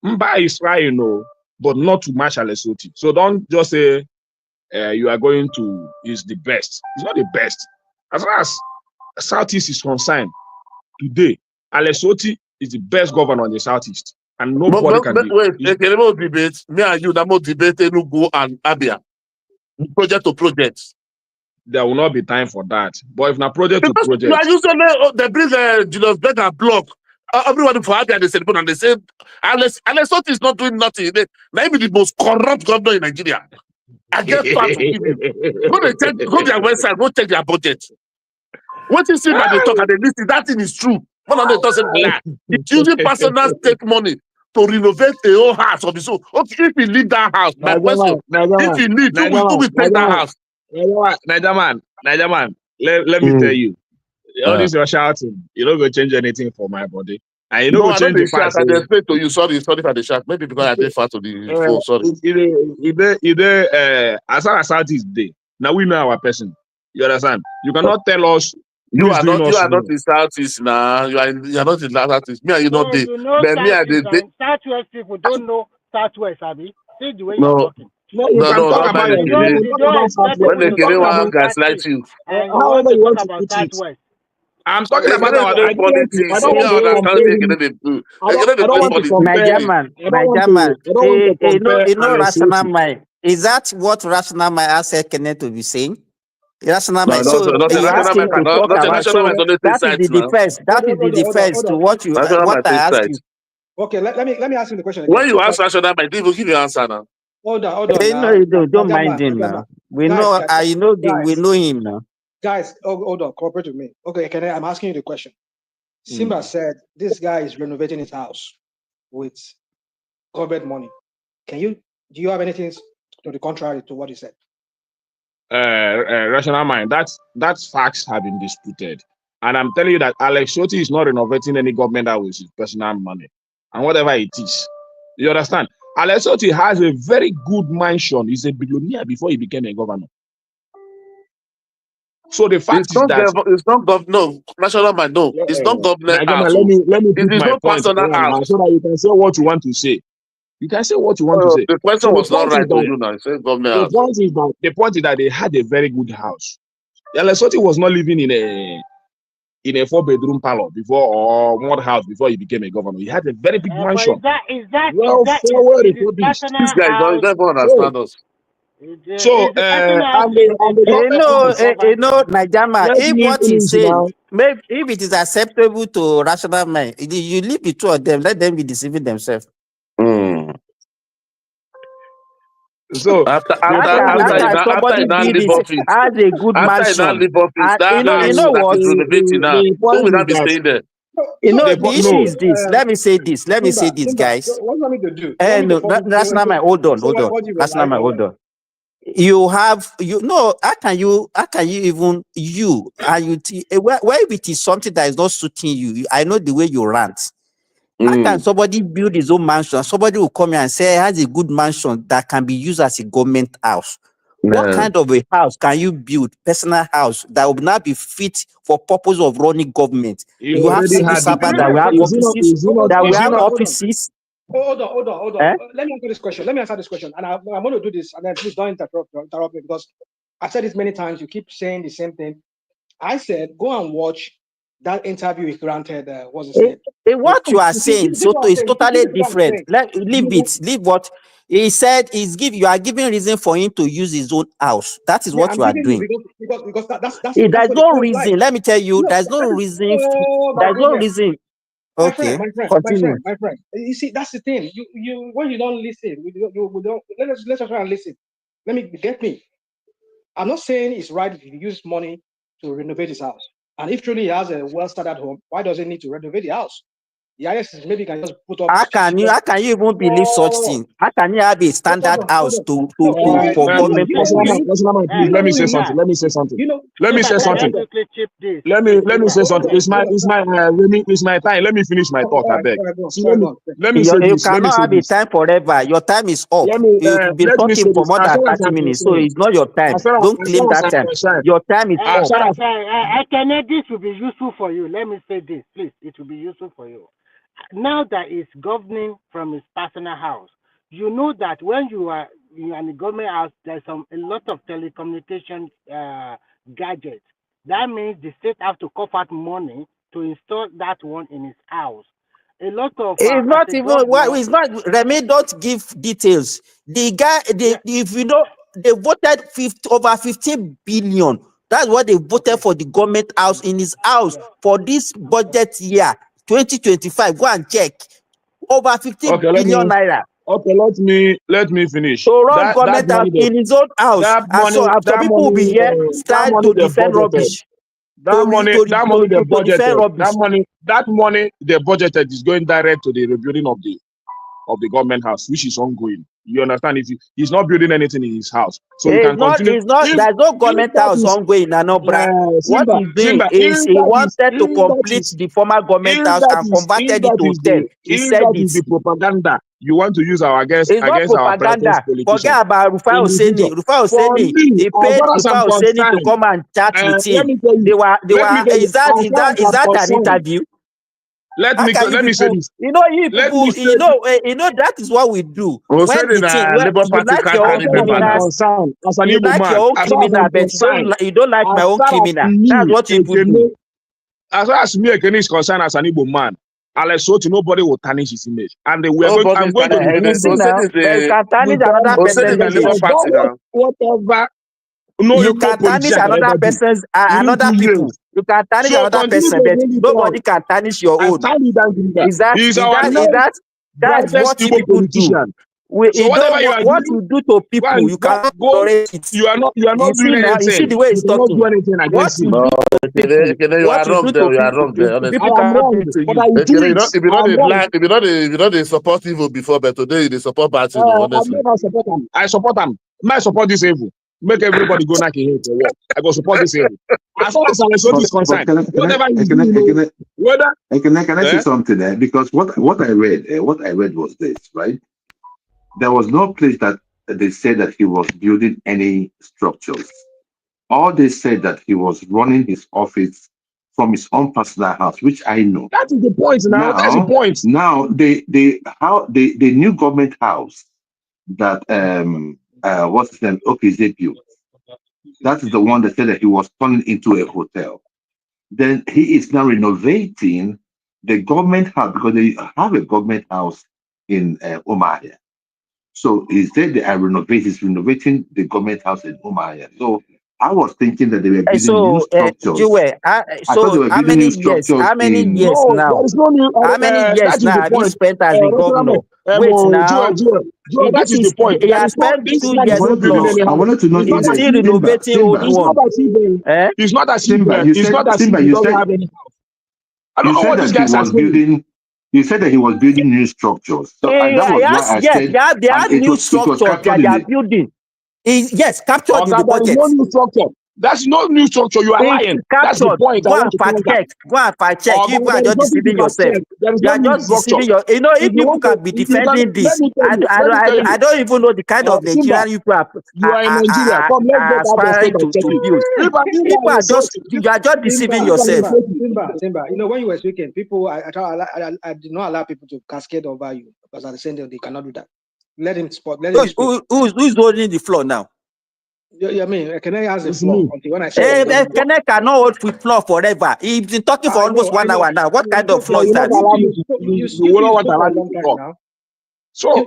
Mba is trying, but not to match Alessoti. So don't just say you are going to is the best. It's not the best. As far as Southeast is concerned, today, Alessoti is the best governor in the Southeast. And nobody can be. Wait, debate. Me and you, that more debate Enugu and Abia. Project to project. There will not be time for that. But if not project to project. You are usually, they bring Julius Berger block. Everybody for Abia, they celebrate and they say, Alessoti is not doing nothing. Maybe the most corrupt governor in Nigeria. I get far to give you. Go to their website, go check their budget. What you see when they talk and they listen, that thing is true. One of them doesn't lie. It's using personal state money to renovate a whole house of his own. Okay, if you leave that house, my question, if you leave, who will take that house? Nigerman, let me tell you, all this you're shouting, you don't go change anything for my body. And you know, I don't be shout. I explain to you. Sorry for the shout. Maybe because I did far to the phone. Sorry. As far as South is there, now we know our person. You understand? You cannot tell us. You are not in Southeast now. You are not in Southeast. Me and you not there. But me and the Southwest people don't know Southwest, Abi. See the way you're talking. No, not about it. When they get one gaslight you. However you want to put it. I'm talking about our politics. Rational mind. Is that what rational mind asked Ekene to be saying? Rational mind. So you asked him to talk about. So that is the defense. That is the defense to what I asked you. Okay, let me ask you the question again. When you ask rational mind, they will give you answer now. Hold on. Don't mind him now. We know. We know him now. Guys, hold on. Cooperate with me. Okay, I'm asking you the question. Simba said this guy is renovating his house with government money. Do you have anything to the contrary to what he said? Rational mind. That's facts have been disputed. And I'm telling you that Alex Shoti is not renovating any government house with his personal money. And whatever it is. You understand? Alex Shoti has a very good mansion. He's a billionaire before he became a governor. So the fact is that it's not government. National mind. No, it's not government house. Let me put my point so that you can say what you want to say. You can say what you want to say. The question was not right to you now. You said government house. The point is that they had a very good house. Alex Shoti was not living in a 4-bedroom parlor before or one house before he became a governor. He had a very big mansion. This guy don't understand us. So, Nigeria, if what he's saying, maybe if it is acceptable to rational mind, you leave the two of them, let them be deceiving themselves. So after somebody did it as a good mansion, you know what? The issue is this. Let me say this, guys. What do you want me to do? Rational mind. Hold on. Rational mind. Hold on. How can you even where if it is something that is not suiting you? I know the way you rant. How can somebody build his own mansion? Somebody will come here and say he has a good mansion that can be used as a government house. What kind of a house can you build? Personal house that will not be fit for purpose of running government. You have civil servants that will have offices. Hold on. Let me answer this question. And I'm going to do this, and then please don't interrupt me, because I've said this many times. You keep saying the same thing. I said, go and watch that interview he granted. What's his name? What you are saying is totally different. Leave what he said. You are giving reason for him to use his own house. That is what you are doing. Because that's there's no reason. Like. Let me tell you, there's no reason. There's no reason. Okay, my friend. You see, that's the thing. You when you don't listen, we don't. Let's try and listen. Get me. I'm not saying it's right if you use money to renovate his house. And if truly he has a well-started home, why does he need to renovate the house? Yes, maybe he can just put up. How can you even believe such thing? How can you have a standard house for government please, let me say something. Let me say something. Let me say something. Let me say something. It's my time. Let me finish my thought. I beg. Let me say you this. cannot have a time forever. Your time is up. You've been talking for more than 30 minutes, so it's not your time. Don't claim that time. Your time is up. This will be useful for you. Let me say this, please. It will be useful for you. Now that he's governing from his personal house, you know that when you are in the government house, there's a lot of telecommunication gadgets. That means the state have to cough out money to install that one in his house. A lot of it's not even it's not Remy, don't give details. The guy, if you know, they voted over 15 billion. That's what they voted for the government house in his house for this budget year 2025. Go and check. Over 15 billion naira. Okay, let me finish. To run government house in his own house. And so people will be here start to defend rubbish. That money they budgeted. That money they budgeted is going direct to the rebuilding of the government house, which is ongoing. You understand? He's not building anything in his house, so he can continue. There's no government house ongoing, Anobra. What he's doing is he wanted to complete the former government house and converted it to hotel. He said it's the propaganda you want to use against our propaganda. Forget about Rufai Oseni. Rufai Oseni, he paid Rufai Oseni to come and chat with him. They were. Is that an interview? Let me say this. You know, that is what we do. When you like your own criminals, you like your own criminal, but you don't like my own criminal. That's what you do. As far as me is concerned, as an Igbo man, Alex Soto, nobody will tarnish his image, and I'm going to tarnish another person's whatever. No, you can tarnish another person's another people. You can tarnish another person, but nobody can tarnish your own. Is that what people do? What you do to people, you cannot tolerate it. You are not doing anything. You see the way he's talking. What you do to people, you are wrong there. People cannot do to you. If you know they support evil before, but today they support bad things. Honestly, I support them. I support this evil. Make everybody go knock in here for work. I go support this area. As far as Alessandro is concerned, can I say something there? Because what I read was this, right? There was no place that they said that he was building any structures. All they said that he was running his office from his own personal house, which I know. That is the point now. That's the point. Now the new government house that what's his name? Okay, built. That is the one that said that he was turning into a hotel. Then he is now renovating the government house because they have a government house in Omahia. So he said they are renovating the government house in Omahia. So I was thinking that they were building new structures. How many years now? How many years now have you spent as a governor? Wait now. That is the point. He has spent 2 years plus. I wanted to know. He's still renovating old one. It's not as Simba. You said I don't know what this guy was building. You said that he was building new structures. So and that was why I said they have new structures that they are building. Yes, captured in the budget. No new structure. That's no new structure. You are lying. That's the point. Go and fact check. You are just deceiving yourself. You are just deceiving your. You know, if people can be defending this, I don't even know the kind of Nigerian you are aspiring to build. People are just. You are just deceiving yourself. Simba, you know, when you were speaking, people, I did not allow people to cascade over you because at the same time they cannot do that. Let him speak. Who's holding the floor now? Yeah, I mean, can I ask the floor? When I say Kenneth cannot hold the floor forever. He's been talking for almost 1 hour now. What kind of floor is that? You will not want to allow me to talk. So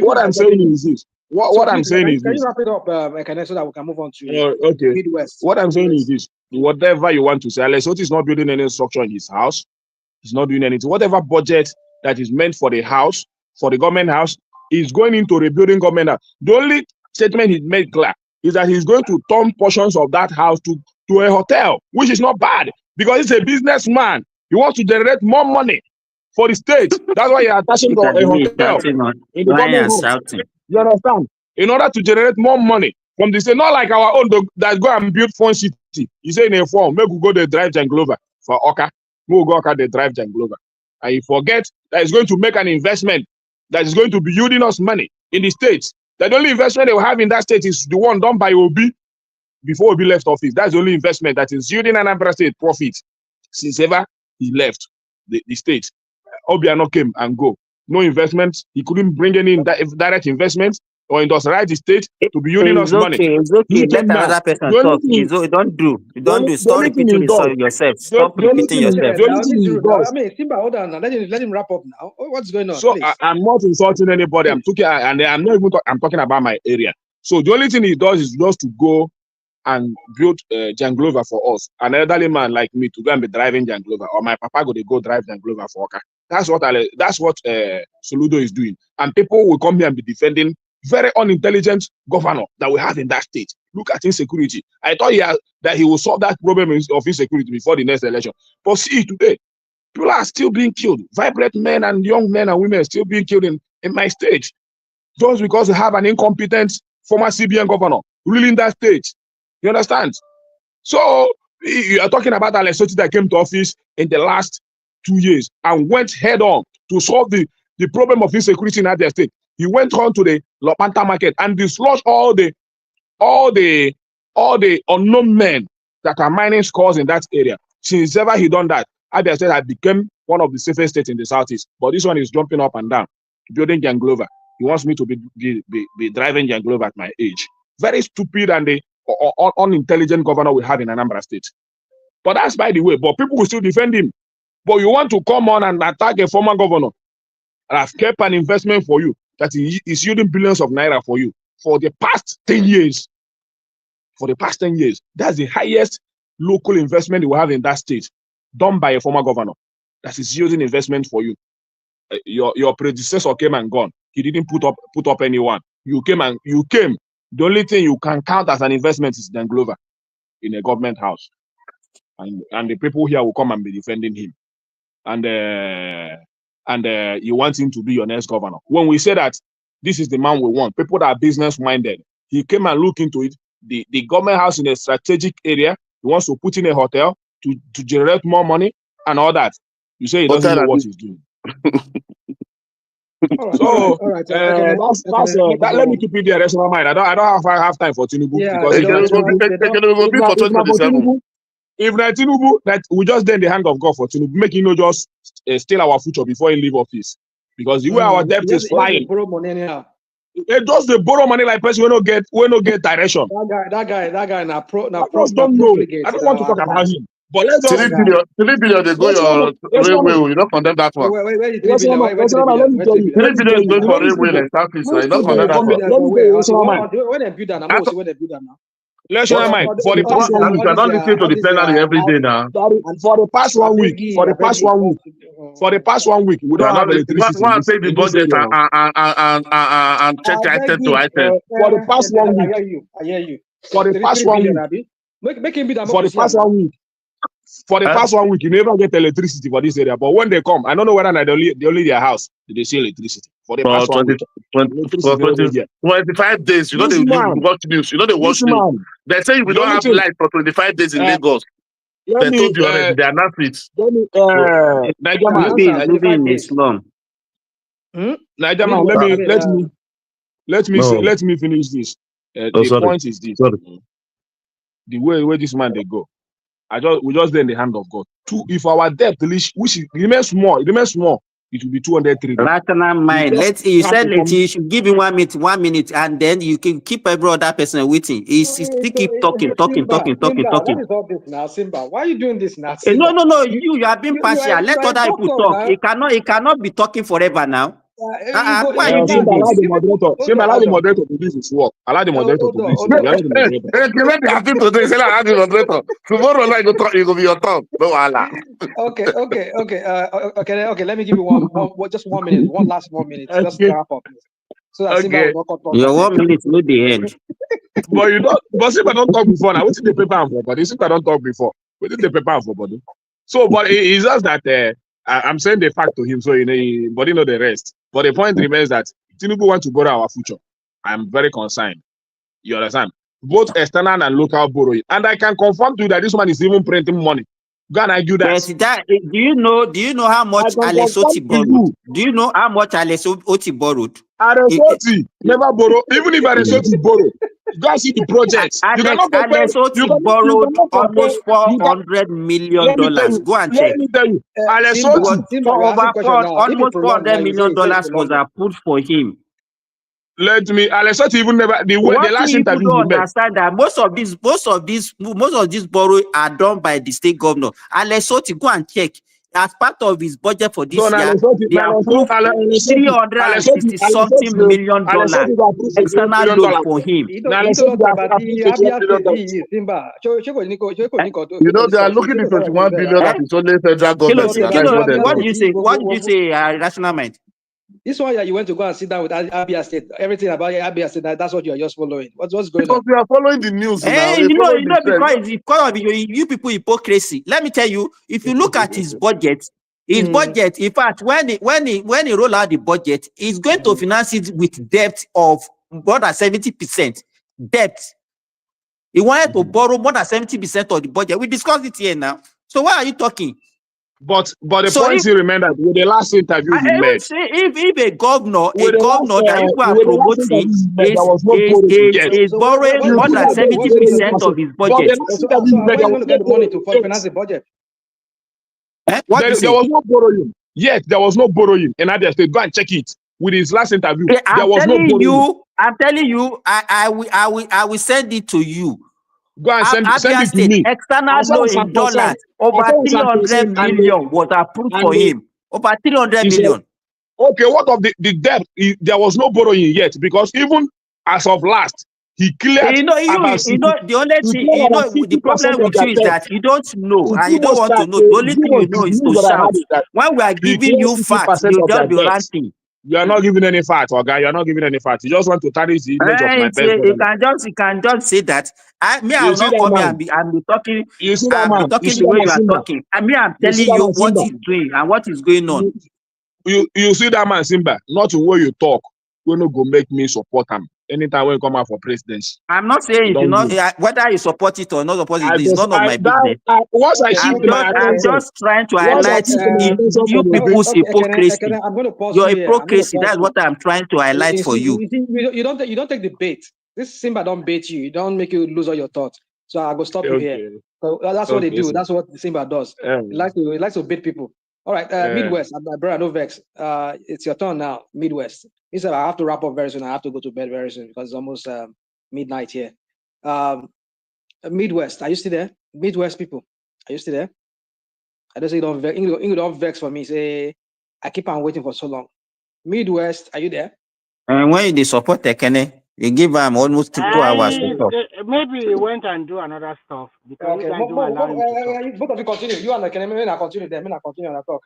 what I'm saying is this. What I'm saying is this. Can you wrap it up, so that we can move on to okay. Midwest? What I'm saying is this. Whatever you want to say, Alessandro is not building any structure in his house. He's not doing anything. Whatever budget that is meant for the house, for the government house, is going into rebuilding government house. The only statement he made clear is that he's going to turn portions of that house to a hotel, which is not bad. because he's a businessman. He wants to generate more money for the state. That's why you're attaching Look for at a the way he's hotel shouting on. in the Why government are house. shouting? You understand? In order to generate more money from the state, not like our own that go and build Fun City. You say in a form, maybe we go the drive Janglover for Oka. We go Oka the drive Janglover. And you forget that it's going to make an investment that is going to be yielding us money in the states. The only investment they will have in that state is the one done by Obi before Obi left office. That's the only investment that is yielding Anambra State profit since ever he left the state. Obiano came and go. No investment. He couldn't bring any direct investment or industrialize the state to be yielding us money. It's okay. Let another person talk. Don't do. Stop repeating yourself. Stop repeating yourself. I mean, Simba, hold on now. Let him wrap up now. What's going on? So I'm not insulting anybody. I'm talking, and I'm not even. I'm talking about my area. So the only thing he does is just to go and build Janglover for us. An elderly man like me to go and be driving Janglover, or my papa go drive Janglover for Oka. That's what Soludo is doing. And people will come here and be defending very unintelligent governor that we have in that state. Look at insecurity. I thought that he will solve that problem of insecurity before the next election. But see, today, people are still being killed. Vibrant men and young men and women are still being killed in my state. Just because they have an incompetent former CBN governor ruling that state. You understand? So, you are talking about Alex Soti that came to office in the last 2 years and went head on to solve the problem of insecurity in that state. He went on to the Lopanta market and dislodged all the unknown men that are mining scores in that area. Since ever he done that, Abia State had become one of the safest states in the southeast. But this one is jumping up and down, building Janglover. He wants me to be driving Janglover at my age. Very stupid and the unintelligent governor we have in Anambra State. But that's by the way. But people will still defend him. But you want to come on and attack a former governor and have kept an investment for you that is yielding billions of naira for you for the past 10 years. For the past 10 years, that's the highest local investment you have in that state, done by a former governor. That is yielding investment for you. Your predecessor came and gone. He didn't put up anyone. You came. The only thing you can count as an investment is Janglover in a government house, and the people here will come and be defending him, and you want him to be your next governor. When we say that this is the man we want, people that are business minded, he came and looked into it. The government house in a strategic area, he wants to put in a hotel to generate more money and all that. You say he doesn't know what he's doing. So let me keep it there. Rest of my mind. I don't have time for Tinubu because if Tinubu that we just then the hand of God for Tinubu, making just steal our future before he leave office, because the way our debt is flying. It does the borrow money like person we no get direction. That guy na pro. I just don't know. I don't want to talk about him. But let's just 3 billion they go your railway. You don't condemn that one. 3 billion is going for railway like Southeast. You don't condemn that one. When they build that now. Let's show my for the past 1 week. I don't listen to the plenary every day now. For the past 1 week, we don't have electricity. One say the budget and check item to item. For the past 1 week, I hear you. For the past 1 week, make him be that. For the past 1 week, you never get electricity for this area. But when they come, I don't know whether they only their house they see electricity. For the past 1 week, 25 days, you know they watch news. You know they watch news. They say we don't have light for 25 days in Lagos. They told you already. They are not fit. Living in Islam. Nigeria, let me finish this. The point is this: the way this man they go. We just there in the hand of God. If our debt which remains small, it will be 200 trillion. Rational mind. You said you should give him 1 minute, and then you can keep every other person waiting. He still keep talking. What is all this now, Simba? Why are you doing this now? No. You are being partial. Let other people talk. He cannot be talking forever now. Why are you doing this? Allow the moderator to do his work. Allow the moderator to do his work. Tomorrow night you go be your turn. No, Okay. Let me give you just 1 minute. One last 1 minute. Let's wrap up. So that Simba will not talk. Your 1 minute will the end. But Simba don't talk before now. What's in the paper? But Simba don't talk before. We did the paper for body. So, but it's just that I'm saying the fact to him, so but know the rest. But the point remains that Tinubu want to borrow our future. I'm very concerned. You understand? Both external and local borrowing. And I can confirm to you that this man is even printing money. Go and argue that. Do you know how much Alessoti borrowed? Do you know how much Alessoti borrowed? Alessoti never borrow. Even if Alessoti borrow, go and see the projects. Alessoti borrowed almost $400 million. Go and check. Let me tell you. Alessoti almost $400 million was approved for him. Alessoti even never the last interview don't understand that most of these borrowing are done by the state governor. Alessoti, go and check. As part of his budget for this year, they approved $360 something million external loan for him. You know, they are looking at 21 billion that is only federal government. What did you say, Rational Mind? This one, you went to go and sit down with Abia State. Everything about Abia State, that's what you are just following. What's going because on? We are following the news now. Because of you people hypocrisy. Let me tell you, if you look at his budget, in fact, when he roll out the budget, he's going to finance it with debt of more than 70%. Debt. He wanted to borrow more than 70% of the budget. We discussed it here now. So why are you talking? But the point you remember with the last interview he made. If a governor that you are promoting is borrowing more than 70% of his budget. So where are you going to get the money to finance the budget? There was no borrowing. Yet there was no borrowing in Abia State. Go and check it. With his last interview, there was no borrowing. I'm telling you, I will send it to you. Go and send it to me. External loan in dollars, over 300 million was approved for him. Over 300 million. Okay, what of the debt? There was no borrowing yet because even as of last, he cleared. The only thing, the problem with you is that you don't know and you don't want to know. The only thing you know is to shout. When we are giving you facts, you just be ranting. You are not giving any facts, okay? You are not giving any facts. You just want to tarnish the image of my best. You can just say that. I will not come here and be talking. You see that man? Talking the way you are talking. I'm telling you what he's doing and what is going on. You see that man, Simba? Not the way you talk. You're not going to make me support him anytime when you come out for presidency. I'm not saying whether you support it or not support it. It's none of my business. I'm just trying to highlight you people's hypocrisy. Your hypocrisy. That's what I'm trying to highlight for you. You don't take the bait. This Simba don't bait you. You don't make you lose all your thoughts. So I go stop you here. So that's what they do. That's what Simba does. He likes to bait people. All right, Midwest, brother, no vex. It's your turn now, Midwest. He said, I have to wrap up very soon. I have to go to bed very soon because it's almost midnight here. Midwest, are you still there? Midwest people, are you still there? I don't say you don't vex for me. Say, I keep on waiting for so long. Midwest, are you there? And when they support Tekene, they give them almost 2 hours to talk. Maybe he went and do another stuff. Okay, both of you continue. You and Tekene, maybe I continue then. Maybe I continue and I talk.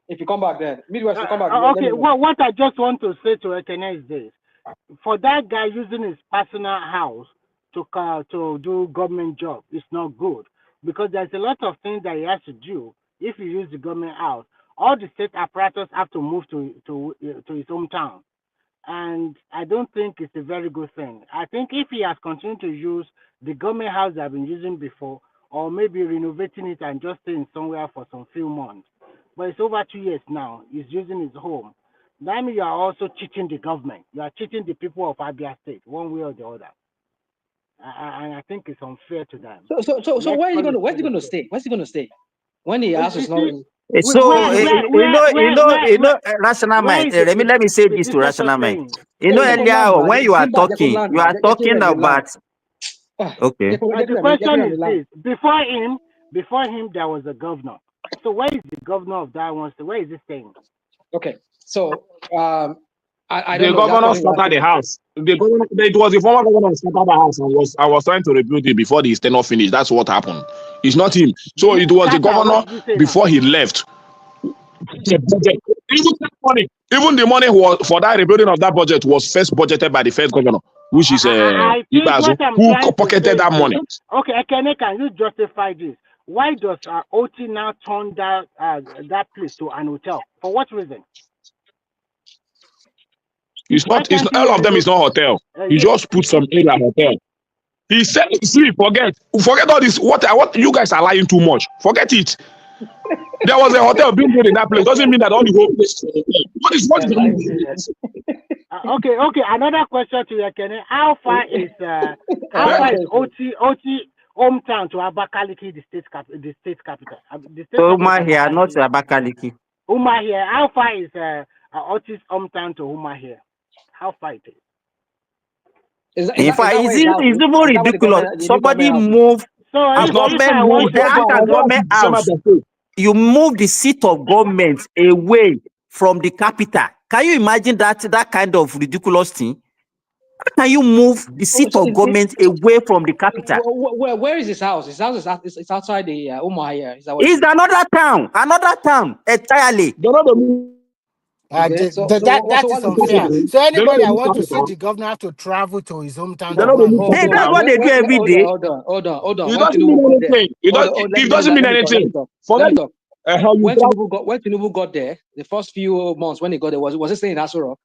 If you come back then. Midwest, you come back. Okay, what I just want to say to Ekene is this. For that guy using his personal house to do government job, it's not good. Because there's a lot of things that he has to do if he use the government house. All the state apparatus have to move to his hometown. And I don't think it's a very good thing. I think if he has continued to use the government house that I've been using before, or maybe renovating it and just staying somewhere for some few months, but it's over 2 years now, he's using his home. That means you are also cheating the government. You are cheating the people of Abia State, one way or the other. And I think it's unfair to them. So where's he going to stay? Where's he going to stay? When he asks not... So Rational Mind. Let me say this to Rational Mind. Earlier when you are talking about. Okay. The question is this: before him, there was a governor. So where is the governor of that one? So where is he staying? Okay. So I don't know. The governor started the house. It was the former governor who started the house. I was trying to rebuild it before the tenure finished. That's what happened. It's not him. So it was the governor before he left. Even the money for that rebuilding of that budget was first budgeted by the first governor, which is Ibazu, who pocketed that money. Okay, can you justify this? why does OT now turn that place to an hotel? For what reason? It's not. It's not, all of them is not hotel. You just put some area hotel. He said, "See, forget all this. What you guys are lying too much. Forget it. There was a hotel being built in that place. Doesn't mean that all the whole place is a hotel. What is Okay. Another question to you, Kenny. How far is OT hometown to Abakaliki, the state capital? The state Umahia, not Abakaliki. Umahia. How far is OT's hometown to Umahia? How far it is? In fact, it's even ridiculous. Somebody move a government move a government house. You move the seat of government away from the capital. Can you imagine that kind of ridiculous thing? How can you move the seat of government away from the capital? Where is his house? His house is it's outside the Umuahia. It's another town entirely. That is unfair. So anybody that wants to see the governor have to travel to his hometown. Hey, that's what they do every day. Hold on. It doesn't mean anything. It doesn't mean anything. When Tinubu got there, the first few months when he got there, was he staying in Aso Rock?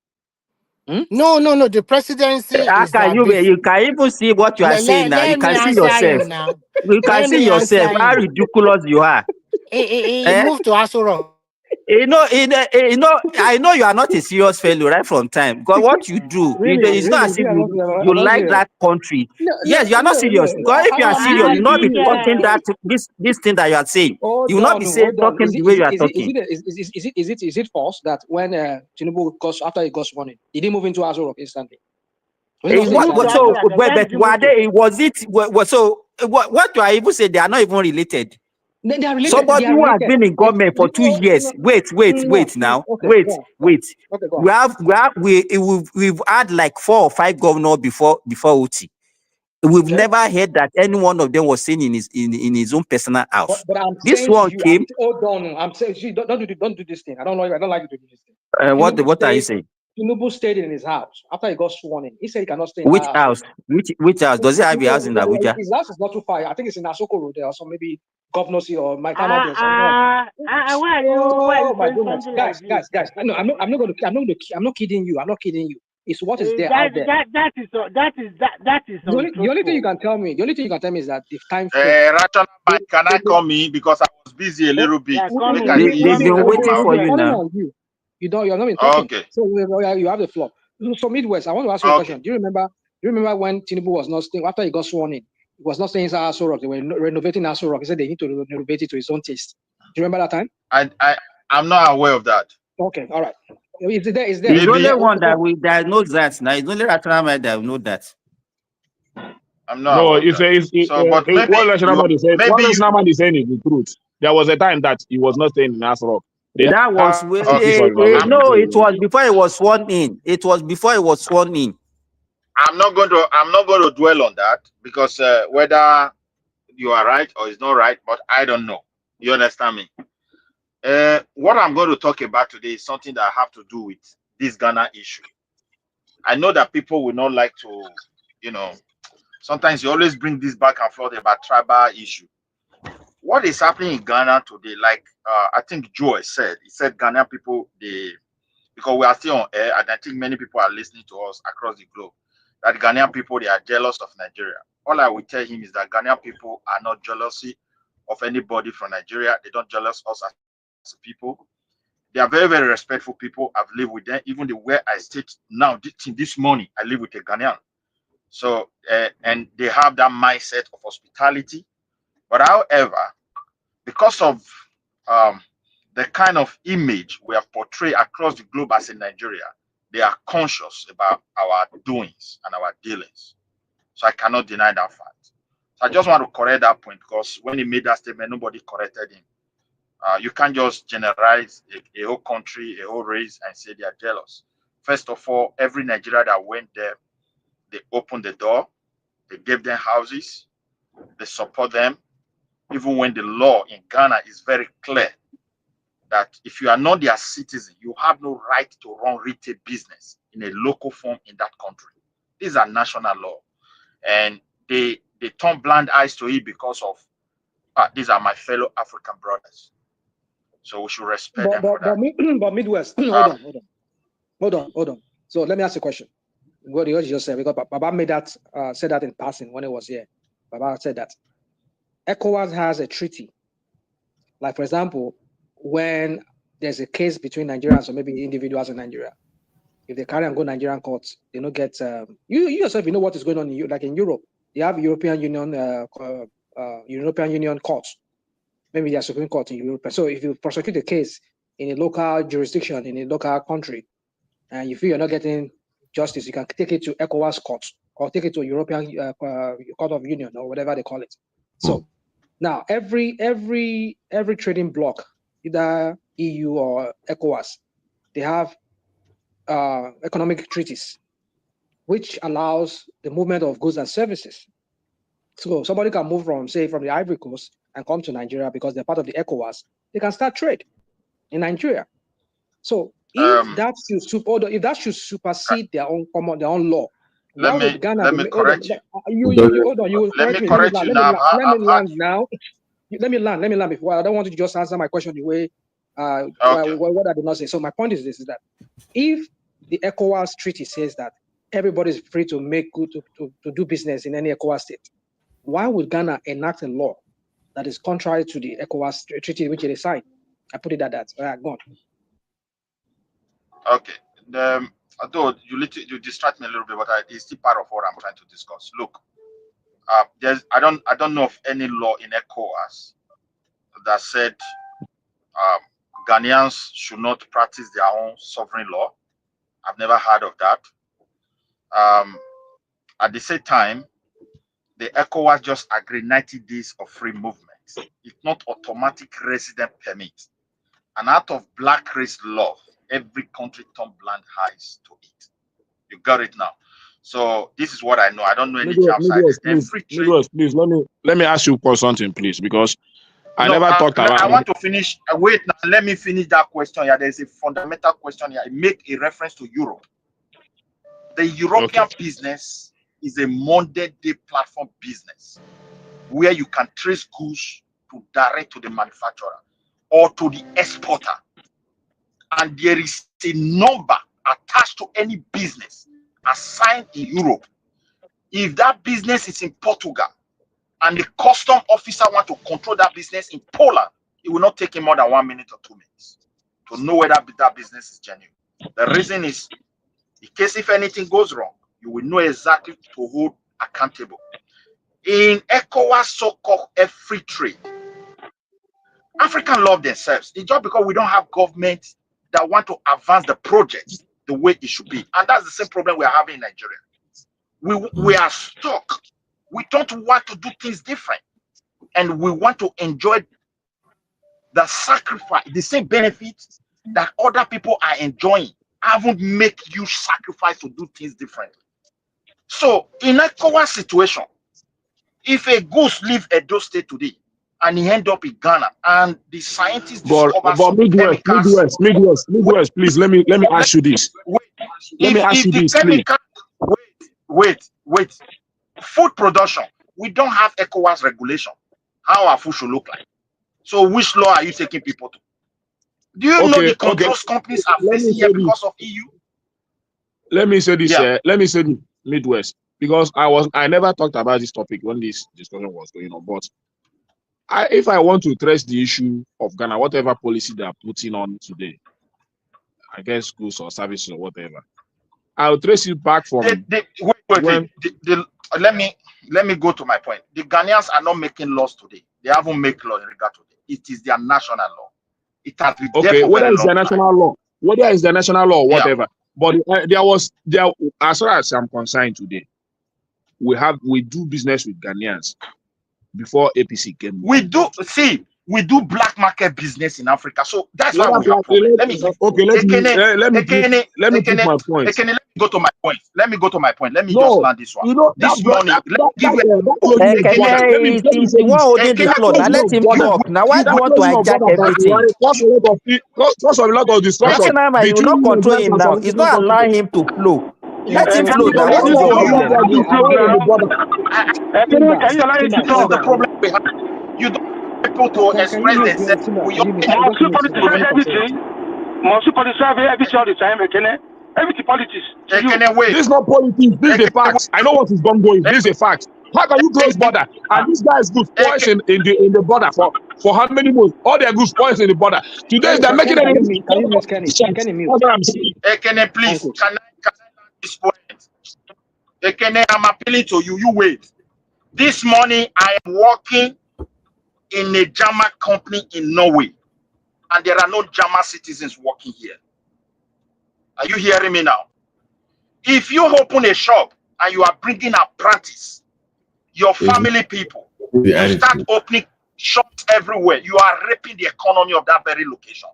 No. The presidency. You can even see what you are saying now. You can see yourself. You can see yourself how ridiculous you are. He moved to Aso Rock. I know you are not a serious fellow right from time. Because what you do, it's not as if you like that country. Yes, you are not serious. Because if you are serious, you will not be talking this thing that you are saying. You will not be talking the way you are talking. Is it false that when Tinubu after he got sworn in, he didn't move into Aso Rock instantly? What you are even saying, they are not even related. They are related. Somebody who has been in government for 2 years. Wait now. Wait. We've had like 4 or 5 governors before OT. We've never heard that any one of them was seen in his own personal house. But I'm this saying one you, came. Hold on. I'm saying don't do this thing. I don't like you to do this thing. What are you saying? Tinubu stayed in his house after he got sworn in. He said he cannot stay in Which that house? Which house? Does he have a house in Abuja? His house is not too far. I think it's in Asoko Road there, or so maybe Governor C or my town or something. My goodness, guys. No, I'm not kidding you. I'm not kidding you. It's what is there out there. That is. The only thing you can tell me is that the time. Rational man, can I come in because I was busy a little bit? They've been waiting for you now. You're not been talking. Okay. So you have the floor. So Midwest, I want to ask you a question. Do you remember when Tinubu was not staying after he got sworn in? He was not staying inside Aso Rock. They were renovating Aso Rock. He said they need to renovate it to his own taste. Do you remember that time? I'm not aware of that. Okay, all right. Is there? There's only one that knows that now. It's only Rational Man that know that. I'm not. No, what Rational Man is saying is the truth. There was a time that he was not staying in Aso Rock. That was it was before he was sworn in. It was before he was sworn in. I'm not going to dwell on that because whether you are right or it's not right, but I don't know. You understand me? What I'm going to talk about today is something that have to do with this Ghana issue. I know that people will not like to, sometimes you always bring this back and forth about tribal issue. What is happening in Ghana today, like I think Joe said, he said Ghanaian people, because we are still on air, and I think many people are listening to us across the globe, that Ghanaian people, they are jealous of Nigeria. All I will tell him is that Ghanaian people are not jealousy of anybody from Nigeria. They don't jealous us as people. They are very, very respectful people. I've lived with them. Even the where I stayed now, this morning, I live with a Ghanaian. So, and they have that mindset of hospitality. But however, because of the kind of image we have portrayed across the globe as in Nigeria, they are conscious about our doings and our dealings. So I cannot deny that fact. So I just want to correct that point because when he made that statement, nobody corrected him. You can't just generalize a whole country, a whole race, and say they are jealous. First of all, every Nigerian that went there, they opened the door, they gave them houses, they support them. Even when the law in Ghana is very clear that if you are not their citizen, you have no right to run retail business in a local form in that country. These are national law. And they turn blind eyes to it because of these are my fellow African brothers. So we should respect them for that. But Midwest, hold on. So let me ask you a question. What you just said, because Baba made that said that in passing when he was here. Baba said that ECOWAS has a treaty. Like for example, when there's a case between Nigerians or maybe individuals in Nigeria, if they carry and go Nigerian courts, they don't get you yourself. You know what is going on in like in Europe. They have European Union courts. Maybe their Supreme Court in Europe. So if you prosecute a case in a local jurisdiction in a local country, and you feel you're not getting justice, you can take it to ECOWAS court or take it to European Court of Union or whatever they call it. So now every trading bloc, either EU or ECOWAS, they have economic treaties, which allows the movement of goods and services. So somebody can move from, say, from the Ivory Coast and come to Nigeria because they're part of the ECOWAS. They can start trade in Nigeria. So if that should supersede their own law, why would Ghana? Let me correct you. Hold on. You will correct me. Let me land now. Let me land before. I don't want you to just answer my question the way what I did not say. So my point is this: is that if the ECOWAS treaty says that everybody is free to make good to do business in any ECOWAS state, why would Ghana enact a law that is contrary to the ECOWAS treaty which they signed? I put it at that. All right, go on. Okay. Although you distract me a little bit, but it's still part of what I'm trying to discuss. Look, I don't know of any law in ECOWAS that said Ghanaians should not practice their own sovereign law. I've never heard of that. At the same time, the ECOWAS just agreed 90 days of free movement. It's not automatic resident permit. And out of black race law, every country turned blind eyes to it. You got it now. So this is what I know. I don't know anything outside. Please, let me ask you for something, please, because I never talked about. I want to finish. Wait, now let me finish that question here. There's a fundamental question here. I make a reference to Europe. The European business is a Monday day platform business where you can trace goods to direct to the manufacturer or to the exporter. And there is a number attached to any business assigned in Europe. If that business is in Portugal and the custom officer wants to control that business in Poland, it will not take him more than 1 minute or 2 minutes to know whether that business is genuine. The reason is, in case if anything goes wrong, you will know exactly to hold accountable. In ECOWAS so-called free trade, Africans love themselves. It's just because we don't have government that want to advance the project the way it should be. And that's the same problem we are having in Nigeria. We are stuck. We don't want to do things different. And we want to enjoy the sacrifice, the same benefits that other people are enjoying. I haven't make you sacrifice to do things differently. So in a ECOWAS situation, if a goose leave Edo State today and he end up in Ghana and the scientists discover some Midwest, please let me ask you this. Wait. Food production, we don't have ECOWAS regulation. How our food should look like. So which law are you taking people to? Do you know the controls companies are facing here because of EU? Let me say this. Let me say this, Midwest, because I never talked about this topic when this discussion was going on. But if I want to trace the issue of Ghana, whatever policy they are putting on today, I guess goods or services or whatever, I'll trace it back from. Let me go to my point. The Ghanaians are not making laws today. They haven't made law in regard to it. It is their national law. It has been there for whether it's the national law, whether it's the national law or whatever. But there, as far as I'm concerned today, we do business with Ghanaians before APC came. We do black market business in Africa, so that's why we have problem. Let me go to my point. Let me just land this one. This morning, let him talk. Now why do you want to hijack everything? National man, you will not control him now. It's not allowing him to flow. Let him flow now. What is your problem? Can you allow him to talk? The problem we have. people to express themselves. We all Must you politicize everything? Must you politicize everything all the time, Ekene? Everything politics. Wait. This is not politics. This is a fact. I know what is ongoing. This is a fact. How can you close border? And this guy is good spoils in the border for how many months? All their good spoils in the border. Today they're making it. Ekene, please, can I this point? Ekene, I'm appealing to you. You wait. This morning I am working in a German company in Norway, and there are no German citizens working here. Are you hearing me now? If you open a shop and you are bringing apprentices, your family people, you start opening shops everywhere, you are raping the economy of that very location.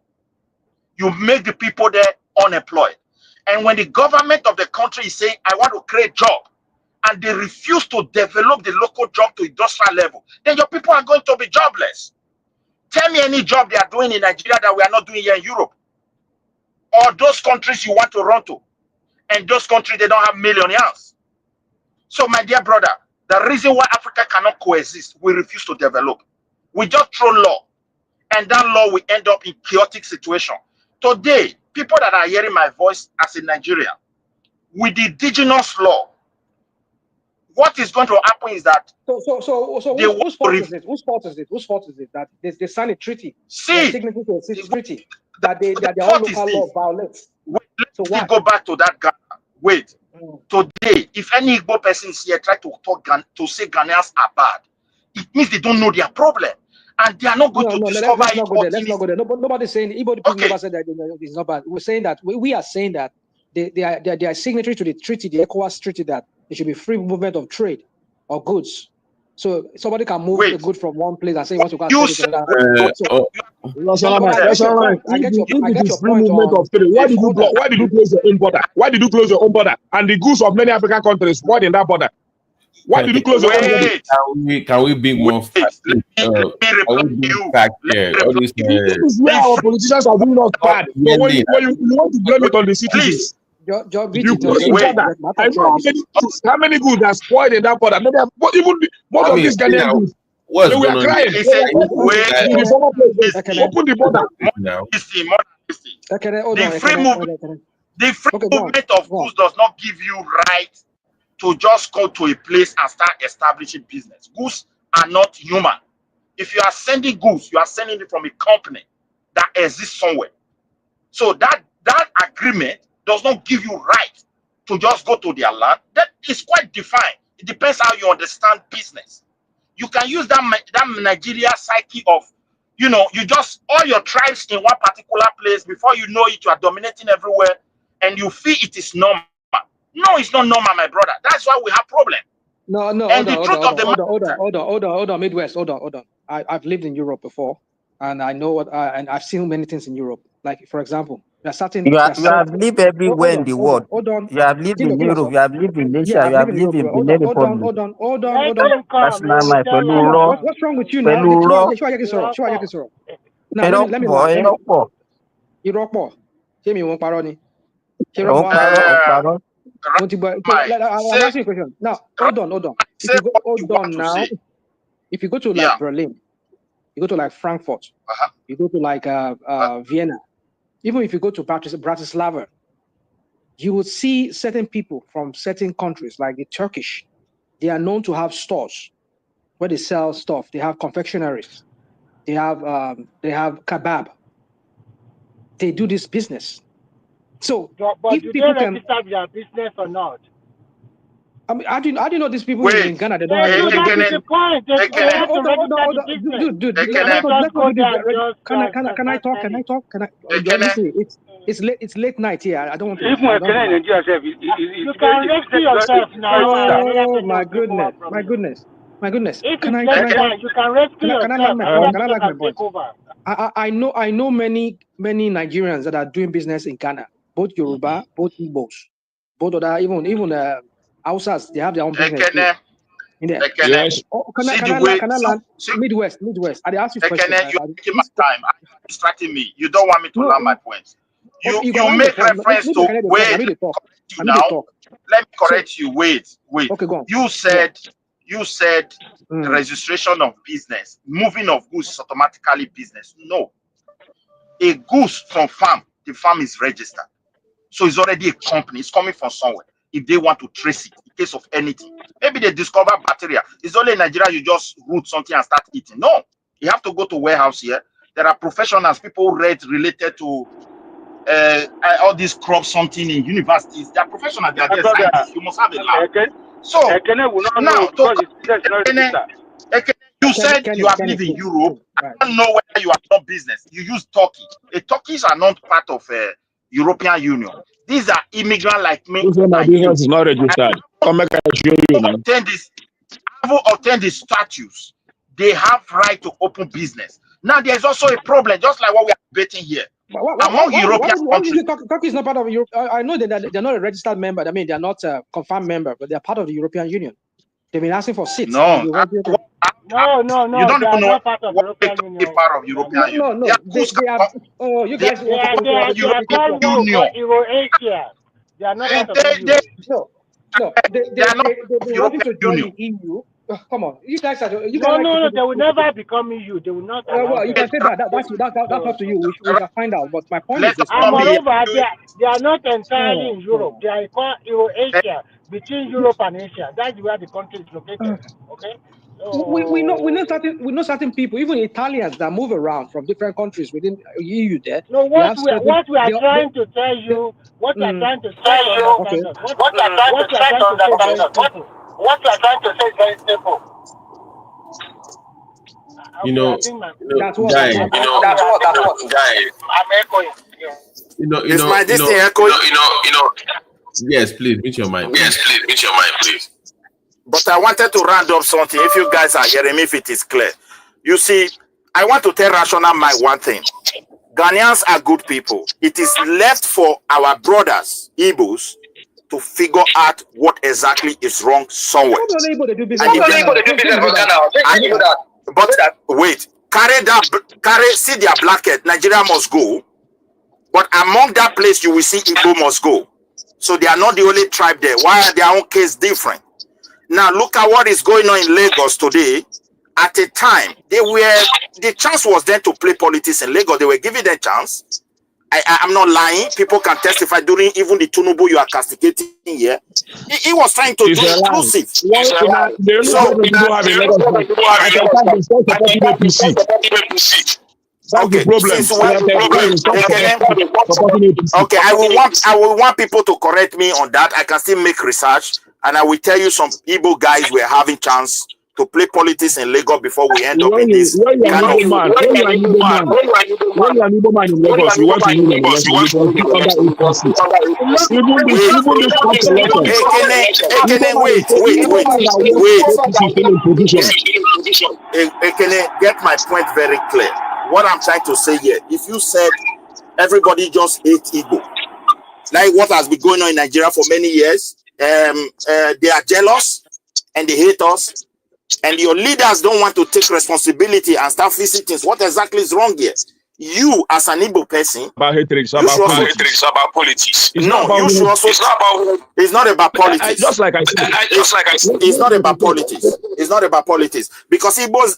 You make the people there unemployed. And when the government of the country is saying, I want to create job, and they refuse to develop the local job to industrial level, then your people are going to be jobless. Tell me any job they are doing in Nigeria that we are not doing here in Europe. Or those countries you want to run to. And those countries, they don't have millionaires. So my dear brother, the reason why Africa cannot coexist, we refuse to develop. We just throw law. And that law will end up in chaotic situation. Today, people that are hearing my voice as a Nigerian, with the indigenous law, what is going to happen is that whose fault is it? Whose fault is it? Whose fault is it that they signed a treaty? See, signatory to a treaty that their own local law violates. Wait, let's go back to that Ghana. Wait. Today, if any Igbo person is here try to say Ghanaians are bad, it means they don't know their problem. And they are not going to discover let's not go there. Nobody's saying Igbo people never said that it's not bad. We're saying that we are saying that they are signatory to the treaty, the ECOWAS treaty, that there should be free movement of trade or goods. So somebody can move a good from one place and say he wants to go to another. I get your point. Why did you close your own border? Why did you close your own border? And the goods of many African countries spoiled in that border. Why did you close your own border? Can we be more fact? This is where our politicians are doing us bad. But when you want to blame it on the citizens, how many goods are spoiled in that border? Even most of these Ghanaian goods, they were crying. Open the border. The free movement of goods does not give you right to just go to a place and start establishing business. Goods are not human. If you are sending goods, you are sending it from a company that exists somewhere. So that agreement does not give you right to just go to their land. That is quite defined. It depends how you understand business. You can use that Nigeria psyche of, you just all your tribes in one particular place. Before you know it, you are dominating everywhere, and you feel it is normal. No, it's not normal, my brother. That's why we have problem. No. And Hold on, Midwest. Hold on. I've lived in Europe before, and I know and I've seen many things in Europe. Like, for example, you have lived everywhere in the world. Hold on. You have lived in Europe. You have lived in Asia. You have lived in Benin Republic. Hold on. That's not my fellow. What's wrong with you now? Now, let me I'll ask you a question. Now, hold on. If you go to like Berlin, you go to like Frankfurt, you go to like Vienna, even if you go to Bratislava, you will see certain people from certain countries, like the Turkish. They are known to have stores where they sell stuff. They have confectionaries. They have kebab. They do this business. So, but do they register their business or not? I mean, I do know these people in Ghana. They don't have the point. Dude, can I talk? It's late night here. I don't want to. You can rescue yourself now. Oh my goodness. If you can rescue yourself. Can I like my point? I know many Nigerians that are doing business in Ghana. Both Yoruba, both Igbos, both other even Hausas, they have their own business. Yes. Can I land? Midwest. I ask you a question. You're taking my time. You're distracting me. You don't want me to land my points. You make reference to wait. Now, let me correct you. Wait. Okay, go on. You said You said the registration of business, moving of goods is automatically business. No. A goods from farm, the farm is registered. So it's already a company. It's coming from somewhere. If they want to trace it in case of anything, maybe they discover bacteria. It's only in Nigeria you just root something and start eating. No, you have to go to warehouse here. There are professionals, people read related to all these crops, something in universities. They are professionals. They are there scientists. You must have a lab. So now, you said you have lived in Europe. I don't know whether you are not business. You use Turkey. The Turkeys are not part of European Union. These are immigrants like me. My business is not registered. Come back and show you now. I will obtain the statutes. They have right to open business. Now there's also a problem, just like what we are debating here. Among European countries, Turkey is not part of Europe. I know that they're not a registered member. I mean, they're not a confirmed member, but they're part of the European Union. They've been asking for seats. No, no. You don't even know what is part of European Union. No. They are. Oh, you guys. They are called Euro-Asia. They are not part of the EU. No. They wanted to join the EU. Oh, come on, you guys are. No. They will never become EU. They will not. Well, you can say that. That's up to you. We can find out. But my point is this. And moreover, they are not entirely in Europe. They are called Euro-Asia, between Europe and Asia. That's where the country is located. Okay. We know certain people, even Italians, that move around from different countries within EU. There. No, what we are trying to tell you, what we are trying to say is very simple. You know, that's what. guys. I'm echoing. Is my this thing echoing? Yes, please mute your mic. Please. But I wanted to round up something. If you guys are hearing me, if it is clear. You see, I want to tell Rational Mike one thing. Ghanaians are good people. It is left for our brothers, Igbos, to figure out what exactly is wrong somewhere. But wait, see their blanket. Nigeria must go. But among that place, you will see Igbo must go. So they are not the only tribe there. Why are their own case different? Now look at what is going on in Lagos today. At a time, the chance was there to play politics in Lagos. They were given the chance. I'm not lying. People can testify during even the Tinubu you are castigating here. He was trying to do inclusive. Okay, I will want people to correct me on that. I can still make research, and I will tell you some Igbo guys were having chance to play politics in Lagos before we end up in this kind of. Get my point very clear. What I'm trying to say here, if you said everybody just hates Igbo, like what has been going on in Nigeria for many years, they are jealous and they hate us, and your leaders don't want to take responsibility and start fixing things. What exactly is wrong here? You, as an Igbo person, about hatred, it's about politics. It's not about politics. Just like I said, it's not about politics. It's not about politics because Igbos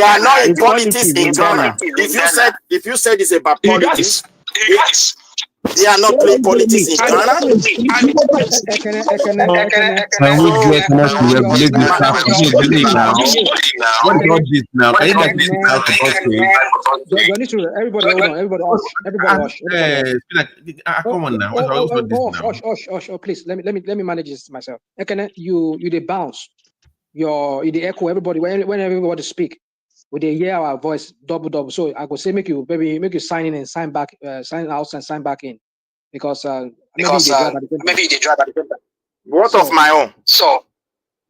are not in politics in Ghana. If you said it's about politics, they are not playing politics in Ghana. Can we get to regulate this now? What about this now? Can you like this out everybody hush. Come on now. Please, let me manage this myself. You they bounce. You they echo everybody when everybody speak. We they hear our voice double. So I go say make you sign in and sign back, sign out and sign back in, because maybe they drive at the same time. What of my own? So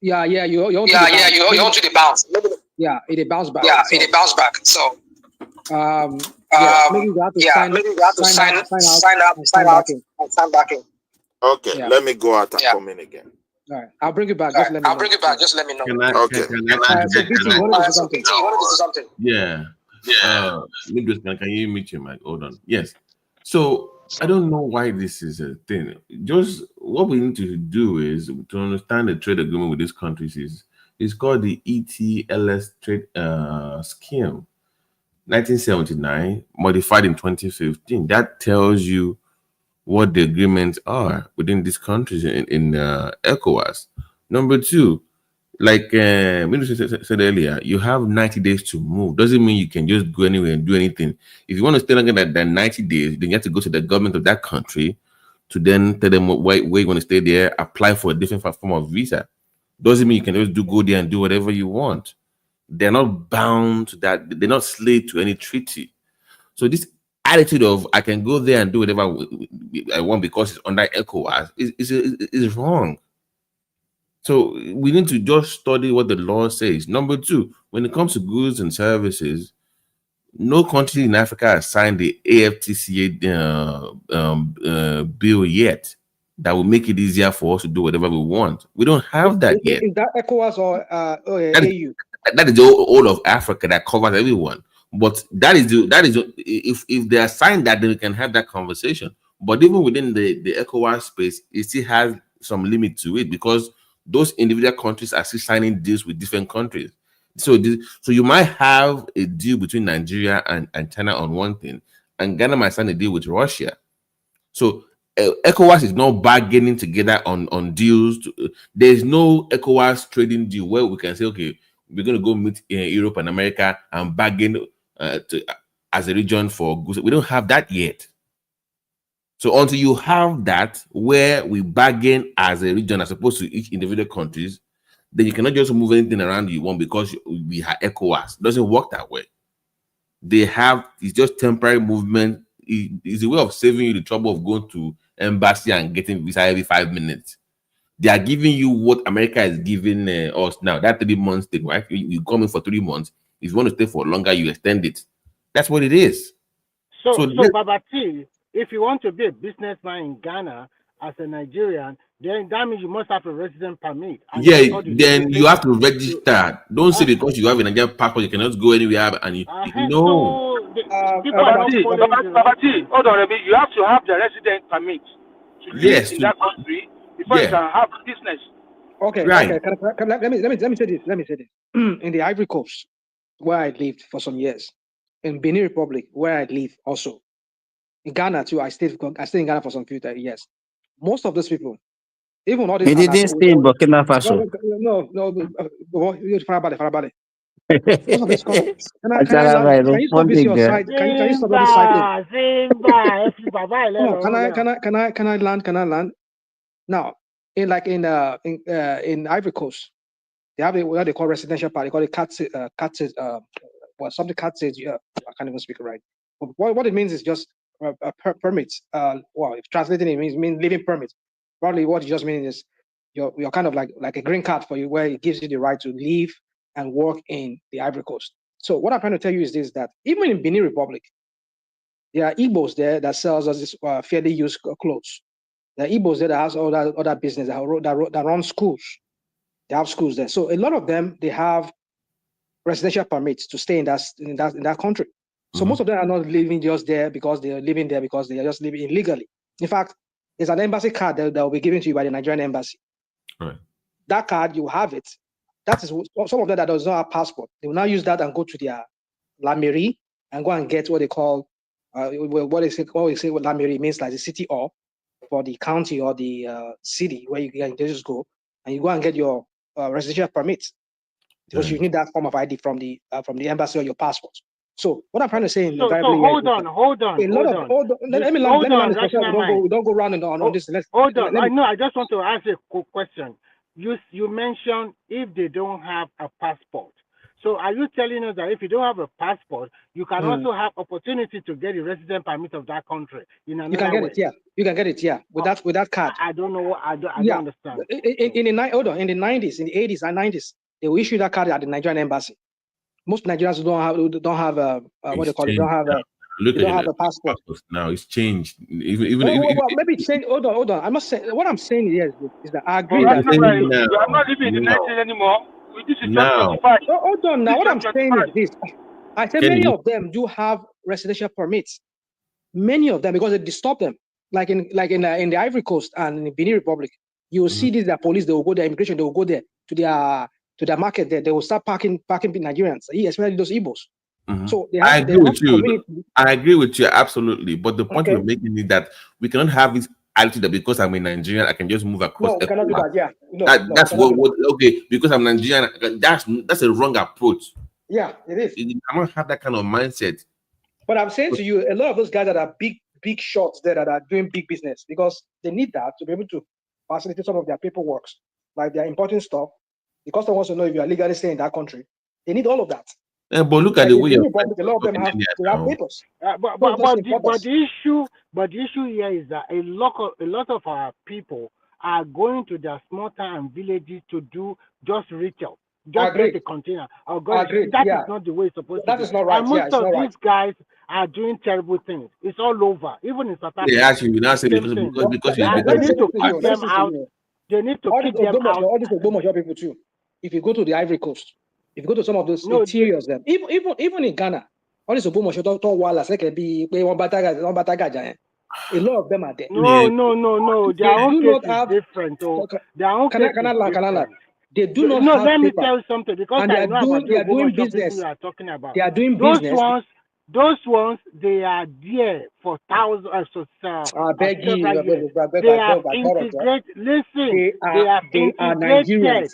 you want to the bounce. Yeah, it bounce back. It bounce back. So maybe you have to sign out and sign back in. Okay, let me go out and come in again. All right, I'll bring you back. Just let me know. Okay. Yeah. Can you mute your mic? Hold on. Yes. So I don't know why this is a thing. Just what we need to do is to understand the trade agreement with these countries is it's called the ETLS trade scheme, 1979, modified in 2015. That tells you what the agreements are within these countries in ECOWAS. Number two, like Minister said earlier, you have 90 days to move. Doesn't mean you can just go anywhere and do anything. If you want to stay longer than 90 days, then you have to go to the government of that country to then tell them where you want to stay there, apply for a different form of visa. Doesn't mean you can just go there and do whatever you want. They're not bound to that. They're not slave to any treaty. So this attitude of I can go there and do whatever I want because it's under ECOWAS is wrong. So we need to just study what the law says. Number two, when it comes to goods and services, no country in Africa has signed the AFTCA bill yet that will make it easier for us to do whatever we want. We don't have that yet. Is that ECOWAS or AU? That is the whole of Africa that covers everyone. But if they are signed that, then we can have that conversation. But even within the ECOWAS space, it still has some limit to it because those individual countries are still signing deals with different countries. So you might have a deal between Nigeria and China on one thing, and Ghana might sign a deal with Russia. So ECOWAS is not bargaining together on deals. There's no ECOWAS trading deal where we can say, okay, we're going to go meet Europe and America and bargain as a region for goods. We don't have that yet. So until you have that, where we bargain as a region as opposed to each individual countries, then you cannot just move anything around you want because we have ECOWAS. It doesn't work that way. It's just temporary movement. It's a way of saving you the trouble of going to embassy and getting visa every 5 minutes. They are giving you what America is giving us now. That 3 months thing, right? You come in for 3 months. If you want to stay for longer, you extend it. That's what it is. So Babati, if you want to be a businessman in Ghana as a Nigerian, then that means you must have a resident permit. Then you have to register. Don't say because you have a Nigerian passport, you cannot go anywhere. And no. Babati, hold on a bit. You have to have the resident permit to live in that country before you can have business. Okay, right. Okay. Let me say this. In the Ivory Coast, where I lived for some years, in Benin Republic, where I live also, in Ghana too, I stayed in Ghana for some few years. Most of those people, even all these. He didn't stay in Burkina Faso. No. Farabale. Most of this can you stop this your side? Can you stop this side? Can I land? Now, in Ivory Coast, they have what they call residential party. They call it something cat says. I can't even speak it right. But what it means is just a permit. If translating it means living permit. Probably what it just means is you're kind of like a green card for you, where it gives you the right to live and work in the Ivory Coast. So what I'm trying to tell you is this: that even in Benin Republic, there are Igbos there that sells us this fairly used clothes. There are Igbos there that has all that other business that run schools. They have schools there. So a lot of them, they have residential permits to stay in that country. So most of them are not living just there because they are living there because they are just living illegally. In fact, there's an embassy card that will be given to you by the Nigerian embassy. Right. That card, you have it. That is some of them that does not have passport. They will now use that and go to their La Mairie and go and get what they call what they say La Mairie means, like the city or for the county or the city where you can just go and you go and get your residential permit because you need that form of ID from the embassy or your passport. So what I'm trying to say in hold on. Let me land this question. We don't go round and on this. Hold on. I just want to ask a quick question. You mentioned if they don't have a passport. So are you telling us that if you don't have a passport, you can also have opportunity to get a resident permit of that country? You can get it, yeah. You can get it, yeah. With that card. I don't know. I don't understand. In the 90s, in the 80s and 90s, they will issue that card at the Nigerian embassy. Most Nigerians don't have what they call it. Don't have a passport. Now it's changed. Maybe change. Hold on. I must say what I'm saying here is that I agree that you are not living in the 90s anymore. This is just 25. Hold on. Now what I'm saying is this. I said many of them do have residential permits. Many of them, because they stop them. like in the Ivory Coast and in the Benin Republic, you will see this, the police, they will go there, immigration, they will go there to their market there. They will start packing Nigerians, especially those Igbos. So they have, I agree with you. community. I agree with you absolutely. But the point you're making is that we cannot have this attitude that because I'm a Nigerian, I can just move across. No, we cannot do that. Yeah, that's what. Okay, because I'm Nigerian, that's a wrong approach. Yeah, it is. You cannot have that kind of mindset. But I'm saying to you, a lot of those guys that are big shots there that are doing big business, because they need that to be able to facilitate some of their paperwork, like they're importing stuff. The customer wants to know if you are legally staying in that country. They need all of that. Yeah, but look at the way a lot of them have papers. But the issue here is that a lot of our people are going to their small town and villages to do just retail. Just get the container. That is not the way it's supposed to be. That is not right. And most of these guys are doing terrible things. It's all over, even in South Africa. Yeah, actually, we now say because they need to keep them out. They need to keep them out. All these Ogbomoso people too. If you go to the Ivory Coast, if you go to some of those interiors, them even in Ghana, all these Ogbomoso don't wallahs like be one bataga. A lot of them are there. No. Their own case is different. Their own case is different. They do not have let me paper. tell you something, because and I know they are doing business. You are talking about. They are doing business. Those ones, they are there for thousands. I beg you, they are integrated. Listen, they are Nigerians.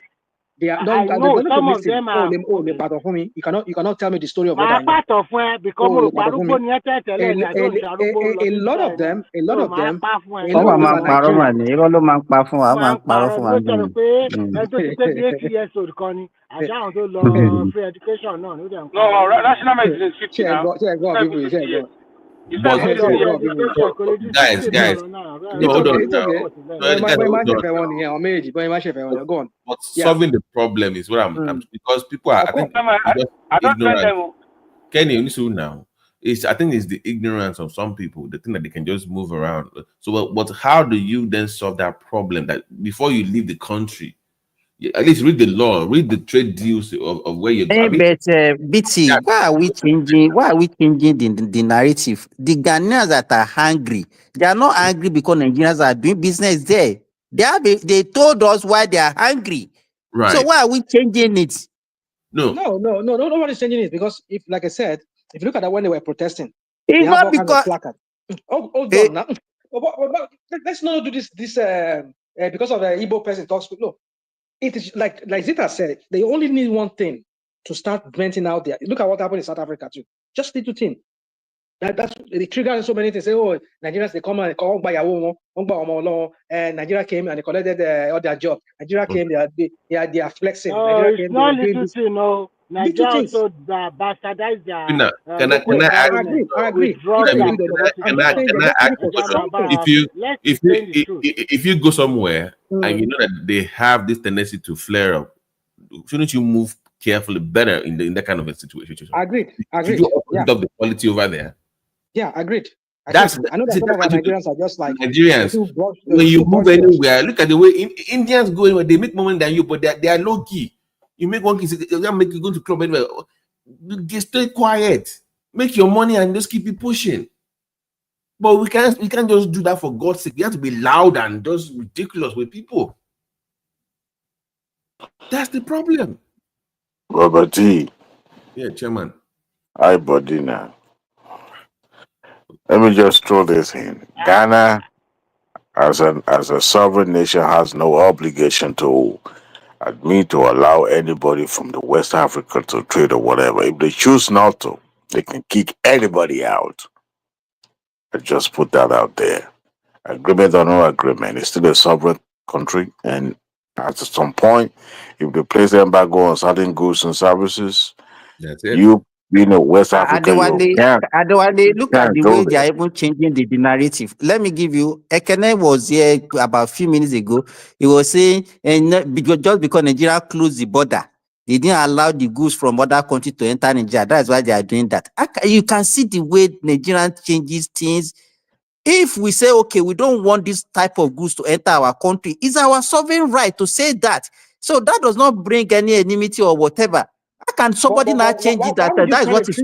They are some of them are. You cannot tell me the story of what I know. Part of where because a lot of them. Guys, hold on now. Go on. But solving the problem is what I'm because people are. I think ignorant. Kenny, now I think it's the ignorance of some people. They think that they can just move around. So, but how do you then solve that problem? That before you leave the country, at least read the law, read the trade deals of where you're going. BT, why are we changing? Why are we changing the narrative? The Ghanaians that are hungry, they are not angry because Nigerians are doing business there. They told us why they are hungry. Right. So why are we changing it? No, nobody's changing it, because if, like I said, if you look at that when they were protesting, it's not because. Hold on now. Let's not do this because of the Igbo person talks. No, it is like Zita said, they only need one thing to start renting out there. Look at what happened in South Africa too. Just little thing. That's they trigger so many things. Say, oh, Nigerians, they come and call by and Nigeria came and they collected all their job. Nigeria came, they are flexing. No, it's not little thing, no. Nigeria also bastardized their. I agree. If you go somewhere and you know that they have this tendency to flare up, shouldn't you move carefully better in that kind of a situation? Agreed. Should you up the quality over there? Yeah, agreed. I know that some of our Nigerians are just like Nigerians. When you move anywhere, look at the way Indians go anywhere. They make more money than you, but they are low key. You make one key, they'll make you go to club anywhere. Just stay quiet, make your money, and just keep it pushing. But we can't just do that for God's sake. We have to be loud and just ridiculous with people. That's the problem. Robert T. Yeah, Chairman. Hi, buddy. Now, let me just throw this in. Ghana, as a sovereign nation, has no obligation to admit to allow anybody from the West Africa to trade or whatever. If they choose not to, they can kick anybody out. I just put that out there. Agreement or no agreement, it's still a sovereign country, and at some point, if they place the embargo on certain goods and services, that's it. You being a West African, look at the way they are even changing the narrative. Let me give you. Ekene was here about a few minutes ago. He was saying, just because Nigeria closed the border, they didn't allow the goods from other countries to enter Nigeria. That's why they are doing that. You can see the way Nigeria changes things. If we say, okay, we don't want this type of goods to enter our country, it's our sovereign right to say that. So that does not bring any enmity or whatever. How can somebody now change it? That is what is.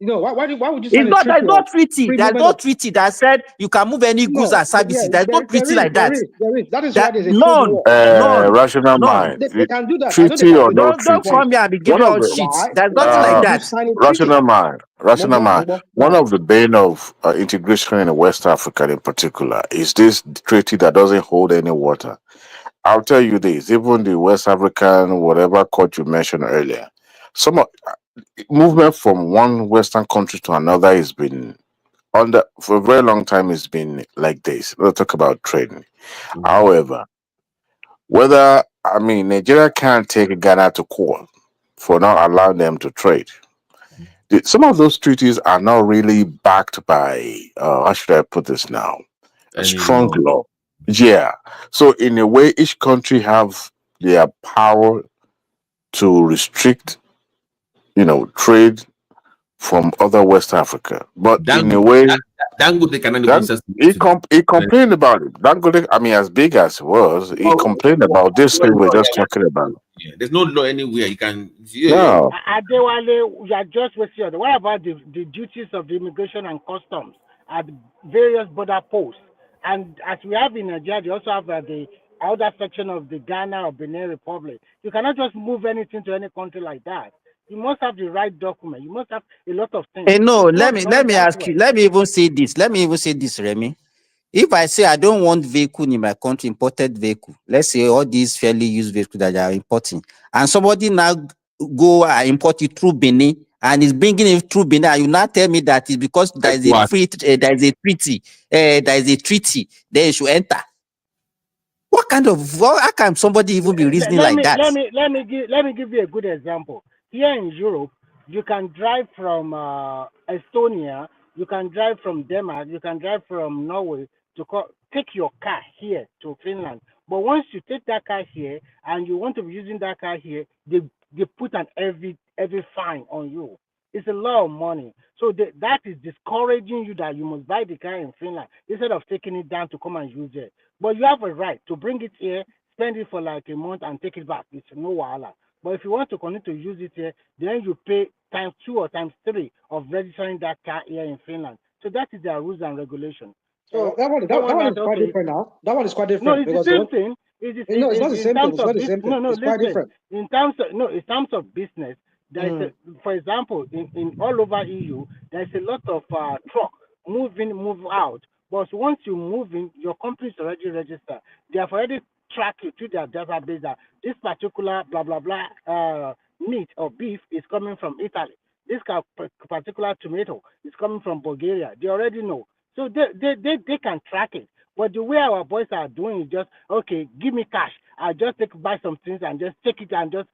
You know, why would you It's sign a not, treaty there's no of treaty. free There's movement no of treaty that said you can move any goods and yeah, services. There's no treaty like there that. is. That is why That there's a trade none, war. None. Rational none. mind. They can do that. I know they Treaty can or do no that. Don't treaty. come here and be One giving of us the shit. Why? There's nothing Why like would you that. sign a treaty? rational mind. Rational mind. Go One ahead. of the bane of integration in West Africa, in particular, is this treaty that doesn't hold any water. I'll tell you this: even the West African, whatever court you mentioned earlier, some movement from one Western country to another has been under for a very long time. It's been like this. We'll talk about trading. However, Nigeria can't take Ghana to court for not allowing them to trade. Some of those treaties are not really backed by how should I put this now? A strong law. Yeah. So in a way, each country have their power to restrict, trade from other West Africa. But in a way, Dangote cannot even he complained about it. Dangote, as big as it was, he complained about this thing we're just talking about. Yeah, there's no law anywhere. You can. No. Adewale, you are just wasting your time. What about the duties of the immigration and customs at various border posts? And as we have in Nigeria, they also have the other section of the Ghana or Benin Republic. You cannot just move anything to any country like that. You must have the right document. You must have a lot of things. Hey, no, It's let not me that ask way. you. Let me even say this, Remy. If I say I don't want vehicle in my country, imported vehicle, let's say all these fairly used vehicles that they are importing, and somebody now go import it through Benin and is bringing it through Benin, and you now tell me that it's because there is a treaty, then you should enter. How can somebody even be reasoning like that? Let me give you a good example. Here in Europe, you can drive from Estonia, you can drive from Denmark, you can drive from Norway to take your car here to Finland. But once you take that car here and you want to be using that car here, they put an every fine on you. It's a lot of money. So that is discouraging you that you must buy the car in Finland instead of taking it down to come and use it. But you have a right to bring it here, spend it for like a month and take it back. It's no wahala. But if you want to continue to use it here, then you pay times 2 or times 3 of registering that car here in Finland. So that is their rules and regulations. So that one is quite different now. That one is quite different. No, it's the same thing. No, it's not the same thing. It's not the same thing. It's quite different. In terms of business, there is for example, in all over EU, there's a lot of truck move in, move out. But once you move in, your company is already registered. They have already tracked it to their database that this particular blah blah blah meat or beef is coming from Italy. This particular tomato is coming from Bulgaria. They already know. So they can track it. But the way our boys are doing is just, okay, give me cash. I'll just buy some things and just take it and just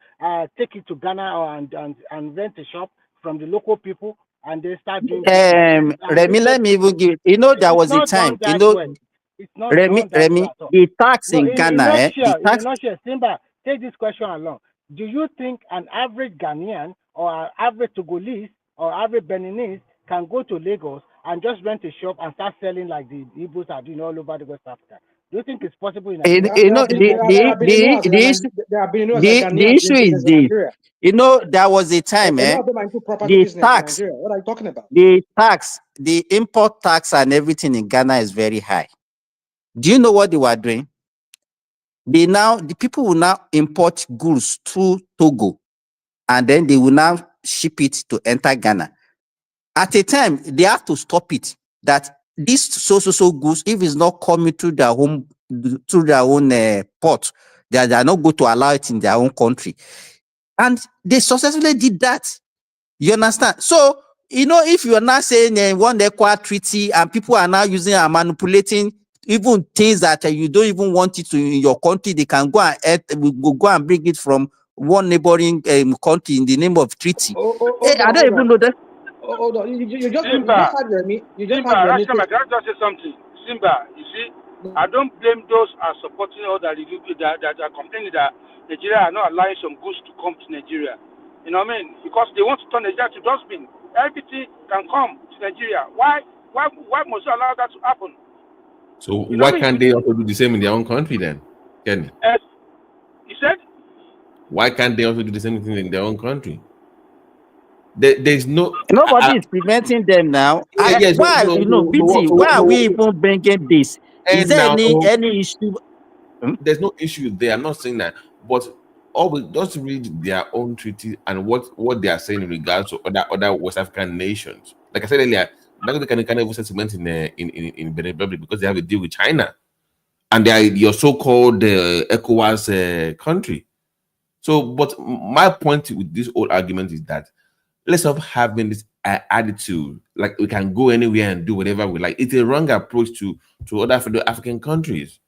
take it to Ghana and rent a shop from the local people and they start doing Remy, let me even give there was a time, it's not Remy, the tax in Ghana, Simba, take this question along. Do you think an average Ghanaian or average Togolese or average Beninese can go to Lagos and just rent a shop and start selling like the Igbos are doing all over the West Africa? Do you think it's possible in Nigeria? The issue is this. There was a time, the tax, what are you talking about? The import tax and everything in Ghana is very high. Do you know what they were doing? The people will now import goods through Togo, and then they will now ship it to enter Ghana. At a time, they have to stop it. That this so goods, if it's not coming through their own port, they are not going to allow it in their own country. And they successfully did that. You understand? So, if you are not saying one equal treaty and people are now using and manipulating even things that you don't even want it to in your country, they can go and bring it from one neighboring country in the name of treaty. I don't even know that. Hold on. You just Simba, had Remy. Simba, can I just say something? Simba, you see, I don't blame those who are supporting all that are complaining that Nigeria are not allowing some goods to come to Nigeria. You know what I mean? Because they want to turn Nigeria to dustbin. Everything can come to Nigeria. Why must you allow that to happen? So why can't they also do the same in their own country then? Kenny? You said? Why can't they also do the same thing in their own country? there's no. Nobody is preventing them now. Yes. Why, BT? Why are we even bringing this? Is And there now, any issue? there's no issue there. I'm not saying that, but always just read their own treaty and what they are saying in regards to other West African nations. Like I said earlier, they can even settlement in Benin Republic because they have a deal with China, and they are your so-called ECOWAS country. So, but my point with this whole argument is that let's stop having this attitude like we can go anywhere and do whatever we like. It's a wrong approach to other African countries.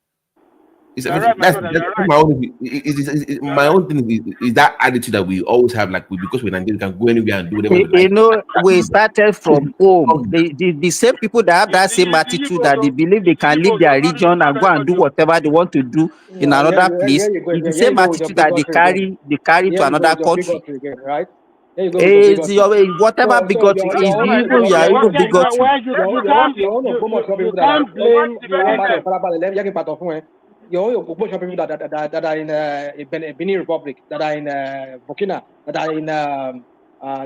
My own thing is that attitude that we always have, like because we're Nigerian, we can go anywhere and do whatever we like. We started from home. The same people that have that same attitude that they believe they can leave their region and go and do whatever they want to do in another place. It's the same attitude that they carry to another country. Right? It's whatever bigotry is, even you are even bigotry. Your people that are in Benin Republic, that are in Burkina, that are in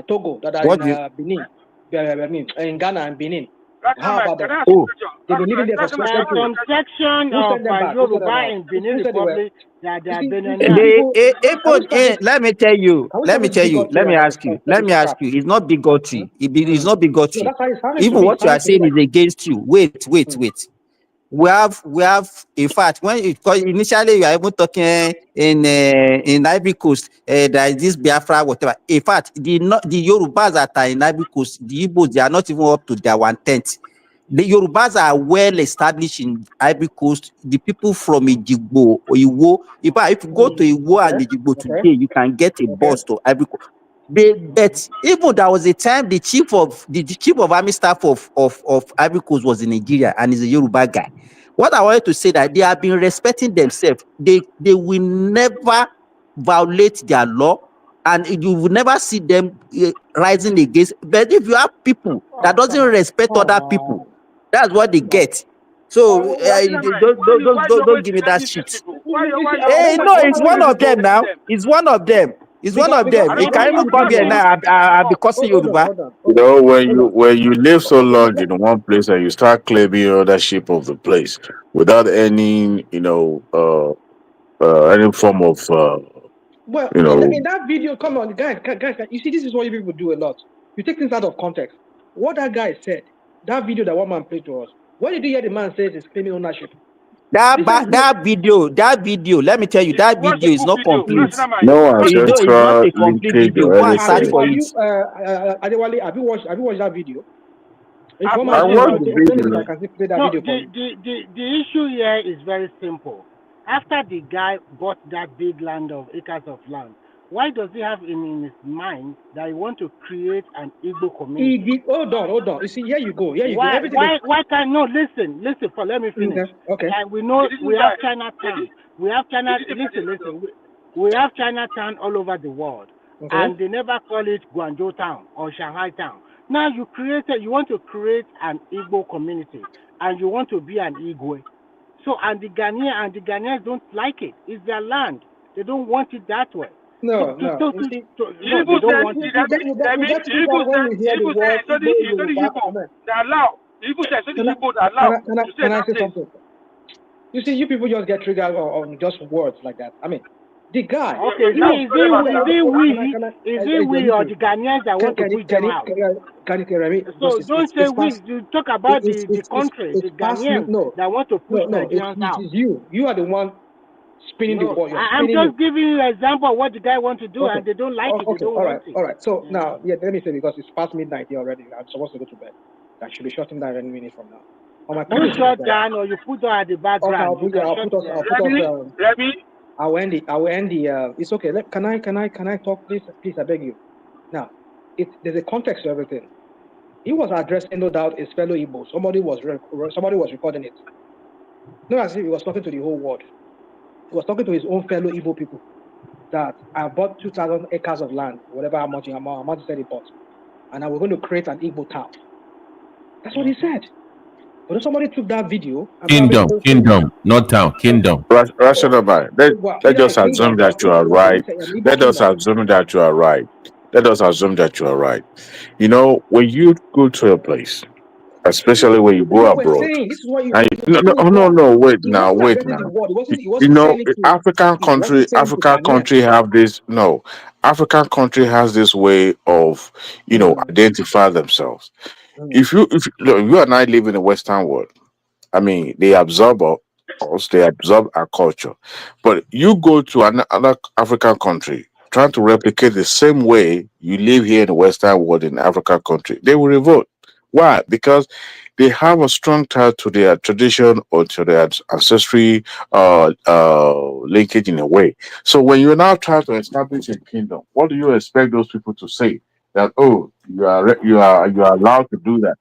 Togo, that are in Benin, in Ghana and Benin. How about that? They've been living there for some section of Yoruba in Benin Republic that they are Benin. Let me tell you. Let me ask you. It's not bigotry. It's not bigotry. Even what you are saying is against you. Wait. We have in fact because initially you are even talking in Ivory Coast, there is this Biafra whatever. In fact, the Yorubas that are in Ivory Coast, the Igbos, they are not even up to their 1/10. The Yorubas are well established in Ivory Coast. The people from Ejigbo or Iwo, if you go to Iwo and Ejigbo today, you can get a bus to Ivory Coast. But even there was a time the chief of army staff of Ivory Coast was in Nigeria and is a Yoruba guy. What I wanted to say that they have been respecting themselves. They will never violate their law, and you will never see them rising against. But if you have people that doesn't respect other people, that's what they get. So don't give me that shit. Hey, no, it's one of them now. It's one of them. It's one of them. He can even come here now. I'll be cursing Yoruba. When you live so long in one place and you start claiming ownership of the place without any, any form of, in that video, come on, guys, you see, this is what you people do a lot. You take things out of context. What that guy said, that video that one man played to us, what did you hear the man say is claiming ownership? That video, let me tell you, that video is not complete. No it's not a complete video. Go and search for it. Adewale, have you watched that video? I watched the video. The issue here is very simple. After the guy bought that big land of acres of land, why does he have in his mind that he want to create an Igbo community? Hold on. You see, here you go. Why can't listen, let me finish. Okay. We know we have Chinatown. We have Listen. We have Chinatown all over the world. Okay. And they never call it Guangzhou Town or Shanghai Town. Now you want to create an Igbo community and you want to be an Igwe. So and the Ghanaians don't like it. It's their land. They don't want it that way. No. They don't want it. Can I say something? You see, you people just get triggered on just words like that. I mean, the guy. Okay, now is it we or the Ghanaians that want to put them out? So don't say we. You talk about the country, the Ghanaians that want to push Nigerians out. It is you. You are the one spinning the ball. I'm just giving you an example of what the guy wants to do, and they don't like it. They don't want it. All right. So now, let me say, because it's past midnight here already. I'm supposed to go to bed. I should be shutting down any minute from now. You shut down, or you put her at the background. I will end the. It's okay. Can I talk, please? Please, I beg you. Now, there's a context to everything. He was addressing, no doubt, his fellow Igbo. Somebody was recording it. Not as if he was talking to the whole world. He was talking to his own fellow Igbo people. That I bought 2,000 acres of land, whatever amount he said he bought, and I was going to create an Igbo town. That's what he said. But if somebody took that video, kingdom, not town, kingdom. Rational, let's just assume that you are right. Let us assume that you are right. let us assume that you are right. You know, when you go to a place, especially when you This is go what we're abroad. saying. This is what you. And You're saying is wrong. wait He now, wasn't wait addressing the now. word. He You wasn't know, saying it to. African He wasn't saying it to Ghanaians. Country have this. No, African country has this way of, identify themselves. Look, you and I live in the Western world. I mean, they absorb us, they absorb our culture. But you go to another African country, trying to replicate the same way you live here in the Western world in African country, they will revolt. Why? Because they have a strong tie to their tradition or to their ancestry linkage in a way. So when you're now trying to establish a kingdom, what do you expect those people to say? That you are allowed to do that.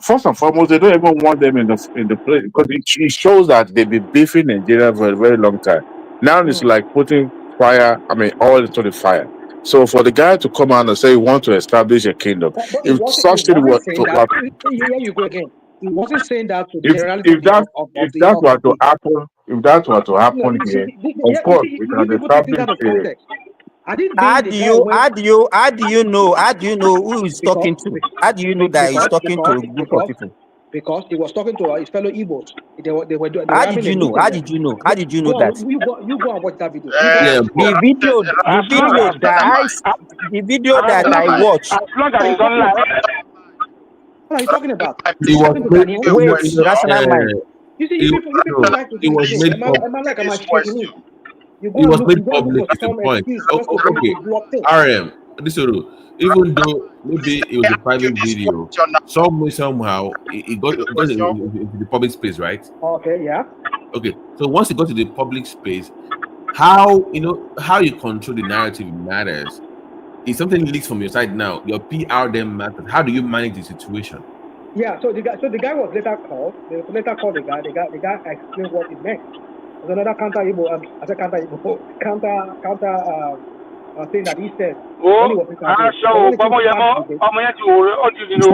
First and foremost, they don't even want them in the place because it shows that they've been beefing Nigeria for a very long time. Now it's like putting oil into the fire. So for the guy to come out and say he wants to establish a kingdom, But if such thing wasn't was saying to that. Here you go again. He wasn't saying that to the if generality if that if that were to happen, if that were to happen here, of Yeah, course we can people take things establish out of a context. I didn't mean the guy went how do you know who he's talking to? How do you know that he's talking to a group of people? because he was talking to his fellow Igbos. They were How did having a you know? meeting How there. did you know? How did you know Go that? on, you go and watch that video. Yeah, The video that I watched. as long as it's online. What are you talking about? it was Talking to made. Ghanaians? Wait, It, rational mind. You see, it, you people no, like to it do was this. made Am public. I like am I shaking you? You It go and was look. made You go and public. look for It's the some point. excuse just to Okay, block things. RM. This is even though maybe it was a private video, some way somehow it got into the public space, right? Okay, yeah. Okay, so once it got to the public space, how you control the narrative matters. If something leaks from your side now, your PR then matters. How do you manage the situation? Yeah, so the guy was later called. They later called the guy. The guy explained what it meant. There's another counter Igbo. I said counter Igbo. Counter thing that he said when he was interviewed. So when it came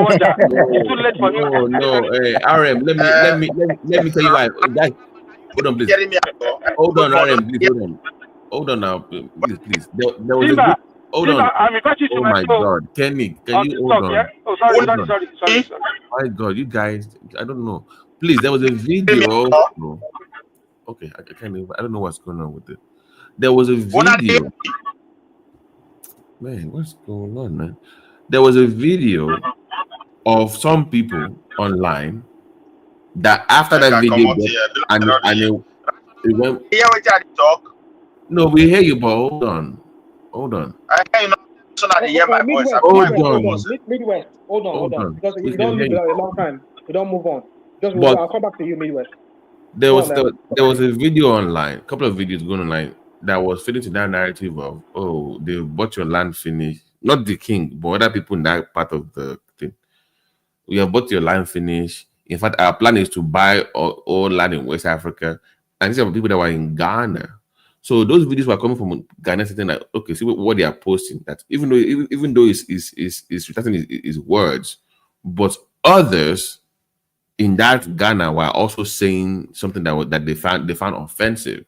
to that debate, It's too late for you. No, RM. Let me tell you why. Guys, hold on, please. Hold on, RM. Please hold on now, please. There was a good. Hold on. I'm inviting you Oh to my my show God, Kenny, can on you hold TikTok, on? yeah? Oh, sorry. My God, you guys, I don't know. Please, there was a video. No. Okay, I can't even. I don't know what's going on with it. There was a video. Man, what's going on, man? There was a video of some people online that after that video it went. No, we hear you, but hold on. Hold on. Because We you can don't hear live you. a long time. You don't move on. But I'll come back to you, Midwest. there was a video online, a couple of videos going online that was fitting to that narrative of, oh, they bought your land finished. Not the king, but other people in that part of the thing. We have bought your land finished. In fact, our plan is to buy all land in West Africa. And these are people that were in Ghana. So those videos were coming from Ghana saying that, okay, see what they are posting. That even though it's written his words, but others in that Ghana were also saying something that they found offensive.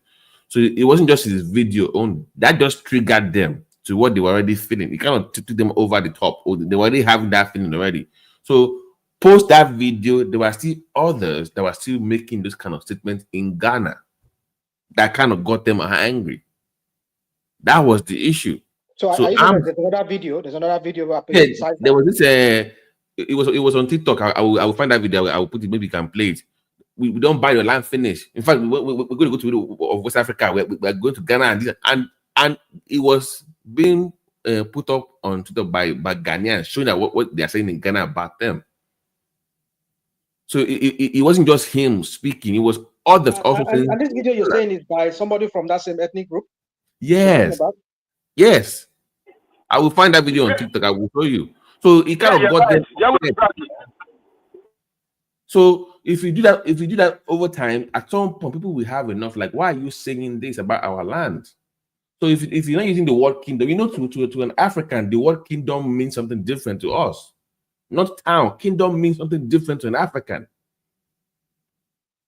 So it wasn't just his video only. That just triggered them to what they were already feeling. It kind of took them over the top. Or they were already having that feeling already. So post that video, there were still others that were still making this kind of statements in Ghana. That kind of got them angry. That was the issue. So are you saying there's another video? There's another video. Yeah, there was this. It was on TikTok. I will find that video. I will put it. Maybe you can play it. We don't buy your land finished. In fact, we're going to go to West Africa. We're going to Ghana and it was being put up on Twitter by Ghanaians, showing that what they are saying in Ghana about them. So it wasn't just him speaking; it was others also saying. And this video you're saying is by somebody from that same ethnic group. Yes. Yes. I will find that video on TikTok. I will show you. So it kind of got them. So if you do that over time, at some point people will have enough. Like, why are you saying this about our land? So if you're not using the word kingdom, to an African, the word kingdom means something different to us. Not town. Kingdom means something different to an African.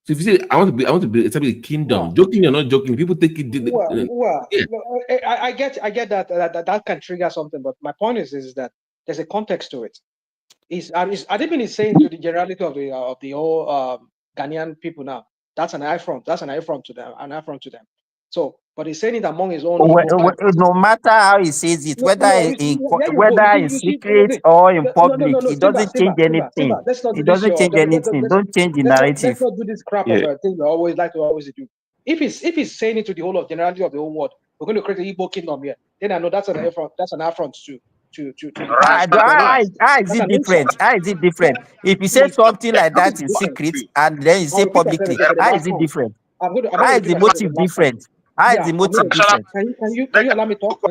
So if you say I want to be establish a kingdom, joking or not joking, people take it. Yeah. I get that can trigger something, but my point is that there's a context to it. Adibin is saying to the generality of the whole Ghanaian people now, that's an affront. That's an affront to them. So, but he's saying it among his own. No matter how he says it, whether in secret or in public, it doesn't change anything. It doesn't change anything. Don't change the narrative. Let's not do this crap of a thing we always like to always do. If he's saying it to the whole of generality of the whole world, we're going to create an Igbo kingdom here. Then I know that's an affront. That's an affront to how is it different? How is it different? If you say something like that in secret and then you say publicly, how is it different? How is the motive different? How is the motive different? Can you allow me talk?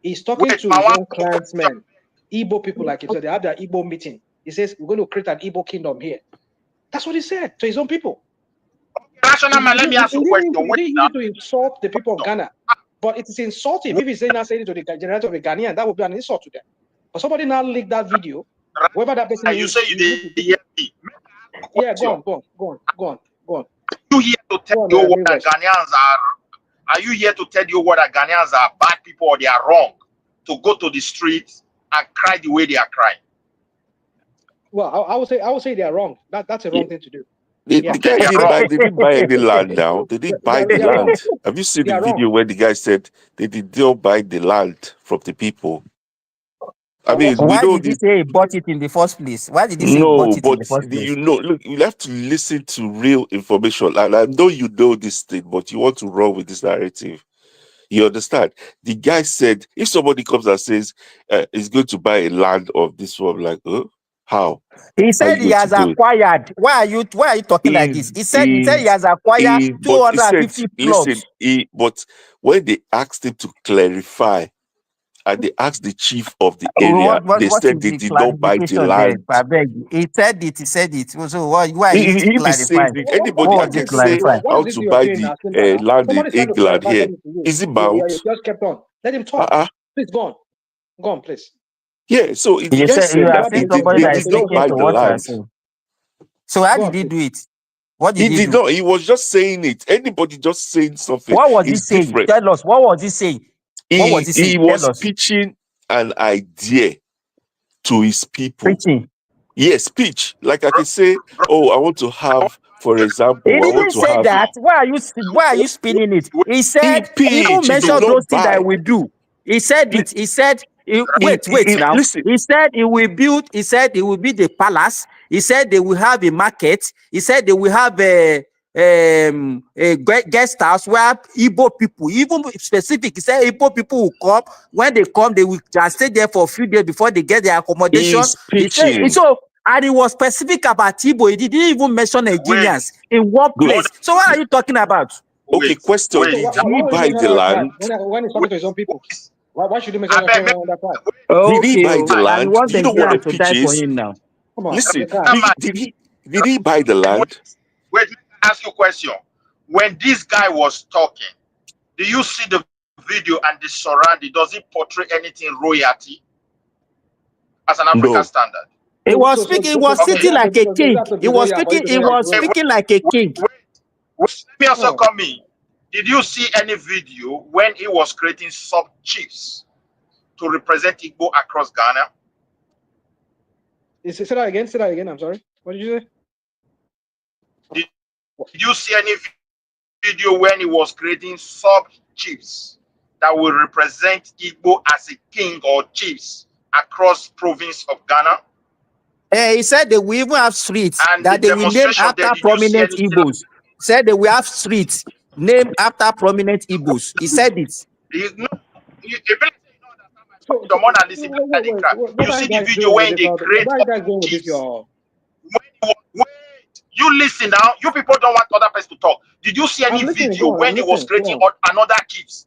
He's talking to his own clansmen, Igbo people like him. So they have their Igbo meeting. He says, we're going to create an Igbo kingdom here. That's what he said to his own people. Let me ask you a question. He didn't to insult the people of Ghana. But it is insulting if he's saying it to the generator of the Ghanaian. That would be an insult to them. But somebody now leaked that video. Whoever that person is. You say you did. Yeah, go on. You here to tell you what the Ghanaians are? Are you here to tell you what the Ghanaians are bad people or they are wrong to go to the streets and cry the way they are crying? Well, I would say they are wrong. That's a wrong thing to do. The guy didn't buy any land now. They didn't buy the land. Have you seen the video where the guy said they did not buy the land from the people? I mean, why did he say he bought it in the first place? Why did he say he bought it in the first place? Look, you have to listen to real information. And I know you know this thing, but you want to run with this narrative. You understand? The guy said, if somebody comes and says he's going to buy a land of this one, like, how? He said he has acquired. Why are you talking like this? He said he has acquired 250 plots. But when they asked him to clarify, and they asked the chief of the area, they said they did not buy the land. He said it. So why are you clarifying? Anybody can say how to buy the land in England here. Is it Mount? Yeah, just kept on. Let him talk. Please go on, please. Yeah, so the guy said that they did not buy the land. So how did he do it? What did he did not. He was just saying it. Anybody just saying something. What was he saying? Different. Tell us. What was he saying? He was pitching an idea to his people. Preaching. Yes, pitch. Like I can say, I want to have, for example, he didn't say that. Why are you spinning it? He said he even mentioned those things that we do. He said it. He said wait now. Listen. He said he will build. He said it will be the palace. He said they will have a market. He said they will have a guest house where Igbo people, even specific, he said Igbo people will come. When they come, they will just stay there for a few days before they get their accommodation. He said, and he was specific about Igbo. He didn't even mention Nigerians in one place. So what are you talking about? Okay, question. Did he buy the land? When he's talking to his own people, why should he mention that part? Did he buy the land? You know what the pitch is? Come on. Listen, did he buy the land? Wait, let me ask you a question. When this guy was talking, do you see the video and the surrounding? Does it portray anything royalty as an African standard? He was speaking. He was sitting like a king. He was speaking. He was speaking like a king. Let me also come in. Did you see any video when he was creating sub chiefs to represent Igbo across Ghana? Say that again. I'm sorry. What did you say? Did you see any video when he was creating sub chiefs that will represent Igbo as a king or chiefs across province of Ghana? He said they will even have streets that they will name after prominent Igbos. Said they will have streets named after prominent Igbos. He said it. You see the video when they create chiefs. Wait, you listen now. You people don't want other person to talk. Did you see any video when he was creating another chiefs?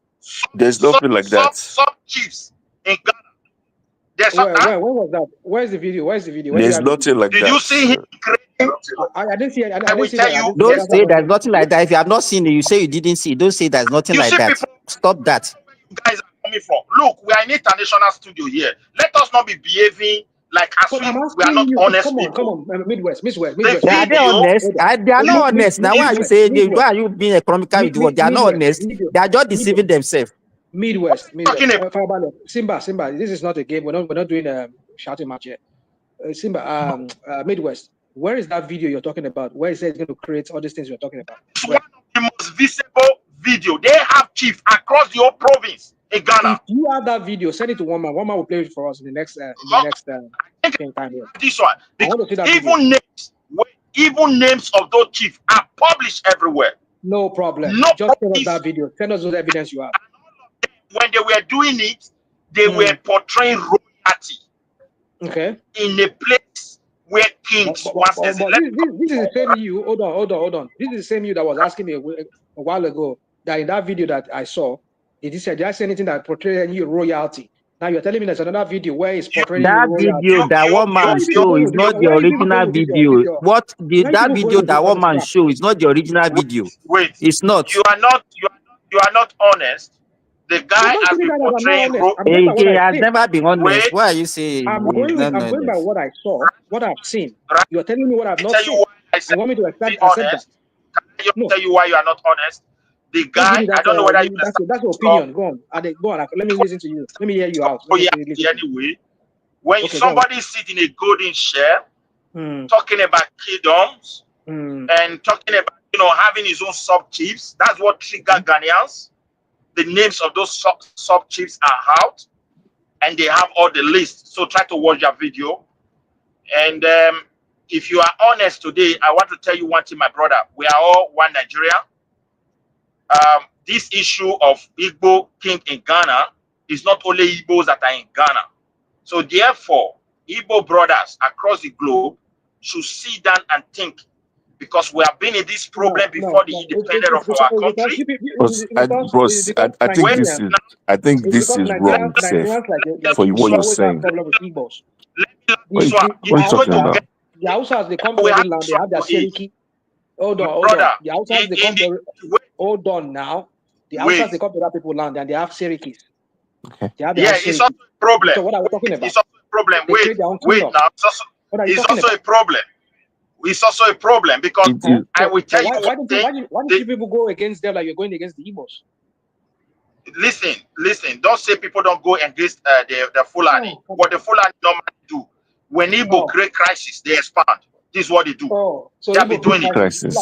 There's nothing like that. Sub chiefs in Ghana. Where was that? Where's the video? There's nothing like that. Did you see him creating? I didn't see it. Don't say there's nothing like that. If you have not seen it, you say you didn't see it. Don't say there's nothing like that. Stop that. You guys are coming from. Look, we are in an international studio here. Let us not be behaving Like as But I'm we are asking not you. honest Come on, people. Midwest. The Are they video, honest? They are not honest. Now, why are you saying? Why are you being economical with the word? They are not honest. They are just deceiving themselves. Midwest. talking about? Simba. This is not a game. We're not doing a shouting match yet. Simba. Midwest. Where is that video you're talking about? Where it says it's going to create all these things you're talking about? It's one of the most visible video. They have chief across the whole province in Ghana. If you have that video, send it to one man. One man will play it for us in the next time here. This one, because even names of those chiefs are published everywhere. No problem. Just send us that video. Send us those evidence you have. When they were doing it, they were portraying royalty. Okay. In a place where kings once this is the same you. Hold on. This is the same you that was asking me a while ago that in that video that I saw, did I say anything that portrayed any royalty? Now you're telling me there's another video where it's portraying that royalty. video that one man show is not the original video. That video that one man show is not the original video. Wait, it's not. You are not honest. The guy has been portraying he has never been honest. Why are you saying? I'm going by what I saw, what I've seen. You're telling me what I've not seen. You want me to accept that? Can I tell you why you are not honest? The guy, I don't know whether you that's your opinion. Go on. Let me listen to you. Let me hear you out. Anyway, when somebody sit in a golden chair, talking about kingdoms and talking about having his own sub chiefs, that's what triggered Ghanaians. The names of those sub chiefs are out, and they have all the lists. So try to watch that video. And if you are honest today, I want to tell you one thing, my brother. We are all one Nigeria. This issue of Igbo king in Ghana is not only Igbos that are in Ghana. So therefore, Igbo brothers across the globe should sit down and think, because we have been in this problem before the independence of our country. I think this is wrong, Seth, for what you're saying. What are you talking about? The Hausas, they come to every land, they have their Seriki. Hold on. The Hausas, they come to hold on now. The Hausas, they come to that people land and they have Serikis. Okay. It's also a problem. So what are we talking about? It's also a problem. Wait now. It's also a problem. It's also a problem because I will tell you one thing. Why do people go against them like you're going against the Igbos? Listen. Don't say people don't go against the Fulani. What the Fulani normally do, when Igbo create crisis, they expand. This is what they do. So they be doing crisis.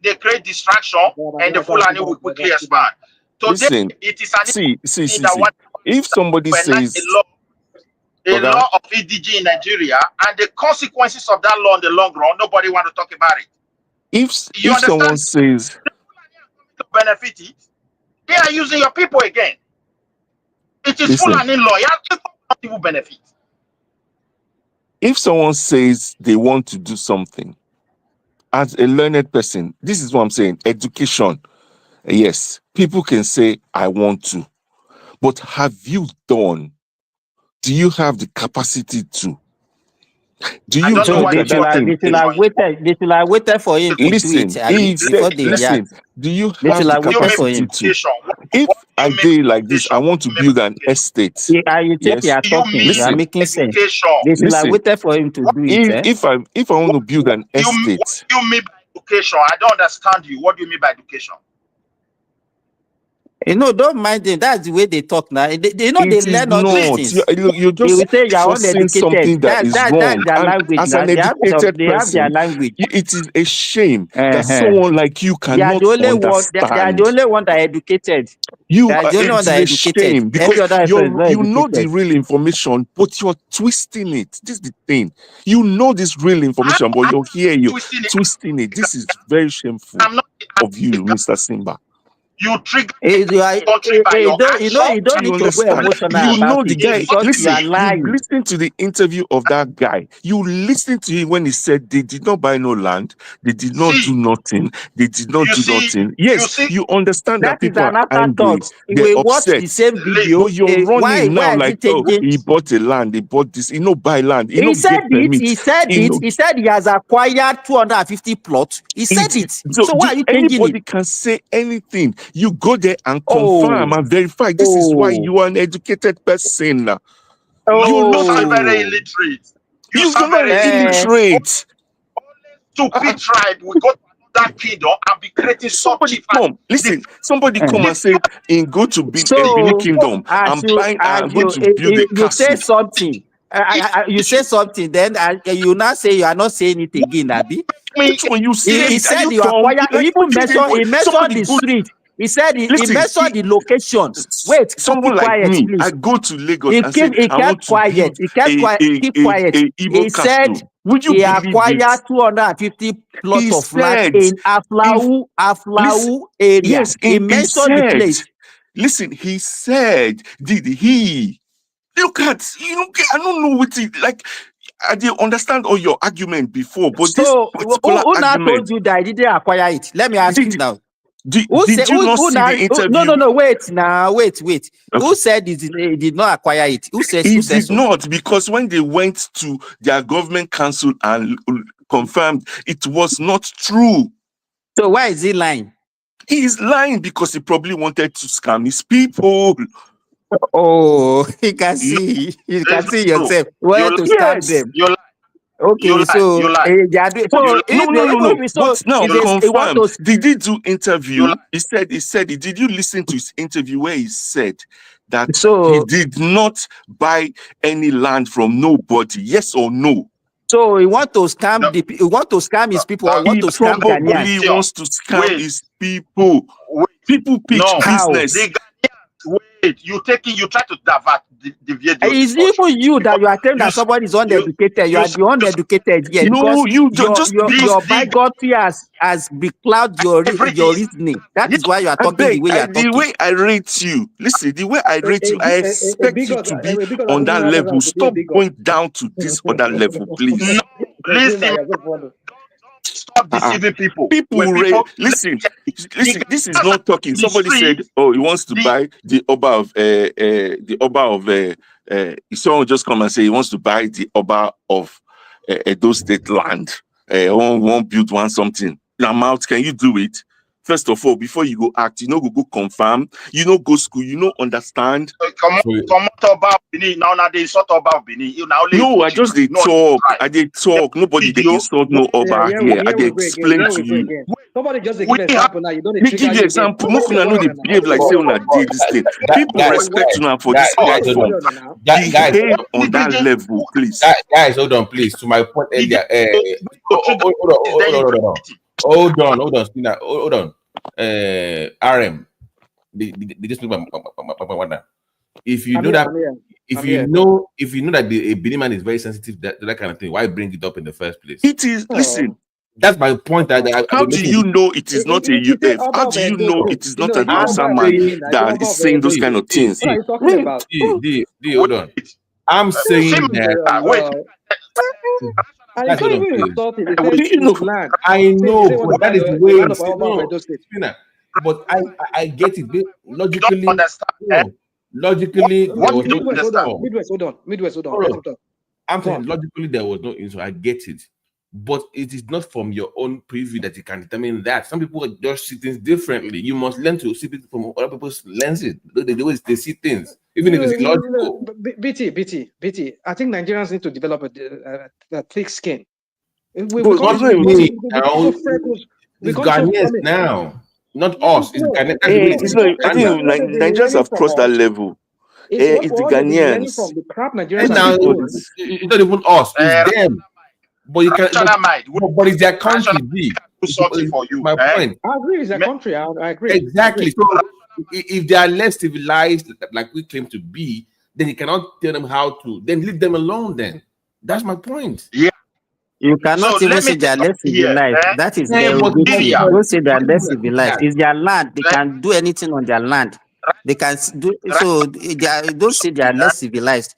They create distraction, and the Fulani will quickly expand. So listen, it is an see. If somebody says a law of EDG in Nigeria and the consequences of that law in the long run, nobody want to talk about it. If someone says to benefit it, they are using your people again. It is Fulani law. People benefit. If someone says they want to do something, as a learned person, this is what I'm saying. Education, yes, people can say I want to, but have you done? Do you have the capacity to? Do you know they should have waited for him to do it before they do you have the capacity to? If I day like this, I want to build an estate. You are talking. You are making sense. They should have waited for him to do it. If I want to build an estate. What do you mean by education? I don't understand you. What do you mean by education? Don't mind them. That's the way they talk now. They learn all these things. You're just forcing something that is wrong. That's their language. As an educated person, have their language. It is a shame that someone like you cannot understand. They are the only one that are educated. It's a shame because you know the real information, but you're twisting it. This is the thing. You know this real information, but you're twisting it. This is very shameful of you, Mr. Simba. You trigger you don't need to go emotional. You know the guy. Listen to the interview of that guy. You listen to him when he said they did not buy no land, they did not do nothing, they did not do nothing. Yes, you understand that people are angry. They're upset. The same video. But you're running now like, he bought a land, he bought this. He no buy land. He said it. He said he has acquired 250 plots. He said it. So why are you changing it? Anybody can say anything. You go there and confirm and verify. This is why you are an educated person. You sound very illiterate. You sound not very illiterate. Stupid tribe will go to another kingdom and be creating Somebody chief. come, listen. Somebody come and say, "In go to Benin So Kingdom, I'm buying. I'm going to build a you say castle." something. You say something, then you now say you are not saying it again, Abi. Which one you said? He Are said you you dumb? acquire. He Like, even mentioned. He mentioned somebody the go. street. He said he Listen, mentioned the location. Wait, someone keep like quiet, me, please. I go to Lagos He and say, kept. He "I want kept to quiet. build He kept quiet. Keep quiet. a Igbo He said castle." Would you he believe it? acquired 250 plots He of land said, in listen, Aflau area. yes, He he mentioned the said, place. listen, he said, did he? Look at, I don't know what it, like, I didn't understand all your argument before, but So this particular who now argument. told you that I didn't acquire it? Let me ask you now. Did you not see the interview? No, wait now, wait. Okay. Who said he did not acquire it? Who said He who said did so? not, because when they went to their government council and confirmed, it was not true. So why is he lying? He is lying because he probably wanted to scam his people. Oh, you can see yourself. Where to scam them? You lie. Okay, You lie. so You lie. they are doing, so No. But now confirm. want to, Did he do interview? He said. Did you listen to his interview where he said that he did not buy any land from nobody? Yes or no? So he want to scam he want to scam his people, or want to scam Ghanaians? He wants to scam his people. People pitch business. The Ghanaians, wait, you try to deviate the It's even you that you are telling that somebody is uneducated. You are the uneducated here, because your biography has beclouded your reasoning. That is why you are talking the way you are talking. The way I rate you, listen, the way I rate you, I expect you to be on that level. Stop going down to this other level, please. No, listen. Stop deceiving people. Listen, this is not talking. Somebody said, "Oh, he wants to buy the Oba of someone just come and say he wants to buy the Oba of Edo State land. Won't build one something. Now, can you do it? First of all, before you go act, go confirm, go school, understand." Come about Benin. Now they sort about Benin. No, I just they talk. I did talk. Nobody they insult no over here. I did explain to you. Somebody just give example now. You don't give the example. Most people know they behave like say una did this thing. People respect you for this platform. Behave on that level, please. Guys, hold on, please. To my point earlier. Hold on, Spina. Hold on. RM. They just speak about if you know that, if you know that the Benin man is very sensitive to that kind of thing, why bring it up in the first place? It is. Listen, that's my point. How do you know it is not a UF? How do you know it is not an Hausa man that is saying those kind of things? What are you talking about? Hold on. I'm saying that. And it's not even insulting. I know, but that is the way. But I get it. Logically, logically, there was no Midwest, hold on. I'm saying logically there was no insult. I get it, but it is not from your own preview that you can determine that. Some people just see things differently. You must learn to see people from other people's lenses, the way they see things, even if it's illogical. BT. I think Nigerians need to develop a thick skin. It's Ghanaians now. Not us. It's Ghanaians. I think Nigerians have crossed that level. It's the Ghanaians. The crap Nigerians it's not even us. It's them. But you can. But it's their country. My point. I agree. It's their country. I agree. Exactly. So if they are less civilized, like we claim to be, then you cannot tell them how to. Then leave them alone. Then that's my point. Yeah. You cannot even say they are less civilized. That is their duty. Don't say they are less civilized. It's their land. They can do anything on their land. They can do so. Don't say they are less civilized.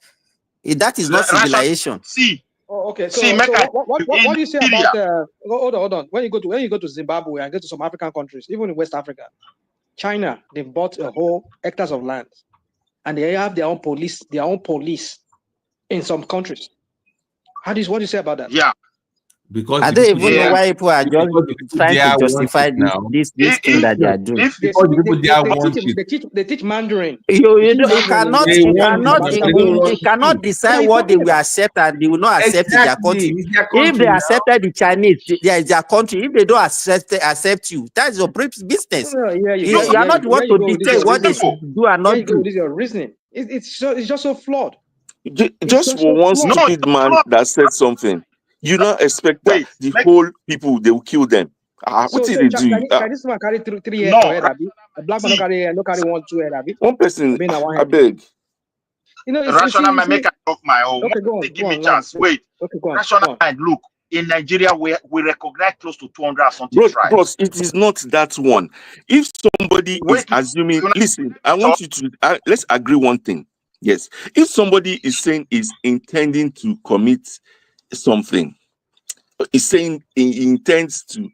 That is not civilization. Okay. So what do you say about? Hold on. When you go to Zimbabwe and go to some African countries, even in West Africa, China, they bought a whole hectares of land, and they have their own police. In some countries. What do you say about that? Yeah. Because I the don't people even know there, why people are just because the people trying there to want justify it now. this thing that they are doing. Because the people there want it. They teach Mandarin. You cannot They want it. They don't want cannot it. decide what they will accept and they will not accept in their country. It's their If they country now. accepted the Chinese, there is their country. If they don't accept you, that is your business. You are not the one to dictate what they should do and not do. This is your reasoning. It's just so flawed. Just for one stupid man that said something, you not expect that the whole people they will kill them. What did they do? Chinese man carry three years for head, Abi. A black man no carry 1 2 head, Abi. One person, I beg. You know, rational mind make I talk my own. Okay, go on. Give me chance. Wait. Okay, go on. Rational mind. Look, in Nigeria, we recognize close to 200 or something tribes. Bros, it is not that one. If somebody is assuming, listen, I want you to let's agree one thing. Yes, if somebody is saying is intending to commit something, is saying he intends to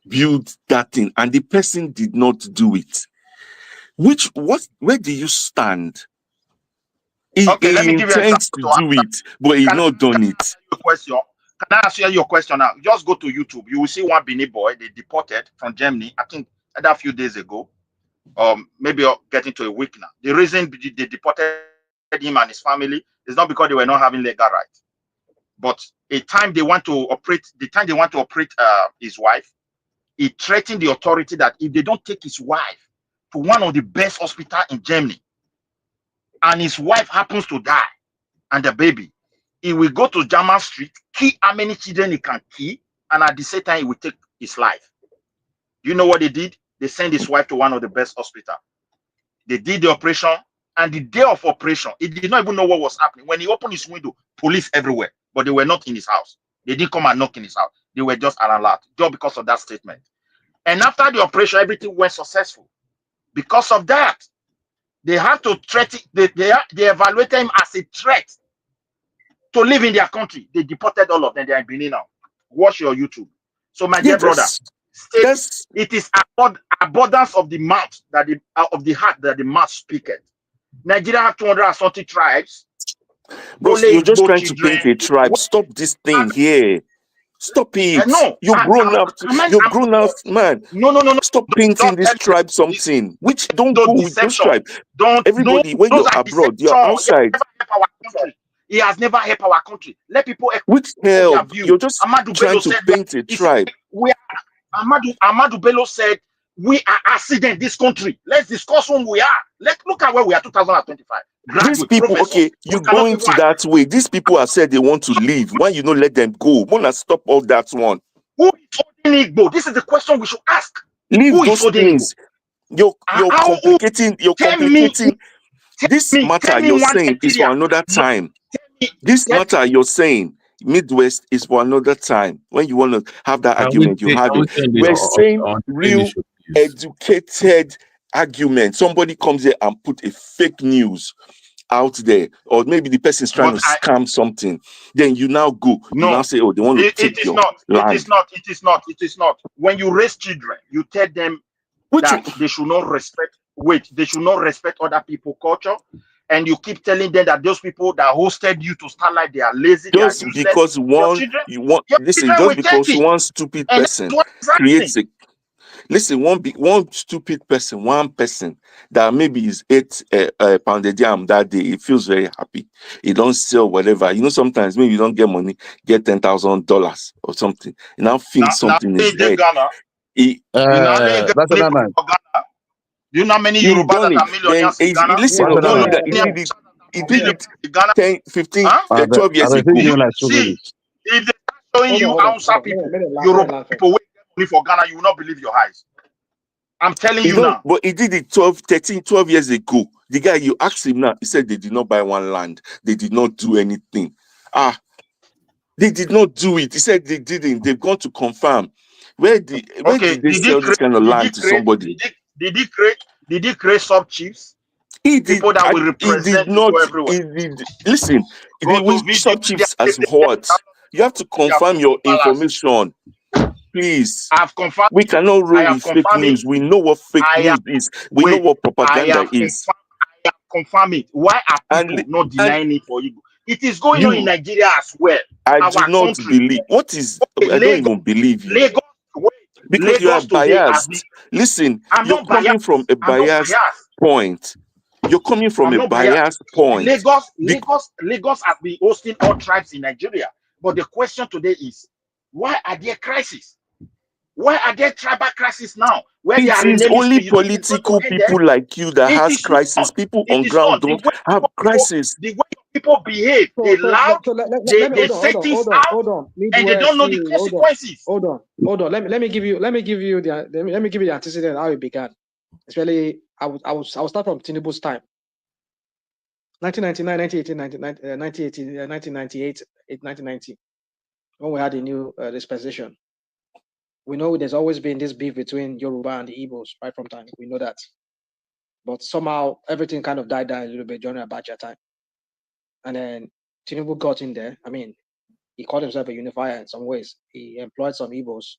build that thing, and the person did not do it, where do you stand? He Let me give you intends to do it, but he's not done it. Can I answer your question now? Just go to YouTube. You will see one Benin boy they deported from Germany. I think a few days ago, maybe getting to a week now. The reason they deported him and his family is not because they were not having legal rights, but the time they want to operate his wife, he threatened the authority that if they don't take his wife to one of the best hospitals in Germany, and his wife happens to die, and the baby, he will go to German street, kill how many children he can kill, and at the same time he will take his life. You know what they did? They sent his wife to one of the best hospitals. They did the operation, and the day of operation, he did not even know what was happening. When he opened his window, police everywhere, but they were not in his house. They didn't come and knock in his house. They were just an alert, just because of that statement. And after the operation, everything went successful. Because of that, they have to threaten. They evaluated him as a threat to live in their country. They deported all of them. They are in Benin now. Watch your YouTube. So, my dear brother, it is abundance of the mouth that of the heart that the mouth speaketh. Nigeria have 200 and something tribes. Bro, you're just trying to paint a tribe. Stop this thing here. Stop it. No, you're grown up. You're grown up, man. No. Stop painting this tribe something. Which don't go with this tribe. Everybody, when you're abroad, you're outside. He has never helped our country. Let people. Which help? You're just trying to paint a tribe. Ahmadu Bello said, we are accident this country. Let's discuss who we are. Let's look at where we are 2025. These people, okay, you go into that way. These people have said they want to leave. Why you not let them go? Wanna stop all that one? Who is holding Igbo? This is the question we should ask. Leave those things. You're complicating. You're complicating. This matter you're saying is for another time. This matter you're saying, Midwest, is for another time. When you want to have that argument, you have it. We're saying real educated argument. Somebody comes here and put a fake news out there, or maybe the person is trying to scam something. Then you now go. You now say, "Oh, they want to take your land." It is not. When you raise children, you tell them that they should not respect. They should not respect other people's culture. And you keep telling them that those people that hosted you to start like they are lazy. Just because one stupid person creates a one stupid person, one person that maybe is 8 pounded yam that day, he feels very happy. He don't sell whatever. You know, sometimes maybe you don't get money, get $10,000 or something. You now feel something is dead. Do you know how many Yoruba that are millionaires in Ghana? Listen, he did it 10, 15, 12 years ago. See, if they are showing you Hausa people, Yoruba people wait money for Ghana, you will not believe your eyes. I'm telling you now. But he did it 12 years ago. The guy, you asked him now, he said they did not buy one land. They did not do anything. They did not do it. He said they didn't. They've gone to confirm. Where did they sell this kind of land to somebody? Did he create sub chiefs? People that will represent everyone. Listen, sub chiefs as what? You have to confirm your information. Please. I've confirmed. We cannot roll with fake news. We know what fake news is. We know what propaganda is. I have confirmed it. Why are people not denying it for you? It is going on in Nigeria as well. I do not believe. What is? Okay, I don't even believe you. Lagos, wait, Because you are Lagos today has been. biased. Listen, I'm you're not coming biased. from a I'm not biased biased. point. You're coming from I'm a not biased. biased point. Lagos has been hosting all tribes in Nigeria. But the question today is, why are there crises? Why are there tribal crises now? Where they are It is renaming only speech. political people like you that It has is crisis. not. People It on is ground not. don't have crisis. The way people behave, they loud, they say things out, and they don't know the consequences. Hold on. Let me give you the antecedent how it began. Especially, I will start from Tinubu's time. 1999, 1998, 1990, when we had a new dispensation. We know there's always been this beef between Yoruba and the Igbos right from time. We know that. But somehow everything kind of died down a little bit during Abacha time. And then Tinubu got in there. I mean, he called himself a unifier in some ways. He employed some Igbos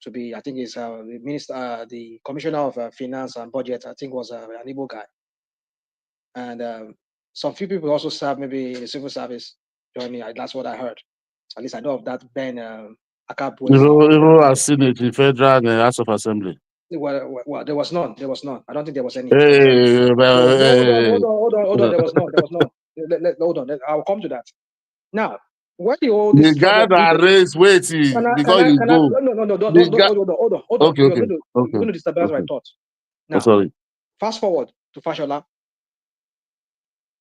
to be, I think he's the minister, the commissioner of finance and budget, I think was an Igbo guy. And some few people also served maybe in the civil service joining. That's what I heard. At least I know of that Ben Akabu. Even as Senate, the Federal and House of Assembly. Well, there was none. There was none. I don't think there was any. Hey, Hold on. There was none. Hold on. I'll come to that. Now, what the all this? The guy that raised waiting because you go. Hold on. Okay. You're going to disturb my thoughts. Now, sorry. Fast forward to Fashola.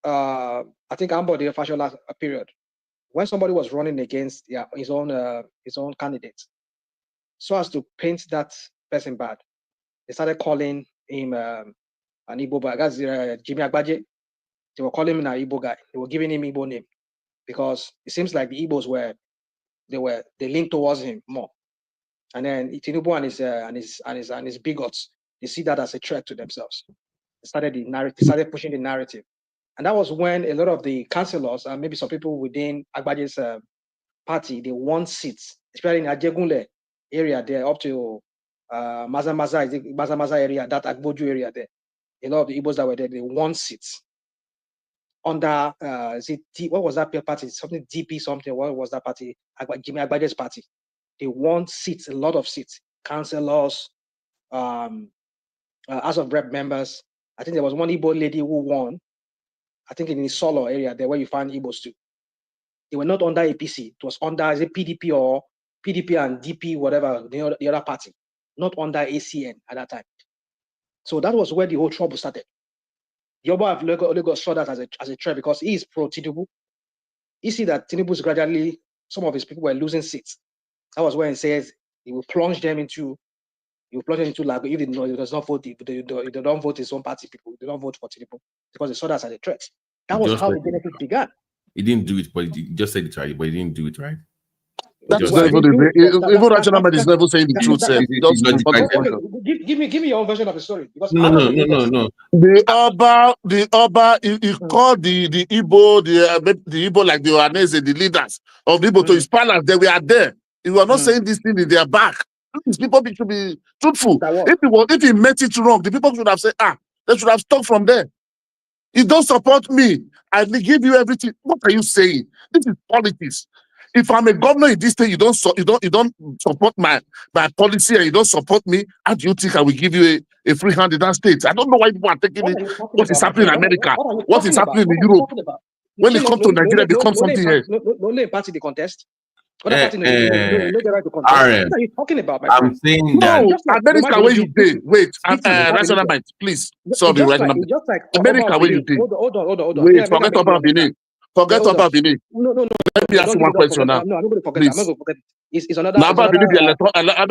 I think Ambode Fashola period when somebody was running against his own candidate, so as to paint that person bad, they started calling him an Igbo guy. That's Jimmy Agbaje. They were calling him an Igbo guy. They were giving him Igbo name because it seems like the Igbos they leaned towards him more. And then Tinubu and his bigots, they see that as a threat to themselves. They started pushing the narrative. And that was when a lot of the councillors and maybe some people within Agbaje's party, they won seats, especially in Ajegunle area there, up to Maza area, that Agboju area there. A lot of the Igbos that were there, they won seats. Under, what was that party? Something DP something. What was that party? Jimmy Agbaje's party. They won seats, a lot of seats. Councillors, House of Rep members. I think there was one Igbo lady who won. I think in the Solo area there where you find Igbos too. They were not under APC. It was under PDP or PDP and DP, whatever, the other party. Not under ACN at that time. So that was where the whole trouble started. The Oba of Lagos saw that as a threat because he is pro-Tinubu. He see that Tinubu is gradually, some of his people were losing seats. That was when he says he will plunge them into like if he does not vote, they don't vote his own party people, they don't vote for Tinubu because they saw that as a threat. That was how the benefit began. He didn't do it, but he just said it right, but he didn't do it right. That's not even rational man is never saying the truth. Give me your own version of the story. Because No. The Oba, he called the Igbo, the Igbo like the Ohanese, the leaders of the Igbo to his palace. They were there. He was not saying this thing in their back. These people should be truthful. If he meant it wrong, the people should have said, they should have stopped from there. You don't support me. I will give you everything. What are you saying? This is politics. If I'm a governor in this state, you don't support my policy and you don't support me, how do you think I will give you a free hand in that state? I don't know why people are taking what is happening in America, what is happening in Europe. When it comes to Nigeria, it becomes something else. Only party they contest. What party no the right to contest? What are you talking about, my friend? I'm saying that. No, America where you did. Wait, rational mind, please. Sorry, rational mind. America where you did. Hold on. Wait, forget about Benin. Forget about Benin. No. Let me ask you one question now. No, I'm not going to forget. I'm not going to forget. It's another. Now, I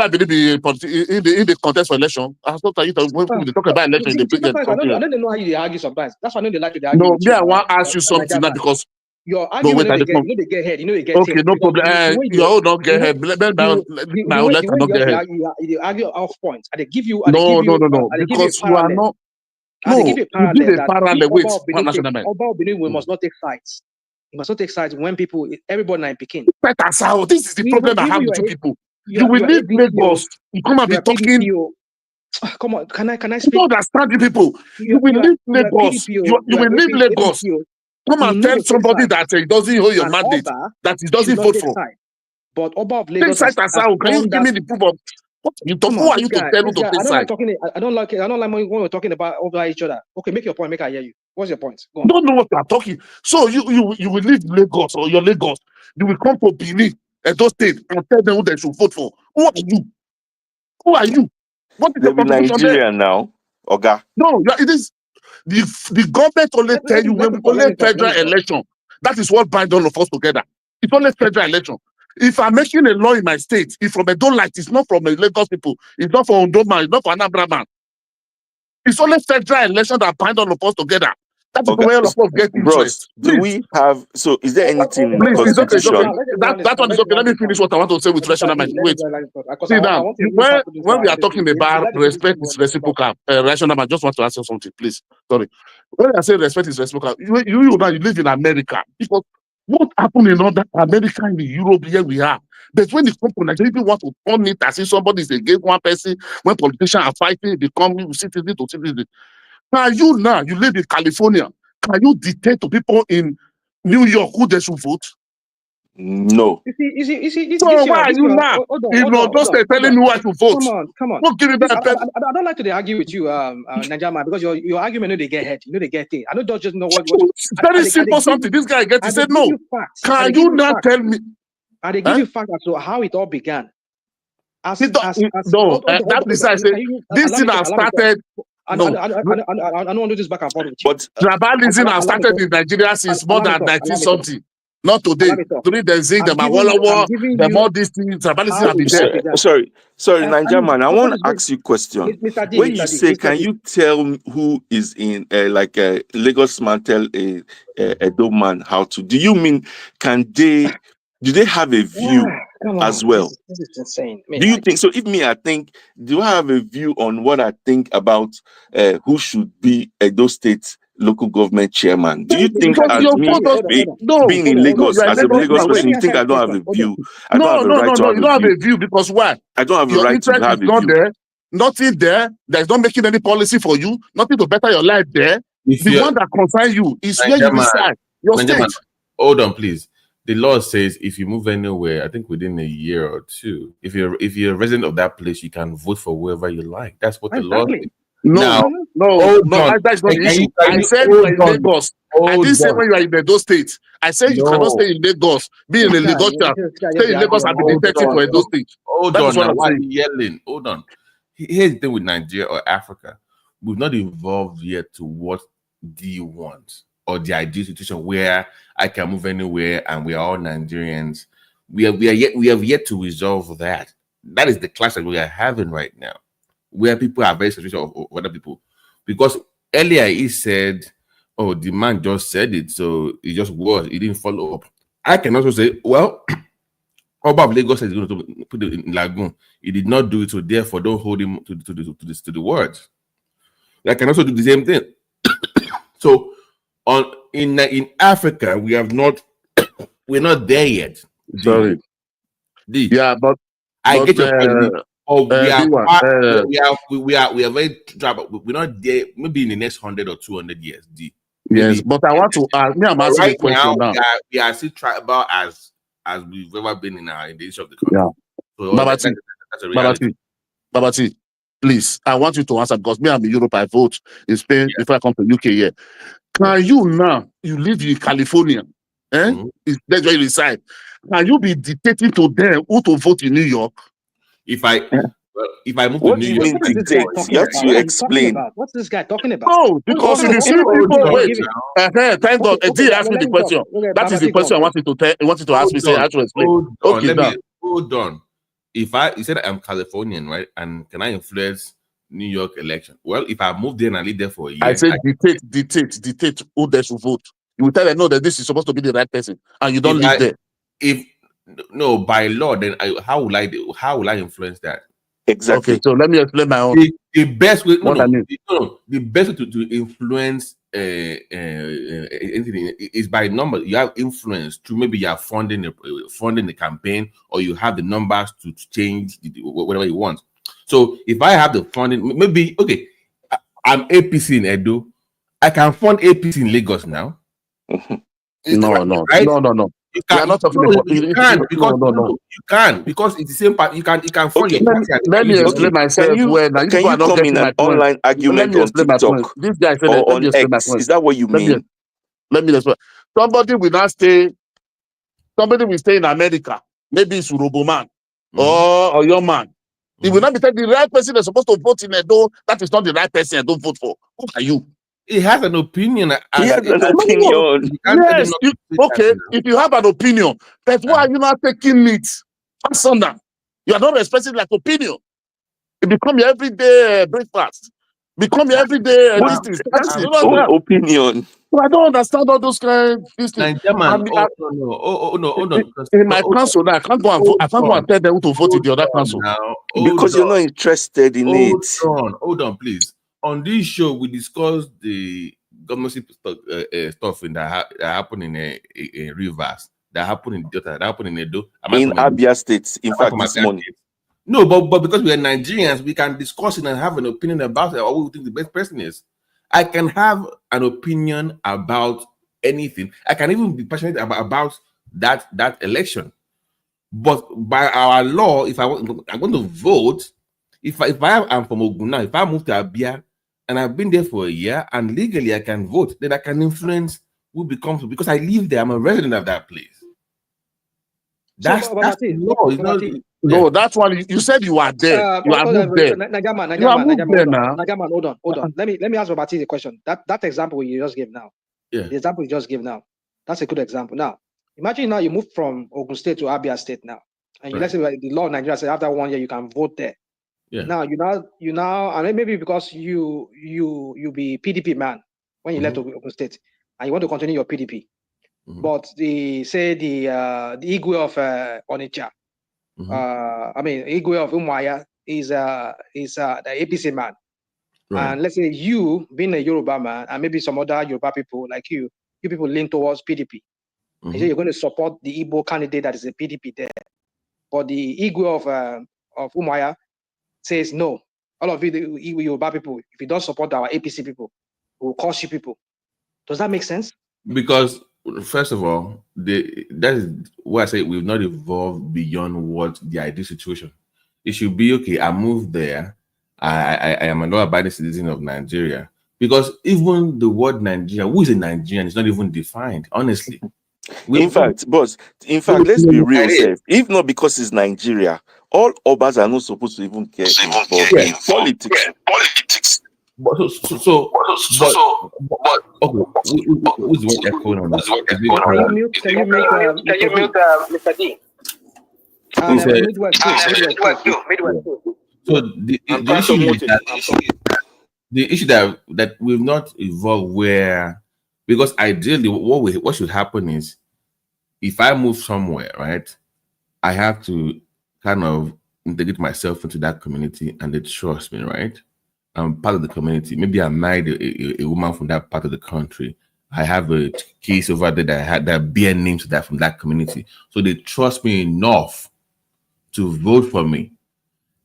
believe in the contest for election. I thought when they talk about election, they bring I don't know how you argue sometimes. That's why I know they like to argue. No, me, I want to ask you something now because your argument, they get head. You get okay, no problem. You all don't get head. My own letter not get head. You argue off points, and they give you. No. Because you are not. No, you give a parallel. Wait, Oba Benin, we must not take sides. You must not take sides when everybody are picking. This is the problem I have with you people. You will leave Lagos. You come and be talking. Come on, can I speak? You don't understand you people. You will leave Lagos. You will leave Lagos. come and tell somebody that he doesn't hold your mandate, that he doesn't vote for. But Oba of Take Lagos side aside. Can you give me the proof of what you talk? Who are you to tell who to take side? I don't like when we're talking about over each other. Okay, make your point. Make I hear you. What's your point? Go on. Don't know what you are talking. So you will leave Lagos or your Lagos. You will come to Benin and those states and tell them who they should vote for. Who are you? Who are you? What is They your be contribution Nigerian now, Oga. No, it is the government only tell you when only federal election. That is what binds all of us together. It's only federal election. If I'm making a law in my state, it's from a don't like, it's not from a Lagos people, it's not for Ondo man, it's not for Anambra man. It's only federal election that bind all of us together. That is where all of us get interest. Bros, do we have? So, is there anything in the Please, it's okay. constitution? That one is okay. Let me finish what I want to say with rational mind. Wait. See now, when we are talking about respect is reciprocal, rational mind, I just want to ask you something, please. Sorry. When I say respect is reciprocal, you live in America. Because what happened in other America and Europe, here we are. But when it comes to Nigeria, people want to turn it as if somebody is against one person. When politicians are fighting, they come citizen to citizen. Now you live in California. Can you dictate to people in New York who they should vote? No. So why are you now? In Ondo State telling me who I should vote? Come on. Don't give me that. I don't like to argue with you, Nigeria, because your argument, they get head, they get thing. I don't just know what. Very simple something. This guy gets. He said no. Can you now tell me? And they give you facts as to how it all began. That precise. This thing has started. I don't want to do this back and forth with you. But tribalism has started in Nigeria since more than 19 something. Not today. During the Zing, the Mawolowo, the more these things, tribalism have been there. Sorry, Nigeria man. I want to ask you a question. When you say, can you tell who is in like a Lagos man tell a Edo man how to? Do you mean do they have a view as well? This is insane. Do you think so? If me, I think, do I have a view on what I think about who should be Edo State local government chairman? Do you think as me being in Lagos, as a Lagos person, you think I don't have a view? I don't have the right to have a view. You don't have a view because why? I don't have the right to have a view. There. Nothing there. There's not making any policy for you. Nothing to better your life there. The one that concerns you is where you reside. Your state. Hold on, please. The law says if you move anywhere, I think within a year or two, if you're a resident of that place, you can vote for whoever you like. That's what the law says. No, that's not the issue. I said you are in Lagos. I didn't say when you are in Edo State. I said you cannot stay in Lagos, be in a Lagosian, stay in Lagos and be detected for Edo State. Hold on, now, why are you yelling? Hold on. Here's the thing with Nigeria or Africa. We've not evolved yet to what do you want or the ideal situation where I can move anywhere and we are all Nigerians. We have yet to resolve that. That is the clash that we are having right now, where people are very suspicious of other people. Because earlier he said, oh, the man just said it, so it just was. He didn't follow up. I can also say, well, Oba of Lagos said he's going to put it in Lagoon. He did not do it, so therefore don't hold him to the words. I can also do the same thing. So in Africa, we're not there yet. Sorry. Yeah, but I get your point. We are very troubled. We're not there. Maybe in the next 100 or 200 years. Yes, but I want to ask. I'm asking right a question now. We are still tribal as we've ever been in the history of the country. Yeah. So that's a reality. Babati, please, I want you to answer because me, I'm in Europe. I vote in Spain before I come to UK here. Can you now? You live in California, that's where you reside. Can you be dictating to them who to vote in New York? If I move what to do New you York, mean dictate? You have to explain. What's this guy talking about? No, because if you see people wait. Thank God. Did ask me the question. That is the question I wanted to ask me. Say I have to explain. Hold on. You said I'm Californian, right? And can I influence New York election? Well, if I move there and I live there for a year, I said dictate who they should vote. You will tell them no that this is supposed to be the right person, and you don't live there. No, by law, then how will I influence that? Exactly. Okay, so let me explain my own. The best way, the best way to influence anything is by number. You have influence to maybe you are funding the campaign, or you have the numbers to change whatever you want. So if I have the funding, maybe I'm APC in Edo, I can fund APC in Lagos now. No. Right? You are not talking no, about. you can because No. you can because it's the same part. You can form Okay. your party and Let me explain Okay. myself. Well, now Can you are you not come in getting an my point. online Let argument me on explain my point. TikTok This guy said, or let me on explain my X? point. Is that what you mean? Let me explain. Somebody will not stay. Somebody will stay in America. Maybe it's Uroboman or your man. He will not be telling the right person that's supposed to vote in Edo. That is not the right person. I don't vote for. Who are you? He has an opinion. He has an opinion. Yes. Okay. If you have an opinion, but why are you not taking it personal? You are not expressing like opinion. It become your everyday breakfast. Become your everyday What? this. That's his own opinion. So I don't understand all those kind of things. Nigerian, In my council now, I can't go and vote. I can't go and tell them who to vote in the other council. Because you're not interested in it. Hold on, please. On this show, we discussed the governorship stuff that happened in Rivers, that happened in Delta, that happened in Edo. In Abia State, in fact, this morning. No, but because we are Nigerians, we can discuss it and have an opinion about it, or who we think the best person is. I can have an opinion about anything. I can even be passionate about that election. But by our law, if I'm going to vote, if I'm from Ogun now, if I move to Abia and I've been there for a year and legally I can vote, then I can influence who becomes, because I live there. I'm a resident of that place. That's the law. No, that's one. You said you are there. You are moved there. Nagaman, hold on. Let me ask Babati the question. That example you just gave now. Yeah. The example you just gave now. That's a good example. Now, imagine now you move from Ogun State to Abia State now, and let's say the law of Nigeria says after 1 year you can vote there. Yeah. Now you now, and maybe because you be PDP man when you left Ogun State, and you want to continue your PDP. But the Igwe of Onitsha, Igwe of Umuahia is the APC man. Right. And let's say you, being a Yoruba man, and maybe some other Yoruba people like you people lean towards PDP. And so you're going to support the Igbo candidate that is a PDP there. But the Igwe of Umuahia says no. All of you, the Yoruba people, if you don't support our APC people, we'll cost you people. Does that make sense? Because first of all, that is why I say we've not evolved beyond what the ideal situation. It should be okay. I moved there. I am a law-abiding citizen of Nigeria. Because even the word Nigeria, who is a Nigerian, is not even defined. Honestly, In fact, let's be real. If not because it's Nigeria, all Obas are not supposed to even get involved in politics. But okay, who's the one echoing on this? Can you mute Mr. D? Midwest too. So the issue that we've not evolved where, because ideally what should happen is, if I move somewhere, right, I have to kind of integrate myself into that community and they trust me, right? I'm part of the community. Maybe I married a woman from that part of the country. I have a case over there that bear names that from that community. So they trust me enough to vote for me.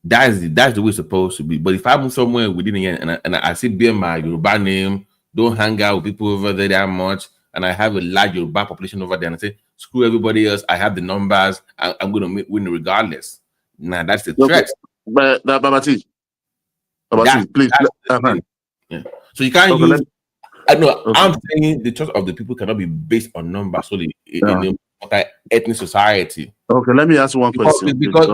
That's the way it's supposed to be. But if I move somewhere within a year and I see bear my Yoruba name, don't hang out with people over there that much, and I have a large Yoruba population over there, and I say, screw everybody else, I have the numbers, I'm going to win regardless. Now that's the threat. But Babati, please. Yeah. So you can't use. I know. I'm saying the trust of the people cannot be based on numbers solely in a multi-ethnic society. Okay, let me ask one question. Because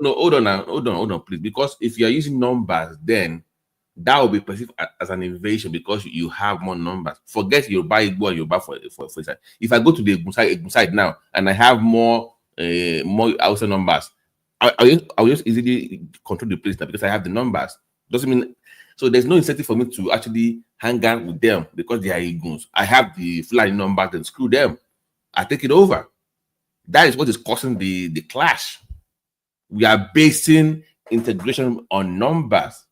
no, hold on, please. Because if you are using numbers, then that will be perceived as an invasion because you have more numbers. Forget Yoruba, Igbo, and Yoruba for example. If I go to the Egun side now and I have more outside numbers, I'll just easily control the place now because I have the numbers. Doesn't mean. So there's no incentive for me to actually hang out with them because they are Eguns. I have the Fulani numbers and screw them. I take it over. That is what is causing the clash. We are basing integration on numbers.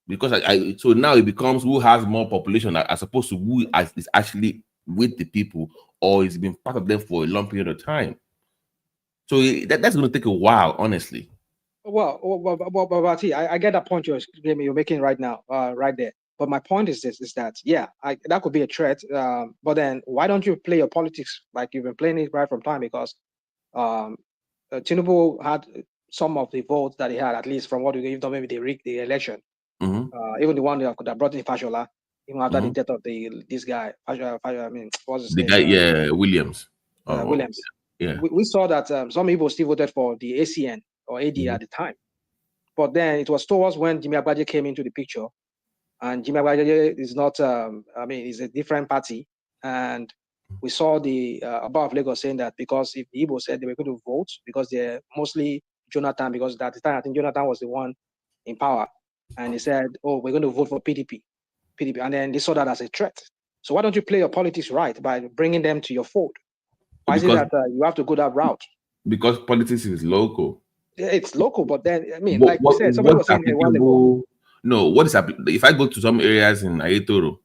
Because so now it becomes who has more population as opposed to who is actually with the people or is been part of them for a long period of time. So that's going to take a while, honestly. Well, I get that point you're making right now, right there. But my point is this: is that yeah, that could be a threat. But then why don't you play your politics like you've been playing it right from time? Because Tinubu had some of the votes that he had, at least from what we even maybe they rigged the election. Even the one that brought in Fashola, even after the death of this guy, I mean, what's his the name? guy, yeah, Williams. Williams. Yeah. We saw that some people still voted for the ACN or AD at the time. But then it was towards when Jimmy Agbaje came into the picture. And Jimmy Agbaje is not, I mean, it's a different party. And we saw the above Lagos saying that because if the Igbo said they were going to vote, because they're mostly Jonathan, because at the time, I think Jonathan was the one in power. And he said, oh, we're going to vote for PDP. And then they saw that as a threat. So why don't you play your politics right by bringing them to your fold? Why is it that you have to go that route? Because politics is local. Yeah, it's local, but then, I mean, like you said, somebody was saying a while ago. No, what is happening? If I go to some areas in Ayetoro,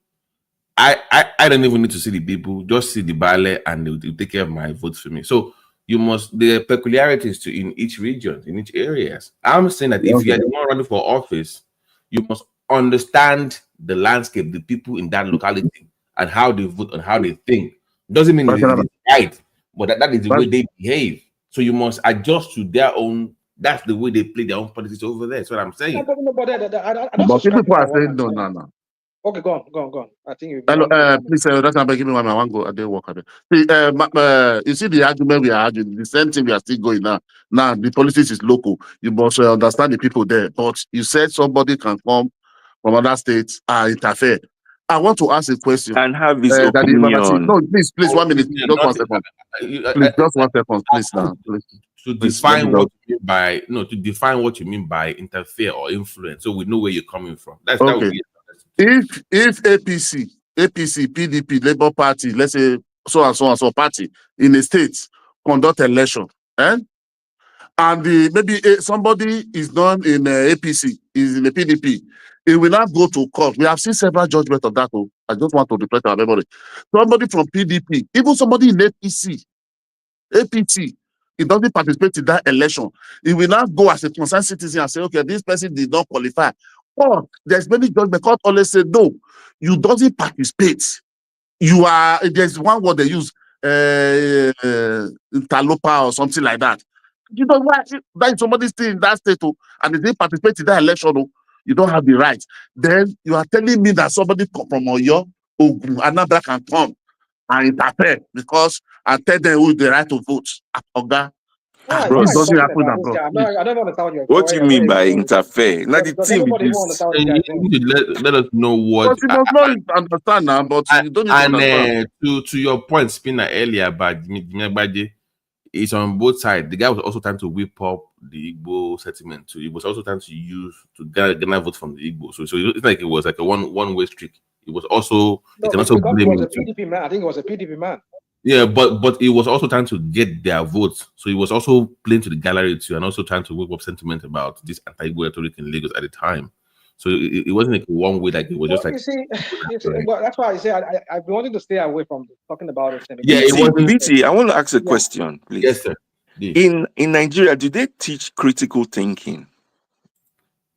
I don't even need to see the people, just see the ballet and they'll take care of my votes for me. So you must, there are peculiarities to in each region, in each areas. I'm saying that if you are the one running for office, you must understand the landscape, the people in that locality, and how they vote and how they think. Doesn't mean it is right, but that is the way they behave. So you must adjust to their own. That's the way they play their own politics over there. That's what I'm saying. But people are saying no. Okay, go on. I think you. Hello, please, that's not give me one. I want to go. I didn't work on it. See, you see the argument we are arguing. The same thing we are still going now. Now the politics is local. You must understand the people there. But you said somebody can come from other states and interfere. I want to ask a question. And have his opinion. No, please, 1 minute. Just 1 second. Please, just 1 second, please. Now, please. To define what you mean by to define what you mean by interfere or influence, so we know where you're coming from. That would be. If APC, PDP, Labour Party, let's say so and so party in a state conduct election, and maybe somebody is done in APC, is in the PDP, it will not go to court. We have seen several judgments of that. I just want to reflect our memory. Somebody from PDP, even somebody in APC, it doesn't participate in that election. It will not go as a concerned citizen and say, okay, this person did not qualify. Or there's many judgments. Court always say, no, you doesn't participate. You are, there's one word they use, interloper or something like that. You know why that somebody's still in that state and they didn't participate in that election, you don't have the right. Then you are telling me that somebody come from Oyo, another can come and interfere because I tell them who the right to vote. Bros, doesn't happen I don't understand what you mean by interfere? Now the thing let us know what. But you must not understand now, but you don't need to understand. To your point, Spinner, earlier about Jimmy, it's on both sides. The guy was also trying to whip up the Igbo settlement too. He was also trying to use to get vote from the Igbo. So it's like it was like a one-way streak. It was also it was a PDP man. I think it was a PDP man. Yeah, but he was also trying to get their votes. So he was also playing to the gallery too, and also trying to whip up sentiment about this anti-Igbo rhetoric in Lagos at the time. So it wasn't like one way, like it was just like. You see, well, that's why I say I've been wanting to stay away from talking about it. Yeah, it was BT. I want to ask a question, please. Yes, sir. In Nigeria, do they teach critical thinking?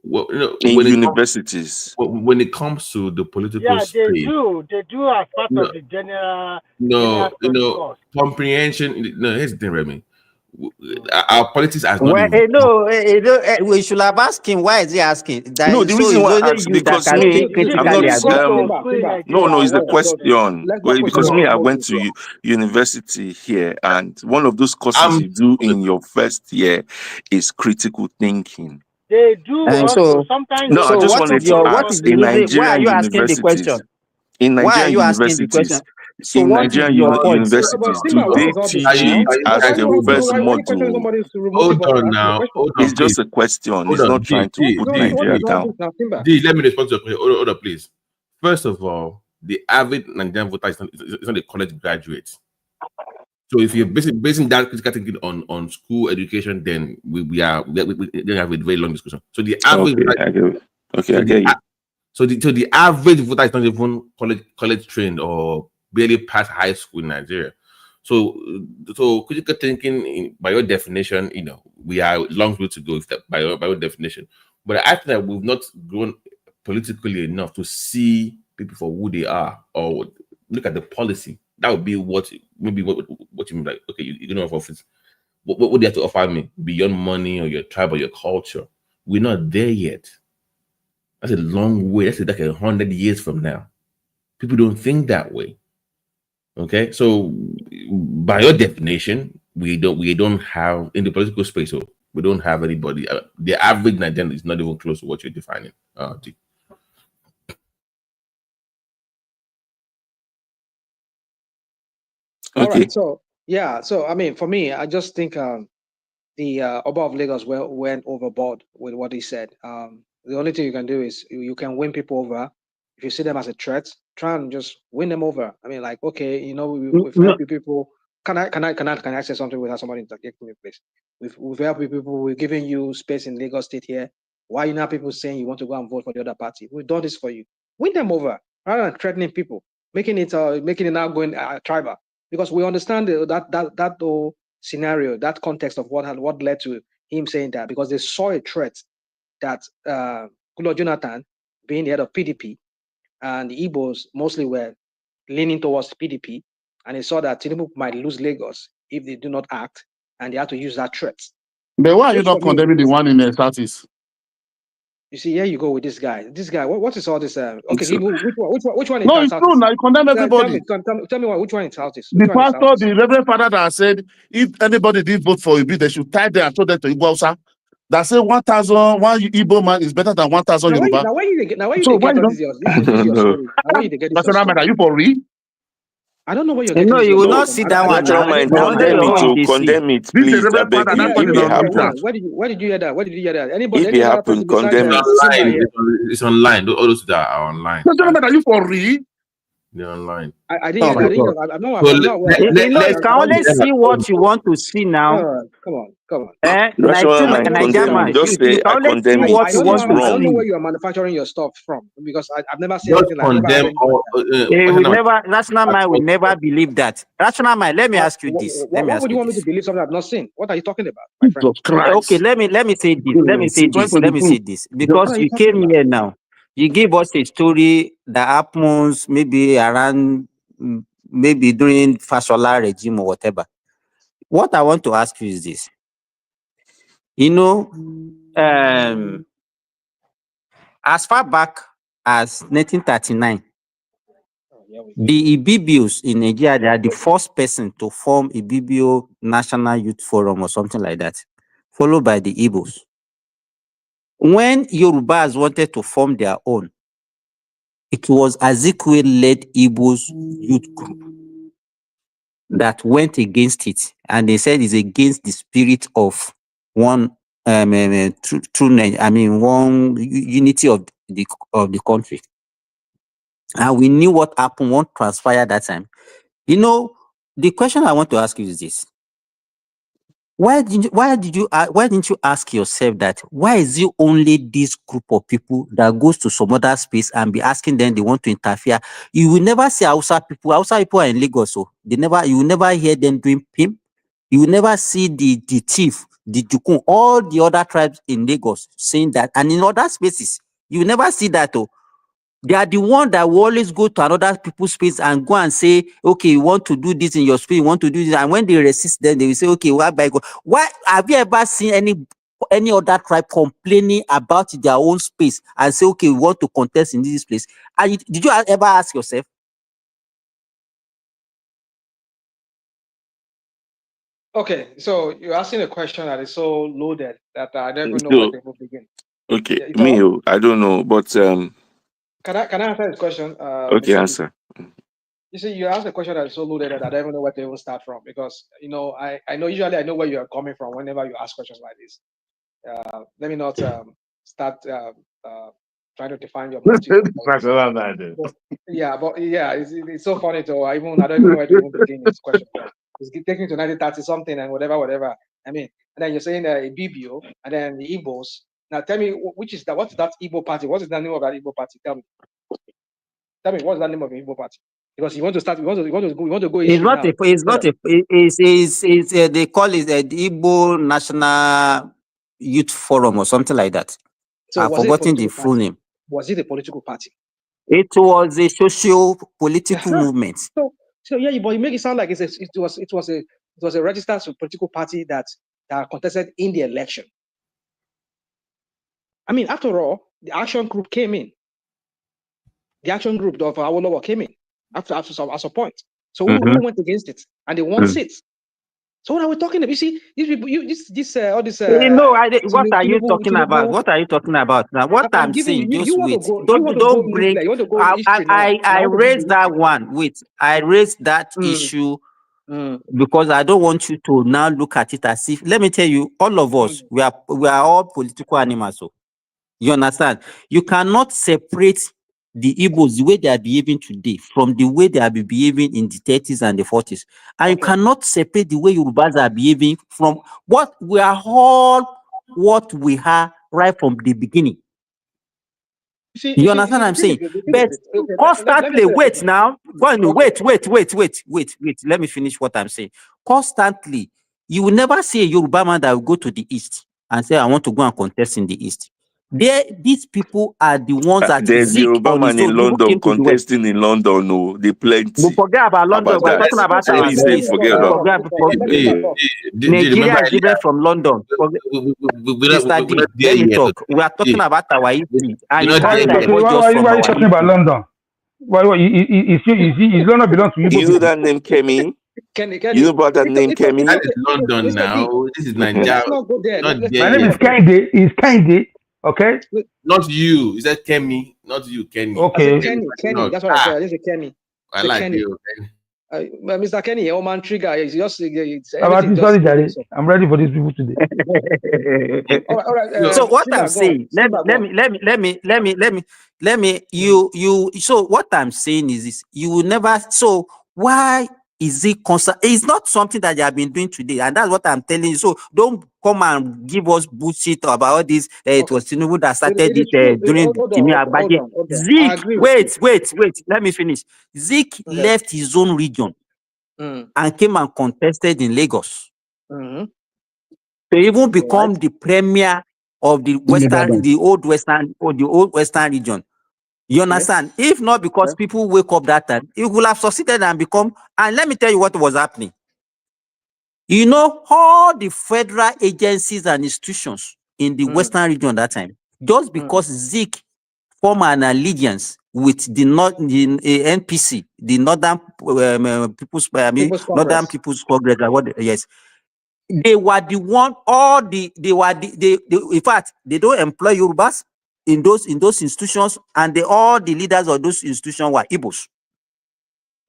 Well, in universities, when it comes to the political space, they do as part of the general. Comprehension. No, here's the thing, Remy. Our politics has not. We should have asked him. Why is he asking? No, the reason why I asked because it's the question. Because me, I went to university here, and one of those courses you do in your first year is critical thinking. They do. Also, sometimes. No, I just wanted to ask in Nigerian universities. In Nigerian universities. In Nigerian universities, do they teach it as the first module? Hold on now. It's just a question. It's not trying to put Nigeria down. Let me respond to your question. Hold on, please. First of all, the average Nigerian voter is not a college graduate. So if you're basing that critical thinking on school education, then we have a very long discussion. So the average I get you. So the average voter is not even college trained or barely past high school in Nigeria. So critical thinking, by your definition, we are a long way to go by your definition. But I think that we've not grown politically enough to see people for who they are, or look at the policy. That would be what you mean, like, okay, you don't have office. What do you have to offer me beyond money or your tribe or your culture? We're not there yet. That's a long way. That's like 100 years from now. People don't think that way. Okay, so by your definition, we don't have in the political space. So we don't have anybody. The average Nigerian is not even close to what you're defining. All right. So yeah. So I mean, for me, I just think the Oba of Lagos went overboard with what he said. The only thing you can do is you can win people over. If you see them as a threat, try and just win them over. I mean, like, okay, you know, we've helped people. Can I say something without somebody interjecting me, please? We've helped people. We've given you space in Lagos State here. Why are you now people saying you want to go and vote for the other party? We've done this for you. Win them over rather than threatening people, making it now going tribal. Because we understand that whole scenario, that context of what led to him saying that, because they saw a threat that Goodluck Jonathan, being the head of PDP, and the Igbos mostly were leaning towards PDP, and they saw that Tinubu might lose Lagos if they do not act, and they had to use that threat. But why are you not condemning the one in the Southeast? You see, here you go with this guy. This guy, what is all this? Okay, which one is no, it's true. Now you condemn everybody. Tell me which one is Southeast. The pastor, the Reverend Father that said, if anybody did vote for Ibi, they should tie them and show them to Igbo Hausa. That say 1,000 one Igbo man is better than 1,000 Yoruba. Now why you get all this is your story? Now why you get this story? Are you for real? I don't know what you're getting. No, you will not see that one. Condemn it, please. Where did you hear that? Where did you hear that? Anybody? If it happened, condemn it. It's online. All those that are online. Are you for real? They're online. I didn't hear that. I'm not. You can only see what you want to see now. Come on. Just say I condemn it. I don't know where you are manufacturing your stuff from, because I've never seen anything like that. Rational mind will never believe that. Rational mind, let me ask you this. What would you want me to believe something I've not seen? What are you talking about, my friend? Okay, let me say this. Because you came here now. You give us a story that happens maybe around, maybe during Fashola regime or whatever. What I want to ask you is this. You know, as far back as 1939, the Ibibios in Nigeria, they are the first person to form Ibibio National Youth Forum or something like that, followed by the Igbos. When Yorubas wanted to form their own, it was Azikiwe-led Igbo's youth group that went against it, and they said it's against the spirit of one one unity of the country. And we knew what happened, what transpired that time. You know, the question I want to ask you is this: why didn't you ask yourself that? Why is it only this group of people that goes to some other space and be asking them they want to interfere? You will never see Hausa people. Hausa people are in Lagos, so you will never hear them doing pimp. You will never see the chief, the Jukun, all the other tribes in Lagos saying that. And in other spaces, you will never see that. Oh, they are the one that will always go to another people's space and go and say, okay, you want to do this in your space, you want to do this. And when they resist them, they will say, okay, why have you ever seen any other tribe complaining about their own space and say, okay, we want to contest in this place? And did you ever ask yourself? Okay, so you're asking a question that is so loaded that I don't even know where to begin. Okay, I don't know, but Can I answer this question? Okay, answer. You see, you asked a question that is so loaded that I don't even know where to even start from, because I know usually I know where you are coming from whenever you ask questions like this. Let me not start trying to define your motive. It's so funny though. I don't even know where to even begin this question. It's taking to 1930 something and whatever. I mean, and then you're saying a BBO and then the Igbos. Now tell me, what's that Igbo party? What is the name of that Igbo party? Tell me what's the name of the Igbo party? Because you want to go. It's not they call it the Igbo National Youth Forum or something like that. I've forgotten the full name. was it a political party? It was a socio-political movement. So yeah, but you make it sound like it was a registered political party that contested in the election. I mean, after all, the action group came in. The action group of Awolowo came in after some point. So who went against it? And they won seats. So what are we talking about? You see, these people, all this. What are you talking about? What are you talking about now? What I'm saying, just wait. Don't break. I raised that one. Wait, I raised that issue because I don't want you to now look at it as if. Let me tell you, all of us, we are all political animals. So you understand? You cannot separate the Igbos, the way they are behaving today, from the way they are behaving in the 30s and the 40s. And you cannot separate the way Yorubas are behaving from what we are all, what we are right from the beginning. You understand what I'm saying? But constantly, wait now. Wait. Let me finish what I'm saying. Constantly, you will never see a Yoruba man that will go to the East and say, I want to go and contest in the East. These people are the ones that there's the Yoruba man in London contesting in London. No, they plenty. We forget about London. We're talking about our forget about. Nigeria is different from London. Mr. D, let me talk. We are talking about our history. And you can't divulge us from why are you talking about London? Why is London belong to you? You know that name, Kemi? You know about that name, Kemi? That is London now. This is Nigeria. My name is Kende. It's Kende. Okay. Not you. Is that Kemi? Not you, Kenny. Okay. Kenny. That's what I said. This is Kenny. I like Kenny. you. Mr. Kenny, Oman Trigger is just. Sorry, Daddy. I'm ready for these people today. all right. So what I'm saying, let me. So what I'm saying is this: you will never. So why is it constant? It's not something that you have been doing today, and that's what I'm telling you. So don't come and give us bullshit about all this. It was Tinubu that started it during Timi Agbaje. Zeke, wait. Let me finish. Zeke left his own region and came and contested in Lagos. To even become the premier of the old western region. You understand? If not because people wake up that time, it will have succeeded and become. And let me tell you what was happening. You know, all the federal agencies and institutions in the western region that time, just because Zeke formed an allegiance with the NPC, the Northern Northern People's Congress. They were the one. In fact, they don't employ Yorubas in those institutions, and all the leaders of those institutions were Igbos.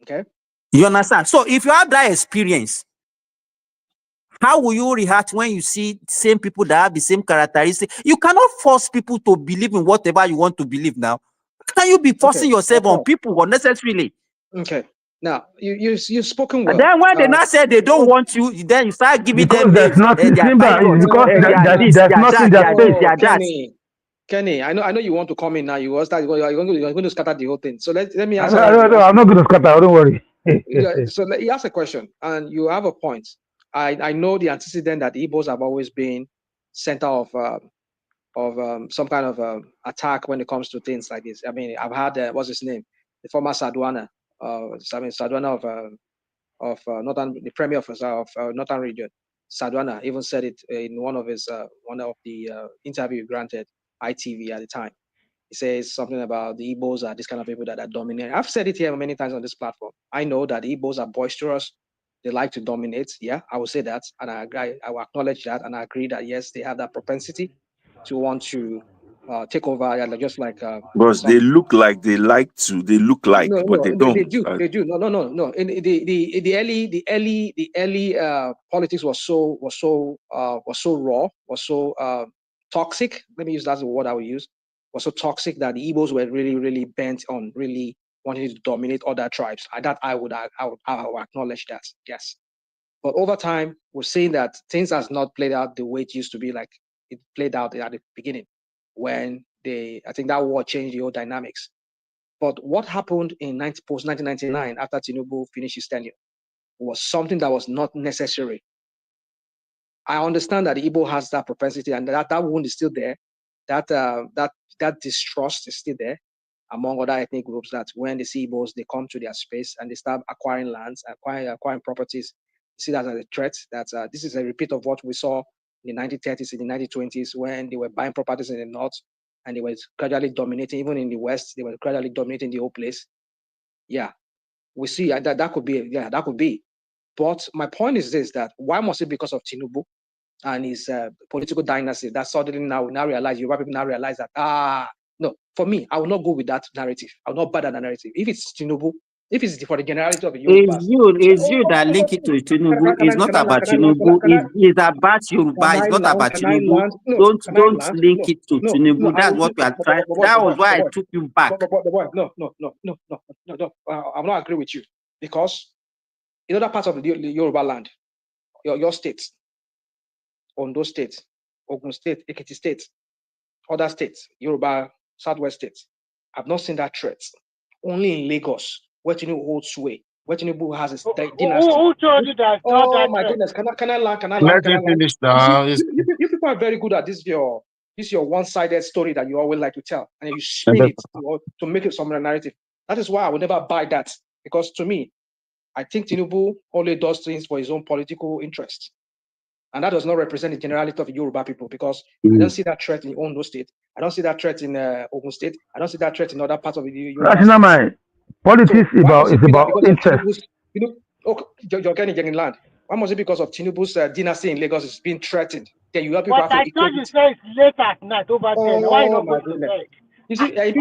Okay. You understand? So if you have that experience, how will you react when you see same people that have the same characteristics? You cannot force people to believe in whatever you want to believe now. Can you be forcing yourself on people unnecessarily? Okay. Now you've spoken well. And then when they now say they don't want you, then you start giving them there's nothing. There's nothing that Kenny, I know you want to come in now. You're going to scatter the whole thing. So let me answer. No, I'm not going to scatter. Don't worry. So he asked a question, and you have a point. I know the antecedent that Igbos have always been center of some kind of attack when it comes to things like this. I mean, I've had what's his name, the former Sadwana, Sadwana of Northern, the premier of Northern region. Sadwana even said it in one of the interview granted ITV at the time. He says something about the Igbos are this kind of people that are dominant. I've said it here many times on this platform. I know that the Igbos are boisterous. They like to dominate. Yeah, I will say that. And I will acknowledge that. And I agree that, yes, they have that propensity to want to take over, just like. Because they look like they like to. They look like, but they don't. They do. No. In the early politics was so raw, was so toxic. Let me use that as a word I will use. Was so toxic that the Igbos were really, really bent on really wanting to dominate other tribes. I would acknowledge that, yes. But over time, we're seeing that things has not played out the way it used to be, like it played out at the beginning, when I think that war changed the whole dynamics. But what happened in post 1999 after Tinubu finished his tenure was something that was not necessary. I understand that the Igbo has that propensity and that wound is still there, that distrust is still there among other ethnic groups, that when they see Igbos, they come to their space and they start acquiring lands, acquiring properties. See that as a threat. That this is a repeat of what we saw in the 1930s, in the 1920s, when they were buying properties in the north and they were gradually dominating, even in the west, they were gradually dominating the whole place. Yeah, we see that could be, that could be. But my point is this, that why must it be because of Tinubu and his political dynasty that suddenly now realize, Yoruba people now realize that, no, for me, I will not go with that narrative. I will not buy that narrative. If it's Tinubu, if it's for the generality of the Yoruba, it's you that link it to Tinubu. It's not about Tinubu. It's about Yoruba. It's not about Tinubu. Don't link it to Tinubu. That's what we are trying. That was why I took you back. No. I'm not agree with you, because in other parts of the Yoruba land, your states, Ondo State, Ogun State, Ekiti State, other states, Yoruba, Southwest states, I've not seen that threat. Only in Lagos, where Tinubu holds sway, where Tinubu has his dynasty. Who told you that? Oh my goodness! Can I land? Let him finish now. You people are very good at this. Your one-sided story that you always like to tell, and you spin it to make it some narrative. That is why I would never buy that, because to me, I think Tinubu only does things for his own political interest. And that does not represent the generality of the Yoruba people, because I don't see that threat in Ondo State. I don't see that threat in Ogun State. I don't see that threat in other parts of the Yoruba That's not my politics. Is about interest. You're getting land. Why must it be because of Tinubu's dynasty in Lagos is being threatened? Then you help people. But I thought you said it's late at night over there. Why not go to bed? You see, repetition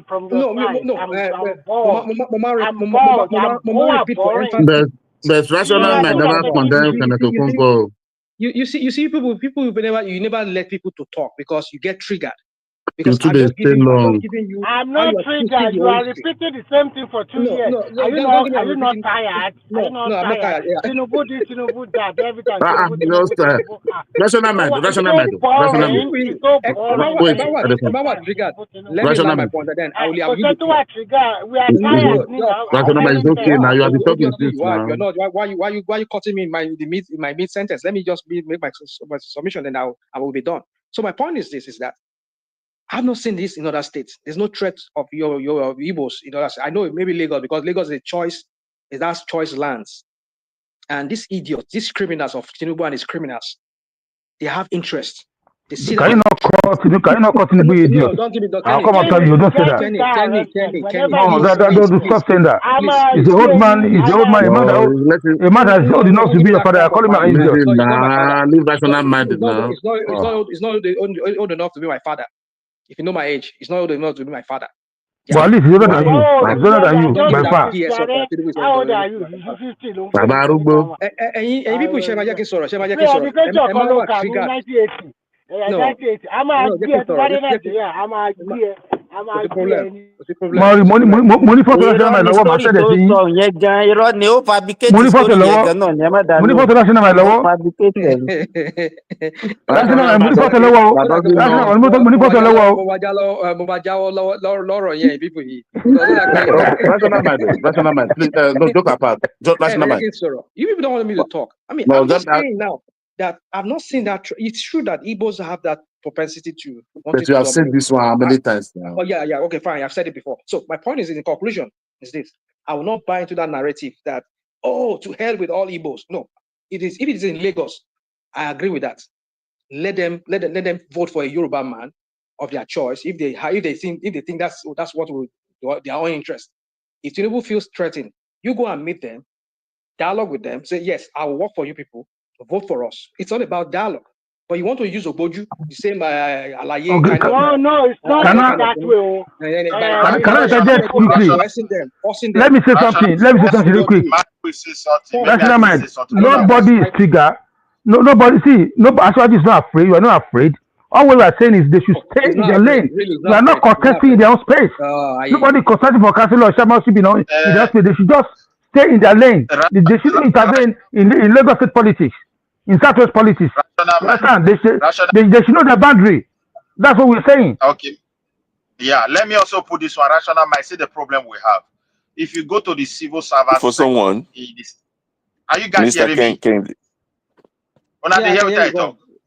from your side. But rational man never condemn Senator Kunko. You see, people you never let people to talk because you get triggered. Because I'm not triggered. You are repeating the same thing for 2 years. Are you not tired? No, I'm not tired. Tinubu this, Tinubu that, every time. Rational man. Let me land my point, then I will we are tired. Rational man is okay now. You have been talking since now. You're not. Why you cutting me in my mid sentence? Let me just make my submission, then I will be done. So my point is this: is that I've not seen this in other states. There's no threat of your Igbos in other states. I know maybe Lagos, because Lagos is a choice, it has choice lands. And these idiots, these criminals of Tinubu and his criminals, they have interest. They see can you not call Tinubu idiot? I'll come and tell you, don't say that. No, don't stop saying that. He's the old man, a man that's old enough to be your father. I call him an idiot. Leave rational minded now. It's not old enough to be my father. If you know my age, it's not old enough to be my father. Yeah. Well, at least he's older than you. He's older than you, by far. How old are you? People share my jacket sorrow. Money for international law, my said money for the law. Money for international law. Money for the Rational man. Please, no joke apart. Just rational man. You people don't want me to talk. I mean, I'm just saying now that I've not seen that. It's true that Igbos have that propensity to. But you have said this one how many times now? Oh yeah, okay, fine. I've said it before. So my point is, in conclusion, is this: I will not buy into that narrative that to hell with all Igbos. No, it is. If it is in Lagos, I agree with that. Let them vote for a Yoruba man of their choice. If they think that's what will their own interest. If Tinubu feels threatened, you go and meet them, dialogue with them. Say yes, I will work for you people. Vote for us. It's all about dialogue. But you want to use Oboju, the same Alaye kind of. No, it's not that way. Can I suggest quickly? Let me say something real quick. National mind. Nobody is triggered. Nobody actually is not afraid. You are not afraid. All we are saying is they should stay in their lane. We are not contesting in their own space. Nobody contesting for council or chairmanship in their space. They should just stay in their lane. They shouldn't intervene in Lagos State politics, in Southwest politics. They should know their boundary. That's what we're saying. Okay. Yeah, let me also put this one. Rational might see the problem we have. If you go to the civil service for someone, are you guys hearing me?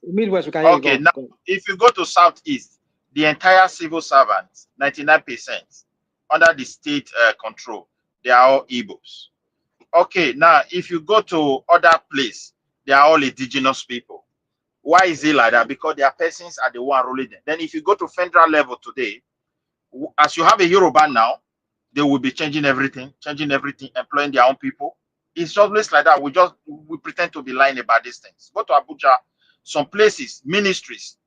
Midwest, we can hear you. Okay, now if you go to Southeast, the entire civil servants, 99% under the state control, they are all Igbos. Okay, now if you go to other place, they are all indigenous people. Why is it like that? Because their persons are the one ruling them. Then if you go to federal level today, as you have a Yoruba now, they will be changing everything, employing their own people. It's always like that. We pretend to be lying about these things. Go to Abuja, some places, ministries,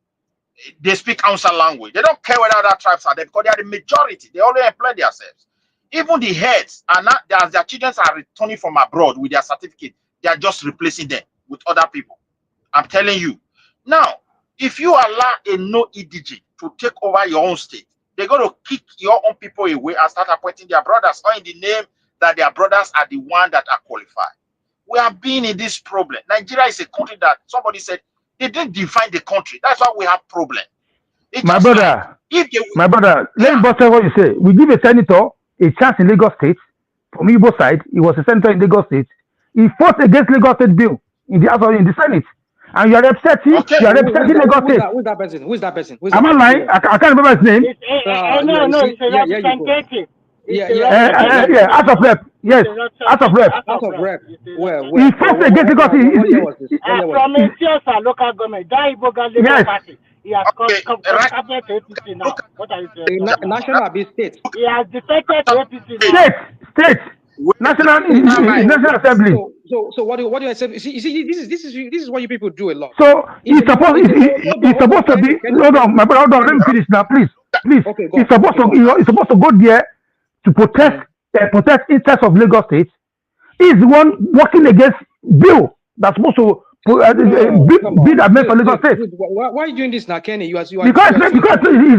they speak Hausa language. They don't care whether other tribes are there because they are the majority. They only employ themselves. Even the heads are not, as their children are returning from abroad with their certificate, they are just replacing them with other people. I'm telling you. Now, if you allow a no EDG to take over your own state, they're going to kick your own people away and start appointing their brothers, or in the name that their brothers are the one that are qualified. We have been in this problem. Nigeria is a country that somebody said they didn't define the country. That's why we have problem. My brother, let me bust what you say. We give a senator a chance in Lagos State. From Igbo side, he was a senator in Lagos State. He fought against Lagos State bill in the Senate. And you are representing, Lagos State. Who is that person? Am I lying? I can't remember his name. No, it's a representative. Out of rep. Yes, out of rep. Where? He fought against Lagos State. From Etiosa local government, that Iboga Labour Party. He has come to APC now. What are you saying? National state. He has defected to APC now. State. National Assembly. So what do I say? You see, this is what you people do a lot. So he's supposed to be. Hold on, my brother. Hold on. Let me finish now, please. Okay, he's supposed to go there to protect interests of Lagos State. He's the one working against bill that's supposed to be that meant for Lagos State. Why are you doing this now, Kenny? Because he's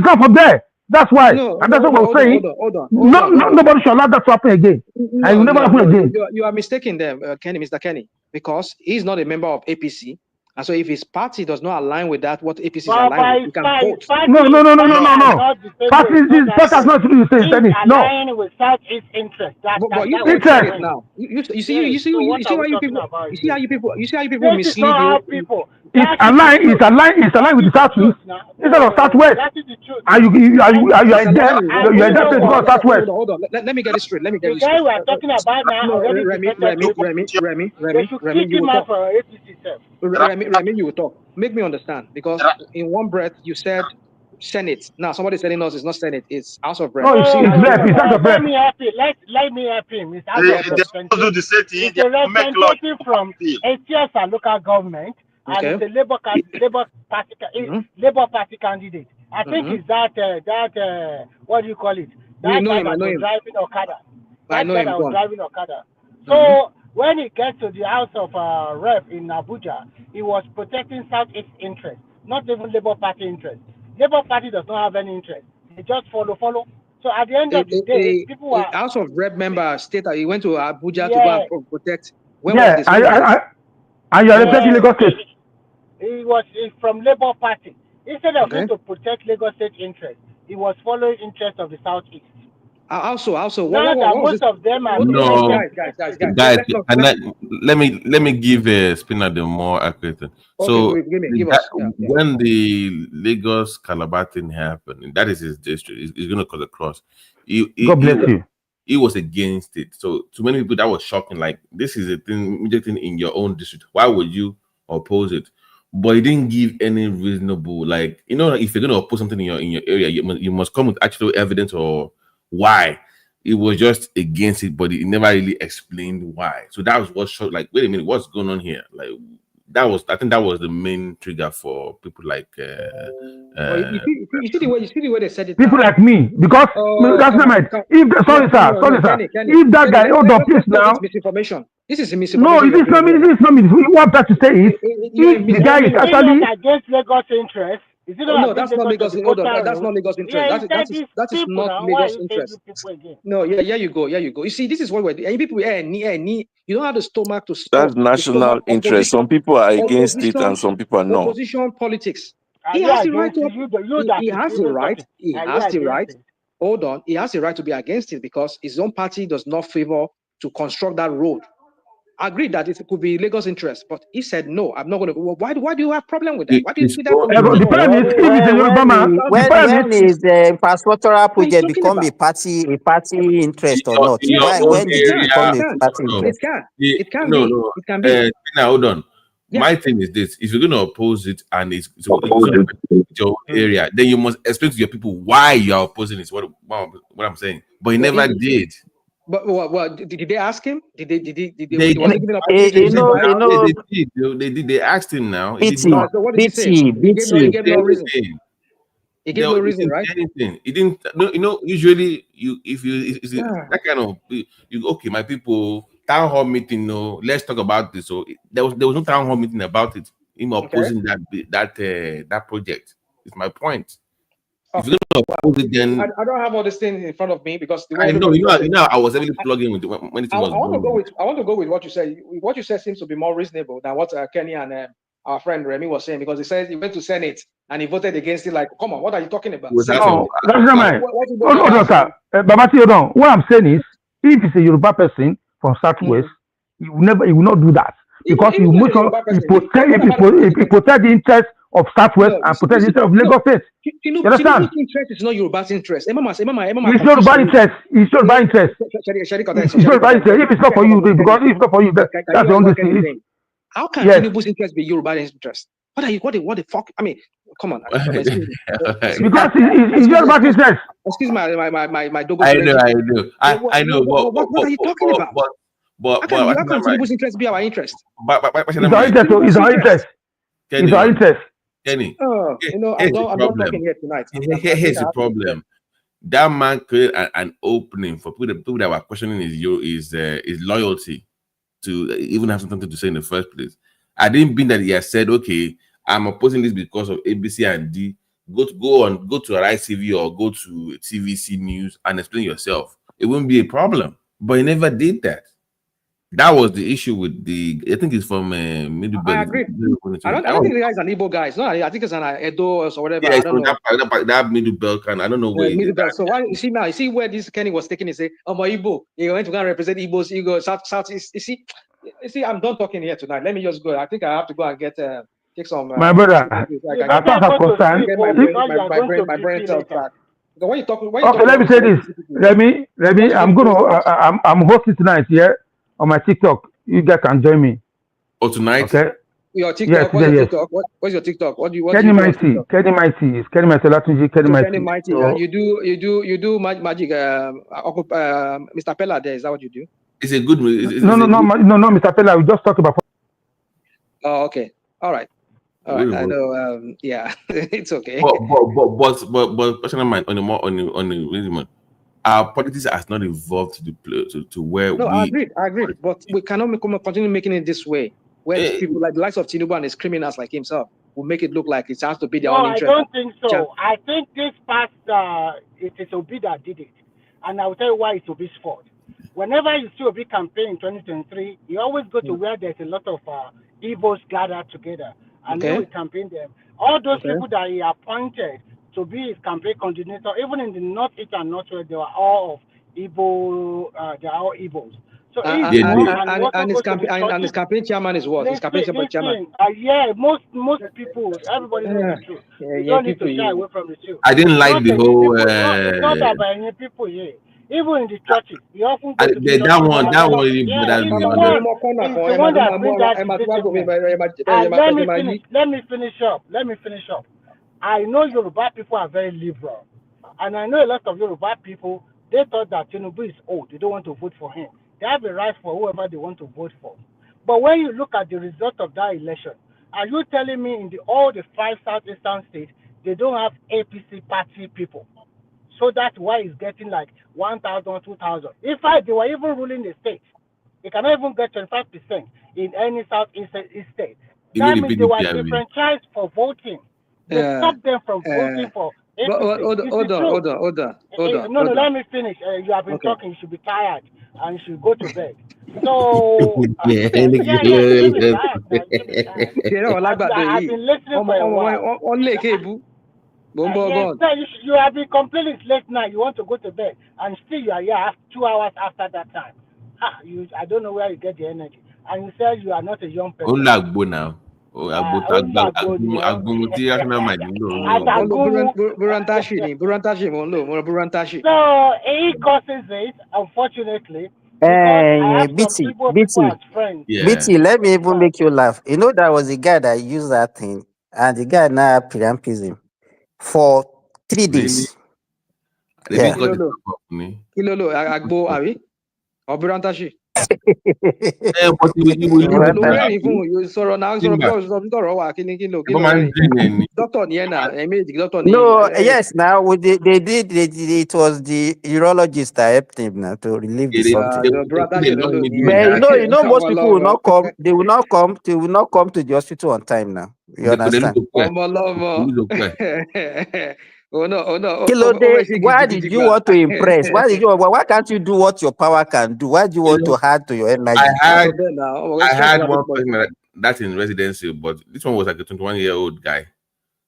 not from there. That's why. And that's what I'm saying. Hold on. Nobody should allow that to happen again. And it will never happen again. You are mistaken there, Mr. Kenny, because he's not a member of APC. And so if his party does not align with that, what APC is aligned with, you can vote. No. Party has not to do the same. No. Aligning with Southeast interest. But you interest now. You see how you people mislead you. It's aligned with the Southeast instead of Southwest. And you are in there. You are in that place called Southwest. Hold on. Let me get it straight. The guy we are talking about now already Remy, you will talk. Make me understand, because in one breath you said Senate. Now somebody telling us it's not Senate, it's House of Rep. No, it's rep. It's House of Rep. Let me help him. It's House of Rep. It's a representative from Etiosa local government, and it's a Labour Party candidate. I think it's that what do you call it? That guy that was driving Okada. That guy that was driving Okada. So when he gets to the House of Rep in Abuja, he was protecting Southeast interest, not even Labour Party interest. Labour Party does not have any interest. They just follow. So at the end of the day, people are... House of Rep member state that he went to Abuja to go and protect... And you are representing Lagos State. He was from Labour Party. Instead of going to protect Lagos State interest, he was following interest of the Southeast. Also, most of them are guys. Let me give Spinner the more accurate. So when the Lagos Calabar thing happened, that is his district. He's going to cut across. God bless you. He was against it. So to many people that was shocking. Like, this is a thing in your own district. Why would you oppose it? But he didn't give any reasonable, like, if you're going to oppose something in your area, you must come with actual evidence or why. It was just against it, but he never really explained why. So that was what showed, like, wait a minute, what's going on here? Like, I think that was the main trigger for people like you see the way they said it. People like me, because that's not right. Sorry, sir. If that guy, hold on, please now. Misinformation. This is misinformation. No, it is not. It is not. What that to say is, if the guy is actually against Lagos interest. No, that's not Lagos. That's not Lagos interest. That is not Lagos interest. No, here you go. You see, this is what we're doing. People, you don't have the stomach to stop. That's national interest. Some people are against it, and some people are not. Opposition politics. He has the right to. He has the right. He has the right. Hold on. He has the right to be against it because his own party does not favor to construct that road. agreed that it could be Lagos interest, but he said no. I'm not going to. Well, why do you have problem with that? Why do you see that? The problem is, if it's a Yoruba man, when is the infrastructural project become a party interest or not? Why? When did it become a party interest? It can be. It can be. Now hold on. My thing is this: if you're going to oppose it and it's your area, then you must explain to your people why you are opposing it. What I'm saying, but he never did. But well, did they ask him? Did they? They did. They asked him now. What did he say? He gave no reason. He gave no reason, right? Anything. He didn't. No. Usually, that kind of okay, my people. Town hall meeting. No, let's talk about this. So there was no town hall meeting about it. Him opposing that project. It's my point. If you don't oppose it, then I don't have all this thing in front of me because the way I know. I was able to plug in with when it was. I want to go with what you said. What you said seems to be more reasonable than what Kenny and our friend Remy was saying, because he says he went to Senate and he voted against it. Like, come on, what are you talking about? That's not mine. Hold on, sir. Babati, hold on. What I'm saying is, if it's a Yoruba person from Southwest, he will not do that, because he will protect the interest of Southwest and protect the interest of Lagos State. You understand? Tinubu's interest is not Yoruba's interest. It's Yoruba interest. It's Yoruba interest. If it's not for you, because if it's not for you, that's the only thing. How can Tinubu's interest be Yoruba interest? What the fuck? I mean, come on. Because it's Yoruba interest. Excuse my dogo. I know. What are you talking about? But how can Tinubu's interest be our interest? It's our interest. It's our interest. It's our interest. Kenny, I'm not talking here tonight. Here's the problem. That man created an opening for people that were questioning his loyalty to even have something to say in the first place. I didn't mean that he has said, okay, I'm opposing this because of ABC and D. Go to ICV or go to TVC News and explain yourself. It wouldn't be a problem. But he never did that. That was the issue with I think it's from Middle Belt. I agree. I don't think the guy is an Igbo guy. No, I think it's an Edo or whatever. Yeah, I don't know. That Middle Belt kind. I don't know where. Middle Belt. So why you see where this Kenny was taking? He say, "Oh, my Igbo, you went to go and represent Igbos. You go Southeast. You see, I'm done talking here tonight. Let me just go. I think I have to go and take some. My brother, I thought I was concerned. My brain cells back. When you talk, okay, let me say this. Let me. I'm hosting tonight here on my TikTok. You guys can join me. Oh, tonight? Okay. Your TikTok. What's your TikTok? What do you? Kenny Mighty. Kenny Mighty. It's Kenny Mighty. Kenny Mighty. And you do magic. Mr. Pella there. Is that what you do? It's a good. No, Mr. Pella. We just talk about. Oh, okay. All right. I know. Yeah, it's okay. But personal mind on the our politics has not evolved to where we. I agree. But we cannot continue making it this way, where people like the likes of Tinubu and his criminals like himself will make it look like it has to be their own interest. I don't think so. I think this past it is Obi that did it, and I will tell you why it's Obi's fault. Whenever you see Obi campaign in 2023, you always go to where there's a lot of Igbos gathered together, and then we campaign them. All those people that he appointed to be his campaign coordinator, even in the northeast and northwest, they were all of Igbo. They are all Igbos. So and his campaign chairman is what? His campaign chairman. Yeah, most people, everybody knows the truth. You don't need to shy away from the truth. I didn't like the whole. It's not about any people here. Even in the churches, you often go to the that one. Let me finish up. I know Yoruba people are very liberal, and I know a lot of Yoruba people, they thought that Tinubu is old. They don't want to vote for him. They have a right for whoever they want to vote for. But when you look at the result of that election, are you telling me in all the 5 southeastern states, they don't have APC party people? So that's why it's getting like 1,000, 2,000. In fact, they were even ruling the state. They cannot even get 25% in any southeast state. That means they were disenfranchised for voting. They stopped them from voting for APC. Hold on. No, let me finish. You have been talking. You should be tired and you should go to bed. So, I've been listening for a while. You have been complaining late night. You want to go to bed, and still you are here 2 hours after that time. I don't know where you get the energy. and you said you are not a young person. Only Agbo now. So he causes it, unfortunately, because I have some Igbo people as friends. BT, let me even make you laugh. You know, that was a guy that used that thing, and the guy now priapism for 3 days. Yeah. Kilolo, Agbo, Abi, or Burantashi. No, yes, now they did it was the urologist that helped him now to relieve the something. But you know, most people will not come, they will not come to the hospital on time now. You understand? Why did you want to impress? Why can't you do what your power can do? Why do you want to add to your energy? I had one person that's in residency, but this one was like a 21-year-old guy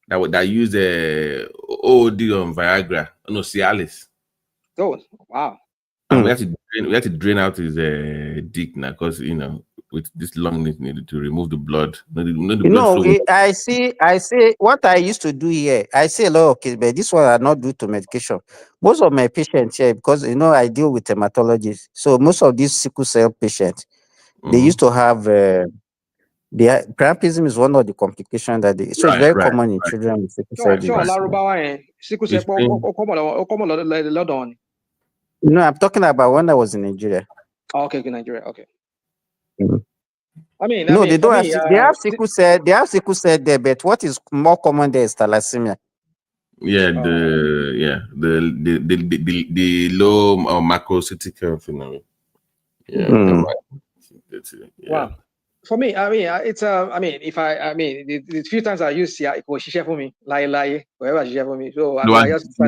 that used a OD on Viagra. No, Cialis. Oh, wow. And we had to drain out his dick now, because with this lung needed to remove the blood. I see what I used to do here. I see a lot of cases, but this one are not due to medication. Most of my patients here, because I deal with hematologists, so most of these sickle cell patients, they used to have priapism is one of the complications that it's very common in children with sickle cell disease. No, I'm talking about when I was in Nigeria. Oh, okay, Nigeria. Okay. They don't have. They have sickle cell. They have sickle cell there, but what is more common there is thalassemia. Yeah, the low macrocytic phenomenon. Yeah. Wow. For me, it's the few times I use it was share for me, lie, whatever share for me. So I just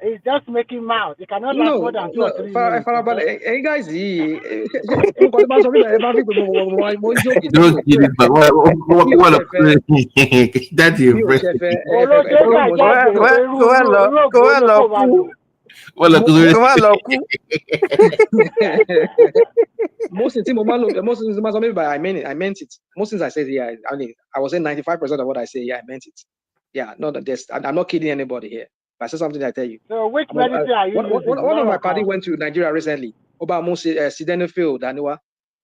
it's just making mouth. It cannot last more than 2 or 3 minutes. Hey guys, Don't get it, but that's your most things I meant it. Most things I said, I was saying 95% of what I say, I meant it. Yeah, I'm not kidding anybody here. If I say something, I tell you. So which medicine are you using? One of my party went to Nigeria recently. About sildenafil,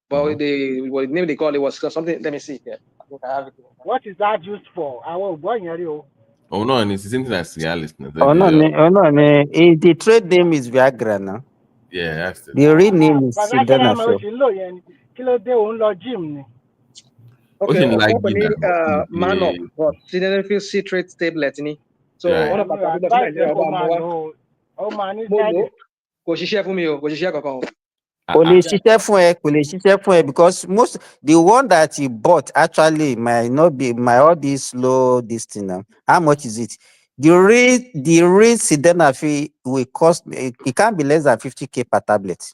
but the name they call it was something. Let me see here. What is that used for? Oh no, and it's something like Cialis. The trade name is Viagra now. Yeah, that's the real name is sildenafil. Okay, Manop, but sildenafil citrate tablet ni. So one of my party kò ṣiṣẹ́ fún mi o, kò ṣiṣẹ́ kankan. Kò lè ṣiṣẹ́ fún ẹ because the one that he bought actually might all be slow this thing now. How much is it? The real sildenafil will cost, it can't be less than 50K per tablet.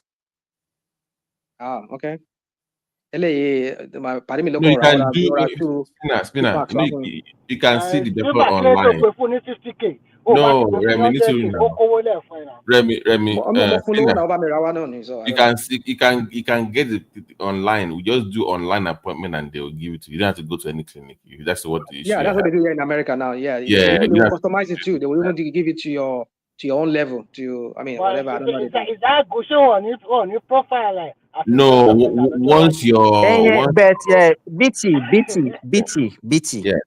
Okay. My party me look you can see the doctor online. No, Remy, you can get it online. We just do online appointment and they will give it to you. You don't have to go to any clinic. That's what the issue. Yeah, that's what they do here in America now. Yeah. They will customize it too. They will even give it to your own level. Whatever. I don't know. Is that Gusho on your profile? No, once you're BT. Yeah.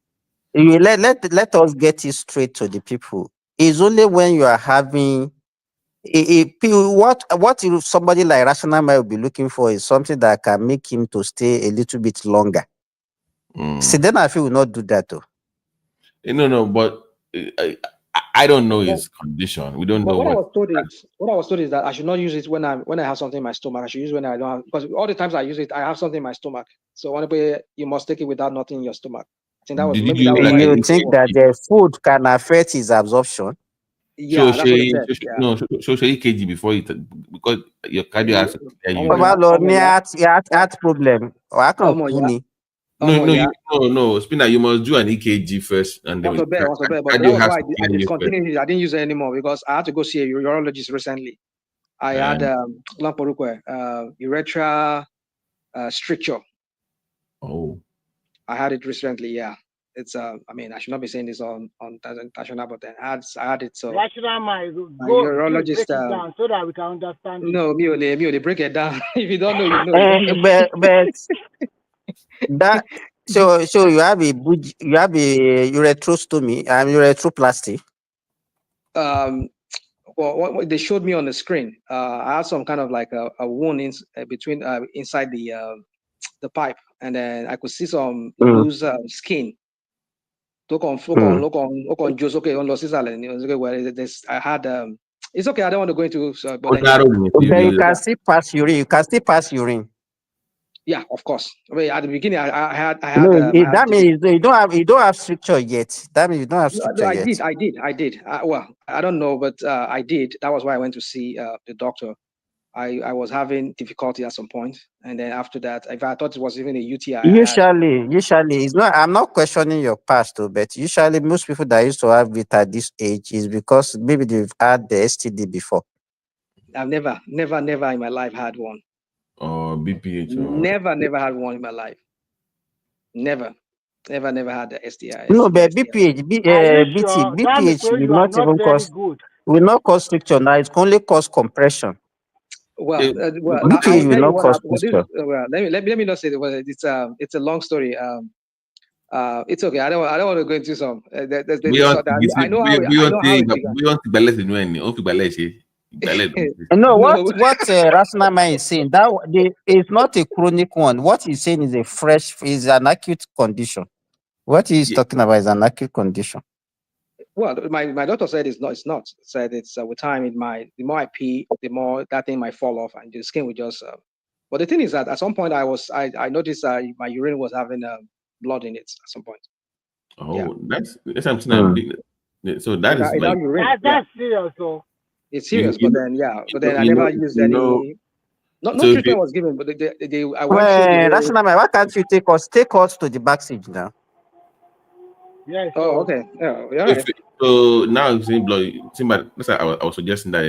Let us get it straight to the people. It's only when you are having what somebody like Rational might be looking for is something that can make him to stay a little bit longer. Sildenafil will not do that though. No, but I don't know his condition. We don't know what I was told is that I should not use it when I have something in my stomach. I should use it when I don't have, because all the times I use it, I have something in my stomach. So you must take it without nothing in your stomach. I think that was you think that the food can affect his absorption? Yeah, that's what it said. No, show EKG before it, because your cardio has to tell you. Heart problem. No. Spinner, you must do an EKG first, and then but that was why I discontinued it. I didn't use it anymore because I had to go see a urologist recently. I had urethra stricture. Oh. I had it recently. Yeah, it's I mean, I should not be saying this on national, but then I had it. So rational mind, my urologist break it down so that we can understand. No, me, break it down. If you don't know, you know. But that so you have a uretrostomy, urethroplasty. Well, what they showed me on the screen, I had some kind of like a wound between inside the pipe, and then I could see some loose skin. Look on Joe's okay on Los Angeles. Okay, well, I had it's okay. I don't want to go into. But you can still pass urine. You can still pass urine. Yeah, of course. I mean, at the beginning, I had. That means you don't have stricture yet. That means you don't have stricture yet. I did. Well, I don't know, but I did. That was why I went to see the doctor. I was having difficulty at some point, and then after that, if I thought it was even a UTI. Usually, it's not. I'm not questioning your past, but usually most people that used to have it at this age is because maybe they've had the STD before. I've never in my life had one. Or BPH. Never had one in my life. Never had the STI. No, but BPH will not cause stricture. Now it only cause compression. Well, BPH will not cause stricture. Let me not say that. It's a long story. It's okay. I don't want to go into some. No, what Rational Man is saying that is not a chronic one. What he's saying is an acute condition. What he's talking about is an acute condition. Well, my doctor said it's not. Said it's with time the more I pee, the more that thing might fall off and the skin will just. But the thing is that at some point I noticed my urine was having blood in it at some point. Oh, yeah. That's something I'm big. So that is like that's serious. So it's serious, but then I never used any. No treatment was given, but I went that's not why can't you take us to the backstage now? Yes. Oh, okay. Yeah. So now I'm saying blood. I was suggesting that